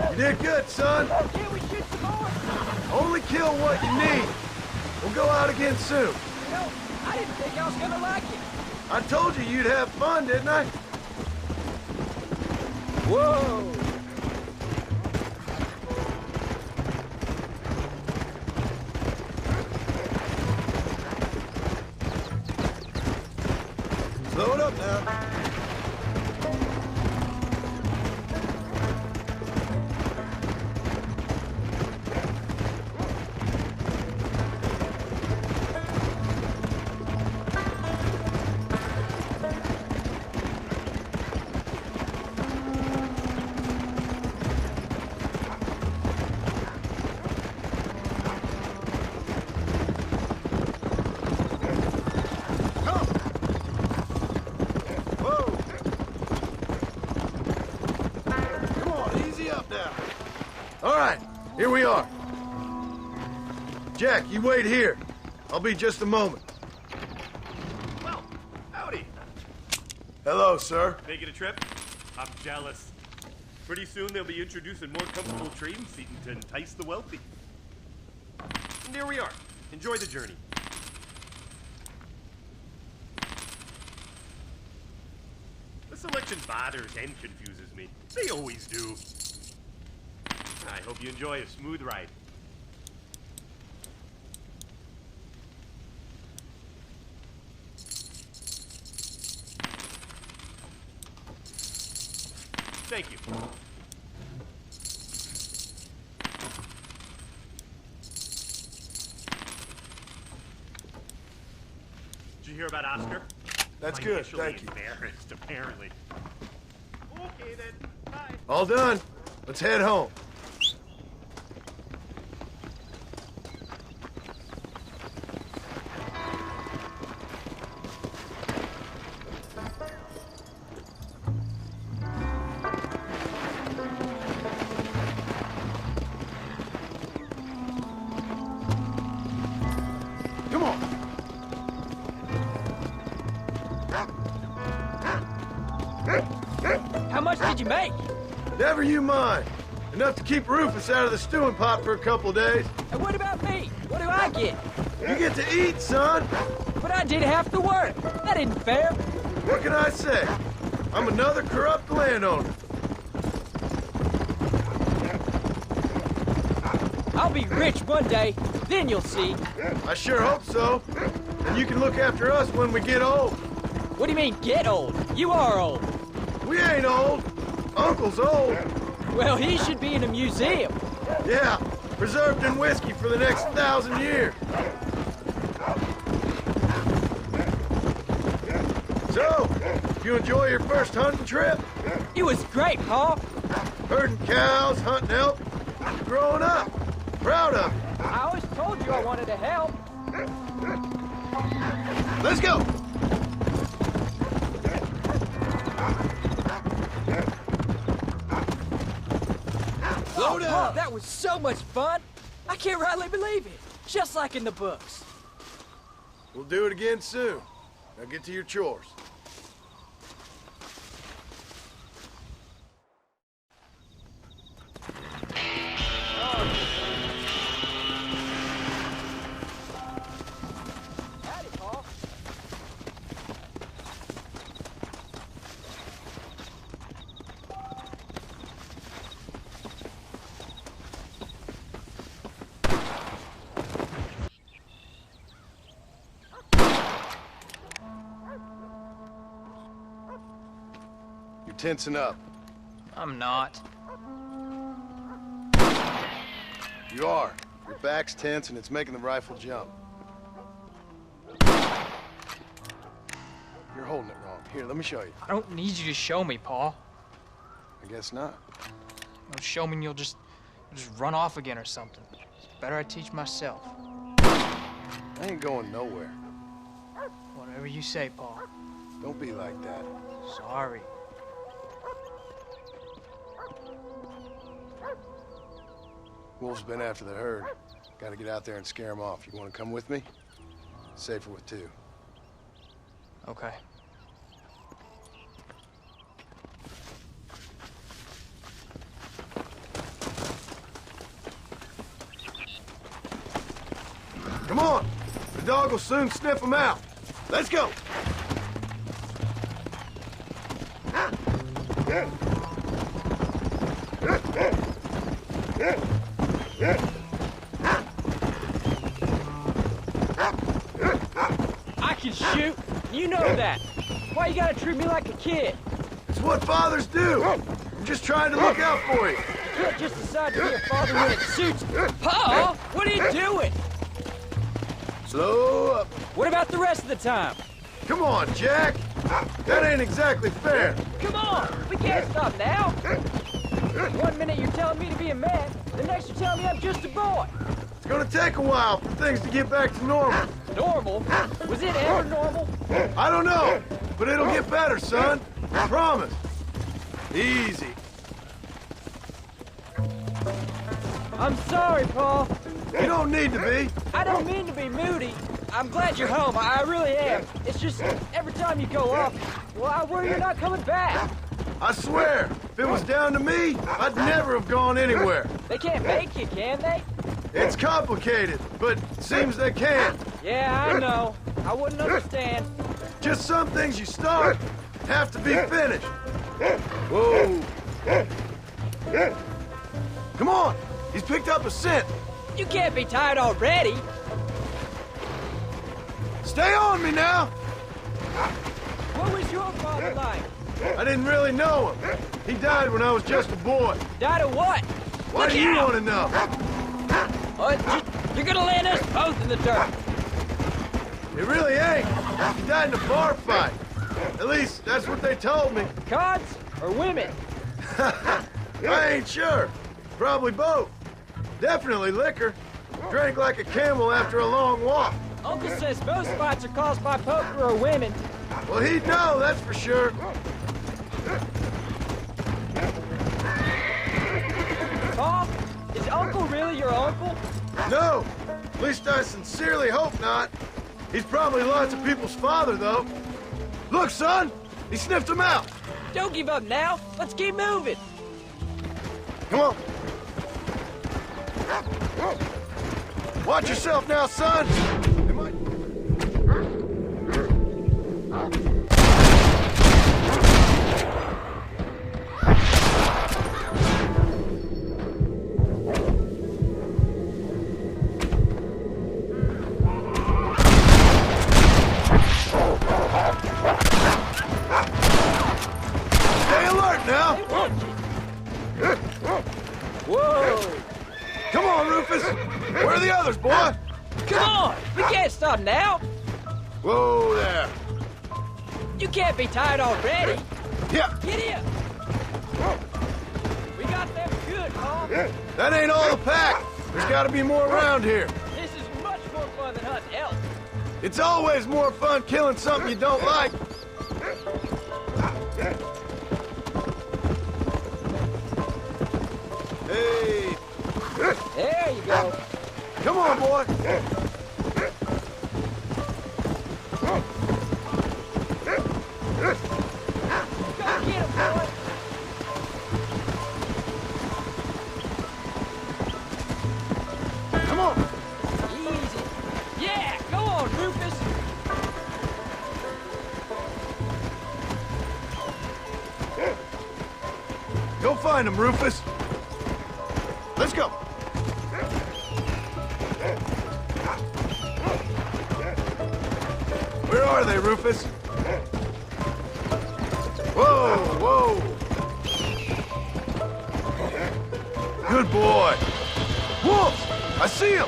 You did good, son. Can we shoot some more? Only kill what you need. We'll go out again soon. No, I didn't think I was gonna like it. I told you you'd have fun, didn't I? Whoa! Slow it up now. Here we are. Jack, you wait here. I'll be just a moment. Well, howdy. Hello, sir. Making a trip? I'm jealous. Pretty soon they'll be introducing more comfortable train seating to entice the wealthy. And here we are. Enjoy the journey. The selection bothers and confuses me. They always do. I hope you enjoy a smooth ride. Thank you. Did you hear about Oscar? That's good, thank you. Embarrassed, apparently. Okay then. Bye. All done. Let's head home. Come on. How much did you make? Never you mind. Enough to keep Rufus out of the stewing pot for a couple of days. And what about me? What do I get? You get to eat, son. But I did half the work. That isn't fair. What can I say? I'm another corrupt landowner. I'll be rich one day. Then you'll see. I sure hope so. And you can look after us when we get old. What do you mean, get old? You are old. We ain't old. Uncle's old. Well, he should be in a museum. Yeah, preserved in whiskey for the next 1,000 years. So, you enjoy your first hunting trip? It was great, Paul. Herding cows, hunting elk. Growing up. Proud of you. I always told you I wanted to help. Let's go. Load up. Oh, that was so much fun. I can't rightly believe it. Just like in the books. We'll do it again soon. Now get to your chores. Howdy, Paul. You're tensing up. I'm not. You are. Your back's tense and it's making the rifle jump. You're holding it wrong. Here, let me show you. I don't need you to show me, Paul. I guess not. Don't show me and you'll just run off again or something. It's better I teach myself. I ain't going nowhere. Whatever you say, Paul. Don't be like that. Sorry. Wolf's been after the herd. Gotta get out there and scare them off. You wanna come with me? Safer with two. Okay. Come on! The dog will soon sniff them out. Let's go! I can shoot. You know that. Why you gotta treat me like a kid? It's what fathers do. I'm just trying to look out for you. You can't just decide to be a father when it suits you. Paul, what are you doing? Slow up. What about the rest of the time? Come on, Jack. That ain't exactly fair. Come on, we can't stop now. 1 minute you're telling me to be a man, the next you're telling me I'm just a boy. It's gonna take a while for things to get back to normal. Normal? Was it ever normal? I don't know, but it'll get better, son. I promise. Easy. I'm sorry, Paul. You don't need to be. I don't mean to be moody. I'm glad you're home. I really am. It's just every time you go up, well, I worry you're not coming back. I swear, if it was down to me, I'd never have gone anywhere. They can't make you, can they? It's complicated, but seems they can. Yeah, I know. I wouldn't understand. Just some things you start have to be finished. Whoa. Come on, he's picked up a scent. You can't be tired already. Stay on me now. What was your father like? I didn't really know him. He died when I was just a boy. Died of what? Why do you want to know? You're gonna land us both in the dirt. It really ain't. He died in a bar fight. At least, that's what they told me. Cards or women? I ain't sure. Probably both. Definitely liquor. Drank like a camel after a long walk. Uncle says most fights are caused by poker or women. Well, he'd know, that's for sure. Paul, is Uncle really your uncle? No. At least I sincerely hope not. He's probably lots of people's father, though. Look, son! He sniffed him out! Don't give up now. Let's keep moving. Come on. Watch yourself now, son! Stay alert now! Whoa! Come on, Rufus! Where are the others, boy? Come on! We can't stop now! Whoa there! You can't be tired already! Yeah! Get in! We got them good, Paul! That ain't all the pack! There's gotta be more around here! This is much more fun than hunting elk! It's always more fun killing something you don't like! Hey! There you go! Come on, boy! Go get him, boy! Come on! Easy! Yeah! Go on, Rufus! Go find him, Rufus! Let's go! Where are they, Rufus? Whoa, whoa! Good boy! Wolves! I see him!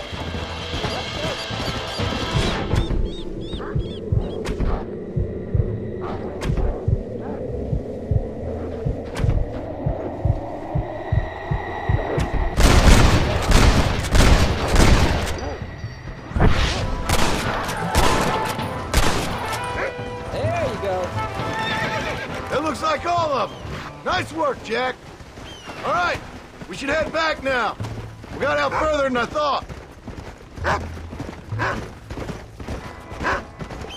Looks like all of them. Nice work, Jack. All right, we should head back now. We got out further than I thought.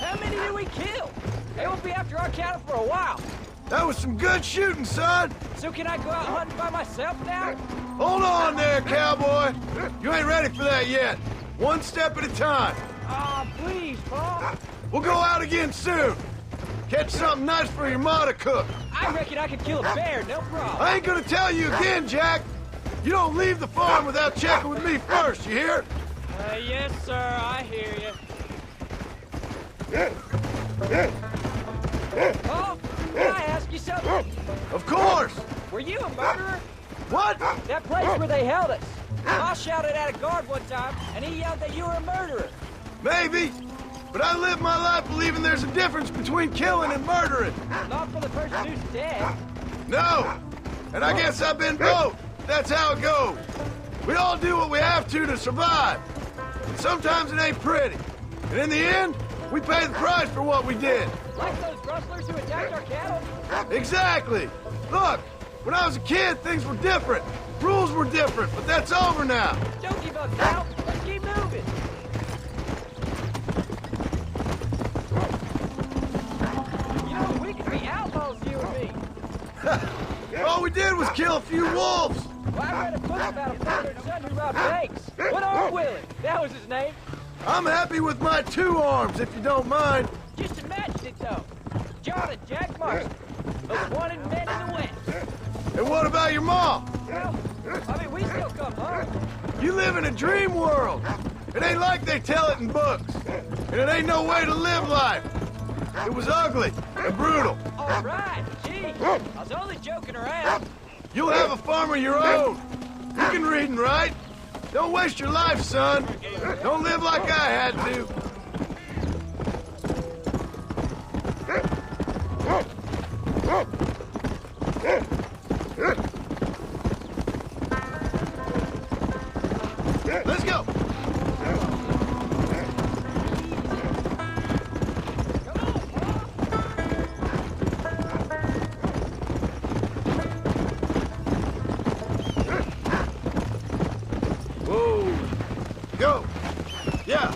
How many did we kill? They won't be after our cattle for a while. That was some good shooting, son. So can I go out hunting by myself now? Hold on there, cowboy. You ain't ready for that yet. One step at a time. Ah, please, Paul. We'll go out again soon. Catch something nice for your ma to cook. I reckon I could kill a bear, no problem. I ain't gonna tell you again, Jack. You don't leave the farm without checking with me first, you hear? Yes, sir, I hear you. Paul, can I ask you something? Of course. Were you a murderer? What? That place where they held us. I shouted at a guard one time, and he yelled that you were a murderer. Maybe. But I live my life believing there's a difference between killing and murdering. Not for the person who's dead. No. And I guess I've been both. That's how it goes. We all do what we have to survive. And sometimes it ain't pretty. And in the end, we pay the price for what we did. Like those rustlers who attacked our cattle? Exactly. Look, when I was a kid, things were different. Rules were different, but that's over now. Don't give up now. Let's keep moving. You know, we could be outlaws, you and me. All we did was kill a few wolves. Well, I read a book about a father and son who robbed banks. What arm Willie? That was his name. I'm happy with my 2 arms, if you don't mind. Just imagine it, though. John and Jack Marston, most wanted men in the West. And what about your mom? Well, I mean, we still come home. You live in a dream world. It ain't like they tell it in books. And it ain't no way to live life. It was ugly and brutal. All right, gee, I was only joking around. You'll have a farm of your own. You can read and write. Don't waste your life, son. Don't live like I had to. Let's go. Whoa. Go. Yeah.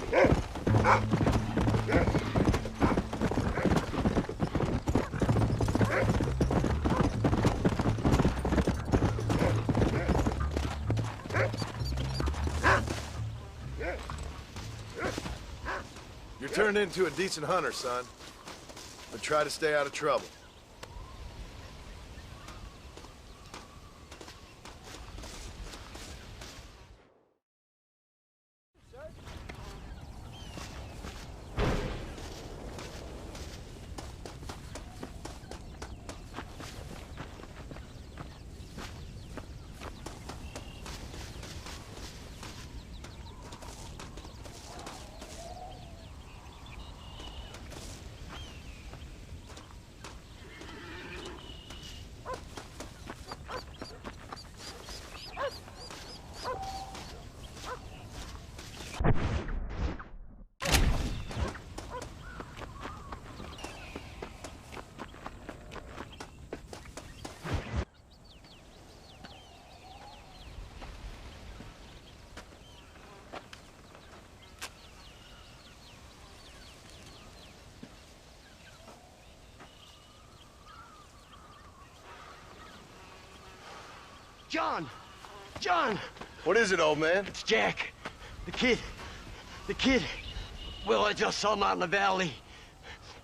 You're turned into a decent hunter, son. But try to stay out of trouble. John! John! What is it, old man? It's Jack. The kid. The kid. Well, I just saw him out in the valley.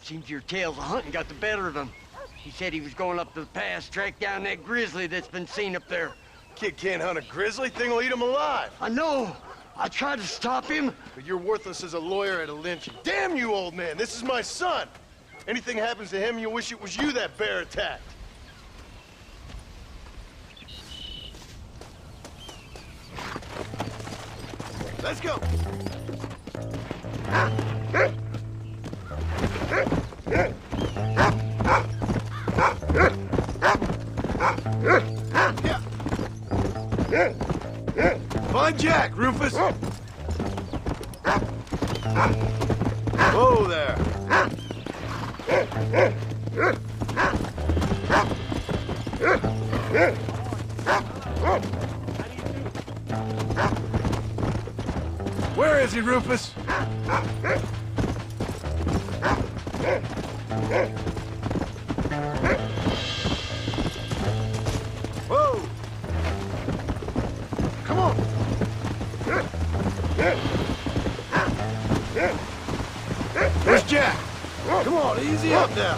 Seems your tales of hunting got the better of him. He said he was going up to the pass, track down that grizzly that's been seen up there. Kid can't hunt a grizzly. Thing will eat him alive. I know. I tried to stop him. But you're worthless as a lawyer at a lynching. Damn you, old man. This is my son. Anything happens to him, you'll wish it was you that bear attacked. Let's go. Find Jack, Rufus. Whoa there. Where is he, Rufus? Whoa! Come on! Where's Jack? Come on, easy up now.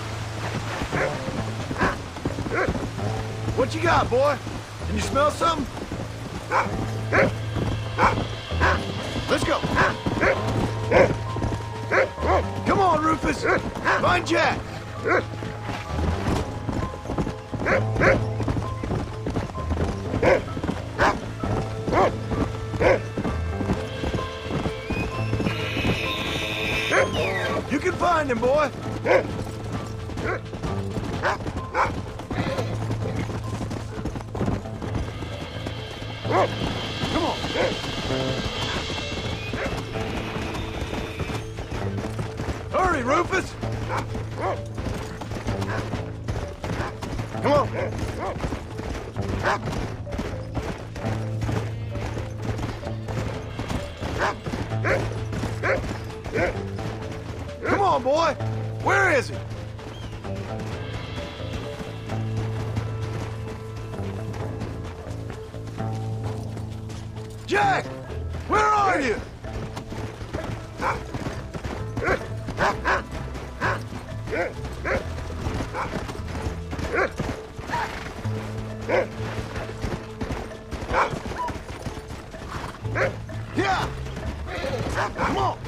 What you got, boy? Can you smell something? Let's go. Come on, Rufus. Find Jack. You can find him, boy. Come on. Hurry, Rufus! Come on! on, boy! Where is he? Jack! Where are you? Yeah! Come on!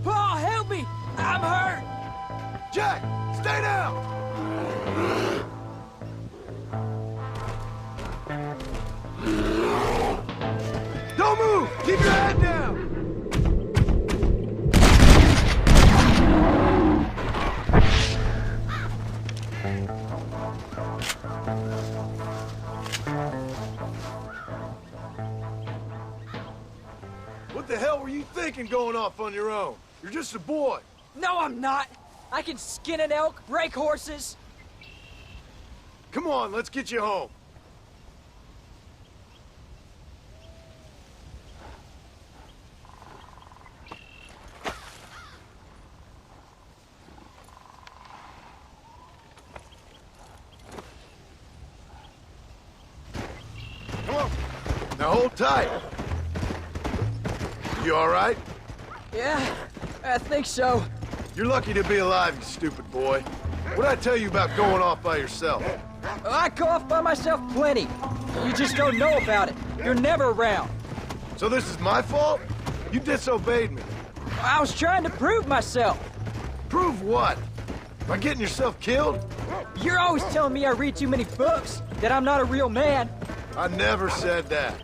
Paul, help me! I'm hurt! Jack, stay down! Don't move! Keep your head down! What the hell were you thinking going off on your own? You're just a boy. No, I'm not! I can skin an elk, break horses. Come on, let's get you home. Come on. Now hold tight. You all right? Yeah, I think so. You're lucky to be alive, you stupid boy. What'd I tell you about going off by yourself? I go off by myself plenty. You just don't know about it. You're never around. So this is my fault? You disobeyed me. I was trying to prove myself. Prove what? By getting yourself killed? You're always telling me I read too many books, that I'm not a real man. I never said that.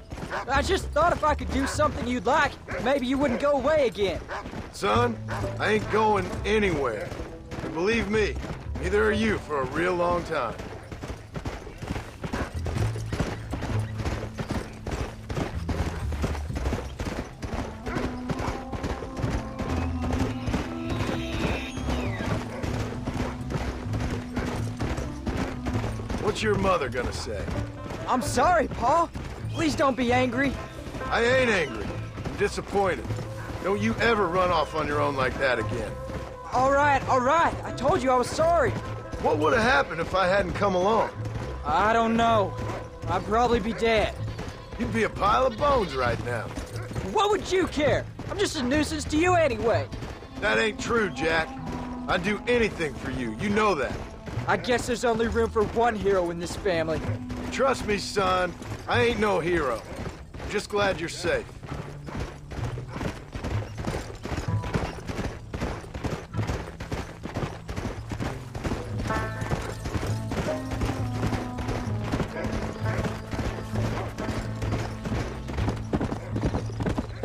I just thought if I could do something you'd like, maybe you wouldn't go away again. Son, I ain't going anywhere. And believe me, neither are you for a real long time. What's your mother gonna say? I'm sorry, Paul. Please don't be angry. I ain't angry. I'm disappointed. Don't you ever run off on your own like that again. All right. I told you I was sorry. What would have happened if I hadn't come along? I don't know. I'd probably be dead. You'd be a pile of bones right now. What would you care? I'm just a nuisance to you anyway. That ain't true, Jack. I'd do anything for you. You know that. I guess there's only room for one hero in this family. Trust me, son. I ain't no hero. I'm just glad you're safe.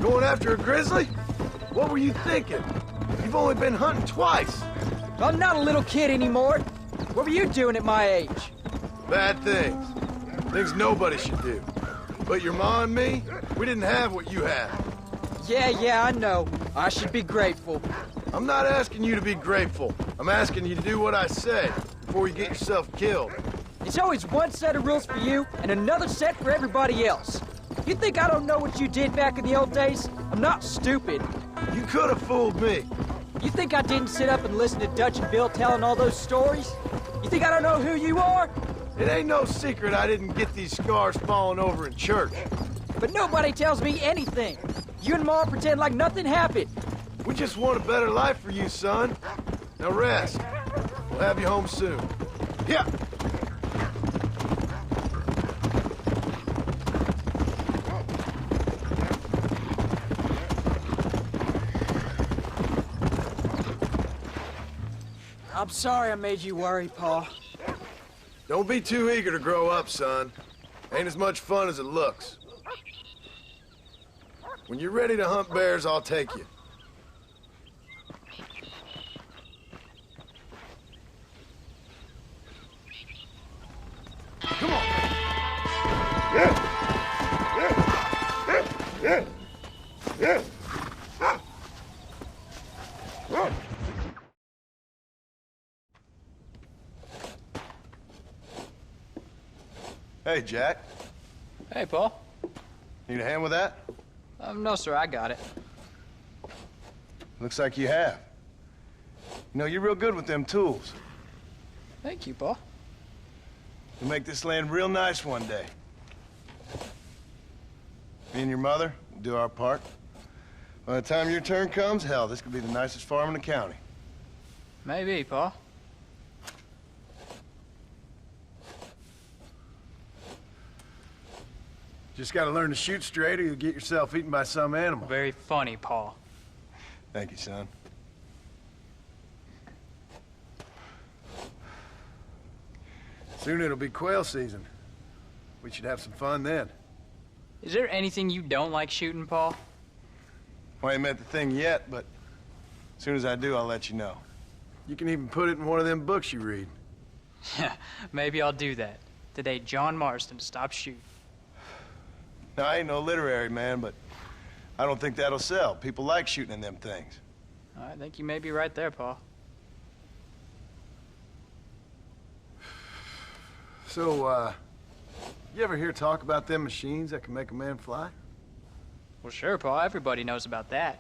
Going after a grizzly? What were you thinking? You've only been hunting twice. I'm not a little kid anymore. What were you doing at my age? Bad things. Things nobody should do. But your ma and me, we didn't have what you have. Yeah, I know. I should be grateful. I'm not asking you to be grateful. I'm asking you to do what I say before you get yourself killed. It's always one set of rules for you and another set for everybody else. You think I don't know what you did back in the old days? I'm not stupid. You could have fooled me. You think I didn't sit up and listen to Dutch and Bill telling all those stories? You think I don't know who you are? It ain't no secret I didn't get these scars falling over in church. But nobody tells me anything. You and Ma pretend like nothing happened. We just want a better life for you, son. Now rest. We'll have you home soon. Yeah. I'm sorry I made you worry, Paul. Don't be too eager to grow up, son. Ain't as much fun as it looks. When you're ready to hunt bears, I'll take you. Come on. Hey, Jack. Hey, Paul. Need a hand with that? No, sir, I got it. Looks like you have. You know, you're real good with them tools. Thank you, Paul. You'll make this land real nice one day. Me and your mother will do our part. By the time your turn comes, hell, this could be the nicest farm in the county. Maybe, Paul. Just gotta learn to shoot straight or you'll get yourself eaten by some animal. Very funny, Paul. Thank you, son. Soon it'll be quail season. We should have some fun then. Is there anything you don't like shooting, Paul? Well, I ain't met the thing yet, but as soon as I do, I'll let you know. You can even put it in one of them books you read. Yeah, maybe I'll do that. Today, John Marston stopped shooting. Now, I ain't no literary man, but I don't think that'll sell. People like shooting in them things. I think you may be right there, Paul. So, you ever hear talk about them machines that can make a man fly? Well, sure, Paul. Everybody knows about that.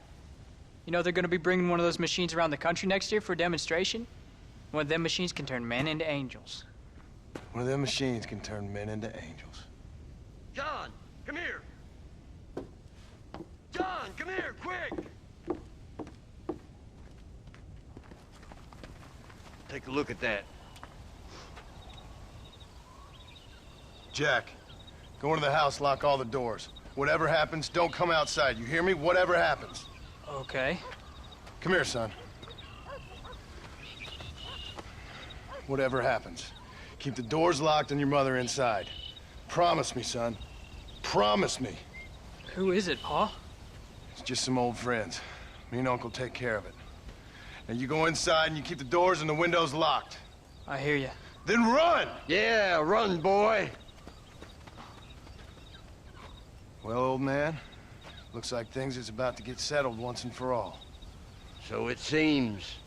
You know they're going to be bringing one of those machines around the country next year for a demonstration? One of them machines can turn men into angels. One of them machines can turn men into angels. John, come here. John, come here, quick. Take a look at that. Jack, go into the house, lock all the doors. Whatever happens, don't come outside. You hear me? Whatever happens. Okay. Come here, son. Whatever happens, keep the doors locked and your mother inside. Promise me, son. Promise me. Who is it, Paul? It's just some old friends. Me and Uncle take care of it. Now you go inside and you keep the doors and the windows locked. I hear you. Then run! Yeah, run, boy. Well, old man, looks like things is about to get settled once and for all. So it seems.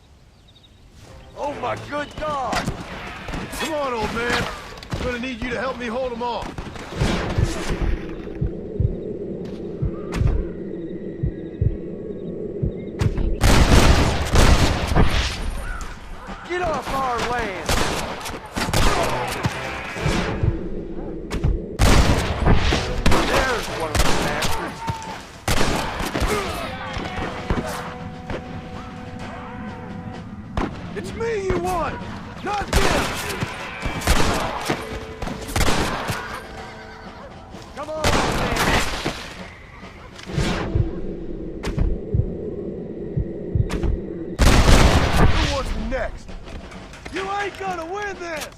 Oh, my good God! Come on, old man. I'm gonna need you to help me hold them off. Get off our land! There's one of the bastards. It's me you want, not them! Come on, man! Who wants me next? You ain't gonna win this!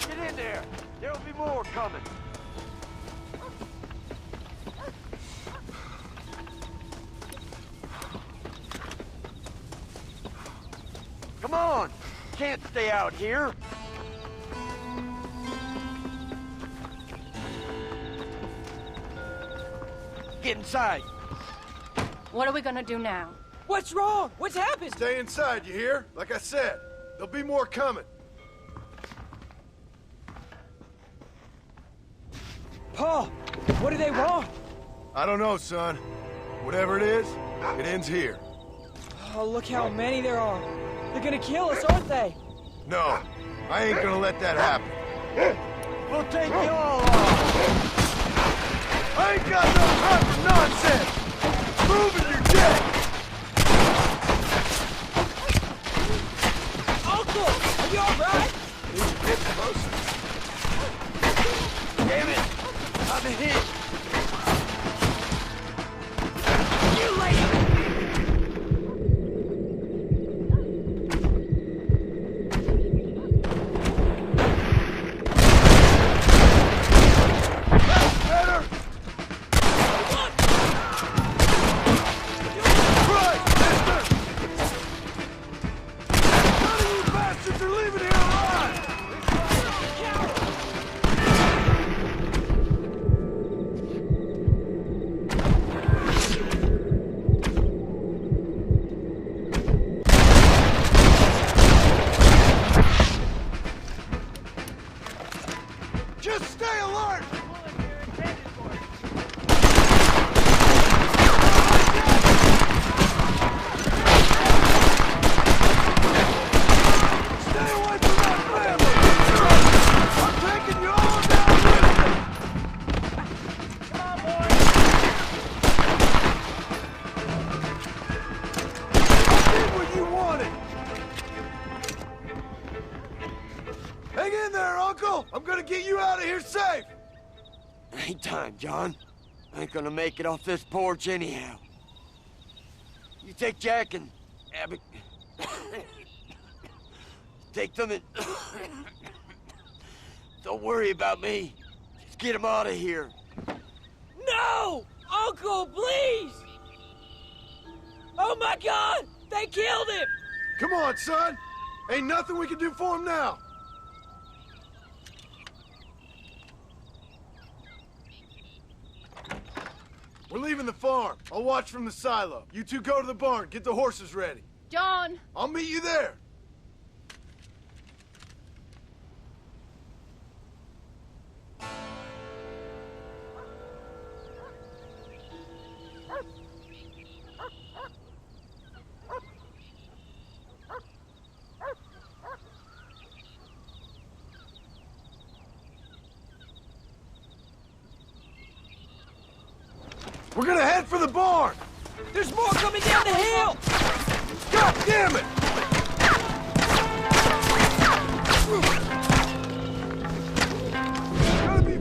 Get in there! There'll be more coming. Come on! Can't stay out here. Get inside. What are we gonna do now? What's wrong? What's happened? Stay inside, you hear? Like I said, there'll be more coming. Paul, what do they want? I don't know, son. Whatever it is, it ends here. Oh, look how many there are. They're gonna kill us, aren't they? No, I ain't gonna let that happen. We'll take you all off. I ain't got no time for nonsense! Move it, you're dead! Uncle, are you alright? Need to get closer. Damn it! I'm hit! You lady! Better! Christ, mister! None of you bastards are leaving here alive! Just stay alert! Stay away from that family! I'm taking you all down with me! Come on, boys! I did what you wanted! Hang in there, Uncle! I'm gonna get you out of here safe! Ain't time, John. I ain't gonna make it off this porch anyhow. You take Jack and Abby. Take them and... Don't worry about me. Just get them out of here. No! Uncle, please! Oh my God! They killed him! Come on, son! Ain't nothing we can do for him now! We're leaving the farm. I'll watch from the silo. You two go to the barn, get the horses ready. John! I'll meet you there. We're gonna head for the barn! There's more coming down the hill! God damn it! Gotta be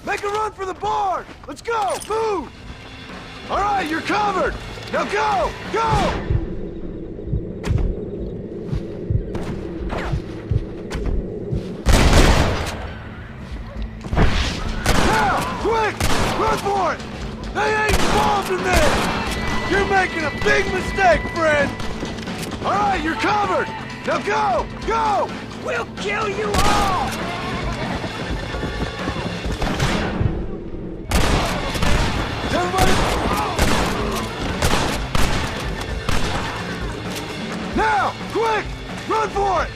Make a run for the barn! Let's go! Move! All right, you're covered! Now go! Go! Now! Quick! Run for it! They ain't involved in this! You're making a big mistake, friend! All right, you're covered! Now go! Go! We'll kill you all! Now! Quick! Run for it!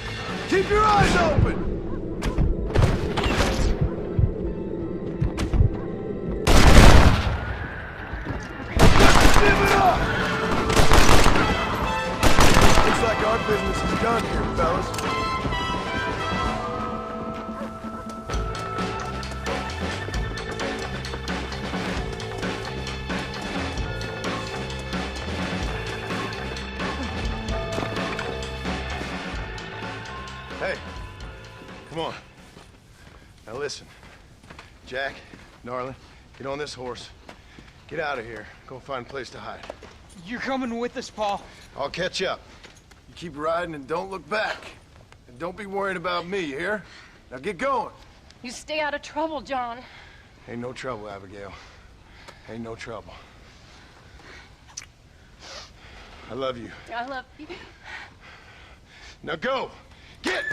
Keep your eyes open! Give it up! Looks like our business is done here, fellas. Hey, come on. Now listen. Jack, Gnarly, get on this horse. Get out of here. Go find a place to hide. You're coming with us, Paul. I'll catch up. You keep riding and don't look back. And don't be worrying about me, you hear? Now get going. You stay out of trouble, John. Ain't no trouble, Abigail. Ain't no trouble. I love you. I love you. Now go! Get!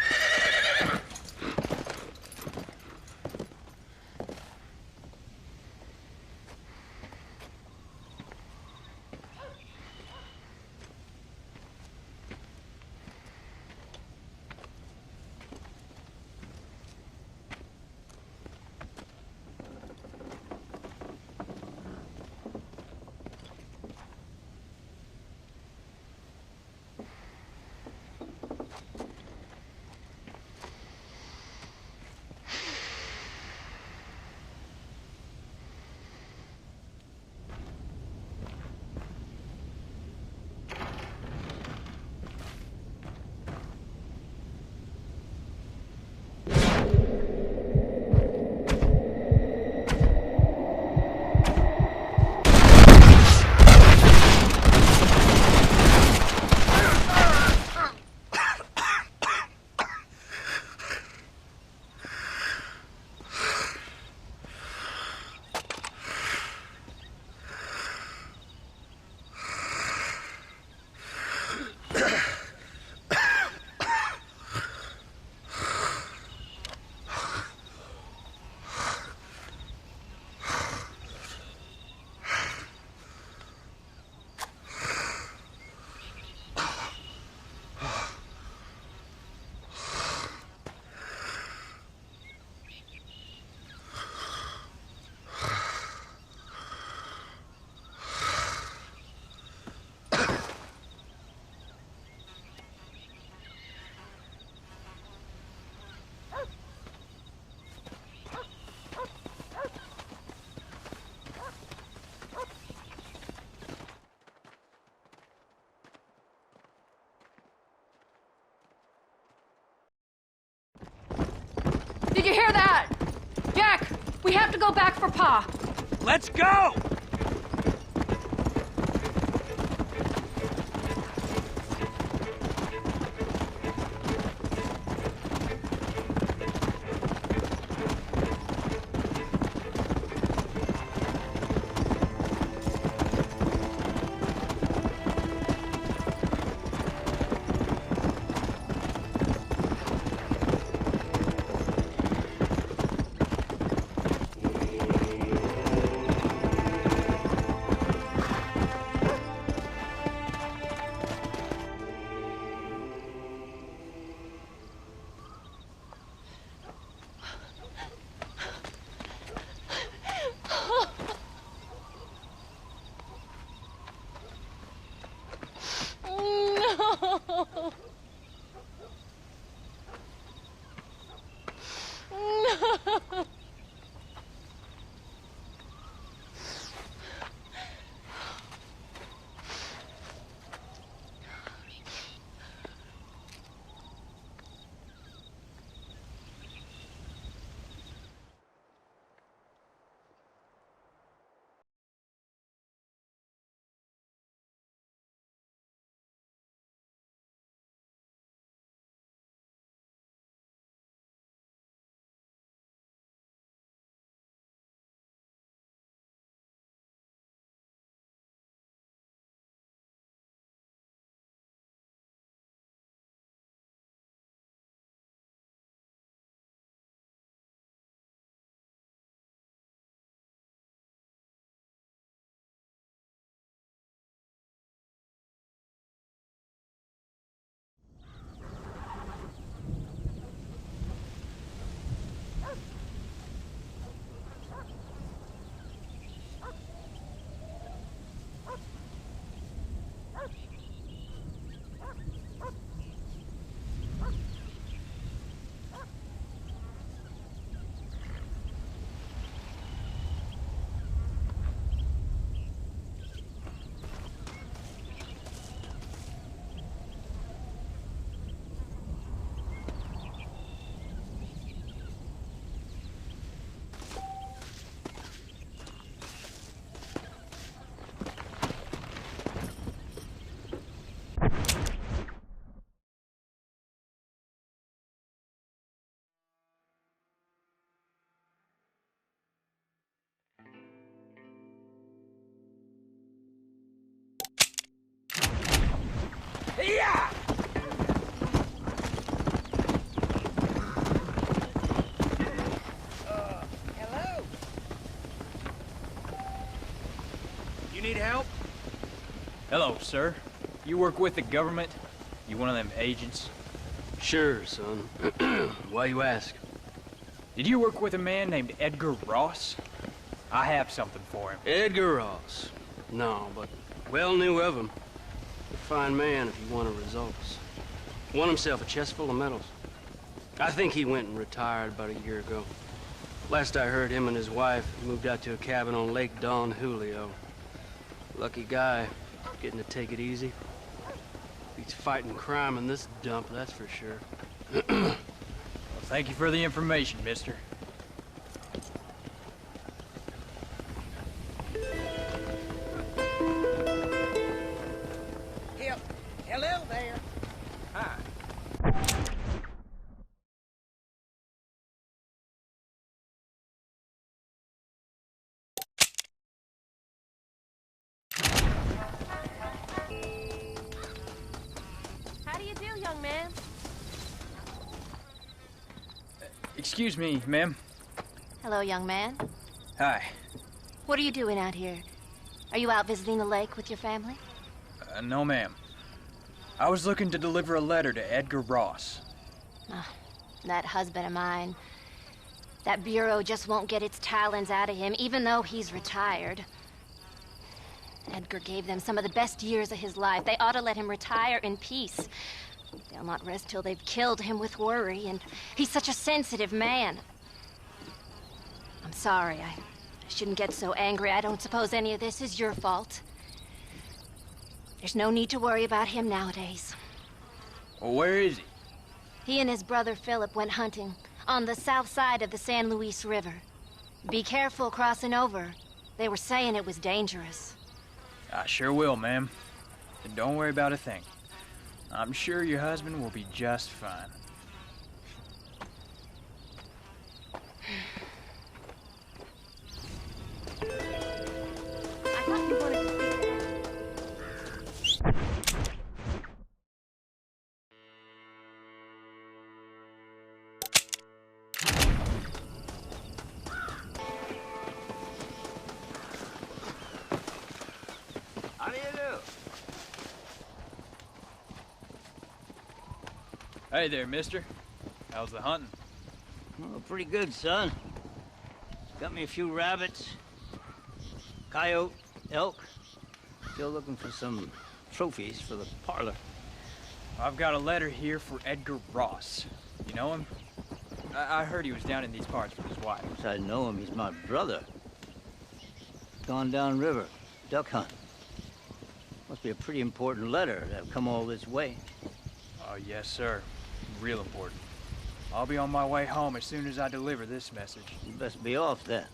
We have to go back for Pa. Let's go! Yeah! Hello? You need help? Hello, sir. You work with the government? You one of them agents? Sure, son. Why you ask? Did you work with a man named Edgar Ross? I have something for him. Edgar Ross? No, but well knew of him. A fine man if he wanted results. Won himself a chest full of medals. I think he went and retired about a year ago. Last I heard, him and his wife moved out to a cabin on Lake Don Julio. Lucky guy, getting to take it easy. Beats fighting crime in this dump, that's for sure. Well, thank you for the information, mister. Hello there. Hi. How do you do, young man? Excuse me, ma'am. Hello, young man. Hi. What are you doing out here? Are you out visiting the lake with your family? No, ma'am. I was looking to deliver a letter to Edgar Ross. That husband of mine. That bureau just won't get its talons out of him, even though he's retired. Edgar gave them some of the best years of his life. They ought to let him retire in peace. They'll not rest till they've killed him with worry, and he's such a sensitive man. I'm sorry, I shouldn't get so angry. I don't suppose any of this is your fault. There's no need to worry about him nowadays. Well, where is he? He and his brother Philip went hunting on the south side of the San Luis River. Be careful crossing over. They were saying it was dangerous. I sure will, ma'am. And don't worry about a thing. I'm sure your husband will be just fine. I thought you wanted to see that. How do you do? Hey there, mister. How's the hunting? Oh, pretty good, son. Got me a few rabbits, coyote, elk. Still looking for some trophies for the parlor. I've got a letter here for Edgar Ross. You know him? I heard he was down in these parts with his wife. Yes, I know him. He's my brother. Gone down river, duck hunt. Must be a pretty important letter to have come all this way. Oh, yes, sir. Real important. I'll be on my way home as soon as I deliver this message. You best be off then.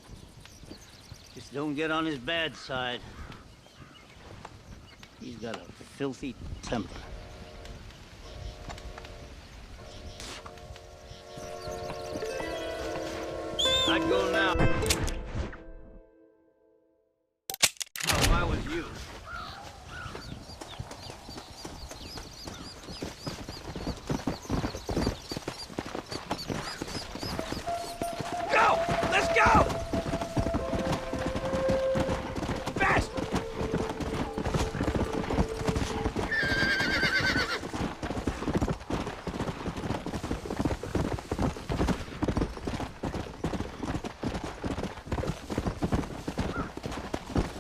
Just don't get on his bad side. He's got a filthy temper. I'd go now. If I was you. Go! Let's go! Fast!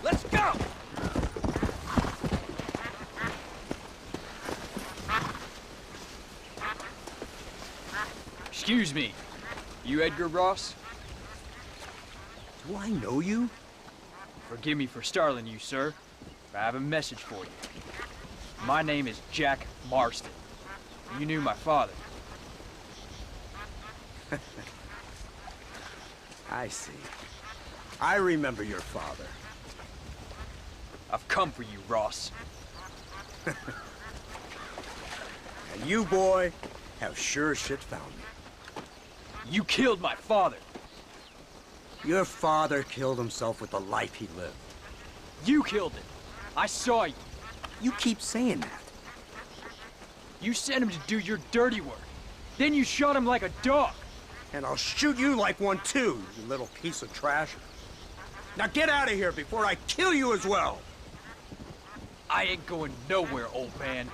Let's go! Excuse me. You Edgar Ross? Do I know you? Forgive me for startling you, sir. But I have a message for you. My name is Jack Marston. You knew my father. I see. I remember your father. I've come for you, Ross. And you, boy, have sure as shit found me. You killed my father. Your father killed himself with the life he lived. You killed him. I saw you. You keep saying that. You sent him to do your dirty work. Then you shot him like a dog. And I'll shoot you like one too, you little piece of trash. Now get out of here before I kill you as well. I ain't going nowhere, old man.